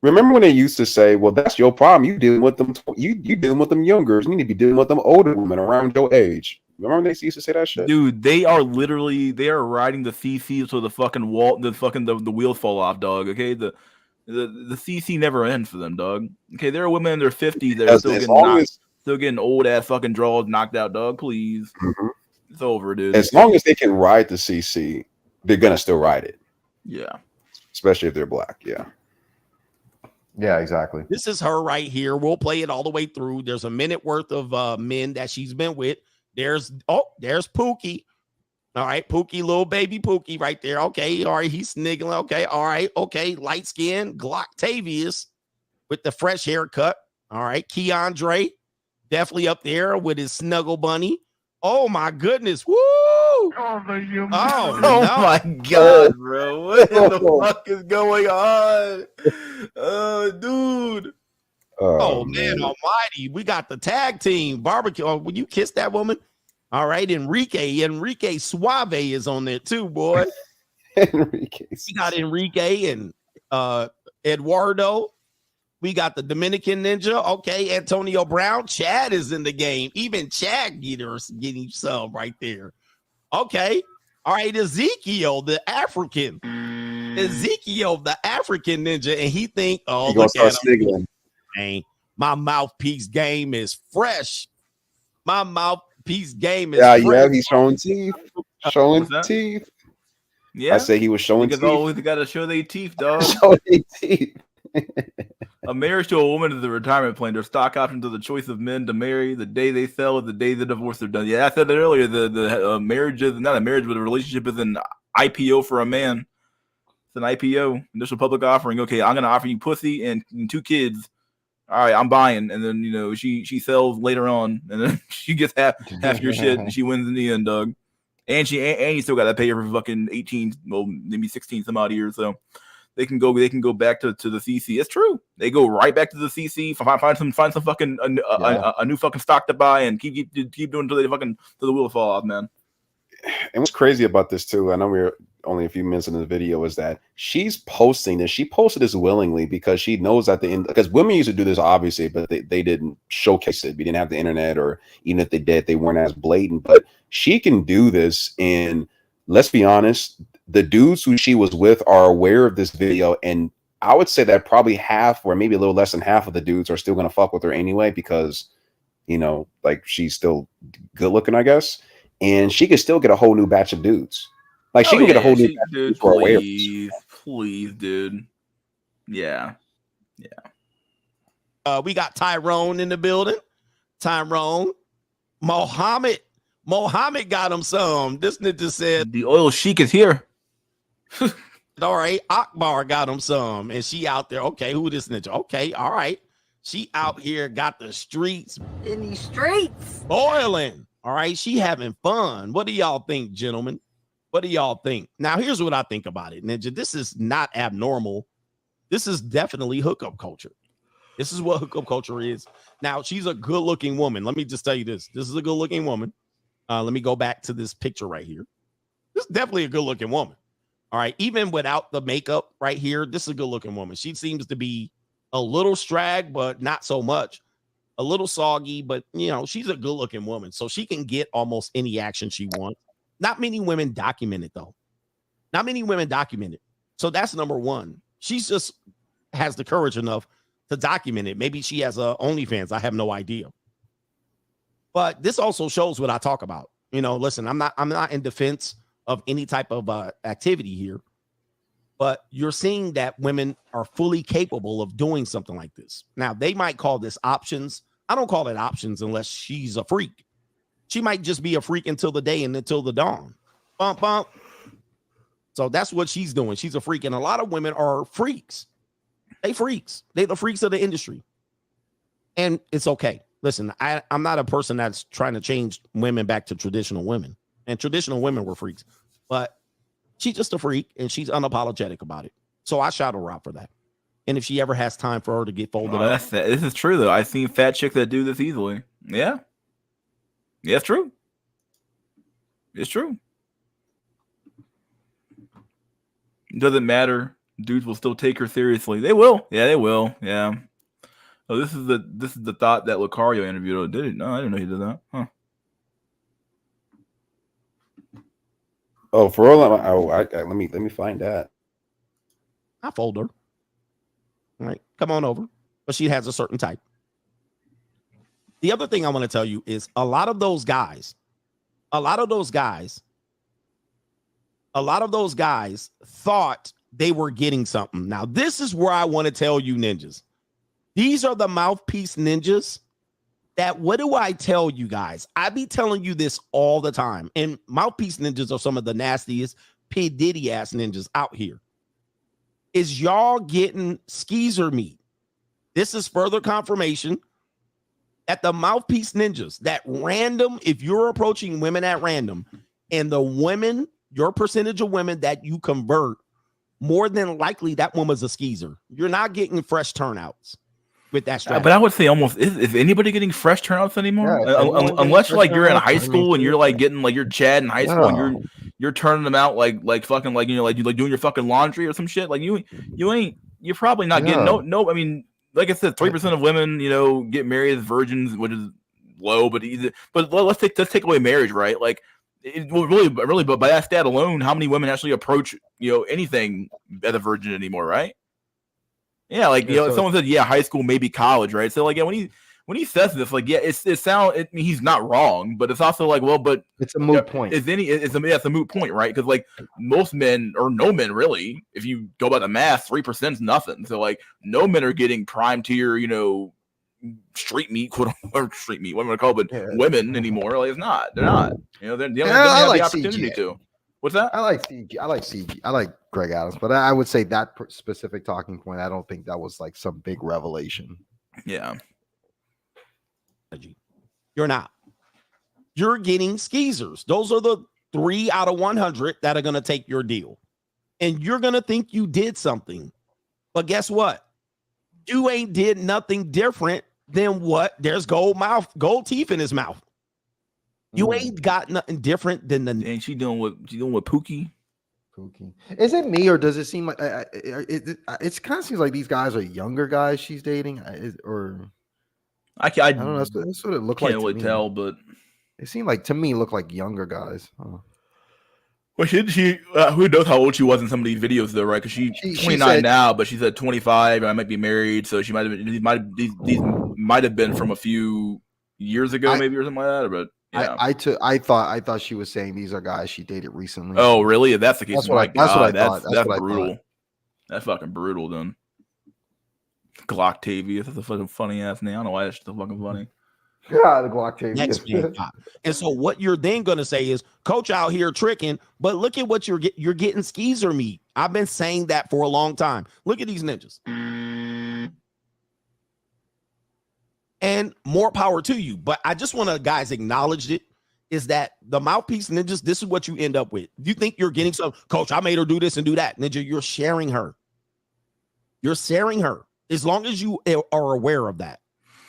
Remember when they used to say, well, that's your problem. You dealing with them. You dealing with them youngers. You need to be dealing with them older women around your age. Remember they used to say that shit? Dude, they are riding the CC so the fucking the wheels fall off, dog. Okay, the CC never ends for them, dog. Okay, there are women in their 50s that are still getting old ass fucking draws knocked out, dog. Please, it's over, dude. As long as they can ride the CC, they're gonna still ride it. Yeah, especially if they're black. Yeah, exactly. This is her right here. We'll play it all the way through. There's a minute worth of men that she's been with. There's Pookie. All right, Pookie, little baby Pookie right there. Okay, all right, he's sniggling. Okay, all right, okay, light skin, Glocktavius with the fresh haircut. All right, Keandre, definitely up there with his snuggle bunny. Oh my goodness, woo! Oh my god, bro, what the fuck is going on? Dude. Oh man almighty, we got the tag team barbecue. Oh, when you kiss that woman. All right, Enrique Suave is on there too, boy. We got Enrique and Eduardo. We got the Dominican Ninja. Okay, Antonio Brown. Chad is in the game. Even Chad getting some right there. Okay. All right, Ezekiel, the African. Ezekiel, the African ninja, and he think, oh, look at him. Hey, my mouthpiece game is fresh. My mouthpiece game is fresh. Yeah, he's showing teeth. Showing teeth. Yeah. I say he was showing teeth. Because always got to show their teeth, dog. Show their teeth. A marriage to a woman is the retirement plan. Their stock options are the choice of men to marry. The day they sell is the day the divorce are done. Yeah, I said it earlier. The marriage is not a marriage, but a relationship is an IPO for a man. It's an IPO, initial public offering. Okay, I'm gonna offer you pussy and 2 kids. All right, I'm buying, and then she sells later on, and then she gets half your shit, and she wins in the end, dog. And you still got to pay her for fucking 18, well maybe 16 some odd years. So they can go back to the CC. It's true. They go right back to the CC. Find some fucking a new fucking stock to buy, and keep doing until the wheels fall off, man. And what's crazy about this too, I know we're only a few minutes into the video, is that she's posting this. She posted this willingly because she knows at the end, because women used to do this obviously, but they didn't showcase it. We didn't have the internet, or even if they did, they weren't as blatant. But she can do this, and let's be honest, the dudes who she was with are aware of this video, and I would say that probably half, or maybe a little less than half of the dudes are still gonna fuck with her anyway, because like she's still good looking, I guess. And she could still get a whole new batch of dudes. Like she can get a whole new batch dude, of dudes. Please, dude. Yeah. We got Tyrone in the building. Tyrone, Mohammed got him some. This nigga said the oil sheik is here. all right, Akbar got him some, and she out there. Okay, who this ninja? Okay, all right. She out here got the streets In these streets. boiling. All right, she having fun. What do y'all think, gentlemen? What do y'all think? Now, here's what I think about it, Ninja. This is not abnormal. This is definitely hookup culture. This is what hookup culture is. Now, she's a good-looking woman. Let me just tell you this. This is a good-looking woman. Let me go back to this picture right here. This is definitely a good-looking woman. All right, even without the makeup right here, this is a good-looking woman. She seems to be a little strag, but not so much. A little soggy, but, you know, she's a good-looking woman. So she can get almost any action she wants. Not many women document it, though. Not many women document it. So that's number one. She's just has the courage enough to document it. Maybe she has a OnlyFans. I have no idea. But this also shows what I talk about. You know, listen, I'm not in defense of any type of activity here, but you're seeing that women are fully capable of doing something like this. Now, they might call this options. I don't call it options unless she's a freak. She might just be a freak until the day and until the dawn. Bump, bump. So that's what she's doing. She's a freak. And a lot of women are freaks. They freaks. They the freaks of the industry. And it's okay. Listen, I'm not a person that's trying to change women back to traditional women. And traditional women were freaks. But she's just a freak, and she's unapologetic about it. So I shout her out for that. And if she ever has time for her to get folded up. This is true, though. I've seen fat chicks that do this easily. Yeah. Yeah, it's true. It's true. It doesn't matter. Dudes will still take her seriously. They will. Yeah, they will. Yeah. Oh, this is the thought that Lucario interviewed. Oh, did it? No, I didn't know he did that. Huh. Oh, for all let me find that. I fold her. All right, come on over. But she has a certain type. The other thing I want to tell you is a lot of those guys thought they were getting something. Now, this is where I want to tell you, ninjas. These are the mouthpiece ninjas that, what do I tell you guys? I be telling you this all the time. And mouthpiece ninjas are some of the nastiest P. Diddy ass ninjas out here. Is y'all getting skeezer meat? This is further confirmation that the mouthpiece ninjas, that random, if you're approaching women at random, and the women, your percentage of women that you convert, more than likely that woman's a skeezer. You're not getting fresh turnouts with that strategy. But I would say almost is anybody getting fresh turnouts anymore? Yeah, unless like you're in high school and you're like getting like you're Chad in high school and you're turning them out like fucking like, you know, like you like doing your fucking laundry or some shit. Like you're probably not getting no. I mean, like I said, 3% of women, you know, get married as virgins, which is low. But let's take away marriage, right? Like it will really, but by that stat alone, how many women actually approach, you know, anything as a virgin anymore, right? Yeah, like, you know, someone said, yeah, high school, maybe college, right? So, like, yeah, when he says this, like, yeah, he's not wrong, but it's also like, well, but it's a moot point. It's a moot point, right? Because like most men or no men really, if you go by the math, 3% is nothing. So like no men are getting prime tier, you know, street meat, or street meat, what am I call it? Women anymore. Like it's not. They're not. You know, they don't have the opportunity to. What's that? I like CG. I like CG. I like Greg Adams, but I would say that specific talking point, I don't think that was like some big revelation. Yeah. You're not. You're getting skeezers. Those are the 3 out of 100 that are going to take your deal. And you're going to think you did something. But guess what? You ain't did nothing different than what? There's gold teeth in his mouth. You ain't got nothing different than the. And she doing with Pookie. Is it me, or does it seem like it kind of seems like these guys are younger guys she's dating, or I don't know. That's what it looked like. Can't really tell, but it seemed like to me look like younger guys. Well, she who knows how old she was in some of these videos though, right? Because she's 29 now, but she's at 25. I might be married, so she might have been. These might have been from a few years ago, maybe or something like that. But yeah. I thought she was saying these are guys she dated recently. Oh, really? If that's the case, that's what I thought. That's brutal. That's fucking brutal, then. Glocktavius, that's a fucking funny ass name. I don't know why that's so fucking funny. Yeah, the Glock Next man got. And so what you're then going to say is, coach out here tricking, but look at what you're getting skeezer meat. I've been saying that for a long time. Look at these ninjas. And more power to you. But I just want to, guys, acknowledge it, is that the mouthpiece ninjas, this is what you end up with. You think you're getting some, coach, I made her do this and do that. Ninja, you're sharing her. You're sharing her. As long as you are aware of that.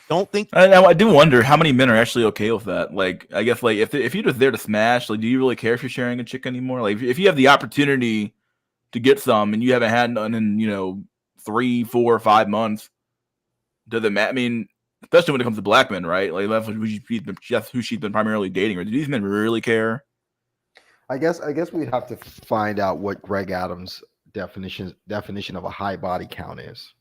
Don't think. I do wonder how many men are actually okay with that. Like, I guess, like, if you're just there to smash, like, do you really care if you're sharing a chick anymore? Like, if you have the opportunity to get some and you haven't had none in 3, 4, 5 months, does it matter? I mean, especially when it comes to black men, right? Like, that's who she's been primarily dating. Or do these men really care? I guess we'd have to find out what Greg Adams' definition of a high body count is.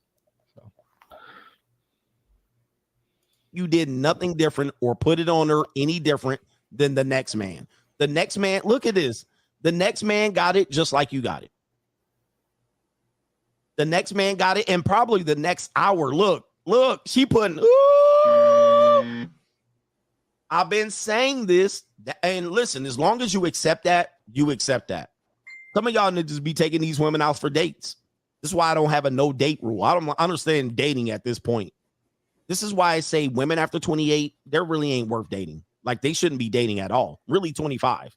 You did nothing different or put it on her any different than the next man. The next man, look at this. The next man got it just like you got it. The next man got it, and probably the next hour. Look, she putting, ooh. I've been saying this, and listen, as long as you accept that, you accept that. Some of y'all need to just be taking these women out for dates. This is why I don't have a no date rule. I don't understand dating at this point. This is why I say women after 28, they really ain't worth dating. Like, they shouldn't be dating at all. Really 25.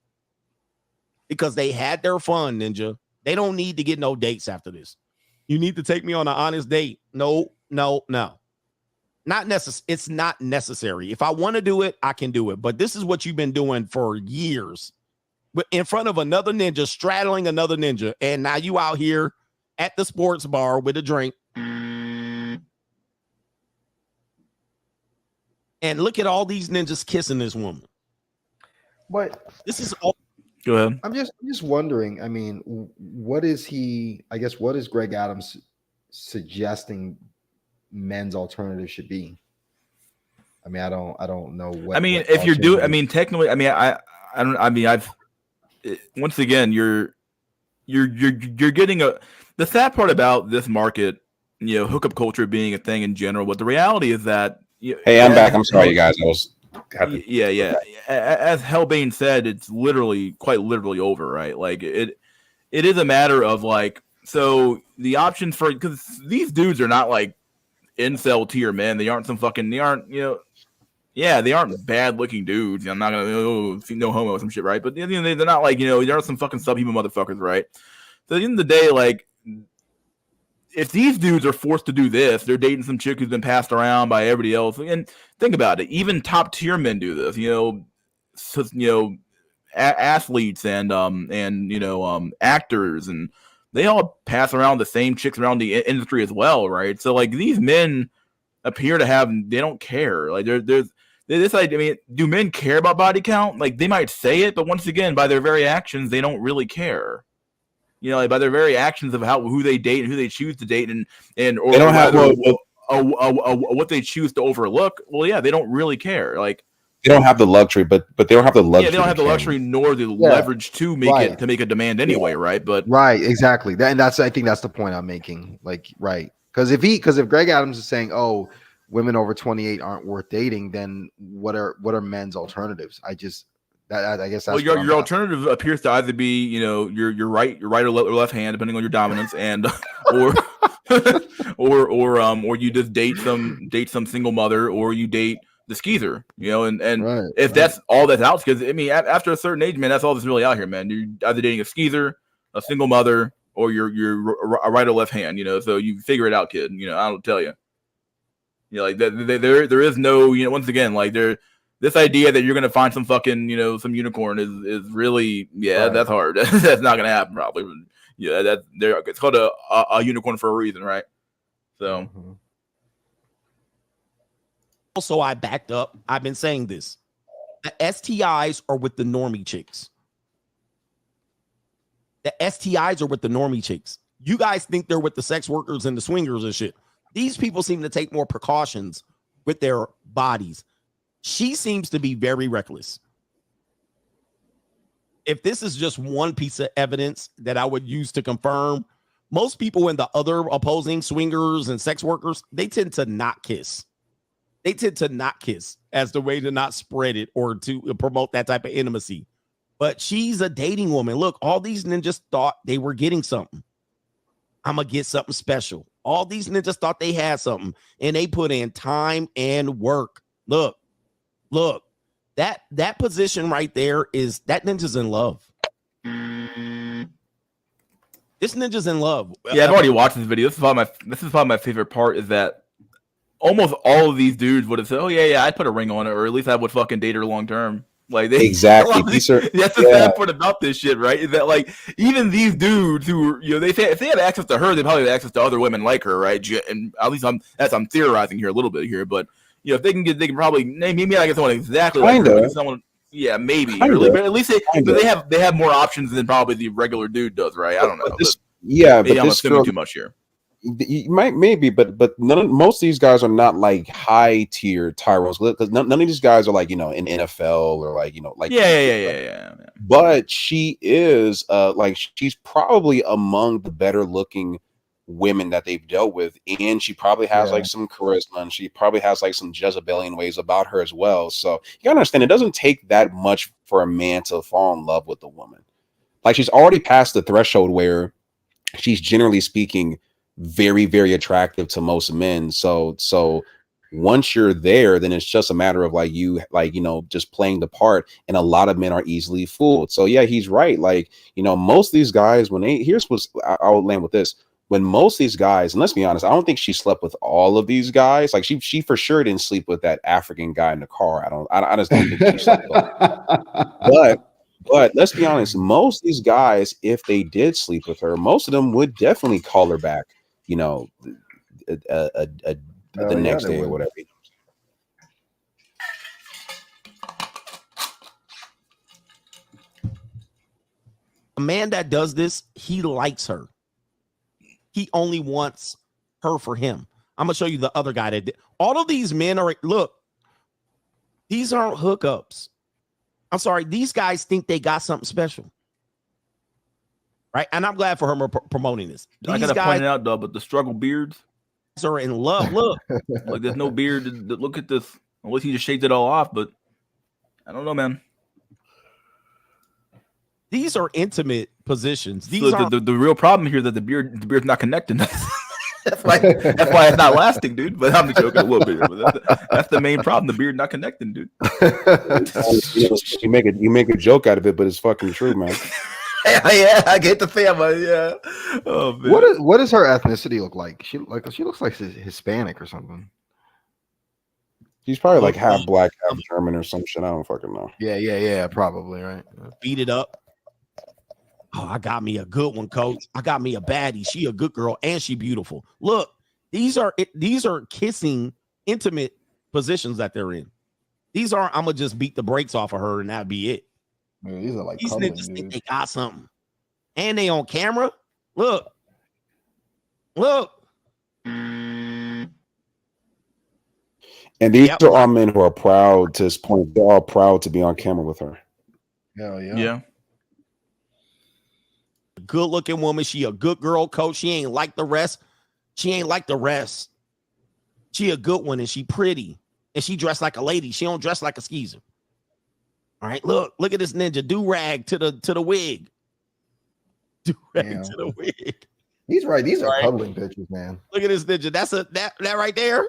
Because they had their fun, Ninja. They don't need to get no dates after this. You need to take me on an honest date. No. Not necessary. It's not necessary. If I want to do it, I can do it. But this is what you've been doing for years. But in front of another ninja, straddling another ninja. And now you out here at the sports bar with a drink. And look at all these ninjas kissing this woman. But this is all. Go ahead. I'm just wondering. I mean, what is Greg Adams suggesting men's alternative should be? I mean, I don't know what. I mean, if you're doing, I mean, technically, I mean, once again, you're getting the sad part about this market, hookup culture being a thing in general. But the reality is that. Hey, I'm back. I'm sorry, you guys. Yeah. As Hellbane said, it's quite literally over, right? Like it is a matter of like, so the options for, because these dudes are not like incel tier men. They aren't they aren't bad looking dudes. I'm not gonna no homo or some shit, right? But they're not like they aren't some fucking subhuman motherfuckers, right? So at the end of the day, like, if these dudes are forced to do this, they're dating some chick who's been passed around by everybody else. And think about it, even top tier men do this. Athletes and actors, and they all pass around the same chicks around the industry as well, right? So like these men appear to they don't care. Like there's this idea. I mean, do men care about body count? Like they might say it, but once again, by their very actions, they don't really care. By their very actions of who they date and who they choose to date, or they don't have what they choose to overlook. Well, yeah, they don't really care. Like they don't have the luxury, but they don't have the luxury. Yeah, they don't have the luxury nor the leverage to make a demand anyway, right? But right, exactly. I think that's the point I'm making. Like, right, because if Greg Adams is saying, "Oh, women over 28 aren't worth dating," then what are men's alternatives? I guess that's your alternative appears to either be your right or left hand, depending on your dominance, and or you just date some single mother, or you date the skeezer, if that's all that's out, because I mean after a certain age, man, that's all that's really out here, man. You're either dating a skeezer, a single mother, or you're a right or left hand, So you figure it out, kid. I don't tell you. Like there is no, once again, like this idea that you're gonna find some fucking, some unicorn is really, that's hard. That's not gonna happen probably. It's called a unicorn for a reason, right? So. Also, I backed up. I've been saying this. The STIs are with the normie chicks. The STIs are with the normie chicks. You guys think they're with the sex workers and the swingers and shit. These people seem to take more precautions with their bodies. She seems to be very reckless. If this is just one piece of evidence that I would use to confirm, most people in the other opposing swingers and sex workers, they tend to not kiss. They tend to not kiss as the way to not spread it or to promote that type of intimacy. But she's a dating woman. Look, all these ninjas thought they were getting something. I'm going to get something special. All these ninjas thought they had something, and they put in time and work. Look, that position right there is that ninja's in love. This ninja's in love. Yeah, I've already watched this video. This is probably my favorite part is that almost all of these dudes would have said, "Oh yeah, I'd put a ring on it, or at least I would fucking date her long term." Like they Exactly. That's the sad part about this shit, right? Is that like even these dudes who they say if they have access to her, they probably have access to other women like her, right? And at least I'm theorizing here a little bit here, but if they can probably maybe not get someone exactly like her, but someone. Yeah, maybe. But at least they have more options than probably the regular dude does, right? I don't know. Maybe I'm assuming too much here. You might but most of these guys are not like high tier Tyrones because none of these guys are like in NFL or like yeah. But she is like she's probably among the better looking women that they've dealt with, and she probably has like some charisma, and she probably has like some Jezebelian ways about her as well. So you gotta understand, it doesn't take that much for a man to fall in love with a woman. Like she's already past the threshold where she's generally speaking very, very attractive to most men. So once you're there, then it's just a matter of just playing the part, and a lot of men are easily fooled. So yeah, he's right. Like, most of these guys, I'll land with this. When most of these guys, and let's be honest, I don't think she slept with all of these guys. Like she for sure didn't sleep with that African guy in the car. I just don't think she slept with him. But let's be honest, most of these guys, if they did sleep with her, most of them would definitely call her back, the next day or whatever. A man that does this, he likes her. He only wants her for him. I'm going to show you the other guy that did. All of these men look, these aren't hookups. I'm sorry. These guys think they got something special. Right? And I'm glad for her promoting this. I got to point it out, though, but the struggle beards are in love. Look. Like there's no beard. Look at this. Unless he just shaved it all off, but I don't know, man. These are intimate positions. These are the real problem here that the beard's not connecting. That's why it's not lasting, dude. But I'm joking a little bit here. But that's the main problem. The beard not connecting, dude. You make a joke out of it, but it's fucking true, man. Yeah, I get the family. Yeah. Oh man. What does her ethnicity look like? She looks like she's Hispanic or something. She's probably like half black, half German or some shit. I don't fucking know. Yeah, probably right. Beat it up. Oh, I got me a good one, coach. I got me a baddie. She a good girl and she beautiful. Look, these are kissing intimate positions that they're in. These aren't, I'm gonna just beat the brakes off of her and that'd be it. Man, these are like these niggas think they got something. And they on camera. Look. And these are all men who are proud to this point. They're all proud to be on camera with her. Hell yeah. Yeah. Good looking woman. She a good girl, coach. She ain't like the rest. She a good one, and she pretty. And she dressed like a lady. She don't dress like a skeezer. All right, look at this ninja do-rag to the wig. Do-rag to the wig. He's right. These are cuddling pictures, man. Look at this ninja. That's that right there.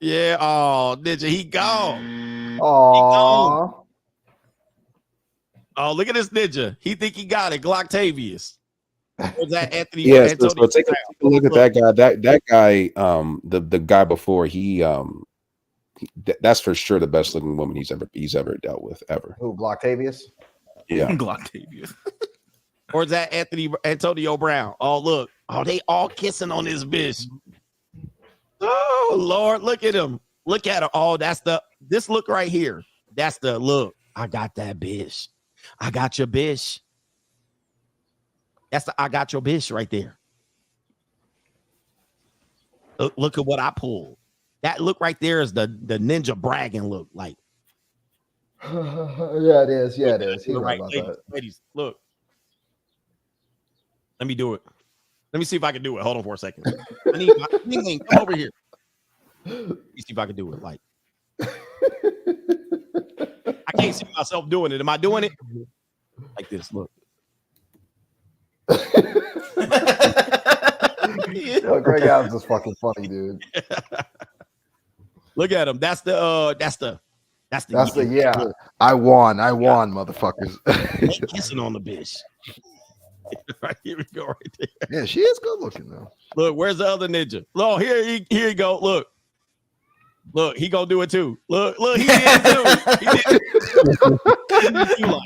Yeah. Oh, ninja, he gone. Oh. Oh, look at this ninja. He think he got it. Glocktavius. Was that Anthony? Yes. So take a look at that guy. That guy, the guy before, that's for sure the best looking woman he's ever dealt with ever. Who, Glocktavius? Yeah. Glocktavius. Or is that Antonio Brown? Oh, look. Oh, they all kissing on this bitch. Oh, Lord, look at him. Look at her. Oh, this look right here. That's the look. I got that bitch. I got your bitch. That's the I got your bitch right there. Look at what I pulled. That look right there is the ninja bragging look. Like, yeah, it is. Yeah, it is. He's right about that. Ladies, look. Let me do it. Let me see if I can do it. Hold on for a second. I need come over here. me see if I can do it. Like, I can't see myself doing it. Am I doing it? Like this, look. Yo, Greg Adams is fucking funny, dude. Look at him. That's the yeah. I won, motherfuckers. Kissing on the bitch. Right, here we go, right there. Yeah, she is good looking though. Look, where's the other ninja? Look, here you go. Look, he gonna do it too. Look, he did it too.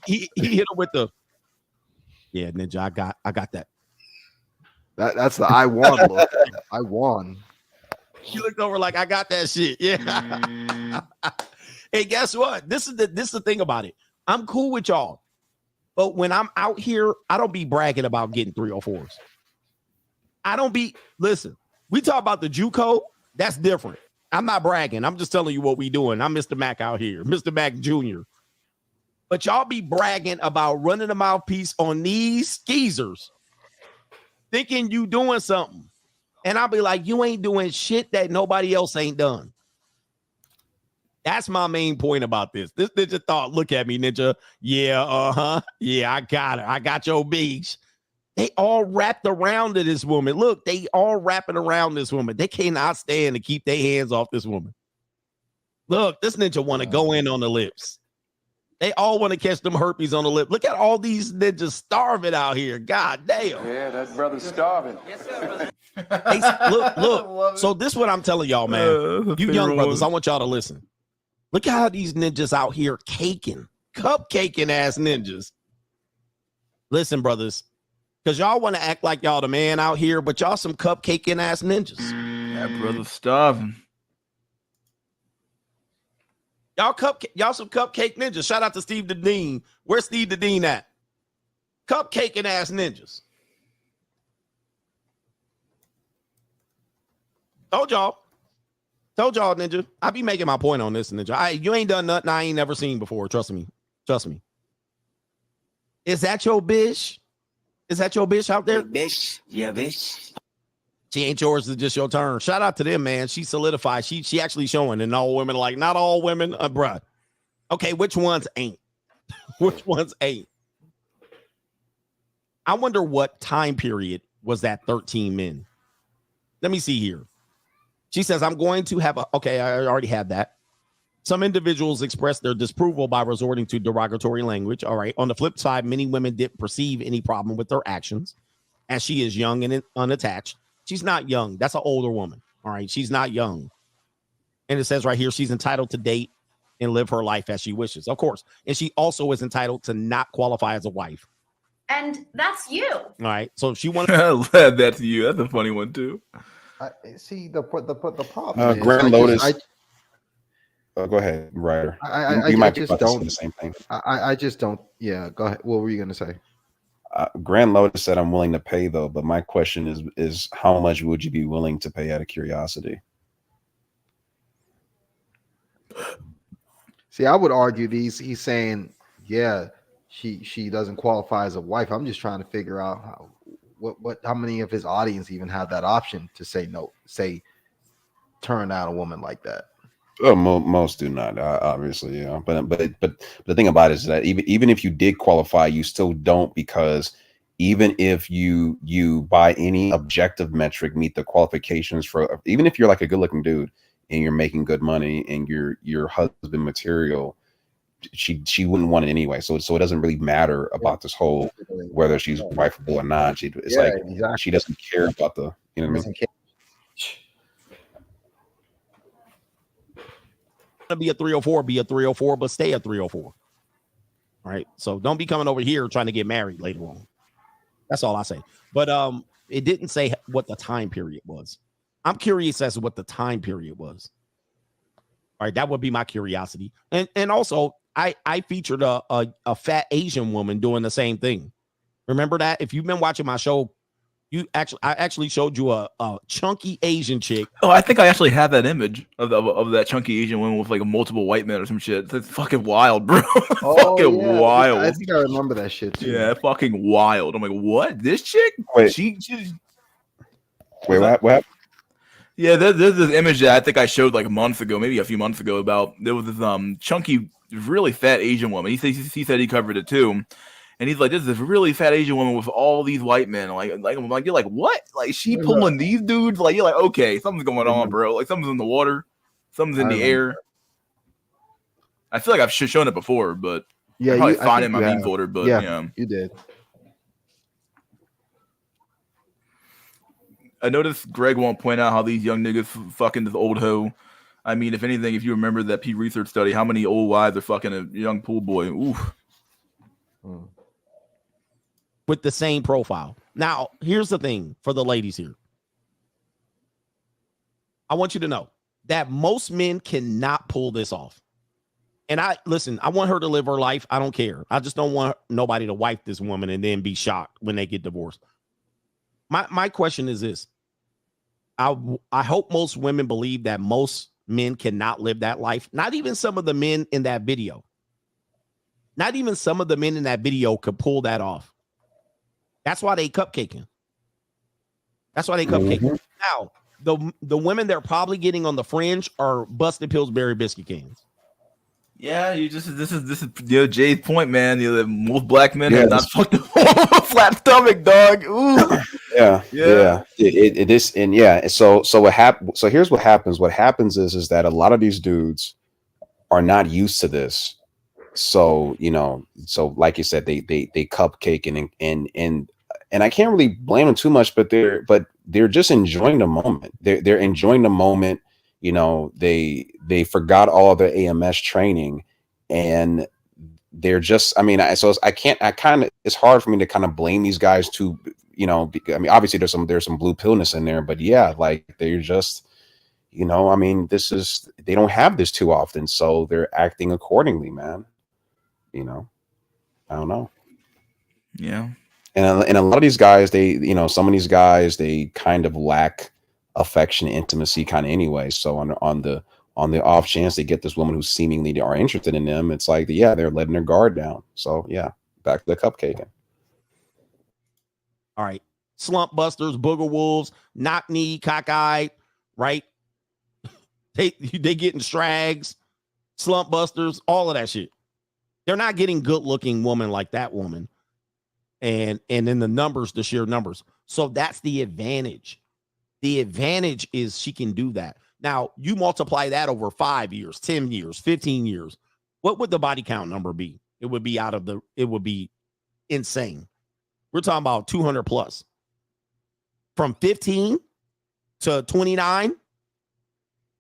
He hit him with the ninja. I got that. That's the I won look. I won. He looked over like I got that shit. Yeah. Hey, guess what? This is the thing about it. I'm cool with y'all. But when I'm out here, I don't be bragging about getting 304s. Listen, we talk about the JUCO, that's different. I'm not bragging. I'm just telling you what we doing. I'm Mr. Mac out here, Mr. Mac Jr. But y'all be bragging about running a mouthpiece on these skeezers, thinking you doing something. And I'll be like, you ain't doing shit that nobody else ain't done. That's my main point about this. This ninja thought, look at me, ninja. Yeah, yeah, I got it. I got your beach. They all wrapped around to this woman. Look, they all wrapping around this woman. They cannot stand to keep their hands off this woman. Look, this ninja want to go in on the lips. They all want to catch them herpes on the lip. Look at all these ninjas starving out here. God damn. Yeah, that brother's starving. Yes, sir, hey, look. So this is what I'm telling y'all, man. You young brothers, I want y'all to listen. Look at how these ninjas out here cupcaking ass ninjas. Listen, brothers, because y'all want to act like y'all the man out here, but y'all some cupcaking ass ninjas. That brother's starving. Y'all some cupcake ninjas. Shout out to Steve the Dean. Where's Steve the Dean at? Cupcaking ass ninjas. Told y'all, ninja. I be making my point on this, ninja. You ain't done nothing I ain't never seen before. Trust me. Is that your bitch? Is that your bitch out there? Bitch. Yeah, bitch. She ain't yours. It's just your turn. Shout out to them, man. She solidified. She actually showing, and all women like, not all women, bruh. Okay, which ones ain't? Which ones ain't? I wonder what time period was that 13 men. Let me see here. She says, I'm going to have okay, I already had that. Some individuals express their disapproval by resorting to derogatory language. All right. On the flip side, many women didn't perceive any problem with their actions, as she is young and unattached. She's not young. That's an older woman. All right. She's not young. And it says right here, she's entitled to date and live her life as she wishes. Of course. And she also is entitled to not qualify as a wife. And that's you. All right. So if she wanted that's you. That's a funny one too. See the problem. Grand Lotus. Go ahead, Ryder. You might be about to say the same thing. I just don't. Yeah, go ahead. What were you gonna say? Grand Lotus said, "I'm willing to pay though," but my question is how much would you be willing to pay out of curiosity? See, I would argue he's saying, yeah, she doesn't qualify as a wife. I'm just trying to figure out how many of his audience even have that option to say no, turn down a woman like that. Oh, most do not, obviously, yeah. But the thing about it is that even if you did qualify, you still don't, because even if you by any objective metric meet the qualifications for, even if you're like a good looking dude and you're making good money and your husband material, she wouldn't want it anyway. So it doesn't really matter about this whole whether she's wifeable or not. Exactly. She doesn't care about the, you know what I mean? Be a 304, but stay a 304. All right. So don't be coming over here trying to get married later on. That's all I say. But it didn't say what the time period was. I'm curious as to what the time period was. All right, that would be my curiosity. And also I featured a fat Asian woman doing the same thing. Remember that? If you've been watching my show, I actually showed you a chunky Asian chick. Oh, I think I actually have that image of that chunky Asian woman with like a multiple white men or some shit. It's fucking wild, bro. Fucking wild. I think I remember that shit too. Yeah, fucking wild. I'm like, what? This chick? Wait. She Wait, what happened? Yeah, there's this image that I think I showed like months ago, maybe a few months ago, about there was this chunky, really fat Asian woman. He said he covered it too, and he's like, "This is this really fat Asian woman with all these white men." Like I'm like, you're like, what? Like she pulling these dudes? Like you're like, okay, something's going on, bro. Like something's in the water, something's in the air. I feel like I've shown it before, but yeah, I probably I find it in think my you meme have. folder. But Yeah, you did. I noticed Greg won't point out how these young niggas fucking this old hoe. I mean, if anything, if you remember that Pew Research study, how many old wives are fucking a young pool boy? Oof. With the same profile. Now, here's the thing for the ladies here. I want you to know that most men cannot pull this off. And I want her to live her life. I don't care. I just don't want nobody to wife this woman and then be shocked when they get divorced. My question is this. I hope most women believe that most men cannot live that life. Not even some of the men in that video. Not even some of the men in that video could pull that off. That's why they cupcaking. Now, the women they're probably getting on the fringe are busted Pillsbury biscuit cans. Yeah, this is Jay's point, man. Most black men have not fucked a flat stomach, dog. Ooh. Yeah. It is, and yeah. So what happened? So here's what happens. What happens is that a lot of these dudes are not used to this. So so like you said, they cupcake and I can't really blame them too much, but they're just enjoying the moment. They're enjoying the moment. They forgot all the AMS training, and they're just. I mean, it's hard for me to kind of blame these guys to. I mean, obviously there's some blue pillness in there, but yeah, like they're just. I mean, they don't have this too often, so they're acting accordingly, man. I don't know. Yeah. And a lot of these guys, some of these guys, they kind of lack affection and intimacy kind of anyway. So on the off chance they get this woman who seemingly are interested in them, it's like, they're letting their guard down. So yeah, back to the cupcaking. All right. Slump busters, booger wolves, knock knee, cockeyed, right? They getting strags, slump busters, all of that shit. They're not getting good looking woman like that woman. And then the sheer numbers. So that's the advantage. The advantage is she can do that. Now, you multiply that over 5 years, 10 years, 15 years. What would the body count number be? It would be insane. We're talking about 200 plus. From 15 to 29,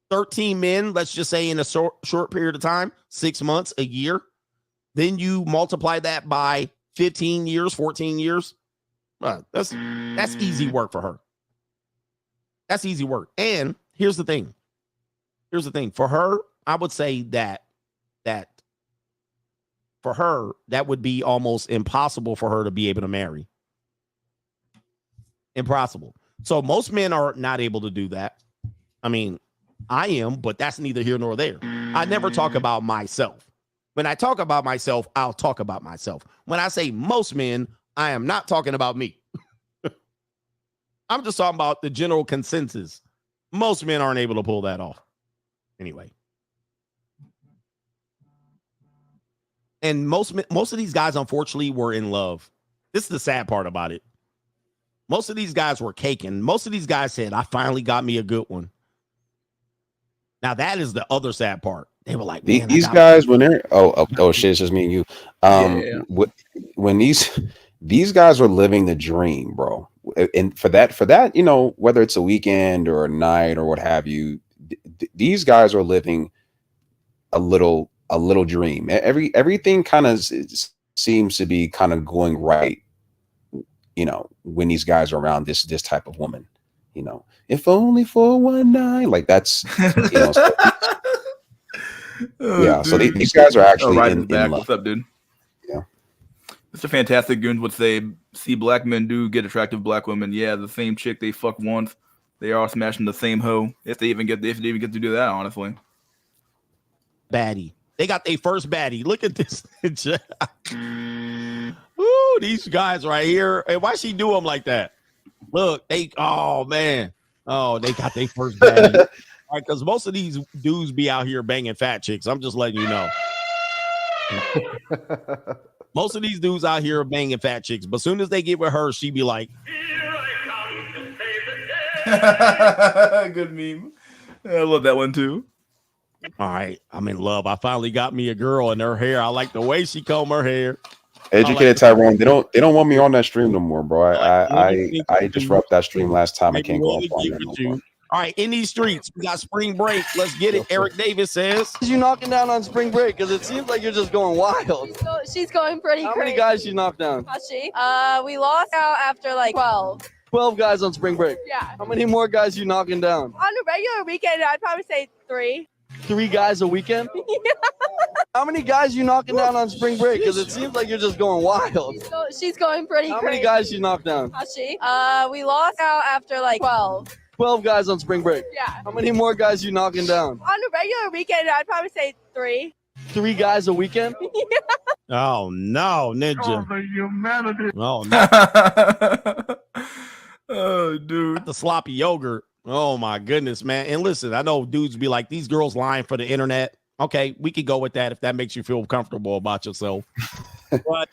13 men, let's just say in a short period of time, 6 months, a year. Then you multiply that by 15 years, 14 years. That's easy work for her. That's easy work. And here's the thing. For her, I would say that for her, that would be almost impossible for her to be able to marry. Impossible. So most men are not able to do that. I mean, I am, but that's neither here nor there. I never talk about myself. When I talk about myself, I'll talk about myself. When I say most men, I am not talking about me. I'm just talking about the general consensus. Most men aren't able to pull that off. Anyway. And most of these guys, unfortunately, were in love. This is the sad part about it. Most of these guys were caking. Most of these guys said, I finally got me a good one. Now, that is the other sad part. They were like, man, these guys, when they're shit, it's just me and you. When these guys were living the dream, bro. And for that, whether it's a weekend or a night or what have you, these guys are living a little dream. Everything kind of seems to be kind of going right. When these guys are around this type of woman, if only for one night, like that's, yeah. Dude. So these guys are actually in love. What's up, dude? Yeah. Mr. Fantastic Goons would say, see black men do get attractive black women. Yeah, the same chick they fuck once, they are smashing the same hoe. If they even get to do that, honestly. Baddie. They got their first baddie. Look at this. Ooh, these guys right here. Hey, why she do them like that? Look, oh man. Oh, they got their first bang. All right, because most of these dudes be out here banging fat chicks. I'm just letting you know. Most of these dudes out here are banging fat chicks, but as soon as they get with her, she be like, Good meme. I love that one too. all right, I'm in love. I finally got me a girl and her hair. I like the way she comb her hair. Educated Tyrone, they don't want me on that stream no more, bro. I disrupted that stream last time. I can't go up on there no more. All right, in these streets, we got spring break. Let's get it. Eric Davis says, You knocking down on spring break because it seems like you're just going wild. She's going pretty How crazy. many guys you knocked down? How's she? We lost out after like 12. 12 guys on spring break. Yeah. How many more guys you knocking down? On a regular weekend, I'd probably say 3. 3 guys a weekend? How many guys you knocking down on spring break? Because it seems like you're just going wild. She's going pretty How crazy. many guys you knocked down? How's she? We lost out after like 12. 12 guys on spring break. Yeah. How many more guys you knocking down? On a regular weekend, I'd probably say 3. 3 guys a weekend? oh no, Ninja. the humanity. Oh no. Oh, dude. The sloppy yogurt. Oh my goodness, man. And listen, I know dudes be like, these girls lying for the internet. Okay, we could go with that if that makes you feel comfortable about yourself. But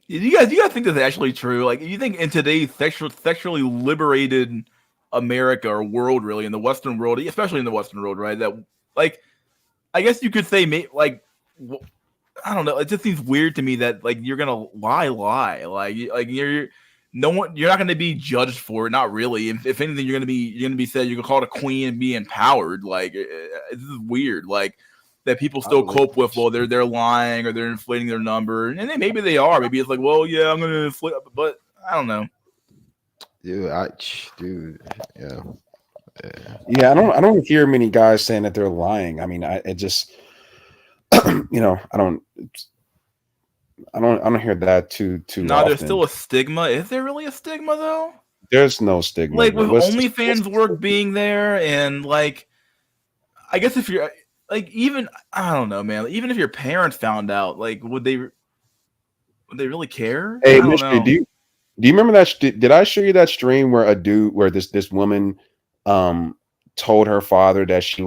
you guys think that's actually true? Like, you think in today's sexually liberated America or world, really, in the Western world, especially in the Western world, right? That, like, I guess you could say, like, I don't know. It just seems weird to me that, like, you're gonna lie, like you're not gonna be judged for it. Not really. If anything, you're gonna be said. You're gonna call it a queen and be empowered. Like, this is weird. Like, that people still cope with. Well, they're lying or they're inflating their number, and then maybe they are. Maybe it's like, well, yeah, I'm gonna inflate, but I don't know. Dude, Yeah, I don't hear many guys saying that they're lying. I mean, it just I don't hear that too No, often. there's still a stigma. Is there really a stigma though? There's no stigma. Like, with OnlyFans work being there, and like, I guess if you're like, even I don't know, man. Even if your parents found out, like, would they really care? Hey, I don't Mystery, know. do you remember that? Did I show you that stream where this woman told her father that she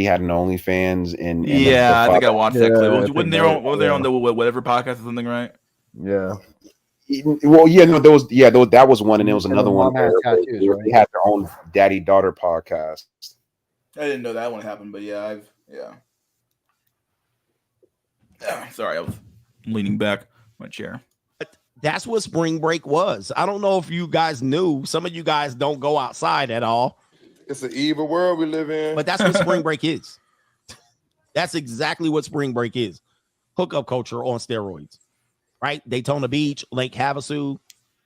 had an OnlyFans and Yeah, I think I watched that clip. Yeah, Wasn't they on the whatever podcast or something, right? Yeah. Well, yeah, no, that was one, and there was And another the one mom has where tattoos, they right? had their own daddy-daughter podcast. I didn't know that one happened, but yeah, sorry, I was leaning back my chair. that's what spring break was. I don't know if you guys knew. Some of you guys don't go outside at all. It's an evil world we live in. But that's what spring break is. That's exactly what spring break is. Hookup culture on steroids, right? Daytona Beach, Lake Havasu,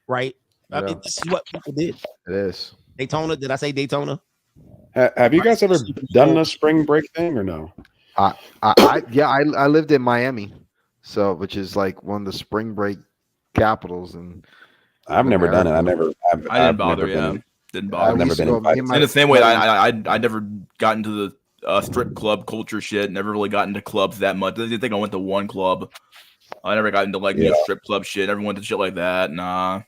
right? I mean, this is what people did. It is. Daytona. Did I say Daytona? Have you guys ever done a spring break thing or no? I lived in Miami, so which is like one of the spring break capitals, and I've never done it. I didn't bother. Yeah, didn't bother. I've never been invited. In the same way, I never got into the strip club culture shit. Never really got into clubs that much. I think I went to one club. I never got into like strip club shit. Never went to shit like that. Nah.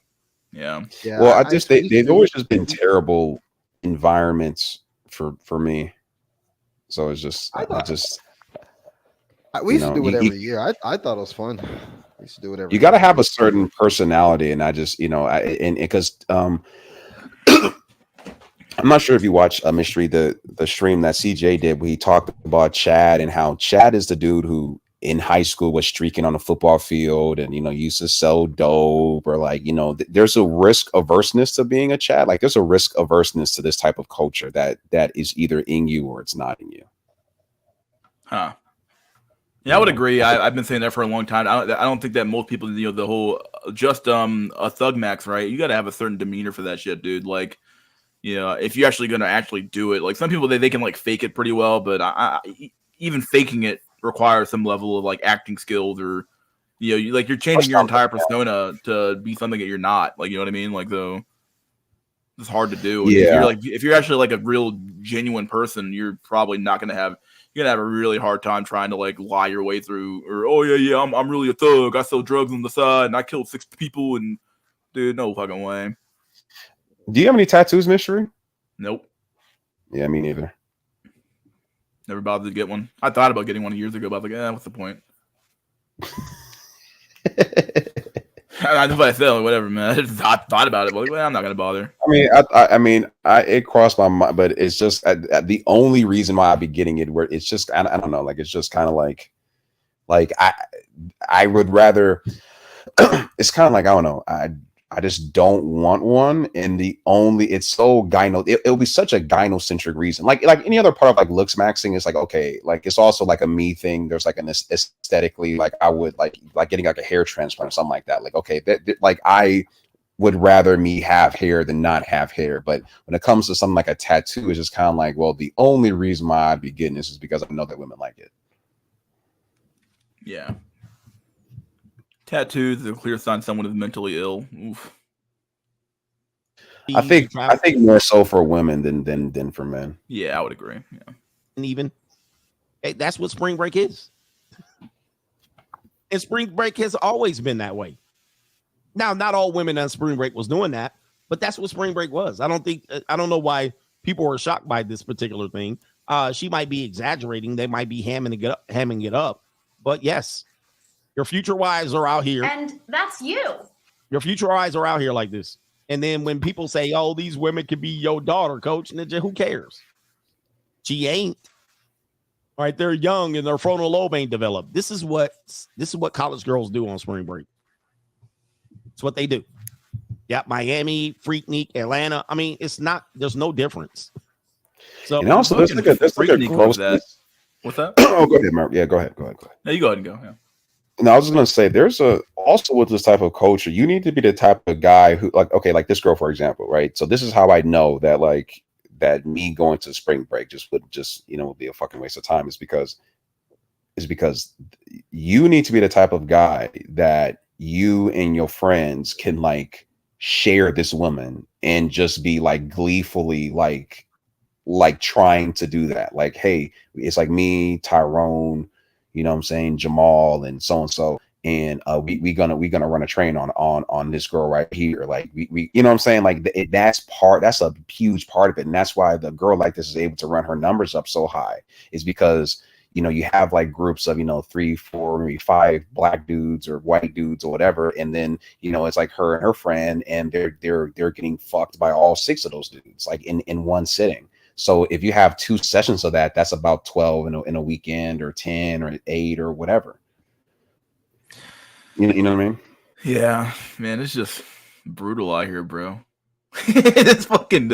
Yeah. Well, they've always just been terrible environments for me. So it's just we used to do it every year. I thought it was fun. We used to do it every you got to have a certain personality, and I just because I'm not sure if you watched Mystery the stream that CJ did where he talked about Chad and how Chad is the dude who in high school was streaking on the football field and used to sell dope or there's a risk averseness to being a Chad. Like there's a risk averseness to this type of culture that is either in you or it's not in you. Huh. Yeah, I would agree. I've been saying that for a long time. I don't think that most people, the whole just a thug max, right? You got to have a certain demeanor for that shit, dude. Like, if you're actually gonna actually do it, like some people they can like fake it pretty well, but even faking it requires some level of like acting skills or you're changing your entire persona to be something that you're not. Like, you know what I mean? Like it's hard to do. Yeah. If you're actually like a real genuine person, you're probably not gonna have. You're gonna have a really hard time trying to like lie your way through, or I'm really a thug. I sell drugs on the side and I killed 6 people, and dude, no fucking way. Do you have any tattoos, Mystery? Nope. Yeah, me neither. Never bothered to get one. I thought about getting one years ago, but I was like, what's the point? I said, whatever, man. I just thought about it, but I'm not gonna bother. I mean, it crossed my mind, but it's just the only reason why I'd be getting it, where it's just, I don't know, like it's just kind of like I would rather. It's kind of like, I don't know, I just don't want one, and it's so gyno. It'll be such a gynocentric reason. Like any other part of like looks maxing is like, okay, like it's also like a me thing. There's like an aesthetically, like I would like getting like a hair transplant or something like that. Like, okay, like I would rather me have hair than not have hair. But when it comes to something like a tattoo, it's just kind of like, well, the only reason why I'd be getting this is because I know that women like it. Yeah. Tattoos is a clear sign someone is mentally ill. Oof. I think more so for women than for men. Yeah, I would agree. Yeah. And even that's what spring break is. And spring break has always been that way. Now, not all women on spring break was doing that, but that's what spring break was. I don't know why people were shocked by this particular thing. She might be exaggerating. They might be hamming it up. But yes, your future wives are out here. And that's you. Your future wives are out here like this. And then when people say, oh, these women could be your daughter, coach, who cares? She ain't. All right, they're young and their frontal lobe ain't developed. This is what college girls do on spring break. It's what they do. Yeah, Miami, Freaknik, Atlanta. I mean, there's no difference. So, and also there's like a closeness. What's that? Oh, go ahead, Mark. Yeah, go ahead. No, you go ahead and go. Yeah. No, I was just gonna say there's also with this type of culture, you need to be the type of guy who, like, okay, like this girl, for example, right? So this is how I know that that me going to spring break would be a fucking waste of time, is because you need to be the type of guy that you and your friends can like share this woman and just be like gleefully like trying to do that. Like, hey, it's like me, Tyrone, you know what I'm saying, Jamal and so and we gonna run a train on this girl right here. Like we you know what I'm saying, like that's a huge part of it. And that's why the girl like this is able to run her numbers up so high, is because you have like groups of 3, 4, maybe 5 black dudes or white dudes or whatever, and then it's like her and her friend, and they're getting fucked by all 6 of those dudes like in one sitting. So if you have 2 sessions of that, that's about 12 in a weekend, or 10 or 8 or whatever. You know what I mean? Yeah, man, it's just brutal out here, bro. It's fucking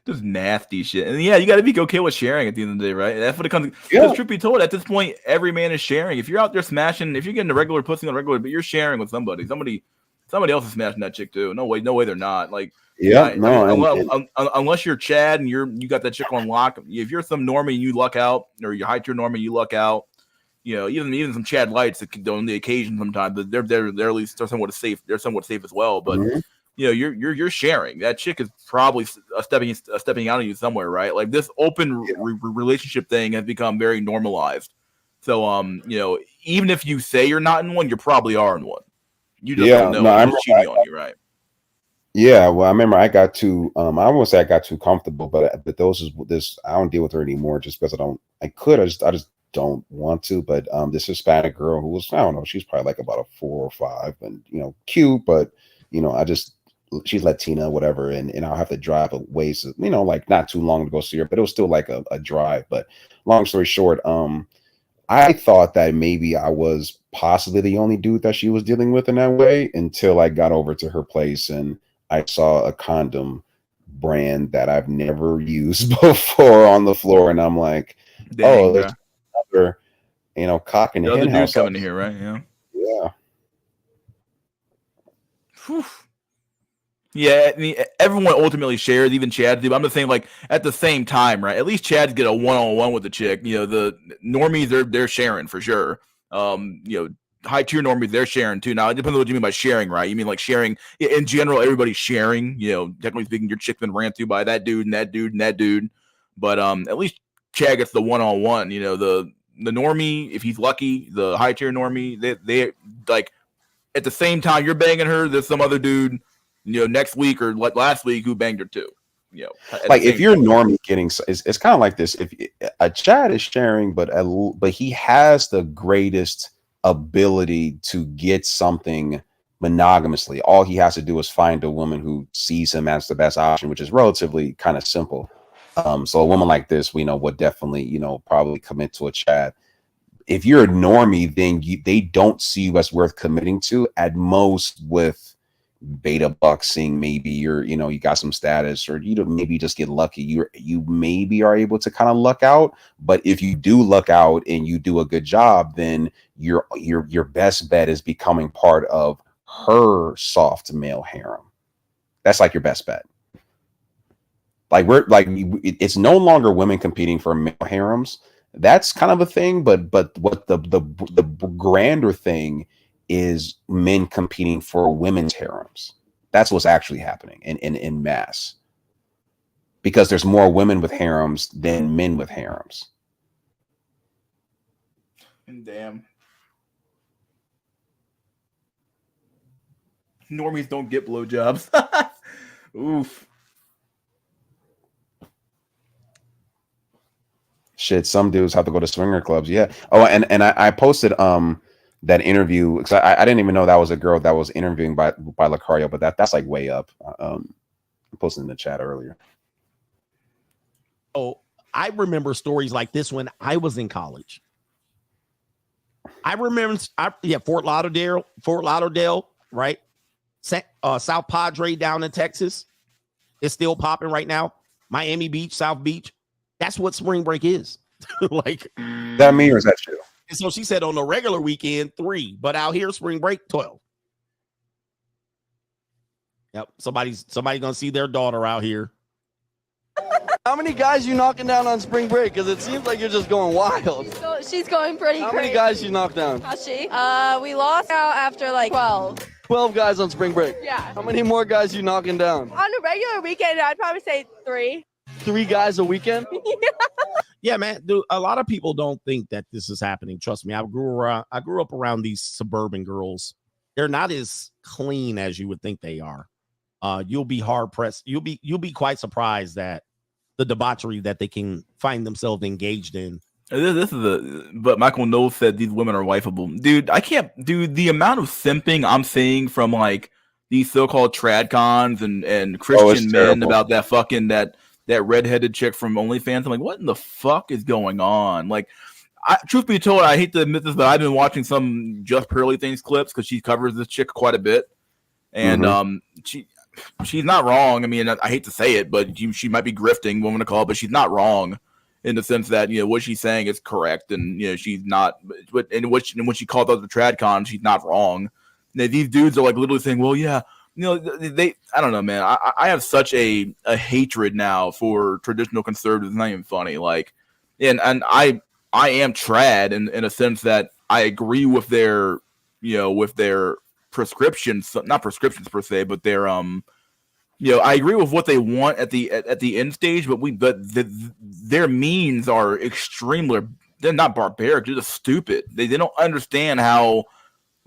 just nasty shit. And yeah, you got to be okay with sharing at the end of the day, right? That's what it comes. Because truth be told, at this point, every man is sharing. If you're out there smashing, if you're getting a regular pussy on a regular, but you're sharing with somebody else is smashing that chick too. No way, they're not. Like, unless you're Chad and you got that chick on lock. If you're some normie, you luck out, or you're high tier normie, you luck out. Even some Chad lights that can on the occasion sometimes, but they're at least somewhat safe. They're somewhat safe as well. But you're sharing. That chick is probably stepping out on you somewhere, right? Like this open relationship thing has become very normalized. So even if you say you're not in one, you probably are in one. You just don't know. I'm cheating on you, right? Yeah, well, I remember I got too. I won't say I got too comfortable, but this. I don't deal with her anymore just because I just don't want to. But this Hispanic girl who was, I don't know, she's probably like about a 4 or 5, and cute, but she's Latina, whatever, and I'll have to drive a ways, like not too long to go see her, but it was still like a drive. But long story short, I thought that maybe I was possibly the only dude that she was dealing with in that way, until I got over to her place and I saw a condom brand that I've never used before on the floor, and I'm like, dang, there's another, cock in the hen house coming in here, right? Yeah. Whew. Yeah, I mean, everyone ultimately shares, even Chad do. But I'm just saying, like, at the same time, right? At least Chad's get a one-on-one with the chick. The normies, they're sharing for sure. High tier normies, they're sharing too. Now, it depends on what you mean by sharing, right? You mean like sharing in general, everybody's sharing. Technically speaking, your chick's been ran through by that dude and that dude and that dude. But at least Chad gets the one-on-one. The normie, if he's lucky, the high tier normie, they like at the same time you're banging her, there's some other dude, next week or like last week who banged her too. like if you're normally getting, it's kind of like this. If a Chad is sharing, but he has the greatest ability to get something monogamously. All he has to do is find a woman who sees him as the best option, which is relatively kind of simple. So a woman like this, we know, would definitely, probably commit to a Chad. If you're a normie, then they don't see you as worth committing to. At most, with beta boxing, maybe you got some status, or maybe just get lucky. You maybe are able to kind of luck out. But if you do luck out and you do a good job, then your best bet is becoming part of her soft male harem. That's like your best bet. Like it's no longer women competing for male harems. That's kind of a thing, but what the grander thing is men competing for women's harems. That's what's actually happening in mass, because there's more women with harems than men with harems. Damn. Normies don't get blowjobs. Oof. Shit, some dudes have to go to swinger clubs. Yeah. Oh, and I posted that interview, because I didn't even know that was a girl that was interviewing by Lucario, but that's like way up. I posted in the chat earlier. Oh, I remember stories like this when I was in college. I remember, Fort Lauderdale, right? South Padre down in Texas. It's still popping right now. Miami Beach, South Beach. That's what spring break is. Like, that me or is that true? And so she said on a regular weekend, 3, but out here, spring break, 12. Yep. Somebody's gonna see their daughter out here. How many guys you knocking down on spring break? Because it seems like you're just going wild. She's going pretty How crazy. many guys you knocked down? How's she? We lost out after like 12. 12 guys on spring break. Yeah. How many more guys you knocking down? On a regular weekend, I'd probably say 3. 3 guys a weekend? Yeah, man. Dude, a lot of people don't think that this is happening. Trust me. I grew up around these suburban girls. They're not as clean as you would think they are. You'll be hard pressed. You'll be quite surprised that the debauchery that they can find themselves engaged in. This is but Michael Knowles said these women are wifeable. Dude, I can't do the amount of simping I'm seeing from like these so-called trad cons and Christian men terrible. about that fucking that redheaded chick from OnlyFans. I'm like, what in the fuck is going on? Like, truth be told, I hate to admit this, but I've been watching some Just Pearly Things clips because she covers this chick quite a bit, and she's not wrong. I mean, I hate to say it, but she might be grifting, woman to call it, but she's not wrong in the sense that what she's saying is correct, and she's not. And when she called out the trad con, she's not wrong. These dudes are like literally saying, well, yeah. They I don't know, man. I have such a hatred now for traditional conservatives. It's not even funny. Like, and I am trad in a sense that I agree with their prescriptions, not prescriptions per se, but their I agree with what they want at the end stage. But their means are extremely. They're not barbaric. They're just stupid. They don't understand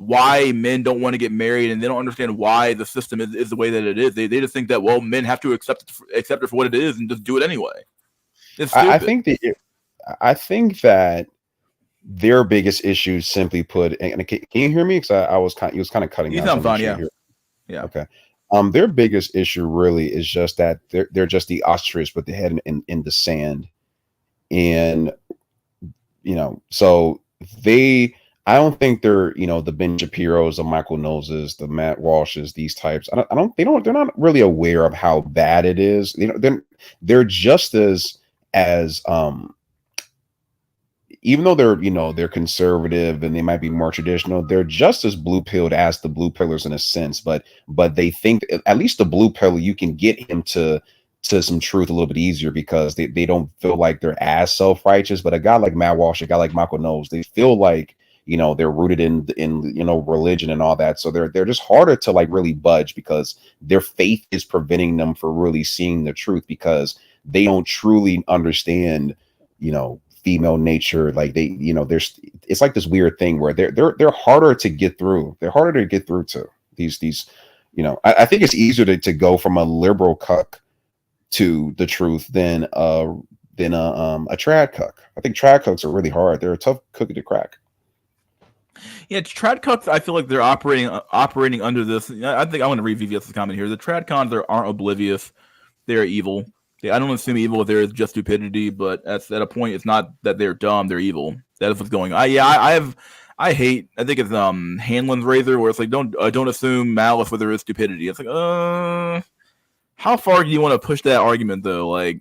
why men don't want to get married, and they don't understand why the system is the way that it is. They just think that, well, men have to accept it for what it is and just do it anyway. It's stupid. I think that their biggest issue, simply put, and can you hear me? Because he was kind of cutting. You out. sound fine, yeah. Okay. Their biggest issue really is just that they're just the ostrich with the head in the sand, and so they. I don't think they're, the Ben Shapiro's, the Michael Knowleses, the Matt Walshes, these types. They're not really aware of how bad it is. They're just as even though they're conservative and they might be more traditional, they're just as blue pilled as the blue pillars in a sense. But they think at least the blue pillar, you can get him to some truth a little bit easier because they don't feel like they're as self-righteous. But a guy like Matt Walsh, a guy like Michael Knowles, they feel like they're rooted in religion and all that. So they're just harder to like really budge because their faith is preventing them from really seeing the truth because they don't truly understand, female nature. Like it's like this weird thing where they're harder to get through. They're harder to get through to these. I think it's easier to go from a liberal cuck to the truth than a trad cuck. I think trad cucks are really hard. They're a tough cookie to crack. Yeah, trad cucks. I feel like they're operating under this. I think I want to read VVS's comment here. The trad cons aren't oblivious; they are evil. I don't assume evil there is just stupidity, but at a point, it's not that they're dumb; they're evil. That is what's going on. I think it's Hanlon's razor, where it's like don't assume malice where there is stupidity. It's like how far do you want to push that argument though? Like,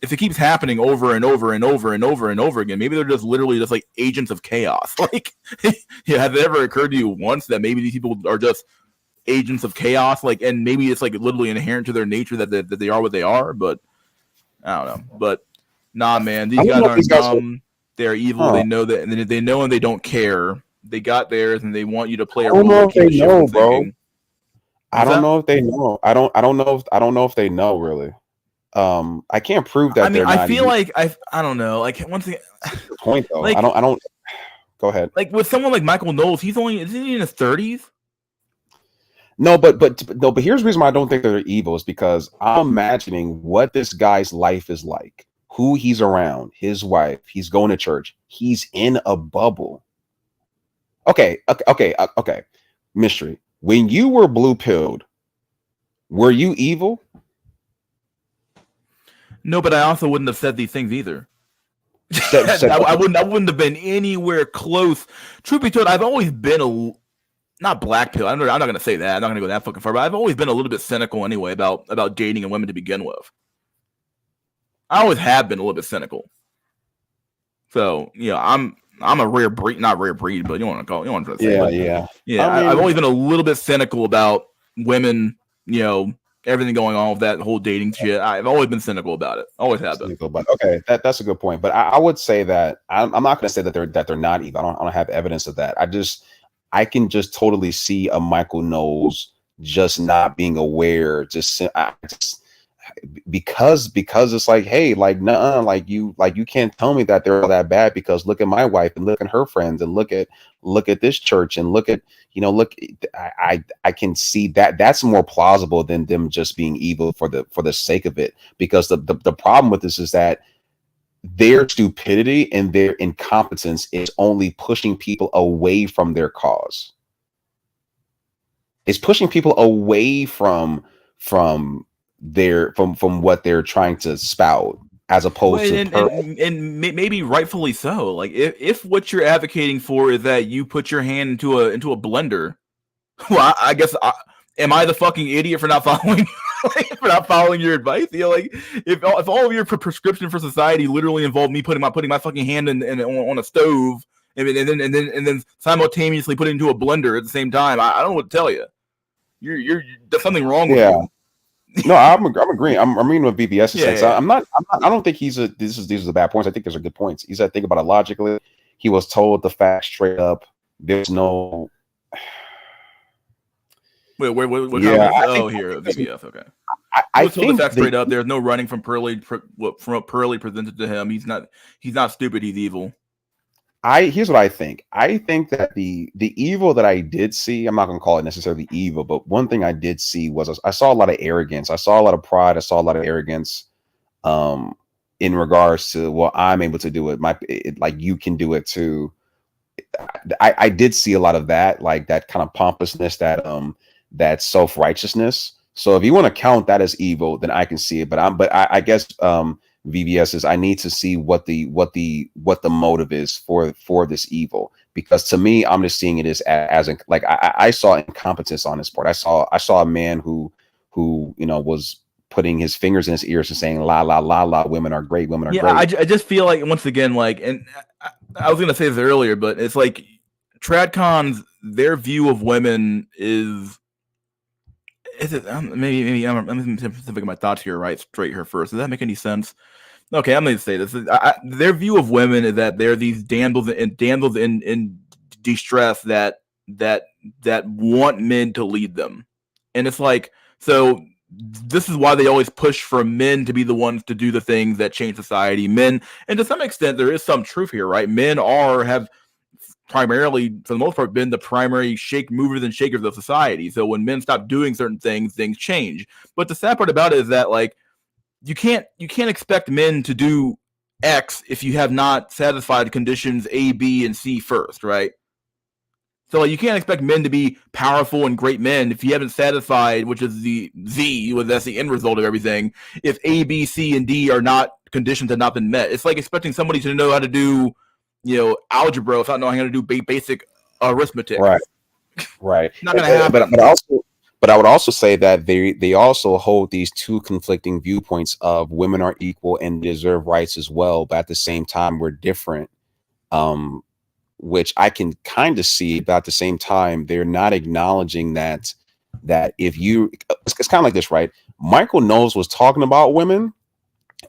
if it keeps happening over and over and over and over and over again, maybe they're just literally just like agents of chaos. Like, yeah, has it ever occurred to you once that maybe these people are just agents of chaos? Like, and maybe it's like literally inherent to their nature that they are what they are. But I don't know. But nah, man, these guys aren't dumb. They're evil. They know that, and they know, and they don't care. They got theirs, and they want you to play a role. I don't know if they know, bro. I don't know if they know. I don't know if they know really. I can't prove that. I mean, I feel like I don't know. Like once again, point though. Like, I don't. Go ahead. Like with someone like Michael Knowles, isn't he in his 30s? No, but here's the reason why I don't think they're evil is because I'm imagining what this guy's life is like, who he's around, his wife, he's going to church, he's in a bubble. Okay. Mystery. When you were blue-pilled, were you evil? No, but I also wouldn't have said these things either. I wouldn't have been anywhere close. Truth be told, I've always been not black pill. I'm not going to say that. I'm not going to go that fucking far. But I've always been a little bit cynical anyway about dating and women to begin with. I always have been a little bit cynical. So I'm a rare breed, not rare breed, but you want to say, yeah. I've always been a little bit cynical about women. Everything going on with that whole dating shit. I've always been cynical about it. Always have been. Okay, that's a good point. But I would say that I'm not going to say that they're not evil. I don't have evidence of that. I can just totally see a Michael Knowles just not being aware, because it's like, hey, like nuh-uh, like you can't tell me that they're all that bad because look at my wife and look at her friends and look at this church and look, I can see that that's more plausible than them just being evil for the sake of it, because the problem with this is that their stupidity and their incompetence is only pushing people away from their cause. It's pushing people away from what they're trying to spout, as opposed to and maybe rightfully so. Like if what you're advocating for is that you put your hand into a blender, well, I guess am I the fucking idiot for not following your advice? Like if all of your prescription for society literally involved me putting my fucking hand on a stove and then simultaneously put it into a blender at the same time, I don't know what to tell you. You're there's something wrong with you. No, I'm agreeing. I'm agreeing with BBS. I don't think these are the bad points. I think those are good points. He's think about it logically. He was told the facts straight up. There's no. Wait, what here, BBS. Okay. I was told the facts straight up. There's no running from what Pearly presented to him. He's not stupid. He's evil. Here's what I think. I think that the evil that I did see, I'm not going to call it necessarily evil, but one thing I did see was I saw a lot of arrogance. I saw a lot of pride. I saw a lot of arrogance in regards to, well, I'm able to do it. Like you can do it too. I did see a lot of that, like that kind of pompousness, that self-righteousness. So if you want to count that as evil, then I can see it. But I guess VBS is I need to see what the motive is for this evil, because to me I'm just seeing it as like I saw incompetence on his part. I saw a man who was putting his fingers in his ears and saying la la la la, women are great, women are great. I just feel like once again, like, and I was gonna say this earlier, but it's like TradCons, their view of women is it maybe I'm thinking my thoughts here right straight here first. Does that make any sense? Okay, I'm going to say this. Their view of women is that they're these damsels in distress that want men to lead them, and it's like, so this is why they always push for men to be the ones to do the things that change society. Men, and to some extent, there is some truth here, right? Men have primarily, for the most part, been the primary movers and shakers of society. So when men stop doing certain things, things change. But the sad part about it is that, like, you can't expect men to do X if you have not satisfied conditions A, B, and C first, right? So you can't expect men to be powerful and great men if you haven't satisfied, which is the Z, that's the end result of everything. If A, B, C, and D are not conditions have not been met, it's like expecting somebody to know how to do, algebra without knowing how to do basic arithmetic. Right. Not gonna happen. But I would also say that they also hold these two conflicting viewpoints of women are equal and deserve rights as well, but at the same time we're different. Which I can kind of see, but at the same time, they're not acknowledging that if you, it's kind of like this, right? Michael Knowles was talking about women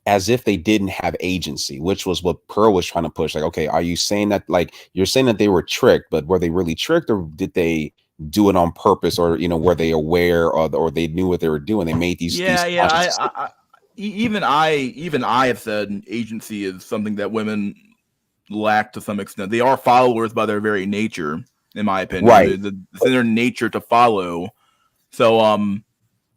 as if they didn't have agency, which was what Pearl was trying to push. Like, okay, are you saying that, like, you're saying that they were tricked, but were they really tricked, or did they do it on purpose, or were they aware, or they knew what they were doing? They made these. Even I have said agency is something that women lack to some extent. They are followers by their very nature, in my opinion. Right. It's in their nature to follow. So,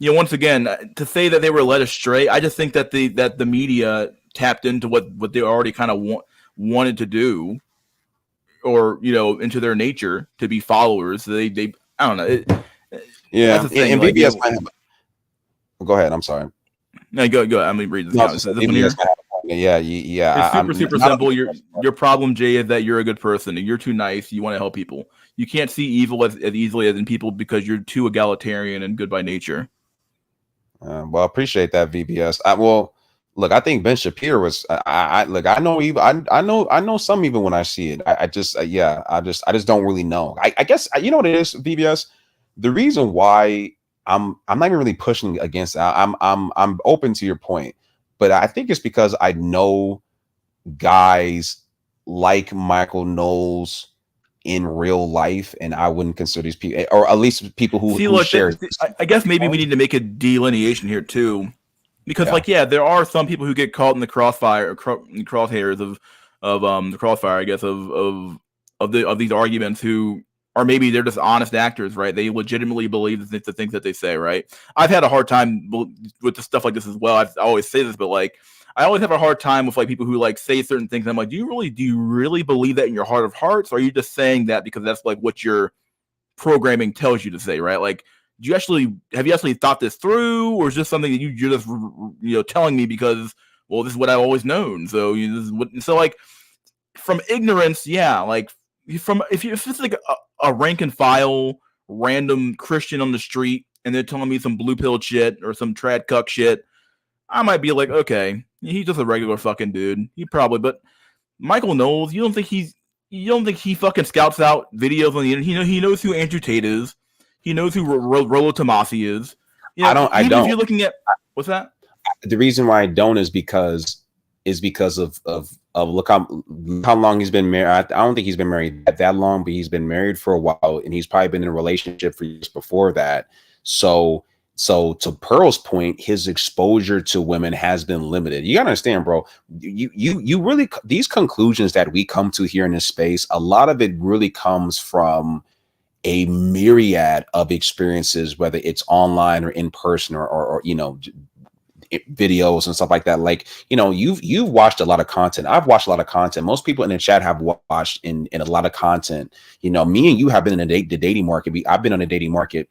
once again, to say that they were led astray, I just think that the media tapped into what they already kind of wanted to do, or into their nature to be followers. They I don't know. Yeah, that's the thing. and Like, VBS might have. Go ahead. I'm sorry. No, go. I'm gonna read this. No, This one here. Yeah. It's super simple. Your problem, Jay, is that you're a good person and you're too nice. You want to help people. You can't see evil as easily as in people because you're too egalitarian and good by nature. Well, I appreciate that, VBS. Look, I think Ben Shapiro was. I know some even when I see it. I just don't really know. I guess you know what it is, VBS. The reason why I'm not even really pushing against. I'm open to your point. But I think it's because I know guys like Michael Knowles in real life, and I wouldn't consider these people, or at least people who share. I guess maybe we need to make a delineation here too, because there are some people who get caught in the crosshairs of the crossfire, I guess, of these arguments, who or maybe they're just honest actors, right? They legitimately believe the things that they say, right? I've had a hard time with the stuff like this as well. I always say this, but like, I always have a hard time with like people who like say certain things. I'm like, do you really believe that in your heart of hearts? Or are you just saying that because that's like what your programming tells you to say, right? Like, have you actually thought this through, or is this something that you're just telling me because, well, this is what I've always known? So like, from ignorance, like. If it's like a rank and file random Christian on the street and they're telling me some blue pill shit or some trad cuck shit, I might be like, okay, he's just a regular fucking dude. But Michael Knowles, you don't think he fucking scouts out videos on the internet? He knows who Andrew Tate is. He knows who Rollo Tomasi is. I don't. If you're looking at what's that? The reason why I don't is because of look how long he's been married. I don't think he's been married that long, but he's been married for a while, and he's probably been in a relationship for years before that. So to Pearl's point, his exposure to women has been limited. You gotta understand, bro. You really, these conclusions that we come to here in this space, a lot of it really comes from a myriad of experiences, whether it's online or in person, or videos and stuff like that. Like, you've watched a lot of content. I've watched a lot of content. Most people in the chat have watched in a lot of content. Me and you have been in the dating market. I've been on the dating market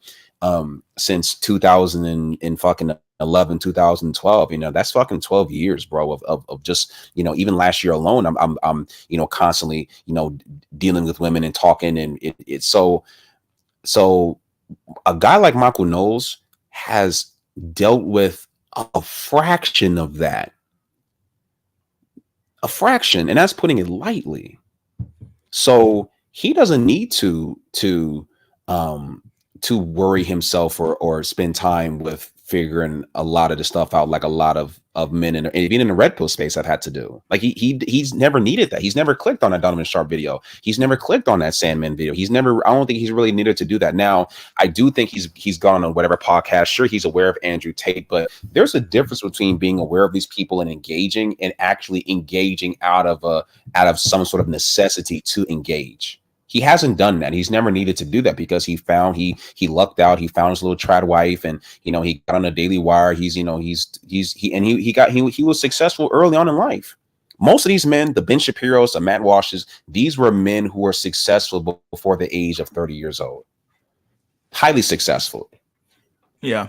since 2011, 2012. That's fucking 12 years, bro, of just, even last year alone, I'm constantly, dealing with women and talking, and it's so a guy like Michael Knowles has dealt with a fraction of that, and that's putting it lightly. So he doesn't need to worry himself or spend time with figuring a lot of the stuff out, like a lot of men and even in the red pill space I've had to do. Like he's never needed that. He's never clicked on a Donovan Sharp video. He's never clicked on that Sandman video. I don't think he's really needed to do that. Now, I do think he's gone on whatever podcast. Sure, he's aware of Andrew Tate, but there's a difference between being aware of these people and engaging, and actually engaging out of some sort of necessity to engage. He hasn't done that. He's never needed to do that because he lucked out. He found his little trad wife, and he got on the Daily Wire. He was successful early on in life. Most of these men, the Ben Shapiros, the Matt Walshes, these were men who were successful before the age of 30 years old. Highly successful. Yeah,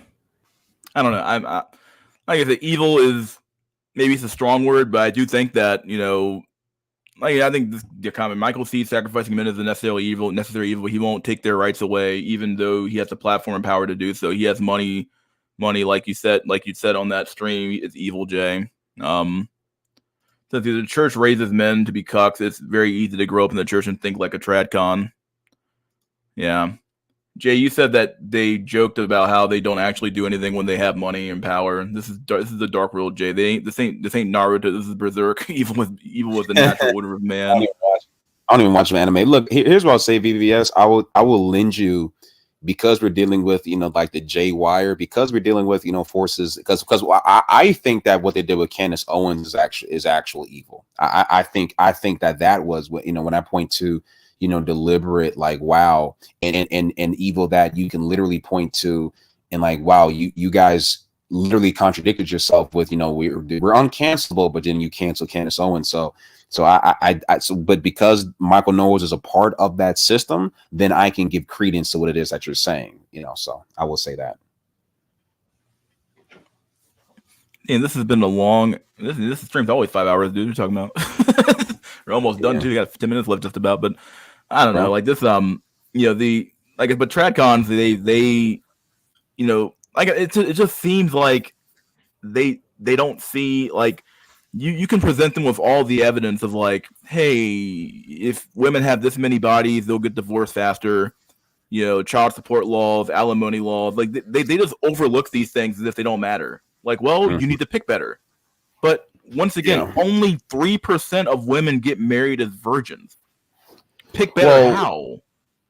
I don't know. I like I said, evil is maybe it's a strong word, but I do think that I think the comment Michael sees sacrificing men as a necessary evil. He won't take their rights away, even though he has the platform and power to do so. He has money, like you said on that stream. It's evil, Jay. Since the church raises men to be cucks, it's very easy to grow up in the church and think like a tradcon. Yeah, Jay, you said that they joked about how they don't actually do anything when they have money and power. This is the dark world, Jay. This ain't Naruto. This is Berserk. Evil with the natural order of man. I don't even watch anime. Look, here's what I'll say, VVS. I will lend you, because we're dealing with like the J Wire, because we're dealing with forces, because I think that what they did with Candace Owens is actual evil. I think that was what when I point to deliberate, like, wow, and evil that you can literally point to, and like, wow, you guys literally contradicted yourself with we're uncancelable, but then you cancel Candace Owens. So but because Michael Knowles is a part of that system, then I can give credence to what it is that you're saying. So I will say that. And this has been a long. This stream's always 5 hours, dude. We're talking about. We're almost done too. We got 10 minutes left just about, but I don't know. Like this, but tradcons, they like it just seems like they don't see, like, you can present them with all the evidence of, like, hey, if women have this many bodies, they'll get divorced faster. Child support laws, alimony laws, like they just overlook these things as if they don't matter. Like, well, you need to pick better. But once again, only 3% of women get married as virgins. Pick better. How?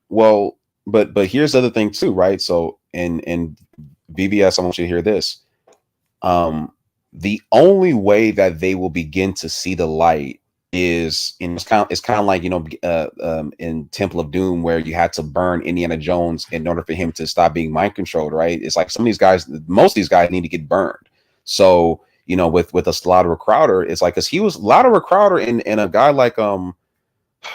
Well, but here's the other thing too, right? So and BBS, I want you to hear this. The only way that they will begin to see the light is it's kind of like in Temple of Doom, where you had to burn Indiana Jones in order for him to stop being mind controlled, right? It's like most of these guys need to get burned. So with a Slaughter Crowder, it's like, because he was Slaughter Crowder and a guy like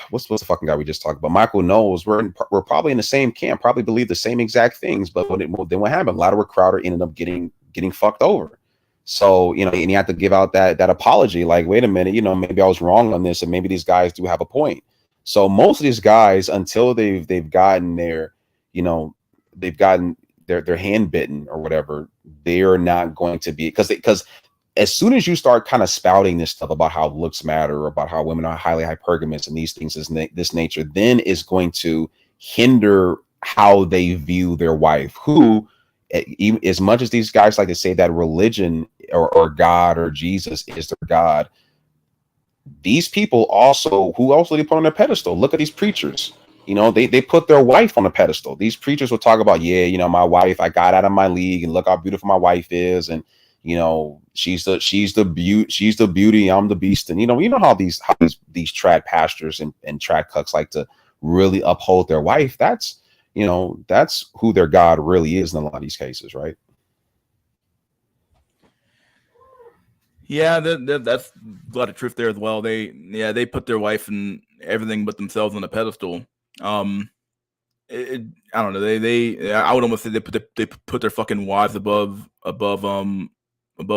what's the fucking guy we just talked about, Michael Knowles, we're probably in the same camp, probably believe the same exact things, but then what happened? Slaughter Crowder ended up getting fucked over. So, and you have to give out that apology, like, wait a minute, maybe I was wrong on this, and maybe these guys do have a point. So most of these guys, until they've gotten their hand bitten or whatever, they're not going to be, because as soon as you start kind of spouting this stuff about how looks matter, about how women are highly hypergamous and these things is this nature, then it's going to hinder how they view their wife, who, even as much as these guys like to say that religion or God or Jesus is their God, these people who they put on their pedestal. Look at these preachers. They put their wife on a pedestal. These preachers will talk about, my wife, I got out of my league, and look how beautiful my wife is, and she's the beauty, I'm the beast, and how these trad pastors and trad cucks like to really uphold their wife. That's who their God really is in a lot of these cases, right? Yeah, that's a lot of truth there as well. They put their wife and everything but themselves on a pedestal. I don't know. I would almost say they put their fucking wives above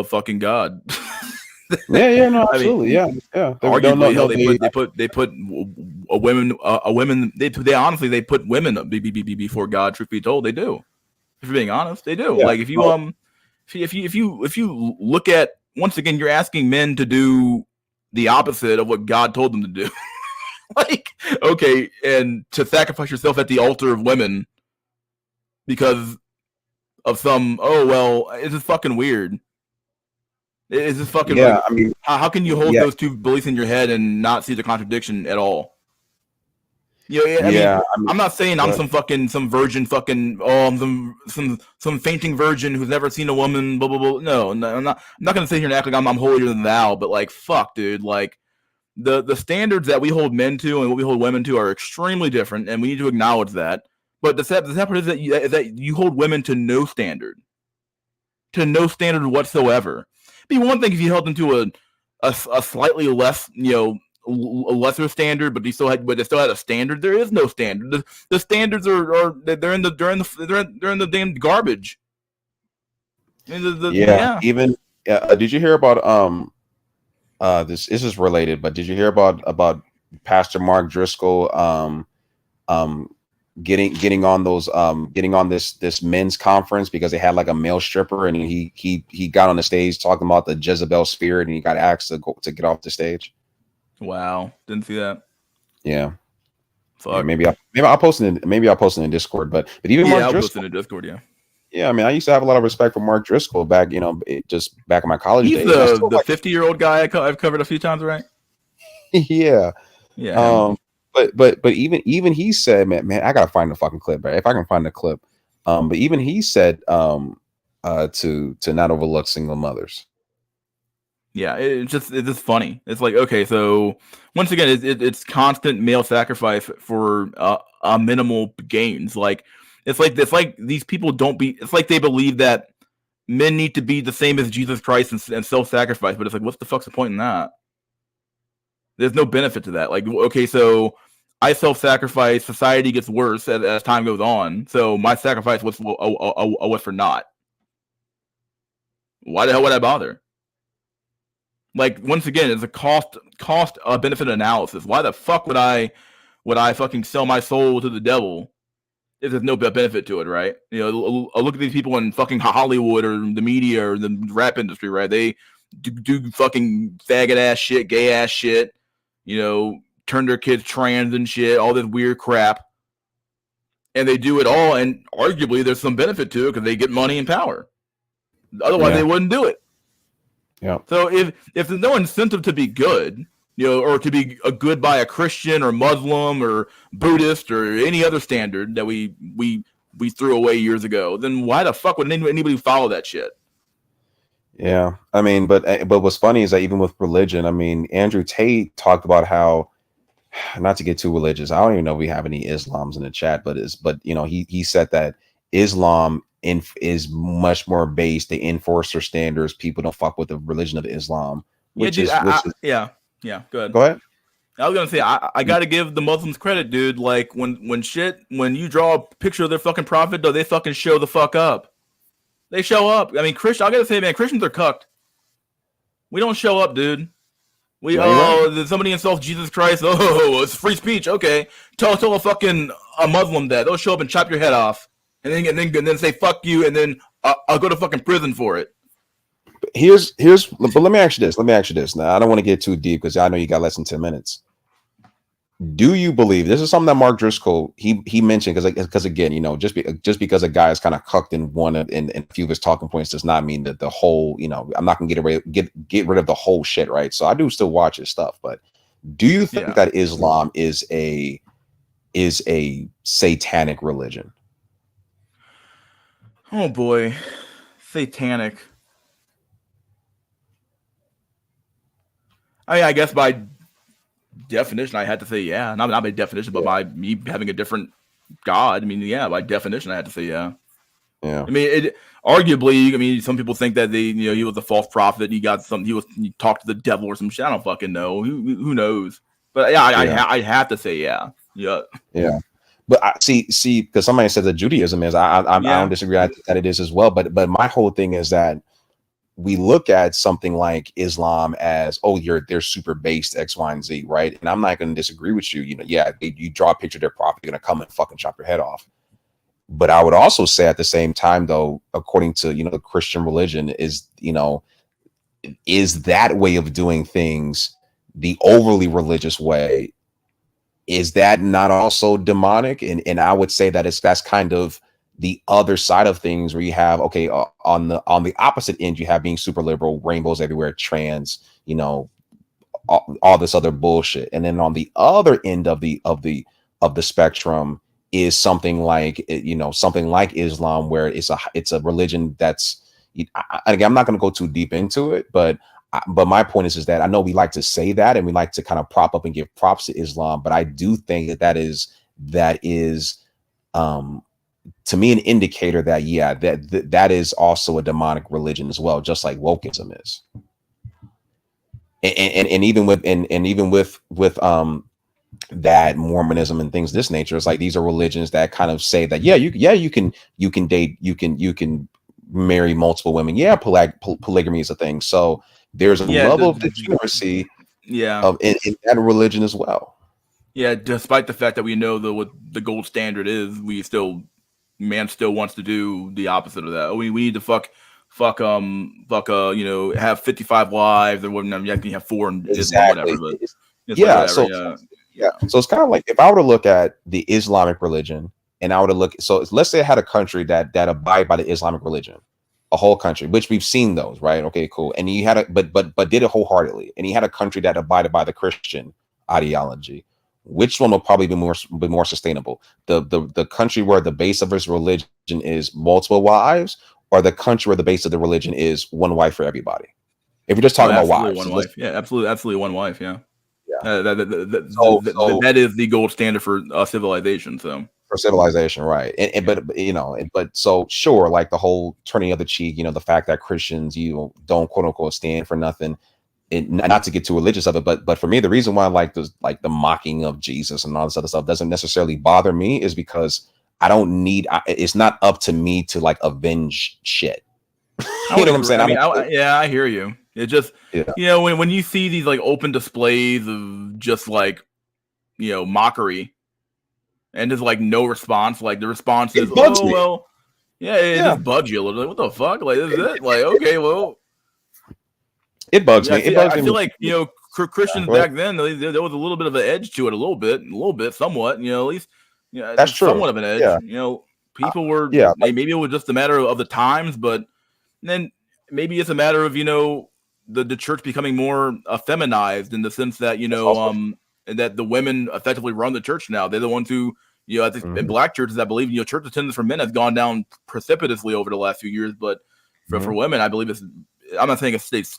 fucking God. No, absolutely, yeah. Arguably, they put women. They honestly they put women before God. Truth be told, they do. If you're being honest, they do. Yeah. Like if you look at, once again, you're asking men to do the opposite of what God told them to do. Like, okay, and to sacrifice yourself at the altar of women because of some, it's just fucking weird. It's just fucking weird. I mean, how can you hold those two beliefs in your head and not see the contradiction at all? I'm not saying I'm some virgin some fainting virgin who's never seen a woman, blah blah blah. No, I'm not gonna sit here and act like I'm holier than thou, but like, fuck, dude, like, the standards that we hold men to and what we hold women to are extremely different, and we need to acknowledge that. But the separate is that you hold women to no standard whatsoever. It'd be one thing if you held them to a slightly less, a lesser standard, but they still had a standard. There is no standard. The standards they're in the damn garbage. Even did you hear about this is related, but did you hear about Pastor Mark Driscoll getting on this men's conference because they had like a male stripper, and he got on the stage talking about the Jezebel spirit, and he got asked to get off the stage. Wow, didn't see that. Yeah. Fuck. Yeah, maybe I'll post it in Discord, but even Mark I'll Driscoll post it in Discord, yeah. Yeah, I mean, I used to have a lot of respect for Mark Driscoll back, just back in my college He's days. the 50-year-old guy I've covered a few times, right? Yeah. Yeah. But even he said, man, I gotta find the fucking clip, right? If I can find the clip. But even he said to not overlook single mothers. Yeah, it's just funny. It's like, okay, so once again, it's constant male sacrifice for minimal gains. Like it's like these people it's like they believe that men need to be the same as Jesus Christ and self-sacrifice, but it's like, what's the fuck's the point in that? There's no benefit to that. Like, okay, so I self-sacrifice, society gets worse as time goes on, so my sacrifice was for naught. Why the hell would I bother? Like, once again, it's a cost benefit analysis. Why the fuck would I fucking sell my soul to the devil if there's no benefit to it, right? Look at these people in fucking Hollywood or the media or the rap industry, right? They do fucking faggot ass shit, gay ass shit, turn their kids trans and shit, all this weird crap. And they do it all, and arguably there's some benefit to it because they get money and power. Otherwise, they wouldn't do it. Yeah. So if there's no incentive to be good, or to be a good by a Christian or Muslim or Buddhist or any other standard that we threw away years ago, then why the fuck would anybody follow that shit? Yeah, I mean, but what's funny is that even with religion, I mean, Andrew Tate talked about how, not to get too religious, I don't even know if we have any Islams in the chat, but he said that Islam is much more based. They enforce their standards. People don't fuck with the religion of Islam. Yeah, good. Go ahead. I was gonna say I gotta give the Muslims credit, dude. Like when you draw a picture of their fucking prophet, though, they fucking show the fuck up. They show up. I mean, I gotta say, man, Christians are cucked. We don't show up, dude. Somebody insults Jesus Christ. Oh, it's free speech. Okay, tell a Muslim that they'll show up and chop your head off. And then say fuck you, and then I'll go to fucking prison for it. But let me ask you this. Now, I don't want to get too deep because I know you got less than 10 minutes. Do you believe this is something that Mark Driscoll he mentioned? Because again, just because a guy is kind of cucked in one in a few of his talking points does not mean that the whole, I'm not gonna get rid of the whole shit, right? So I do still watch his stuff, but do you think that Islam is a satanic religion? Oh boy, satanic. I mean, I guess by definition, I had to say yeah. Not by definition, but by me having a different God. I mean, yeah, by definition, I had to say yeah. Yeah. I mean, arguably, I mean, some people think that he was a false prophet. He talked to the devil or some shit. I don't fucking know. Who knows? But yeah, I have to say yeah. Yeah. Yeah. But I see, because somebody said that Judaism is. I don't disagree. I think that it is as well. But my whole thing is that we look at something like Islam as, they're super based X, Y, and Z, right? And I'm not going to disagree with you. You draw a picture of their prophet, you're going to come and fucking chop your head off. But I would also say at the same time, though, according to the Christian religion, is that way of doing things, the overly religious way, is that not also demonic? And I would say that that's kind of the other side of things, where you have, on the opposite end, you have being super liberal, rainbows everywhere, trans, all this other bullshit. And then on the other end of the spectrum is something like Islam, where it's a religion that's, again, I'm not going to go too deep into it, but But my point is that I know we like to say that and we like to kind of prop up and give props to Islam, but I do think that is to me an indicator that that is also a demonic religion as well, just like wokeism is. And even with that Mormonism and things of this nature, it's like these are religions that kind of say that you can date, you can marry multiple women. Yeah, polygamy is a thing. So there's a level of degeneracy of in that religion as well. Yeah, despite the fact that we know what the gold standard is, man still wants to do the opposite of that. We need to fuck have 55 wives or whatever. You can have 4 and Exactly. whatever. But So it's kind of like if I were to look at the Islamic religion and I were to look, so let's say I had a country that abide by the Islamic religion, a whole country, which we've seen those, right? Okay, cool. And you had but did it wholeheartedly, and you had a country that abided by the Christian ideology. Which one will probably be more sustainable? The country where the base of its religion is multiple wives, or the country where the base of the religion is one wife for everybody? If you're just talking about wives, one wife. Yeah, absolutely one wife. Yeah. Yeah. That is the gold standard for civilization. So for civilization, right? But so sure, like the whole turning of the cheek, the fact that Christians don't quote unquote stand for nothing. Not to get too religious of it, but for me, the reason why I like the mocking of Jesus and all this other stuff doesn't necessarily bother me is because I don't need. It's not up to me to like avenge shit. You know what I'm saying? I hear you. It just when you see these like open displays of just like mockery and just like no response, like the response is it just bugs you a little bit. What the fuck? Like this is it? Like okay, well. It bugs me. I feel like Christians back then there was a little bit of an edge to it, a little bit, somewhat. At least that's true. Somewhat of an edge. Yeah. People were maybe it was just a matter of the times, but then maybe it's a matter of the church becoming more feminized in the sense that that the women effectively run the church now. They're the ones who I think in black churches, I believe church attendance for men has gone down precipitously over the last few years, but for women, I believe I'm not saying it stays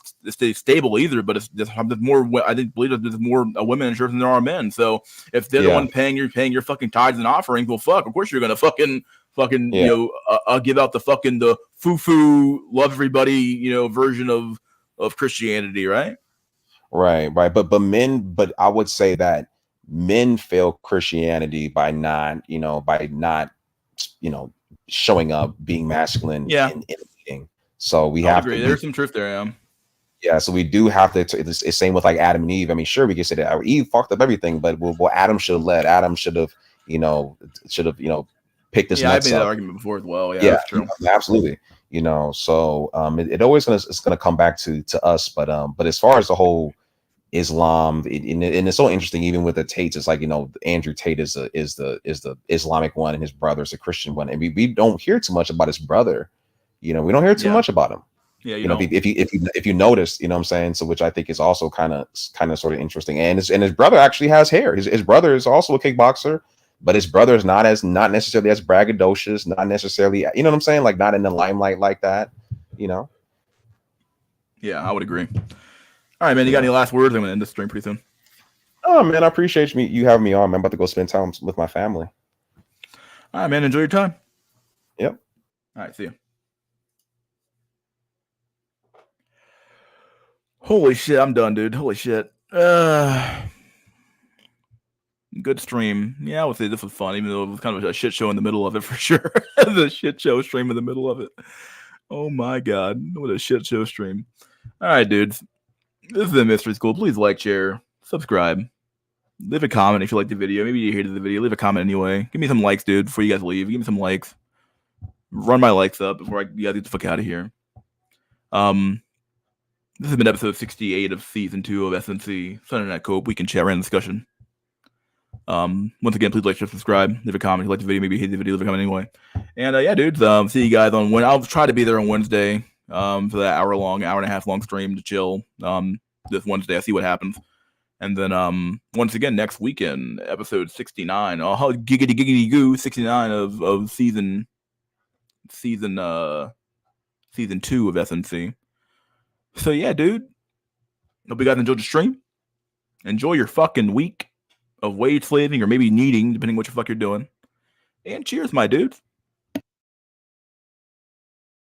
stable either, but it's just more. I believe that there's more women in church than there are men. So if they're the one paying your fucking tithes and offerings, well, fuck. Of course you're gonna fucking give out the foo love everybody version of Christianity, right? Right. But I would say that men fail Christianity by not showing up, being masculine, in meeting. So we have to agree. There's some truth there, yeah. So we do have to. It's same with like Adam and Eve. I mean, sure, we can say that Eve fucked up everything, but Adam should have led. Adam should have, picked this. Yeah, I made that argument before as well. Yeah, that's true. Absolutely. So it always it's gonna come back to us. But as far as the whole Islam, and it's so interesting. Even with the Tates, it's like Andrew Tate is the Islamic one, and his brother's the Christian one, and we don't hear too much about his brother. We don't hear too much about him. Yeah, if you notice, what I'm saying. So which I think is also kind of sort of interesting. And his brother actually has hair. His brother is also a kickboxer, but his brother is not necessarily as braggadocious, not necessarily, what I'm saying, like not in the limelight like that. Yeah, I would agree. All right, man. You got any last words? I'm gonna end the stream pretty soon. Oh man, I appreciate you having me on. Man. I'm about to go spend time with my family. All right, man. Enjoy your time. Yep. All right, see you. Holy shit, I'm done, dude. Holy shit. Good stream. Yeah, I would say this was fun, even though it was kind of a shit show in the middle of it for sure. The shit show stream in the middle of it. Oh my god, what a shit show stream. All right, dudes. This is the Mystery School. Please like, share, subscribe. Leave a comment if you like the video. Maybe you hated the video. Leave a comment anyway. Give me some likes, dude, before you guys leave. Give me some likes. Run my likes up before you guys get the fuck out of here. This has been episode 68 of season 2 of SNC Sunday Night Cope Weekend Chat Random Discussion. Once again, please like, share, subscribe, leave a comment if you like the video. Maybe you hate the video, leave a comment anyway. And yeah, dudes, see you guys on I'll try to be there on Wednesday for that hour and a half long stream to chill. This Wednesday, I'll see what happens. And then once again next weekend, episode 69. Giggity goo, 69 of season 2 of SNC. So yeah, dude, Hope you guys enjoyed the stream. Enjoy your fucking week of wage slaving or maybe kneading, depending what the fuck you're doing. And cheers, my dudes.